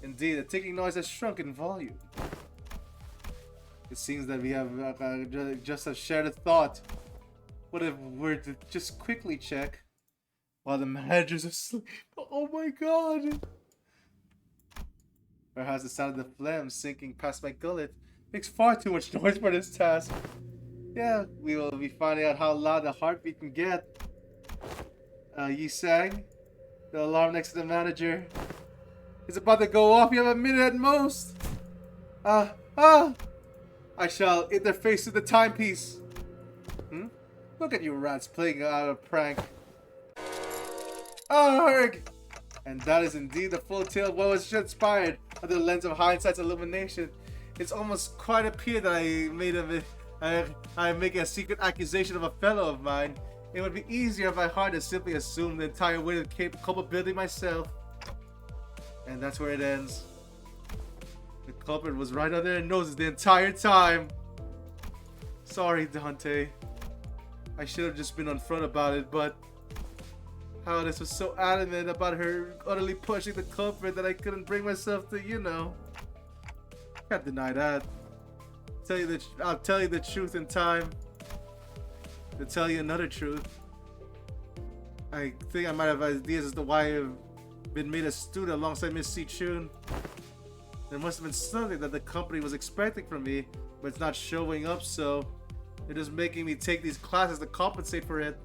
Indeed, the ticking noise has shrunk in volume. It seems that we have just shared a thought. What if we're to just quickly check while the manager's asleep? Oh my god! Perhaps the sound of the phlegm sinking past my gullet makes far too much noise for this task. Yeah, we will be finding out how loud the heartbeat can get. Yi-sang, the alarm next to the manager is about to go off. You have a minute at most. I shall interface with the timepiece. Look at you rats playing out a prank. Arg! And that is indeed the full tale of what was transpired under the lens of hindsight's illumination. It's almost quite appeared that I make a secret accusation of a fellow of mine. It would be easier if my heart had simply assumed the entire weight of the culpability myself. And that's where it ends. The culprit was right under their noses the entire time. Sorry, Dante. I should have just been upfront about it, but Alice was so adamant about her utterly pushing the culprit that I couldn't bring myself to, Can't deny that. I'll tell you the truth in time. To tell you another truth. I think I might have ideas as to why I've been made a student alongside Miss Si-chun. There must have been something that the company was expecting from me, but it's not showing up, so they're just making me take these classes to compensate for it.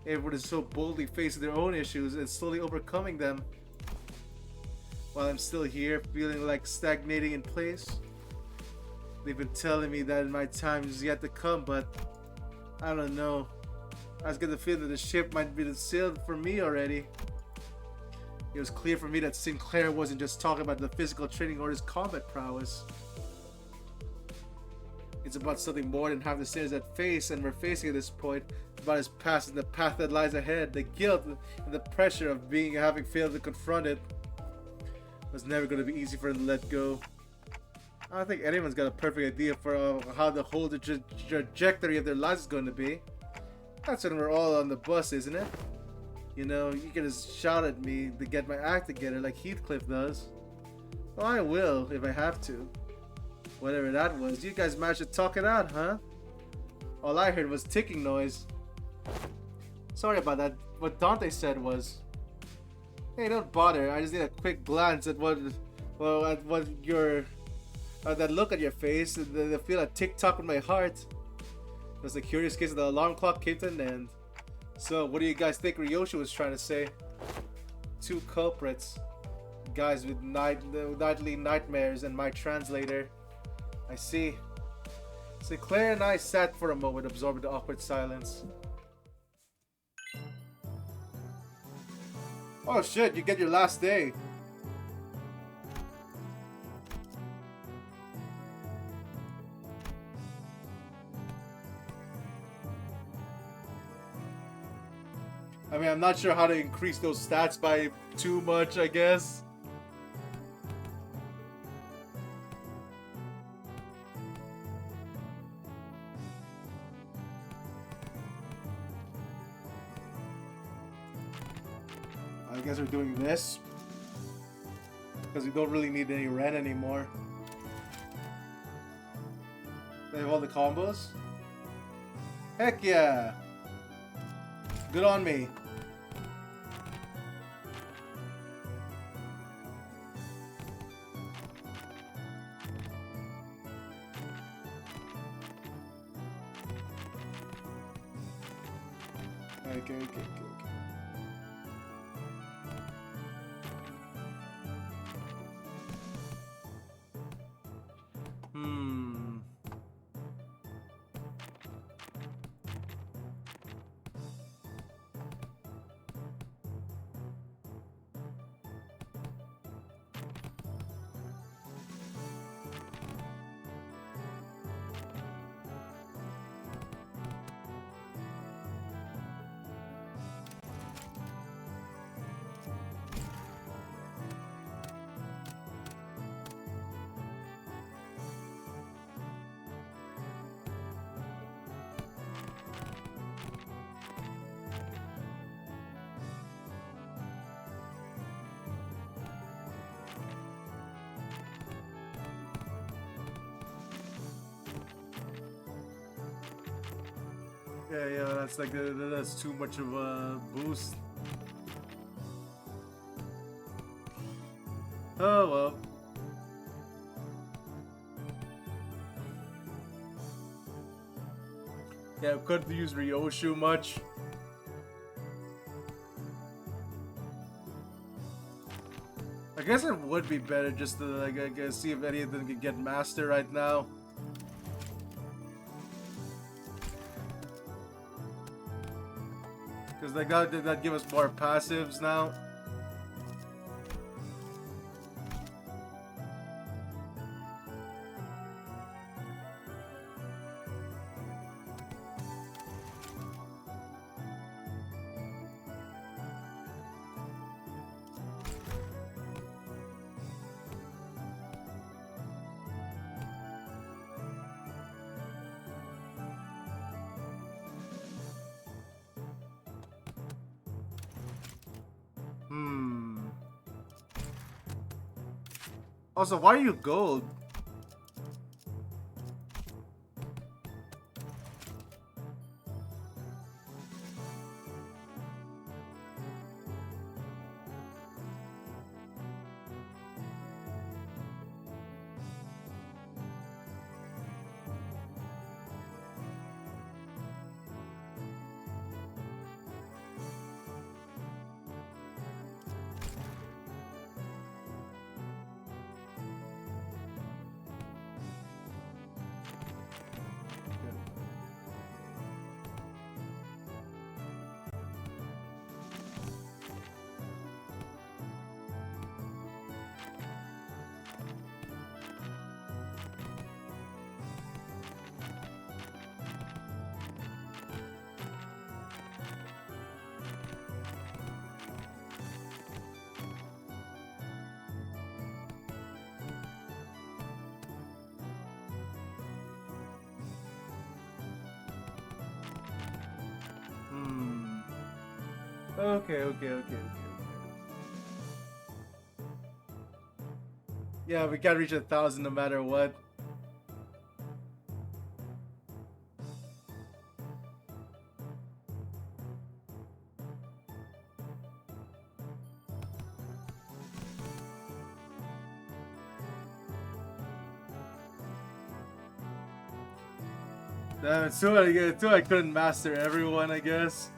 Everyone is so boldly facing their own issues and slowly overcoming them. While I'm still here, feeling like stagnating in place. They've been telling me that my time is yet to come, but I don't know. I was getting the feeling that the ship might be sailed for me already. It was clear for me that Sinclair wasn't just talking about the physical training or his combat prowess. It's about something more than having the sinners that face and we're facing at this point. About his past and the path that lies ahead, the guilt and the pressure of having failed to confront it. It was never going to be easy for him to let go. I don't think anyone's got a perfect idea for how the whole trajectory of their lives is going to be. That's when we're all on the bus, isn't it? You can just shout at me to get my act together like Heathcliff does. Well, I will if I have to. Whatever that was, you guys managed to talk it out, huh? All I heard was ticking noise. Sorry about that. What Dante said was, hey, don't bother. I just need a quick glance at that look at your face, and the feel a tick-tock in my heart. It was the curious case of the alarm clock came to an end. So, what do you guys think Ryoshi was trying to say? Two culprits. Guys with nightly nightmares and my translator. I see. Sinclair and I sat for a moment, absorbing the awkward silence. Oh shit, you get your last day. I mean, I'm not sure how to increase those stats by too much, I guess. I guess we're doing this because we don't really need any rent anymore. They have all the combos? Heck yeah! Good on me. Okay. Yeah, that's like that's too much of a boost. Oh well. Yeah, couldn't use Ryoshu much. I guess it would be better just to like I guess see if any of them can get master right now. Because that give us more passives now. Also, why are you gold? Okay. Yeah, we can't reach 1,000 no matter what. Damn, it's too I couldn't master everyone, I guess.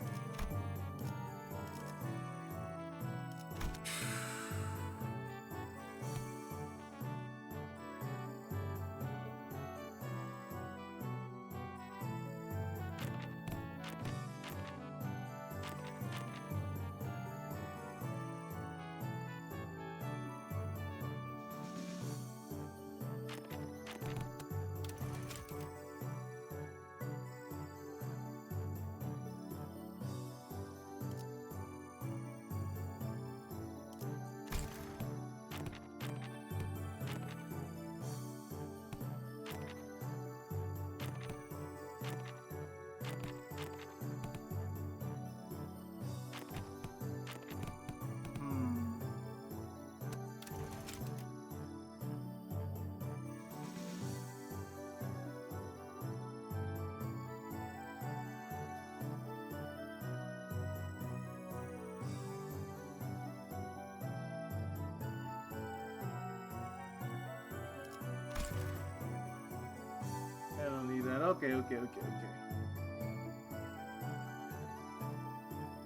I don't need that. Okay.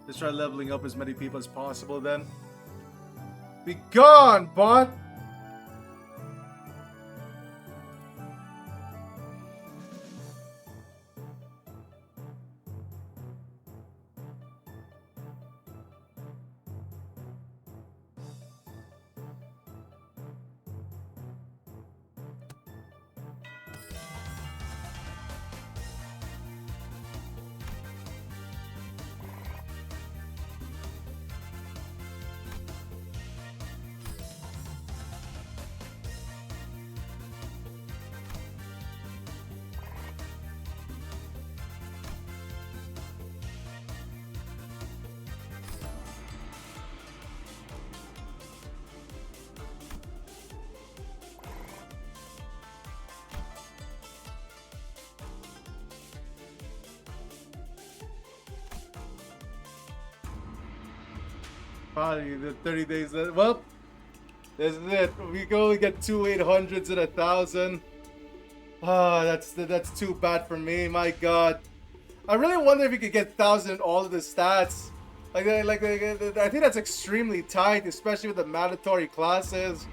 Let's try leveling up as many people as possible then. Be gone, bot! Probably the 30 days. Well, this is it. We can only get 2 800s and 1,000. Ah, that's too bad for me. My God, I really wonder if you could get 1,000 in all of the stats. I think that's extremely tight, especially with the mandatory classes.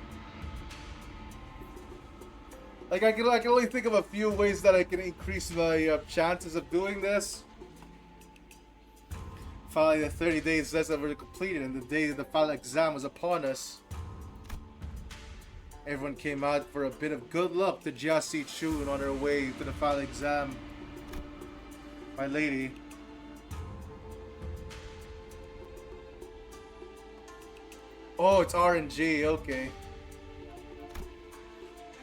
Like I can only think of a few ways that I can increase my chances of doing this. Finally, the 30 days that's already completed, and the day of the final exam was upon us. Everyone came out for a bit of good luck to Jiaxi Chun on her way to the final exam. My lady. Oh, it's RNG, okay.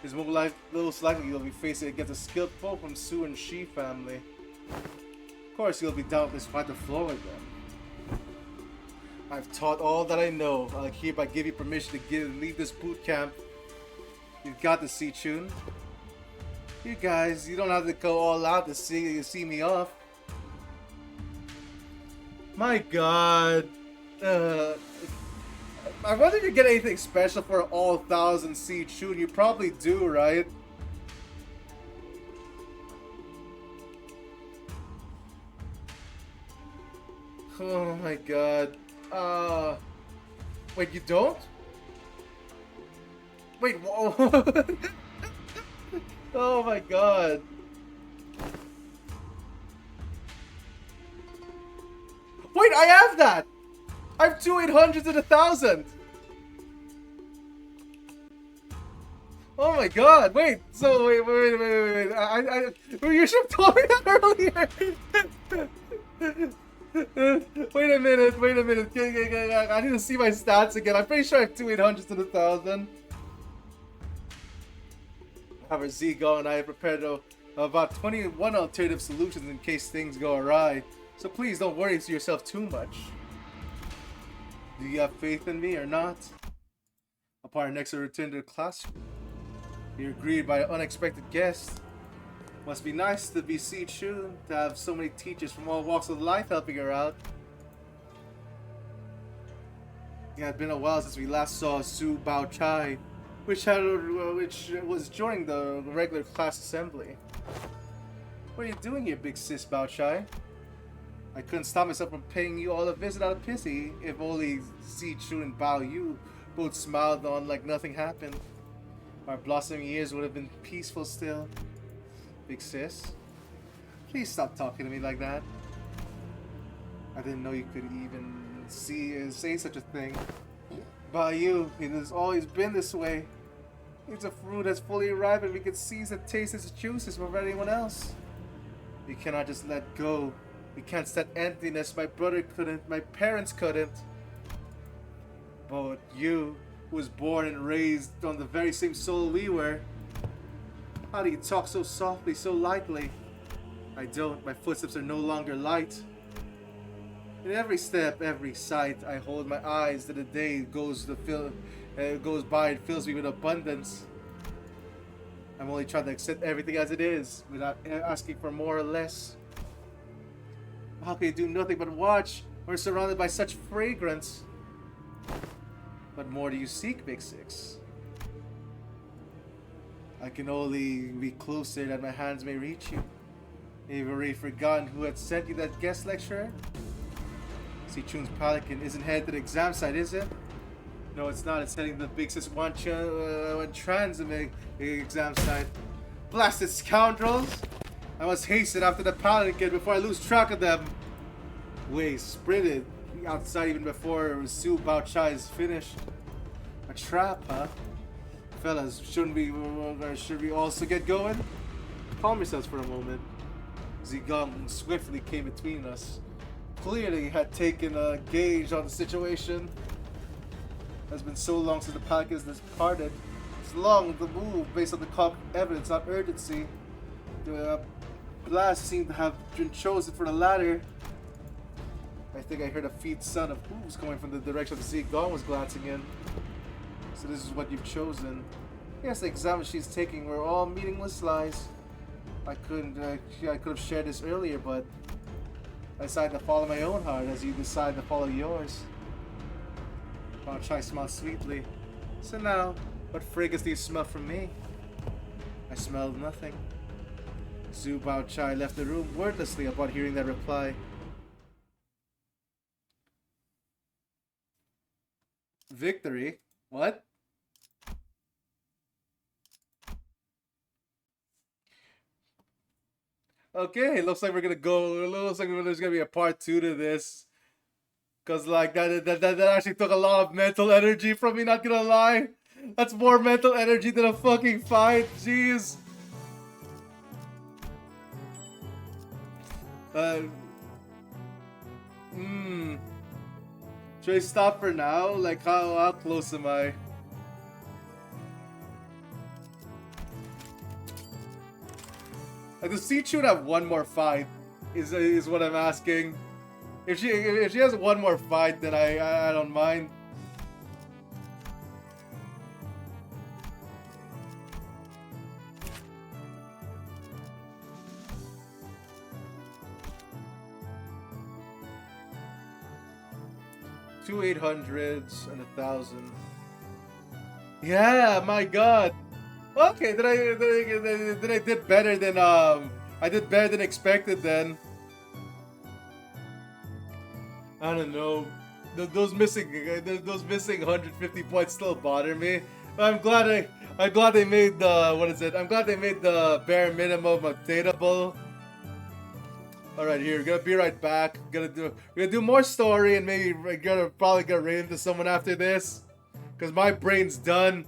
His most likely he'll be facing against a skilled foe from Su and Shi family. Of course, he'll be doubtless fight the floor with them. I've taught all that I know. I hereby give you permission to leave this boot camp. You've got the Si-Chun. You guys, you don't have to go all out to see me off. My God. I wonder if you get anything special for all 1,000 Si-Chun. You probably do, right? Oh my God. Wait, you don't? Wait, whoa. Oh my God. Wait, I have that! I have 2 800s and 1,000! Oh my God, wait, so wait, you should have told me that earlier! Wait a minute. I need to see my stats again. I'm pretty sure I have 2 800s and 1,000. However, Zigo and I have prepared about 21 alternative solutions in case things go awry. So please don't worry yourself too much. Do you have faith in me or not? Upon our next return to the classroom, we are greeted by an unexpected guest. Must be nice to be Si-Chun, to have so many teachers from all walks of life helping her out. It had been a while since we last saw Su Bao Chai, which was during the regular class assembly. What are you doing here, big sis Bao Chai? I couldn't stop myself from paying you all a visit out of pity. If only Si-Chun and Bao Yu both smiled on like nothing happened. Our blossoming years would have been peaceful still. Big sis, please stop talking to me like that. I didn't know you could even say such a thing. Bao Yu, it has always been this way. It's a fruit that's fully ripe and we can seize and taste its juices before anyone else. We cannot just let go. We can't stand emptiness. My brother couldn't, my parents couldn't. But you, who was born and raised on the very same soil we were, how do you talk so softly, so lightly? I don't. My footsteps are no longer light. In every step, every sight, I hold my eyes to the day goes by and fills me with abundance. I'm only trying to accept everything as it is, without asking for more or less. How can you do nothing but watch? We're surrounded by such fragrance. What more do you seek, Big Six? I can only be closer that my hands may reach you. You've already forgotten who had sent you that guest lecturer? Si-Chun's Pelican isn't headed to the exam site, is it? No, it's not. It's heading to the Big Sis Wan Tran's exam site. Blasted scoundrels! I must hasten after the Pelican before I lose track of them. Wei sprinted outside even before Su Bao Chai is finished. A trap, huh? Fellas, should we also get going? Calm yourselves for a moment. Zigong swiftly came between us. Clearly had taken a gauge on the situation. It's been so long since the pack has departed. It's long the move based on the concrete evidence on urgency. The blast seemed to have been chosen for the latter. I think I heard a feet sound of hooves coming from the direction the Zigong was glancing in. So this is what you've chosen. Yes, the exam she's taking were all meaningless lies. I could have shared this earlier, but I decided to follow my own heart as you decide to follow yours. Bao Chai smiled sweetly. So now, what fragrance do you smell from me? I smelled nothing. Zhu Bao Chai left the room wordlessly upon hearing that reply. Victory? What? Okay, looks like we're gonna go. It looks like there's gonna be a part 2 to this. Cause like that actually took a lot of mental energy from me, not gonna lie. That's more mental energy than a fucking fight, jeez. Hmm. Should I stop for now? Like how close am I? Like does Sichu have one more fight? Is what I'm asking. If she has one more fight, then I don't mind. Two 800s and 1,000. Yeah, my God. Okay, then I did better than I did better than expected then. I don't know. Those missing 150 points still bother me. But I'm glad they made the what is it? I'm glad they made the bare minimum attainable. All right, here, gonna be right back. We're gonna do more story and maybe we're probably gonna raid into someone after this, cause my brain's done.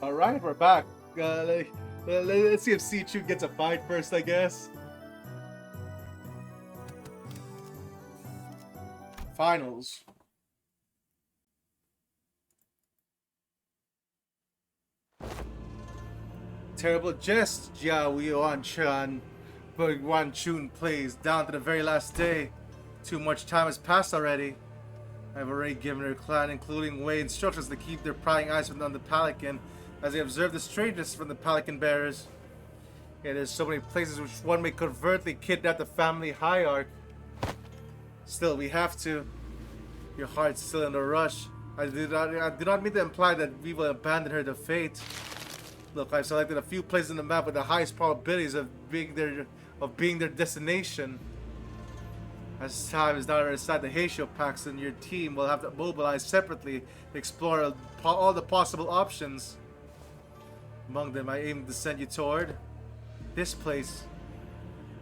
All right, we're back. Let's see if Sichu gets a fight first, I guess. Finals. Terrible jest, Jiao Yuan-chan. But Yuan Chun plays down to the very last day. Too much time has passed already. I've already given her clan, including Wei, instructions to keep their prying eyes on the Pelican as they observe the strangeness from the Pelican bearers. Yeah, there's so many places which one may covertly kidnap the family hierarch. Still, we have to. Your heart's still in a rush. I do not mean to imply that we will abandon her to fate. Look, I've selected a few places on the map with the highest probabilities of being their destination. As time is now inside the Heisho Pax, and your team will have to mobilize separately to explore all the possible options. Among them, I aim to send you toward this place.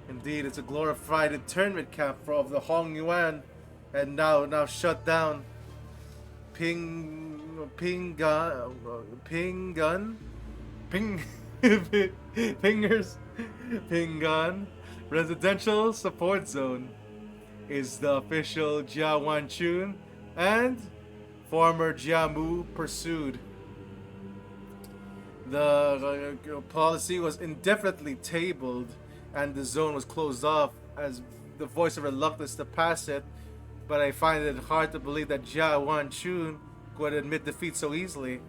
Indeed, it's a glorified internment camp of the Hong Yuan, and now shut down. Pingan Residential Support Zone is the official Jia Wanchun and former Jiamu pursued. The policy was indefinitely tabled and the zone was closed off as the voice of reluctance to pass it, but I find it hard to believe that Jia Wanchun would admit defeat so easily.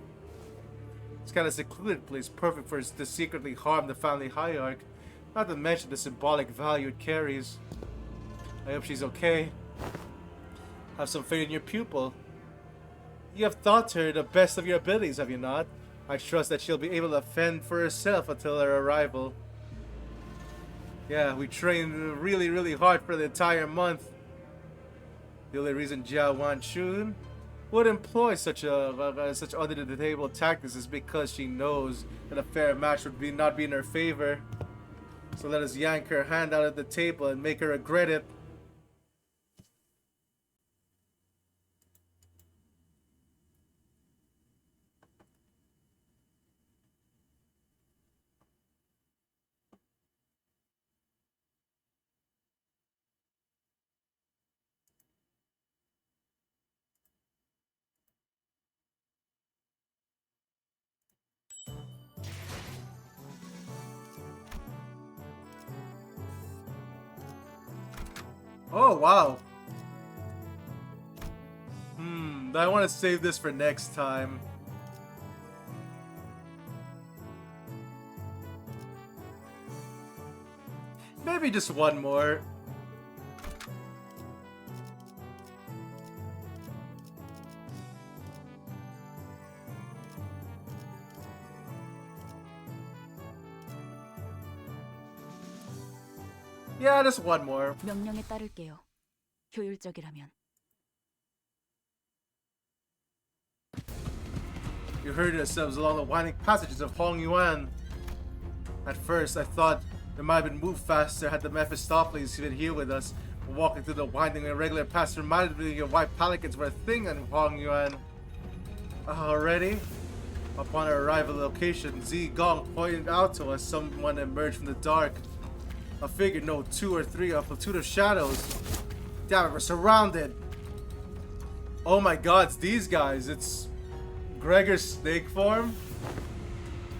It's kind of secluded place, perfect for to secretly harm the family hierarch, not to mention the symbolic value it carries. I hope she's okay. Have some faith in your pupil. You have taught her the best of your abilities, have you not? I trust that she'll be able to fend for herself until her arrival. Yeah, we trained really, really hard for the entire month. The only reason Jia Wanchun would employ such under the table tactics is because she knows that a fair match would not be in her favor. So let us yank her hand out of the table and make her regret it. Oh, wow. I want to save this for next time. Maybe just one more. Yeah, just one more. 명령에 따를게요. 효율적이라면. You herded yourselves along the winding passages of Hong Yuan. At first, I thought we might have been moved faster had the Mephistopheles been here with us. But walking through the winding irregular paths reminded me of why pelicans were a thing in Hong Yuan. Already? Upon our arrival location, Zi Gong pointed out to us someone emerged from the dark. A figure, no, 2 or 3, a platoon of shadows. Damn it, we're surrounded. Oh my god, it's these guys. It's Gregor's snake form.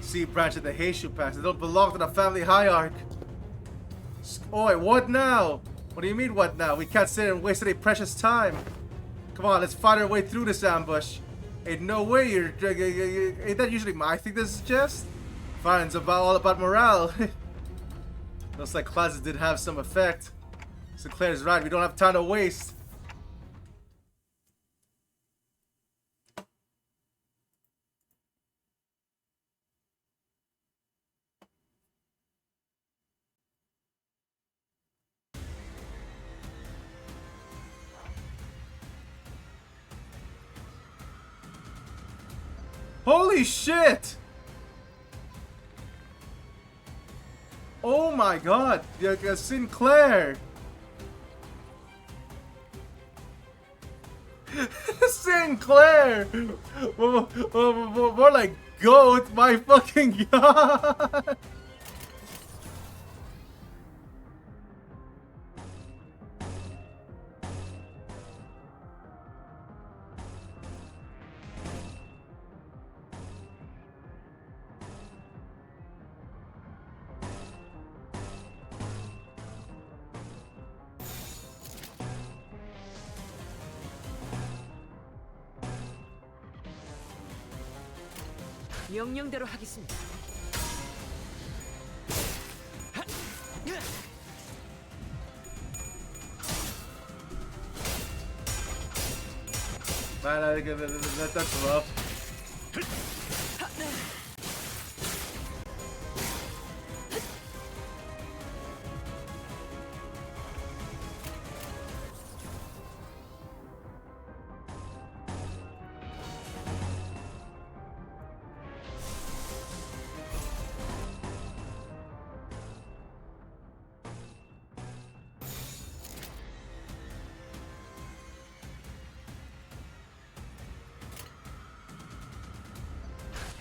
Sea branch of the Heishu Pass. They don't belong to the family hierarch. Oi, what now? What do you mean, what now? We can't sit here and waste any precious time. Come on, let's fight our way through this ambush. Ain't no way you're... Ain't that usually my thing this is just? Fine, it's all about morale. Looks like classes did have some effect. Sinclair's right, we don't have time to waste. Holy shit! Oh my god, Sinclair! Sinclair! More like goat, my fucking god! 명령대로 하겠습니다. Man, that's rough.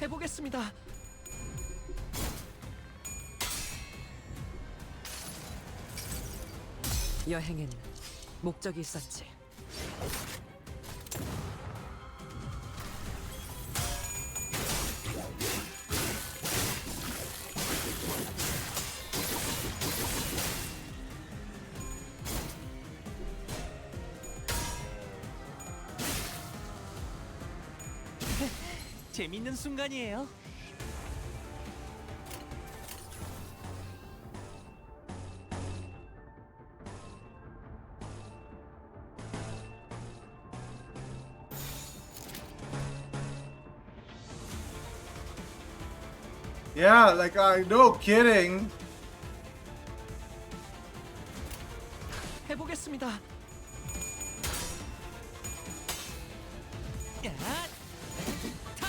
해보겠습니다. 여행엔 목적이 있었지. 재밌는 순간이에요. Yeah, like no kidding. 해보겠습니다. 야, 타.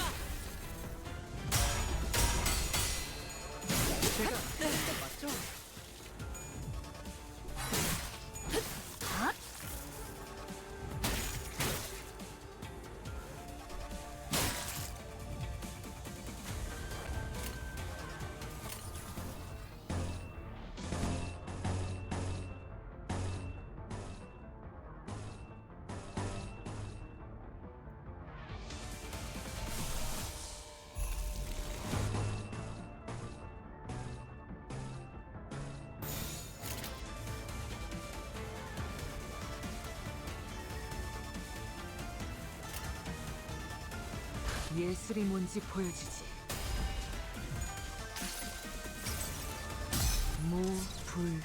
제가 하는 거 맞죠? 예술이 뭔지 보여주지. 무불아위.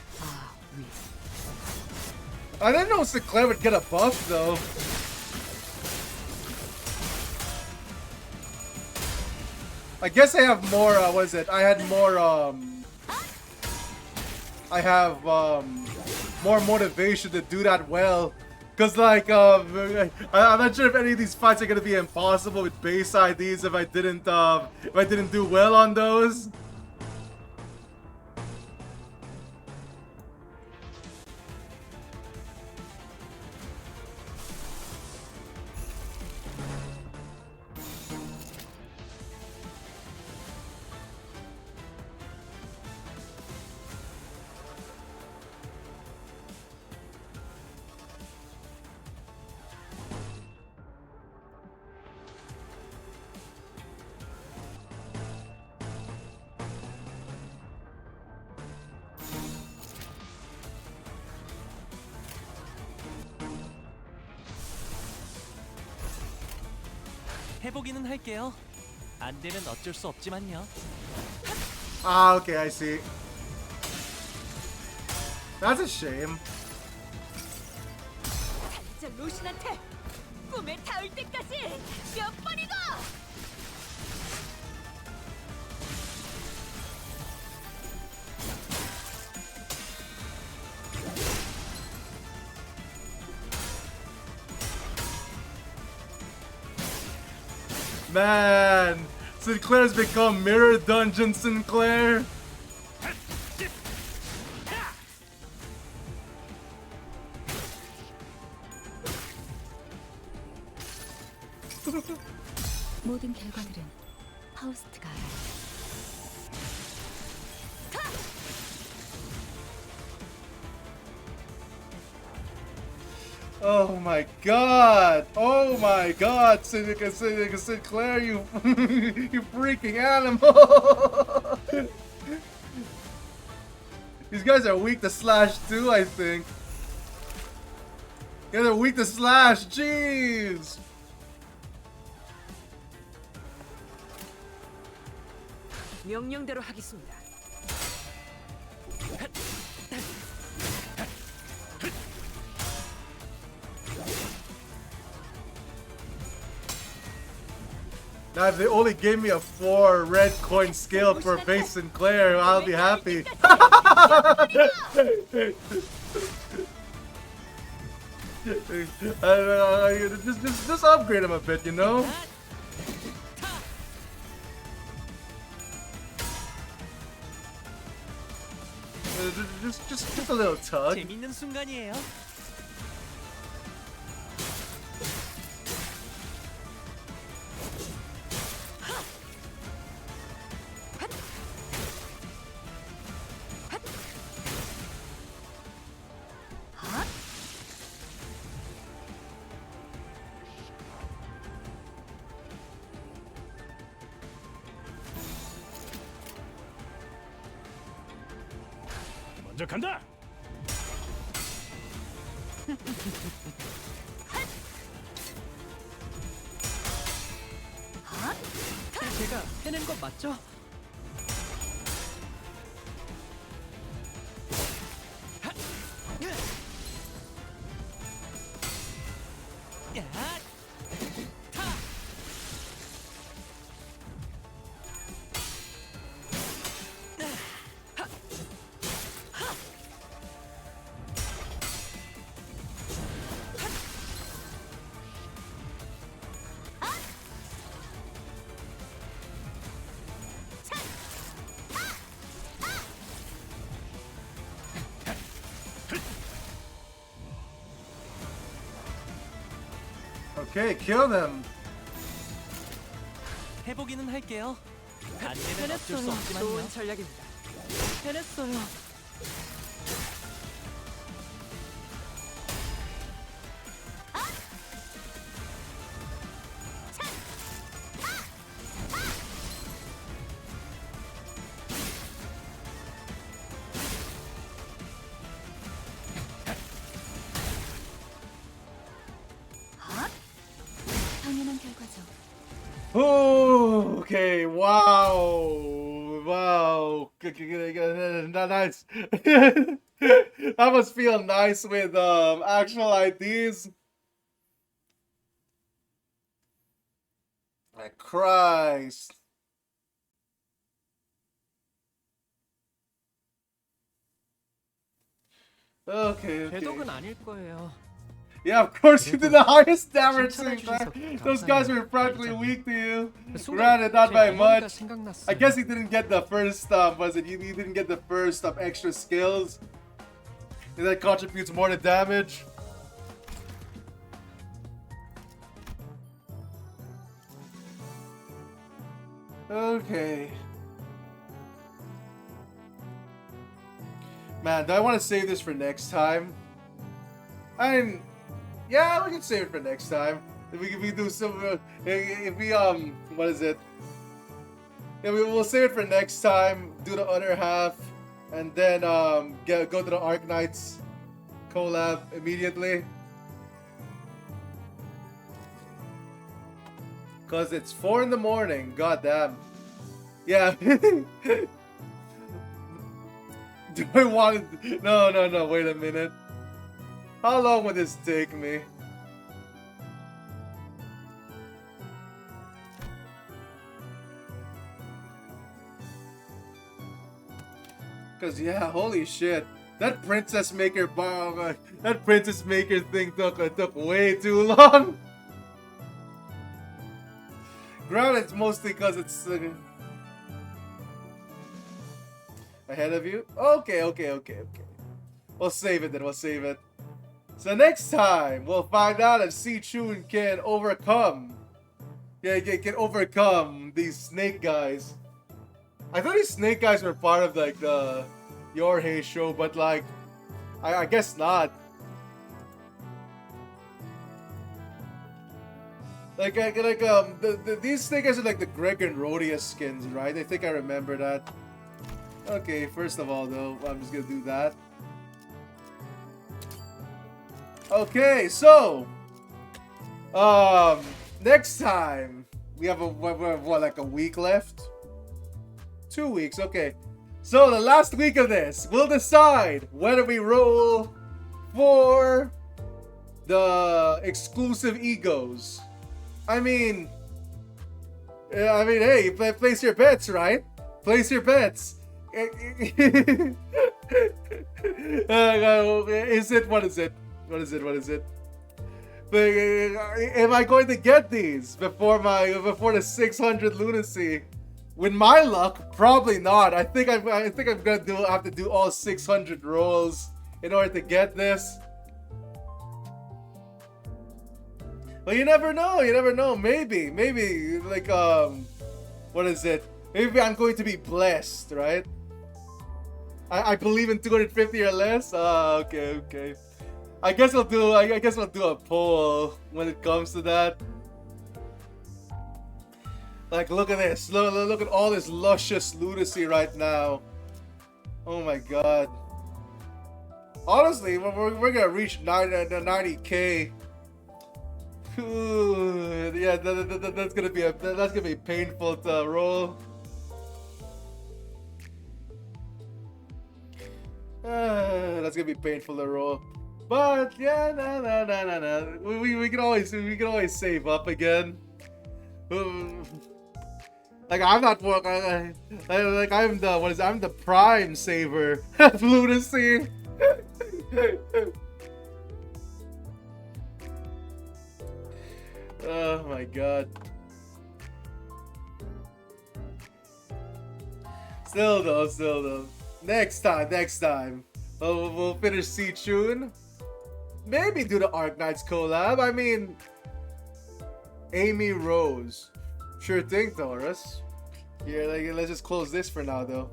I didn't know Sinclair would get a buff though. I guess I have more. What is it? I had more. I have more motivation to do that well. Cause like I'm not sure if any of these fights are gonna be impossible with base IDs if I didn't do well on those. 해보기는 할게요. 안 되면 어쩔 수 없지만요. Ah, okay, I see. That's a shame. 저 로신한테 꿈에 닿을 때까지 몇 번이고. Man, Sinclair's become Mirror Dungeon Sinclair. 모든 결과들은 파우스트가 알아. Oh my god! Oh my god, Sinclair, you you freaking animal! These guys are weak to slash too, I think. Yeah, they're weak to slash, jeez! 명령대로 하겠습니다. Now, if they only gave me a 4 red coin scale for base Sinclair, I'll be happy. Just upgrade him a bit, you know? Just a little tug. 재밌는 순간이에요. 먼저 간다. 제가 해낸 거 맞죠? 야, 타. Okay, kill them. 해보기는 할게요. 안 되면 어쩔 수 해냈어요. 없지만요. 좋은 전략입니다. 해냈어요. 당연한 결과죠. Oh, okay, wow. Wow. Nice. That must feel nice with actual IDs. My Christ. Okay, 제독은 okay. 아닐 거예요. Yeah, of course you did the highest damage 칭찬해 since, man. 주셔서 Those guys were 감사해요, practically 알겠잖아요. weak to you. 순간 Granted, not 제 by 어머니가 much. 생각났어요. I guess he didn't get the first, was it? You didn't get the first extra skills. That contributes more to damage. Okay. Man, do I want to save this for next time? I mean, yeah, we can save it for next time. If we do some, if we what is it? Yeah, we'll save it for next time. Do the other half, and then go to the Arknights collab immediately. Cause it's 4 in the morning. God damn. Yeah. Do I want to? No. Wait a minute. How long would this take me? Cause yeah, holy shit, that princess maker bomb, that princess maker thing took way too long. Granted, it's mostly cause it's ahead of you. Okay. We'll save it then. We'll save it. So next time we'll find out if Si-Chun can overcome. Yeah, can overcome these snake guys. I thought these snake guys were part of like the Yorhei show, but like, I guess not. These snake guys are like the Greg and Rhodia skins, right? I think I remember that. Okay, first of all though, I'm just gonna do that. Okay, so next time we have what, like a week left? 2 weeks, okay. So the last week of this, we'll decide whether we roll for the exclusive egos. I mean, hey, place your bets, right? Place your bets. Is it? What is it? Am I going to get these before the 600 lunacy? With my luck, probably not. I think I'm gonna have to do all 600 rolls in order to get this. But you never know. Maybe like what is it? Maybe I'm going to be blessed, right? I believe in 250 or less. Okay. I guess I'll do a poll when it comes to that. Like, look at this. Look at all this luscious lunacy right now. Oh my god. Honestly, we're gonna reach 90k. Ooh, yeah, that's gonna be painful to roll. That's gonna be painful to roll. But yeah, no. We can always save up again. Like I'm not like I'm the prime saver of lunacy. Oh my god. Still though. Next time. We'll finish Si-Chun. Maybe do the Arknights collab. I mean, Amy Rose. Sure thing, Taurus. Here, let's just close this for now, though.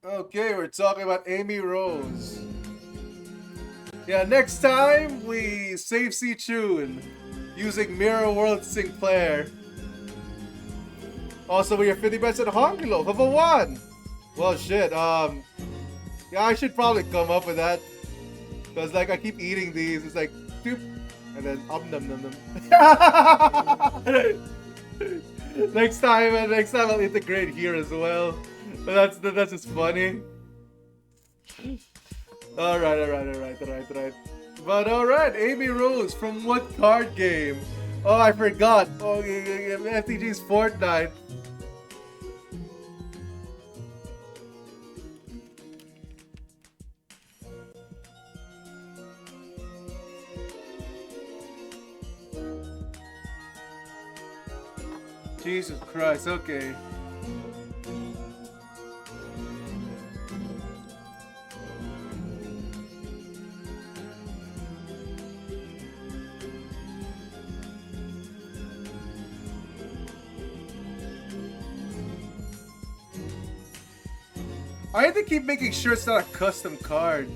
Okay, we're talking about Amy Rose. Yeah, next time we save C Tune using Mirror World Sinclair. Also, we are 50 bets at Honglo of a 1. Well, shit. Yeah, I should probably come up with that. Cause like I keep eating these, it's like doop, and then num num num. Next time I'll integrate here as well. But that's just funny. Alright. But alright, Amy Rose from what card game? Oh, I forgot. Oh, FTG's Fortnite. Jesus Christ, okay. I have to keep making sure it's not a custom card.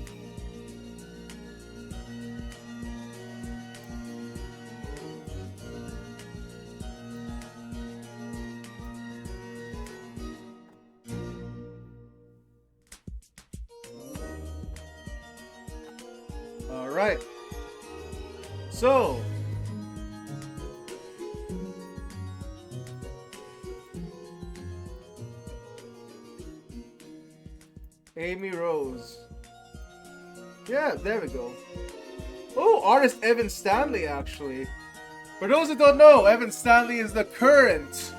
Alright. So. Amy Rose. Yeah, there we go. Oh, artist Evan Stanley, actually. For those who don't know, Evan Stanley is the current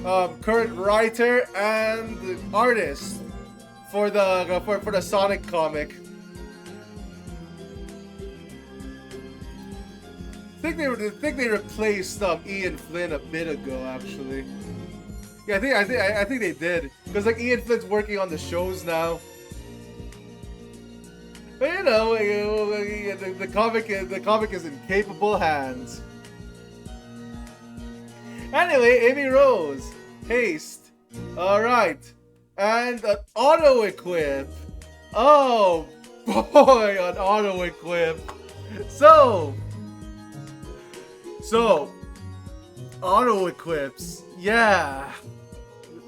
writer and artist for the Sonic comic. I think they replaced Ian Flynn a bit ago, actually. Yeah, I think they did, because like Ian Flynn's working on the shows now. But you know, the comic is in capable hands. Anyway, Amy Rose, haste. All right, and an auto equip. Oh boy, an auto equip. So auto equips. Yeah,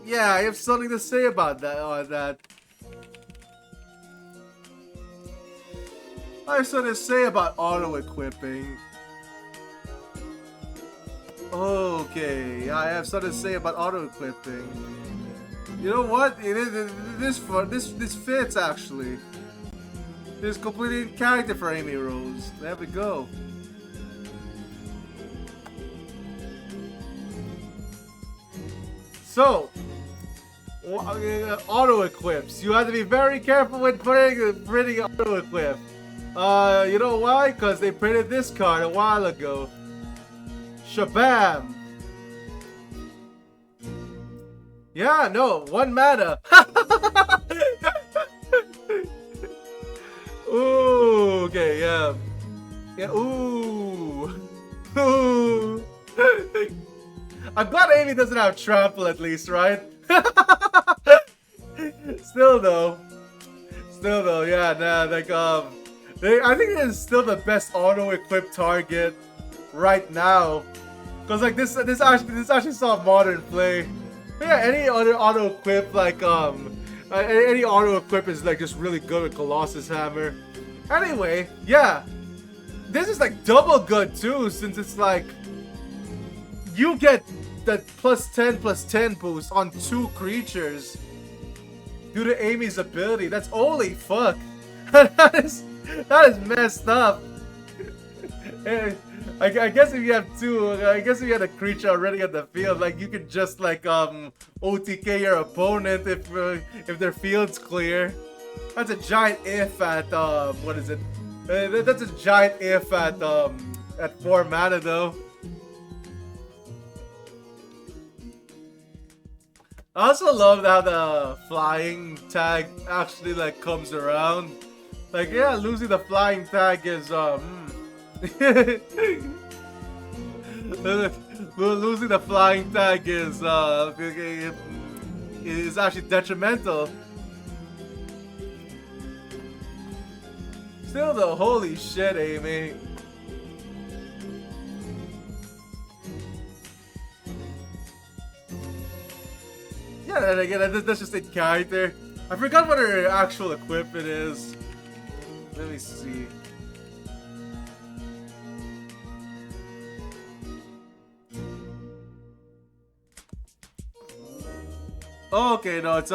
I have something to say about that. I have something to say about auto equipping. Okay, I have something to say about auto equipping. You know what? This fits actually. This is completely in character for Amy Rose. There we go. So, auto equips. You have to be very careful when printing auto equip. You know why? Because they printed this card a while ago. Shabam! Yeah, no, 1 mana. Ooh, okay, yeah. Yeah, ooh. Ooh. I'm glad Amy doesn't have trample at least, right? Still though, yeah, nah, like I think it is still the best auto equip target right now, cause like this actually saw modern play. But yeah, any other auto equip like any auto equip is like just really good with Colossus Hammer. Anyway, yeah, this is like double good too, since it's like you get that +10/+10 boost on 2 creatures due to Amy's ability. That's holy fuck. that is messed up. I guess if you have 2, I guess if you had a creature already on the field, like you could just like OTK your opponent if their field's clear. That's a giant if at what is it? That's a giant if at 4 mana though. I also love how the flying tag actually like comes around. Like yeah, losing the flying tag is Losing the flying tag is actually detrimental. Still though, holy shit, Amy. Yeah, and again, that's just a character. I forgot what her actual equipment is. Let me see. Oh, okay, no, it's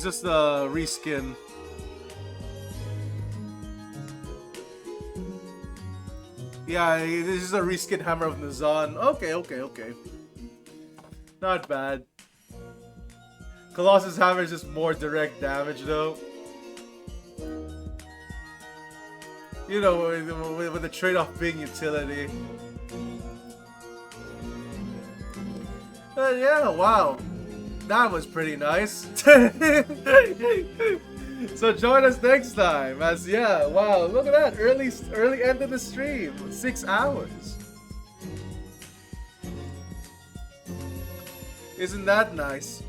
just a reskin. Yeah, this is a reskin hammer of Nazan. Okay. Not bad. Colossus hammer is just more direct damage, though. You know, with the trade-off being utility. Yeah, wow. That was pretty nice. So join us next time as yeah, wow, look at that. Early end of the stream. 6 hours. Isn't that nice?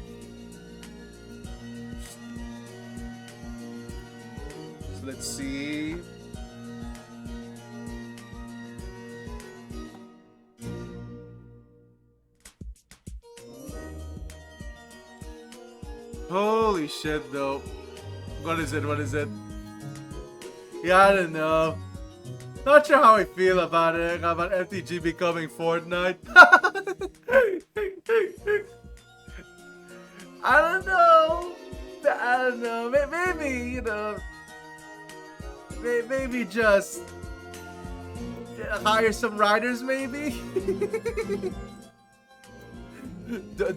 So let's see. Holy shit, though. What is it? Yeah, I don't know. Not sure how I feel about it, about MTG becoming Fortnite. I don't know. Maybe, you know. Maybe just hire some riders, maybe?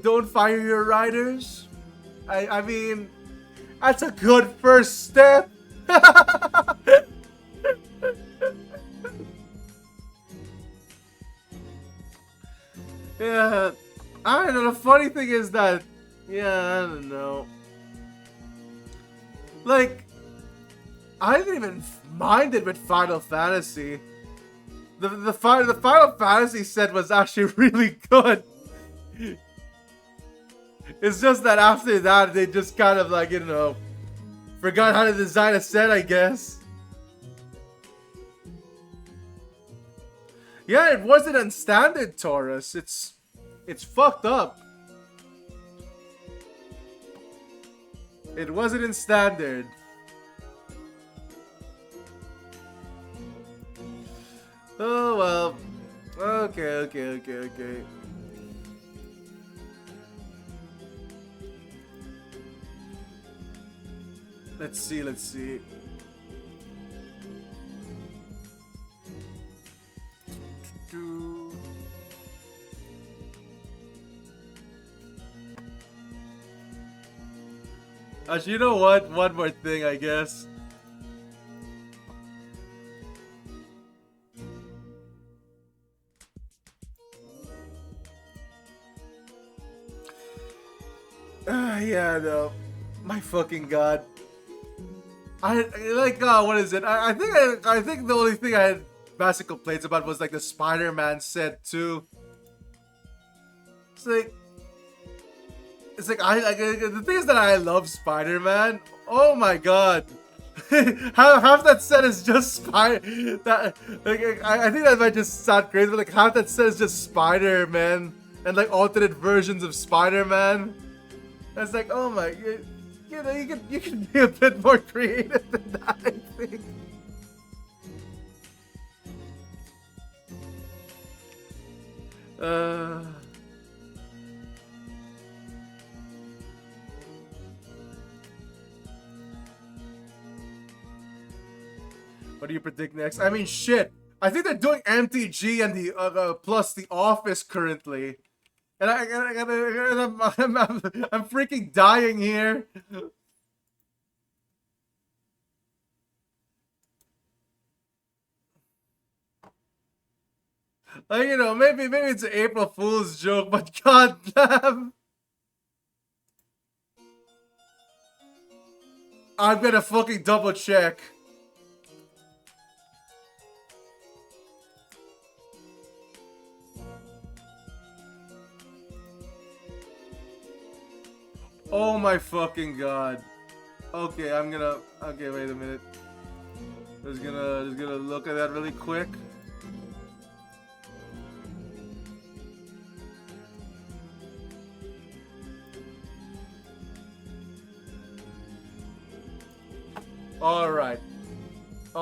Don't fire your riders? I mean, that's a good first step. Yeah, I don't know. The funny thing is that, yeah, I don't know. Like, I didn't even mind it with Final Fantasy. The Final Fantasy set was actually really good. It's just that after that, they just kind of like, you know, forgot how to design a set, I guess. Yeah, it wasn't on standard, Taurus. It's fucked up. It wasn't in standard. Oh well. Okay. Let's see. Actually, you know what? One more thing, I guess. Yeah, no. My fucking god. I like what is it? I think the only thing I had massive complaints about was like the Spider-Man set too. It's like the thing is that I love Spider-Man. Oh my god. half that set is just Spider. That like I think that might just sound crazy, but like half that set is just Spider-Man and like alternate versions of Spider-Man. It's like, oh my, you know, you can be a bit more creative than that, I think. What do you predict next? I mean, shit. I think they're doing MTG and the plus The Office currently, and I'm freaking dying here. Like, you know, maybe it's an April Fool's joke, but goddamn, I'm gonna fucking double check. Oh my fucking god. Okay, okay, wait a minute. Just gonna look at that really quick. Alright. You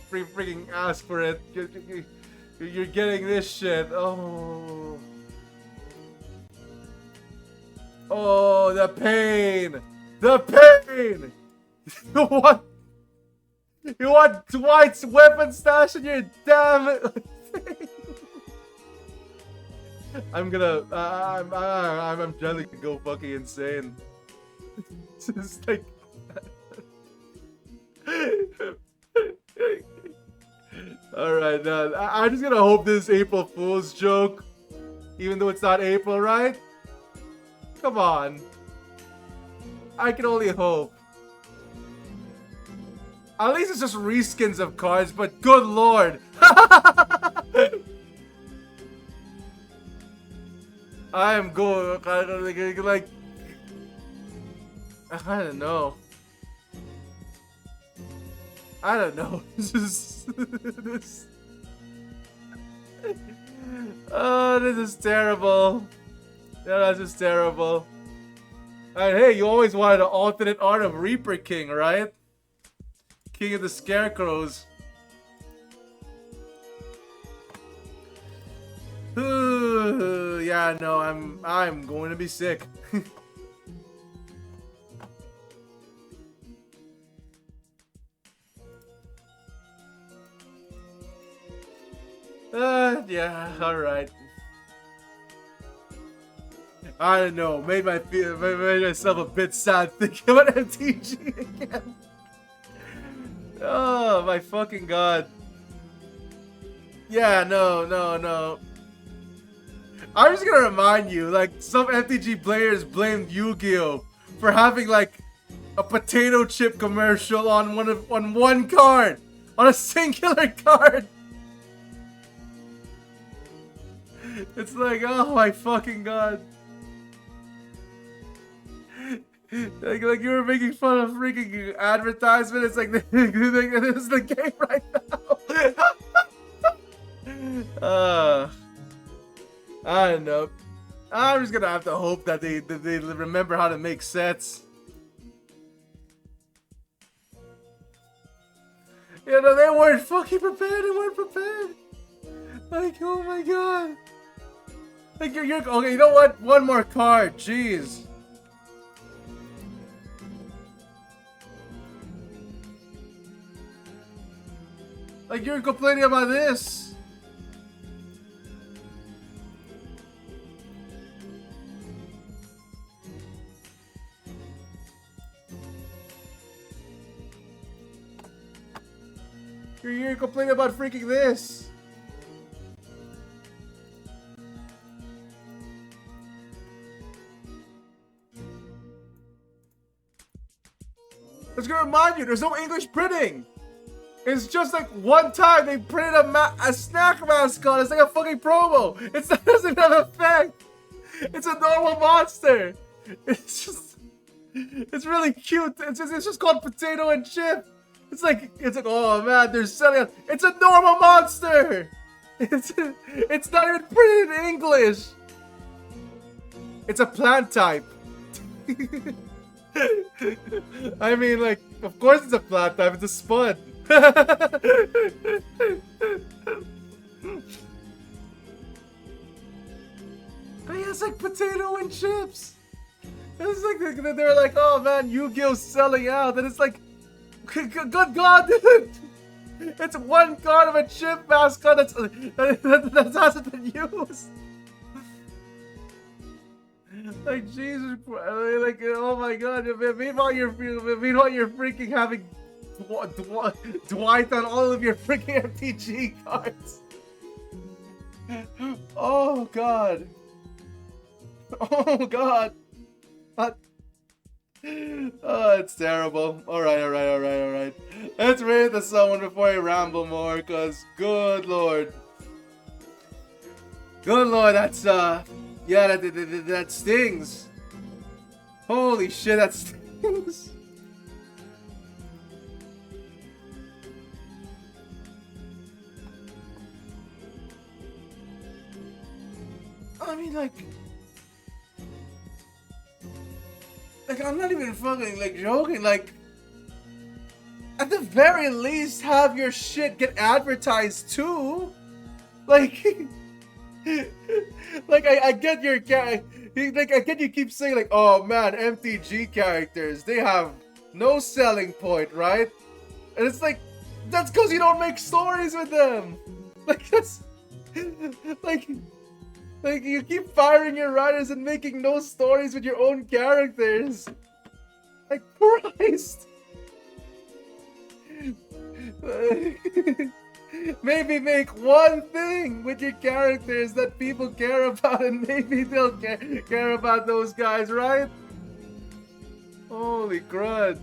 freaking ask for it. You're getting this shit. Oh. Oh, the pain. The pain. You want Dwight's weapon stash in your damn thing? I'm generally gonna go fucking insane. It's just like alright, I'm just gonna hope this is April Fool's joke. Even though it's not April, right? Come on. I can only hope. At least it's just reskins of cards, but good lord. I am going like I don't know. This is oh, this is terrible. Yeah, that's just terrible. And hey, you always wanted an alternate art of Reaper King, right? King of the Scarecrows. Yeah, no, I'm going to be sick. Yeah, alright. I don't know, made myself a bit sad thinking about MTG again. Oh my fucking god. Yeah, no. I'm just gonna remind you, like, some MTG players blamed Yu-Gi-Oh! For having, like, a potato chip commercial on one card! On a singular card! It's like, oh my fucking god. Like you were making fun of freaking advertisement. It's like this is the game right now. I don't know. I'm just gonna have to hope that they remember how to make sets. You know, they weren't fucking prepared. They weren't prepared. Like, oh my god. Like you're okay. You know what? One more card. Jeez. Like you're complaining about this. You're complaining about freaking this. I was gonna remind you, there's no English printing. It's just like one time they printed a snack mascot. It's like a fucking promo. It doesn't have an effect. It's a normal monster. It's really cute. It's just called Potato and Chip. It's like oh man, they're selling it. It's a normal monster. It's not even printed in English. It's a plant type. I mean, like, of course it's a plant type. It's a spud. It's like potato and chips. It's like they're like, oh man, Yu-Gi-Oh's selling out, and it's like, good god, dude, it's one card of a chip mascot that hasn't been used. Like Jesus Christ, like oh my god. Meanwhile you're freaking having Dwight on all of your freaking MTG cards. Oh god. Oh god. Oh, it's terrible. Alright. Let's read to someone before I ramble more, cause good lord, that's Yeah, that stings. Holy shit, that stings. I mean, like, I'm not even fucking, like, joking, like, at the very least, have your shit get advertised too. Like, like I get your like I get you keep saying like, oh man, MTG characters, they have no selling point, right? And it's like, that's because you don't make stories with them. Like that's like you keep firing your writers and making no stories with your own characters. Like Christ. Maybe make one thing with your characters that people care about, and maybe they'll care about those guys, right? Holy crud.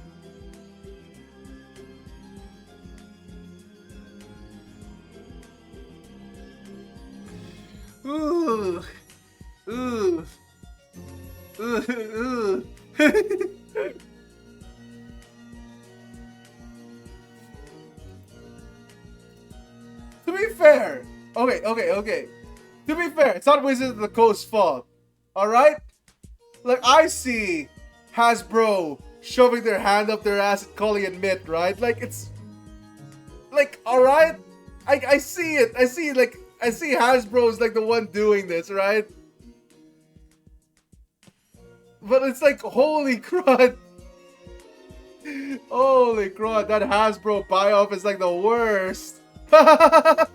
Ooh. Ooh. Ooh. Ooh. To be fair, okay. To be fair, it's not Wizards of the Coast's fault. Alright? Like, I see Hasbro shoving their hand up their ass and calling it myth, right? Like, it's... Like, alright? I see it. I see Hasbro's like the one doing this, right? But it's like, holy crud. Holy crud, that Hasbro buy-off is like the worst. Oh,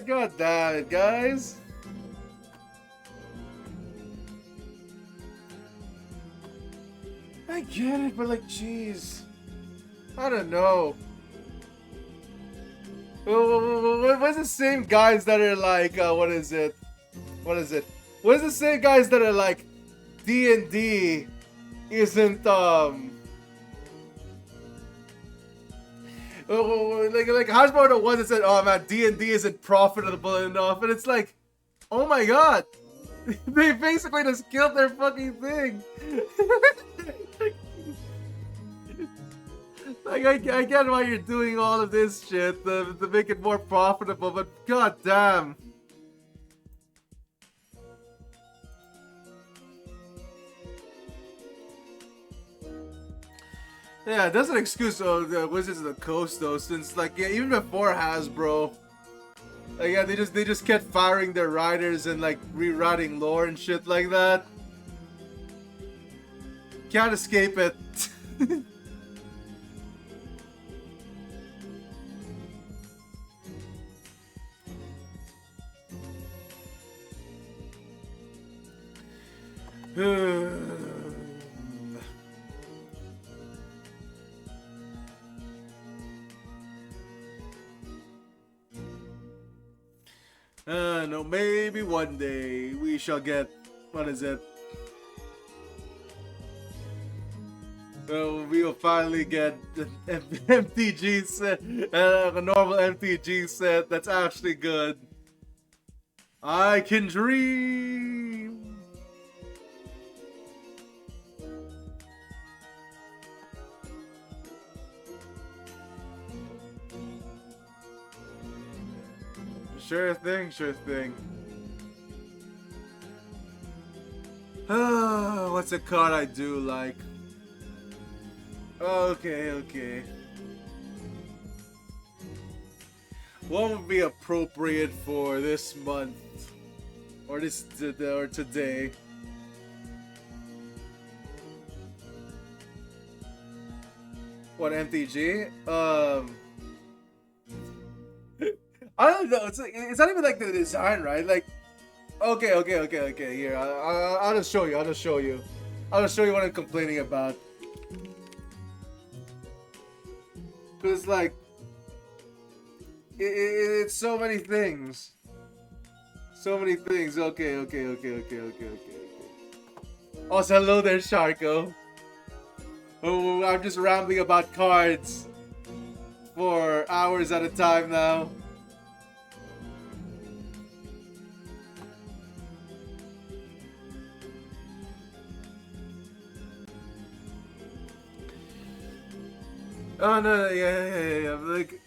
God damn it, guys. I get it, but like, jeez. I don't know. What's the same guys that are like, what is it? What's the same guys that are like, D&D isn't, like Hasbro are the ones that said, oh man, D&D isn't profitable enough, and it's like, oh my god, they basically just killed their fucking thing. Like, I get why you're doing all of this shit to make it more profitable, but god damn. Yeah, that's an excuse the Wizards of the Coast though, since like, yeah, even before Hasbro, like, yeah, they just kept firing their writers and like rewriting lore and shit like that. Can't escape it. No, maybe one day we shall get, what is it? We will finally get an MTG set, a normal MTG set that's actually good. I can dream. Sure thing, sure thing. What's a card I do like? Okay. What would be appropriate for this month? Or today? What, MTG? I don't know. It's not even like the design, right? Like, okay. Here, I'll just show you. I'll just show you what I'm complaining about. Cause like, it's so many things. Okay. Also, hello there, Sharko. Oh, I'm just rambling about cards for hours at a time now. Oh no, yeah. Like,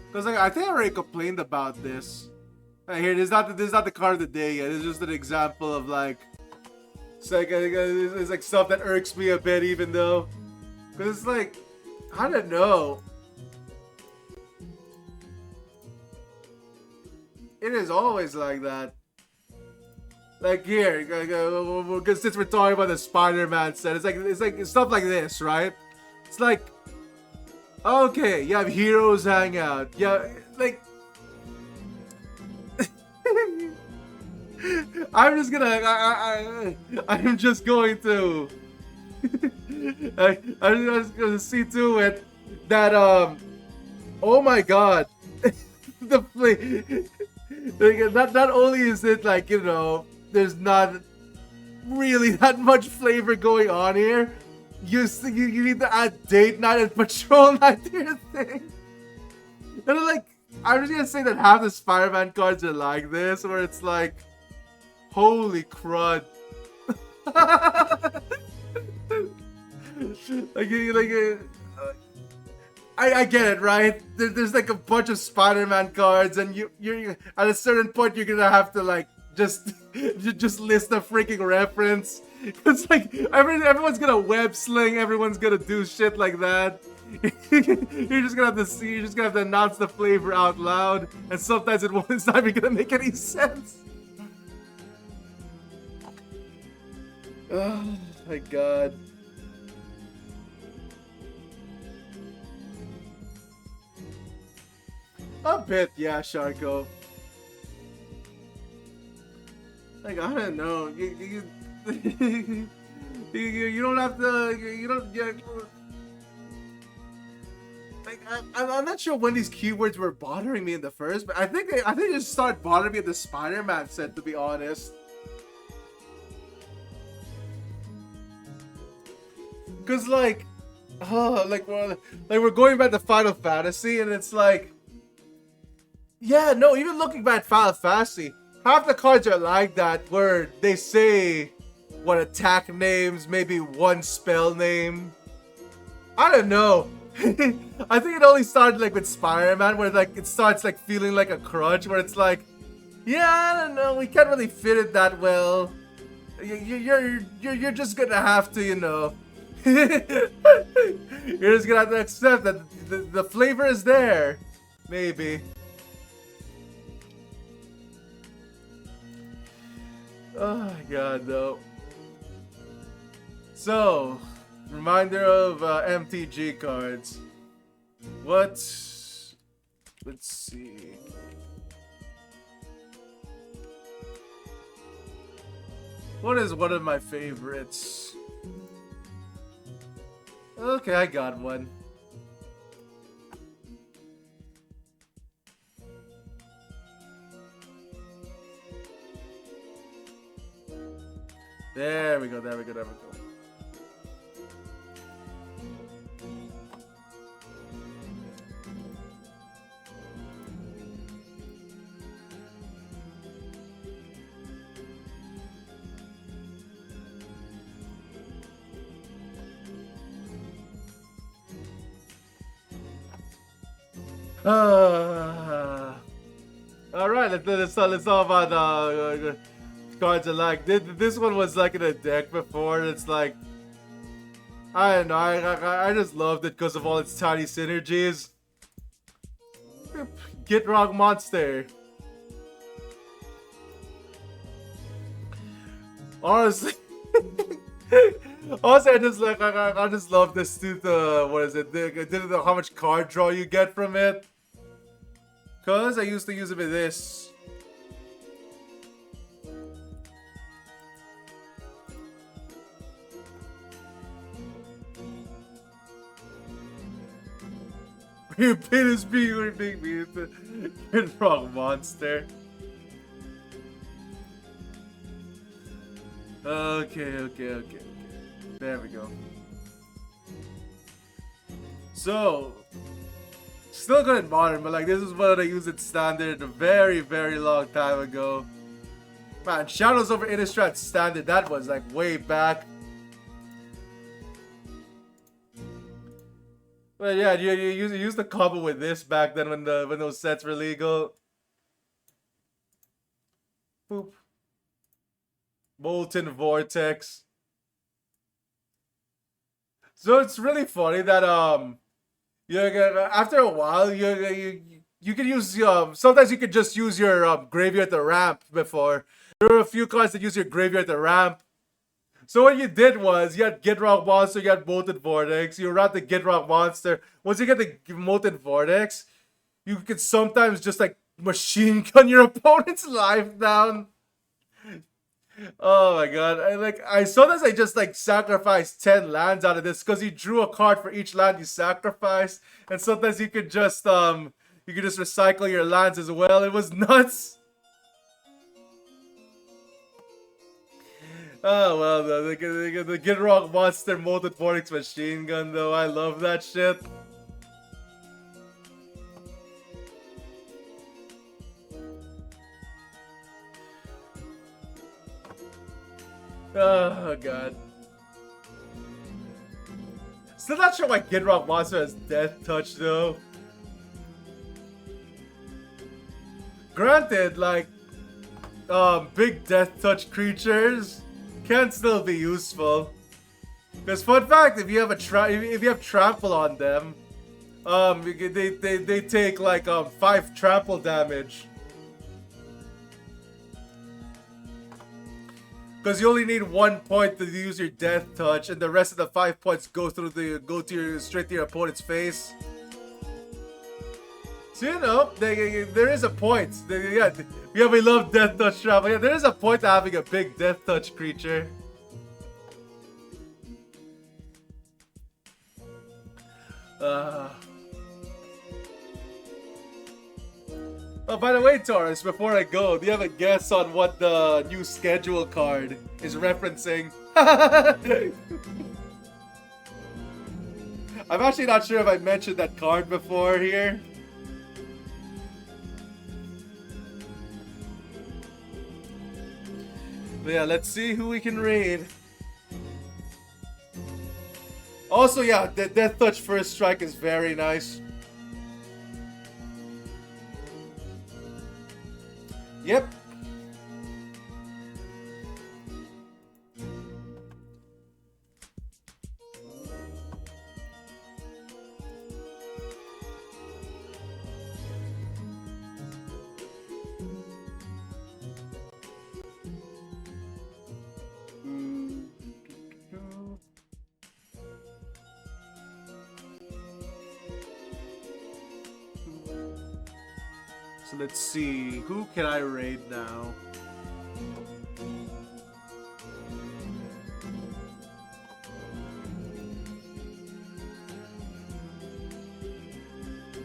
because like I think I already complained about this. Here, this is not the card of the day yet. It's just an example of like, it's like stuff that irks me a bit, even though, because it's like, I don't know. It is always like that. Like here, because since we're talking about the Spider-Man set, it's like stuff like this, right? It's like, okay, you have heroes hang out. Yeah, like. I'm just going to I'm just gonna see to it that oh my god, the not only is it like, you know, there's not really that much flavor going on here, you need to add date night and patrol night to your thing. And like, I'm just gonna say that half the Spider-Man cards are like this, where it's like, holy crud. I get it, right? There's like a bunch of Spider-Man cards, and you're at a certain point you're gonna have to like just list a freaking reference. It's like everyone's gonna web sling, everyone's gonna do shit like that. You're just gonna have to announce the flavor out loud, and sometimes it's not even gonna make any sense. Oh my god. A bit, yeah, Sharko. Like, I don't know. You don't have to. You don't. Yeah. Like, I'm not sure when these keywords were bothering me in the first, but I think they just started bothering me at the Spider-Man set, to be honest. Cause like, oh, like we're going back to Final Fantasy, and it's like, yeah, no, even looking back at Final Fantasy, half the cards are like that, where they say what attack names, maybe one spell name. I don't know. I think it only started like with Spider-Man, where like it starts like feeling like a crutch, where it's like, yeah, I don't know, we can't really fit it that well. You're just gonna have to, you know. You're just gonna have to accept that the flavor is there. Maybe. Oh my god, though. So, reminder of MTG cards. Let's see. What is one of my favorites? Okay, I got one. There we go. Alright, let's talk about cards I like. This one was like in a deck before. It's like, I don't know, I just loved it because of all its tiny synergies. Get Rock Monster. Honestly, I just love this dude. What is it? How much card draw you get from it? Cause I used to use it with this. Your pin is being big mutant. Get Rock Monster. Okay. There we go. So, Still good in modern, but like this is what I used in standard a very, very long time ago. Man, Shadows over Innistrad standard, that was like way back. But yeah, you used the combo with this back then when those sets were legal. Boop. Molten Vortex. So it's really funny that after a while you can use sometimes you could just use your graveyard at the ramp before. There were a few cards that use your graveyard at the ramp. So what you did was you had Gidrock Monster, you had Molten Vortex, you route the Gidrock Monster. Once you get the Molten Vortex, you could sometimes just like machine gun your opponent's life down. Oh my god. I sometimes I just like sacrifice 10 lands out of this because you drew a card for each land you sacrificed. And sometimes you could just recycle your lands as well. It was nuts. Oh well, the Gidrock Monster Molten Vortex machine gun though, I love that shit. Oh god. Still not sure why Gidrock Monster has Death Touch though. Granted, like big Death Touch creatures can still be useful. Because fun fact, if you have if you have trample on them, they take like 5 trample damage. Because you only need 1 point to use your Death Touch, and the rest of the 5 points go straight to your opponent's face. So you know, there is a point. Yeah, we love Death Touch travel. Yeah, there is a point to having a big Death Touch creature. Oh, by the way, Taurus, before I go, do you have a guess on what the new schedule card is referencing? I'm actually not sure if I mentioned that card before here. But yeah, let's see who we can raid. Also, yeah, the Death Touch First Strike is very nice. Yep. So let's see, who can I raid now?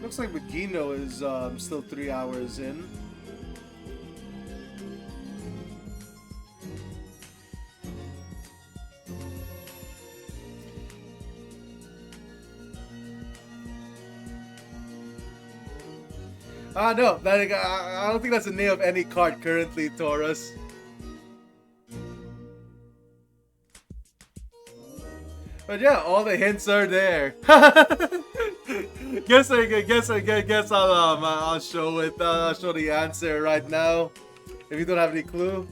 Looks like Magino is still 3 hours in. No, I don't think that's the name of any card currently, Taurus. But yeah, all the hints are there. guess I'll show it. I'll show the answer right now. If you don't have any clue.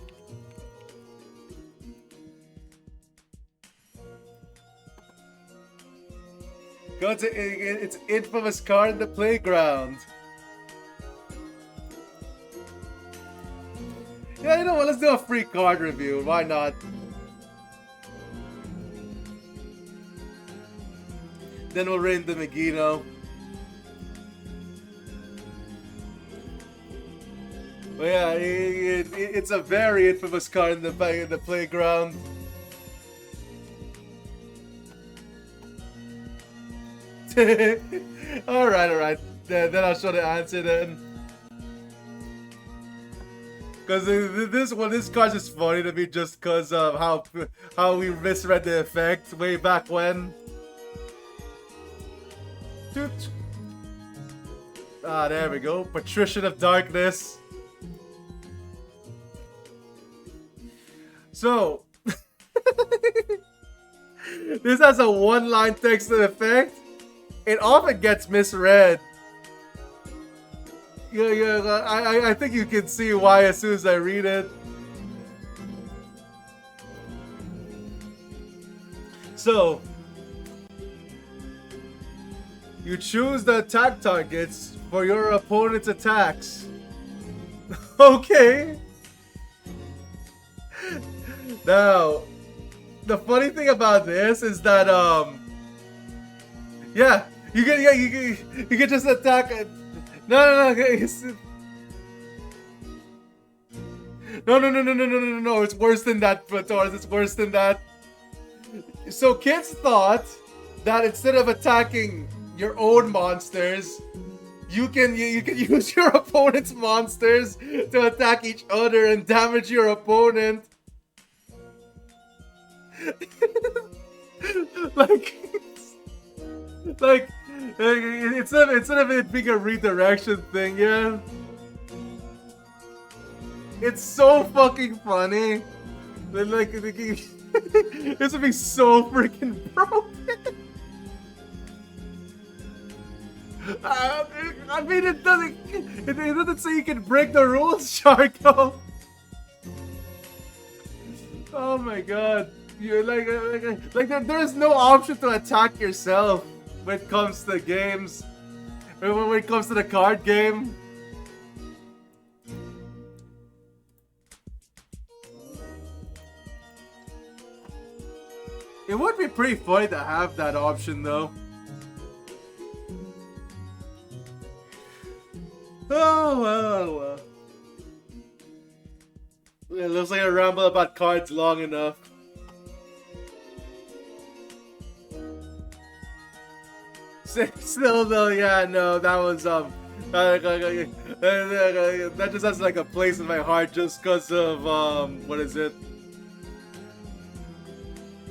It's infamous card in the playground. Yeah, you know what? Let's do a free card review. Why not? Then we'll raid the Magino. But yeah, it's a very infamous card in the playground. Alright. Then I'll show the answer then. Because this card is funny to me just because of how we misread the effect way back when. Toot. Ah, there we go. Patrician of Darkness. So, this has a one-line text effect. It often gets misread. Yeah, I think you can see why as soon as I read it. So, you choose the attack targets for your opponent's attacks. Okay. Now, the funny thing about this is that yeah, you can just attack. No, it's worse than that, Taurus. It's worse than that. So kids thought that instead of attacking your own monsters, you can use your opponent's monsters to attack each other and damage your opponent. like instead of it being a redirection thing, yeah. It's so fucking funny. Like this would be so freaking broken. I mean, it doesn't say you can break the rules, Sharko. Oh my god. You're like there's no option to attack yourself when it comes to games. When it comes to the card game. It would be pretty funny to have that option though. Oh well. It looks like I rambled about cards long enough. Still though, yeah, no, that was that just has like a place in my heart just because of what is it?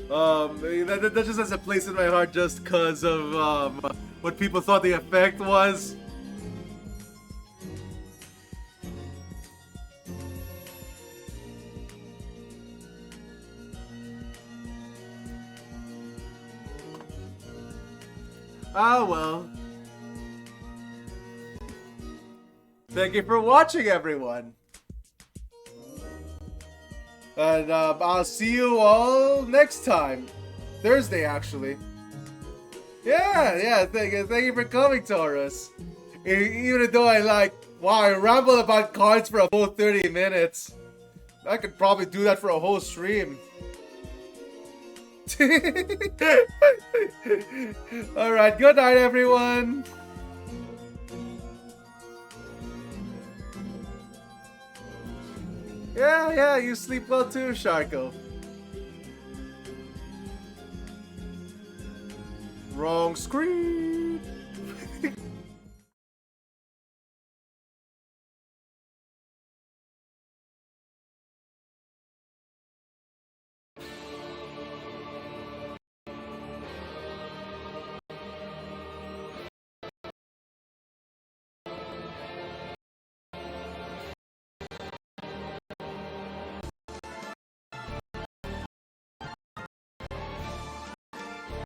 That just has a place in my heart just because of what people thought the effect was. Ah, well. Thank you for watching, everyone. And I'll see you all next time. Thursday, actually. Yeah, thank you for coming, Taurus. Even though I rambled about cards for a whole 30 minutes. I could probably do that for a whole stream. Alright, good night, everyone. Yeah, you sleep well too, Sharko. Wrong screen.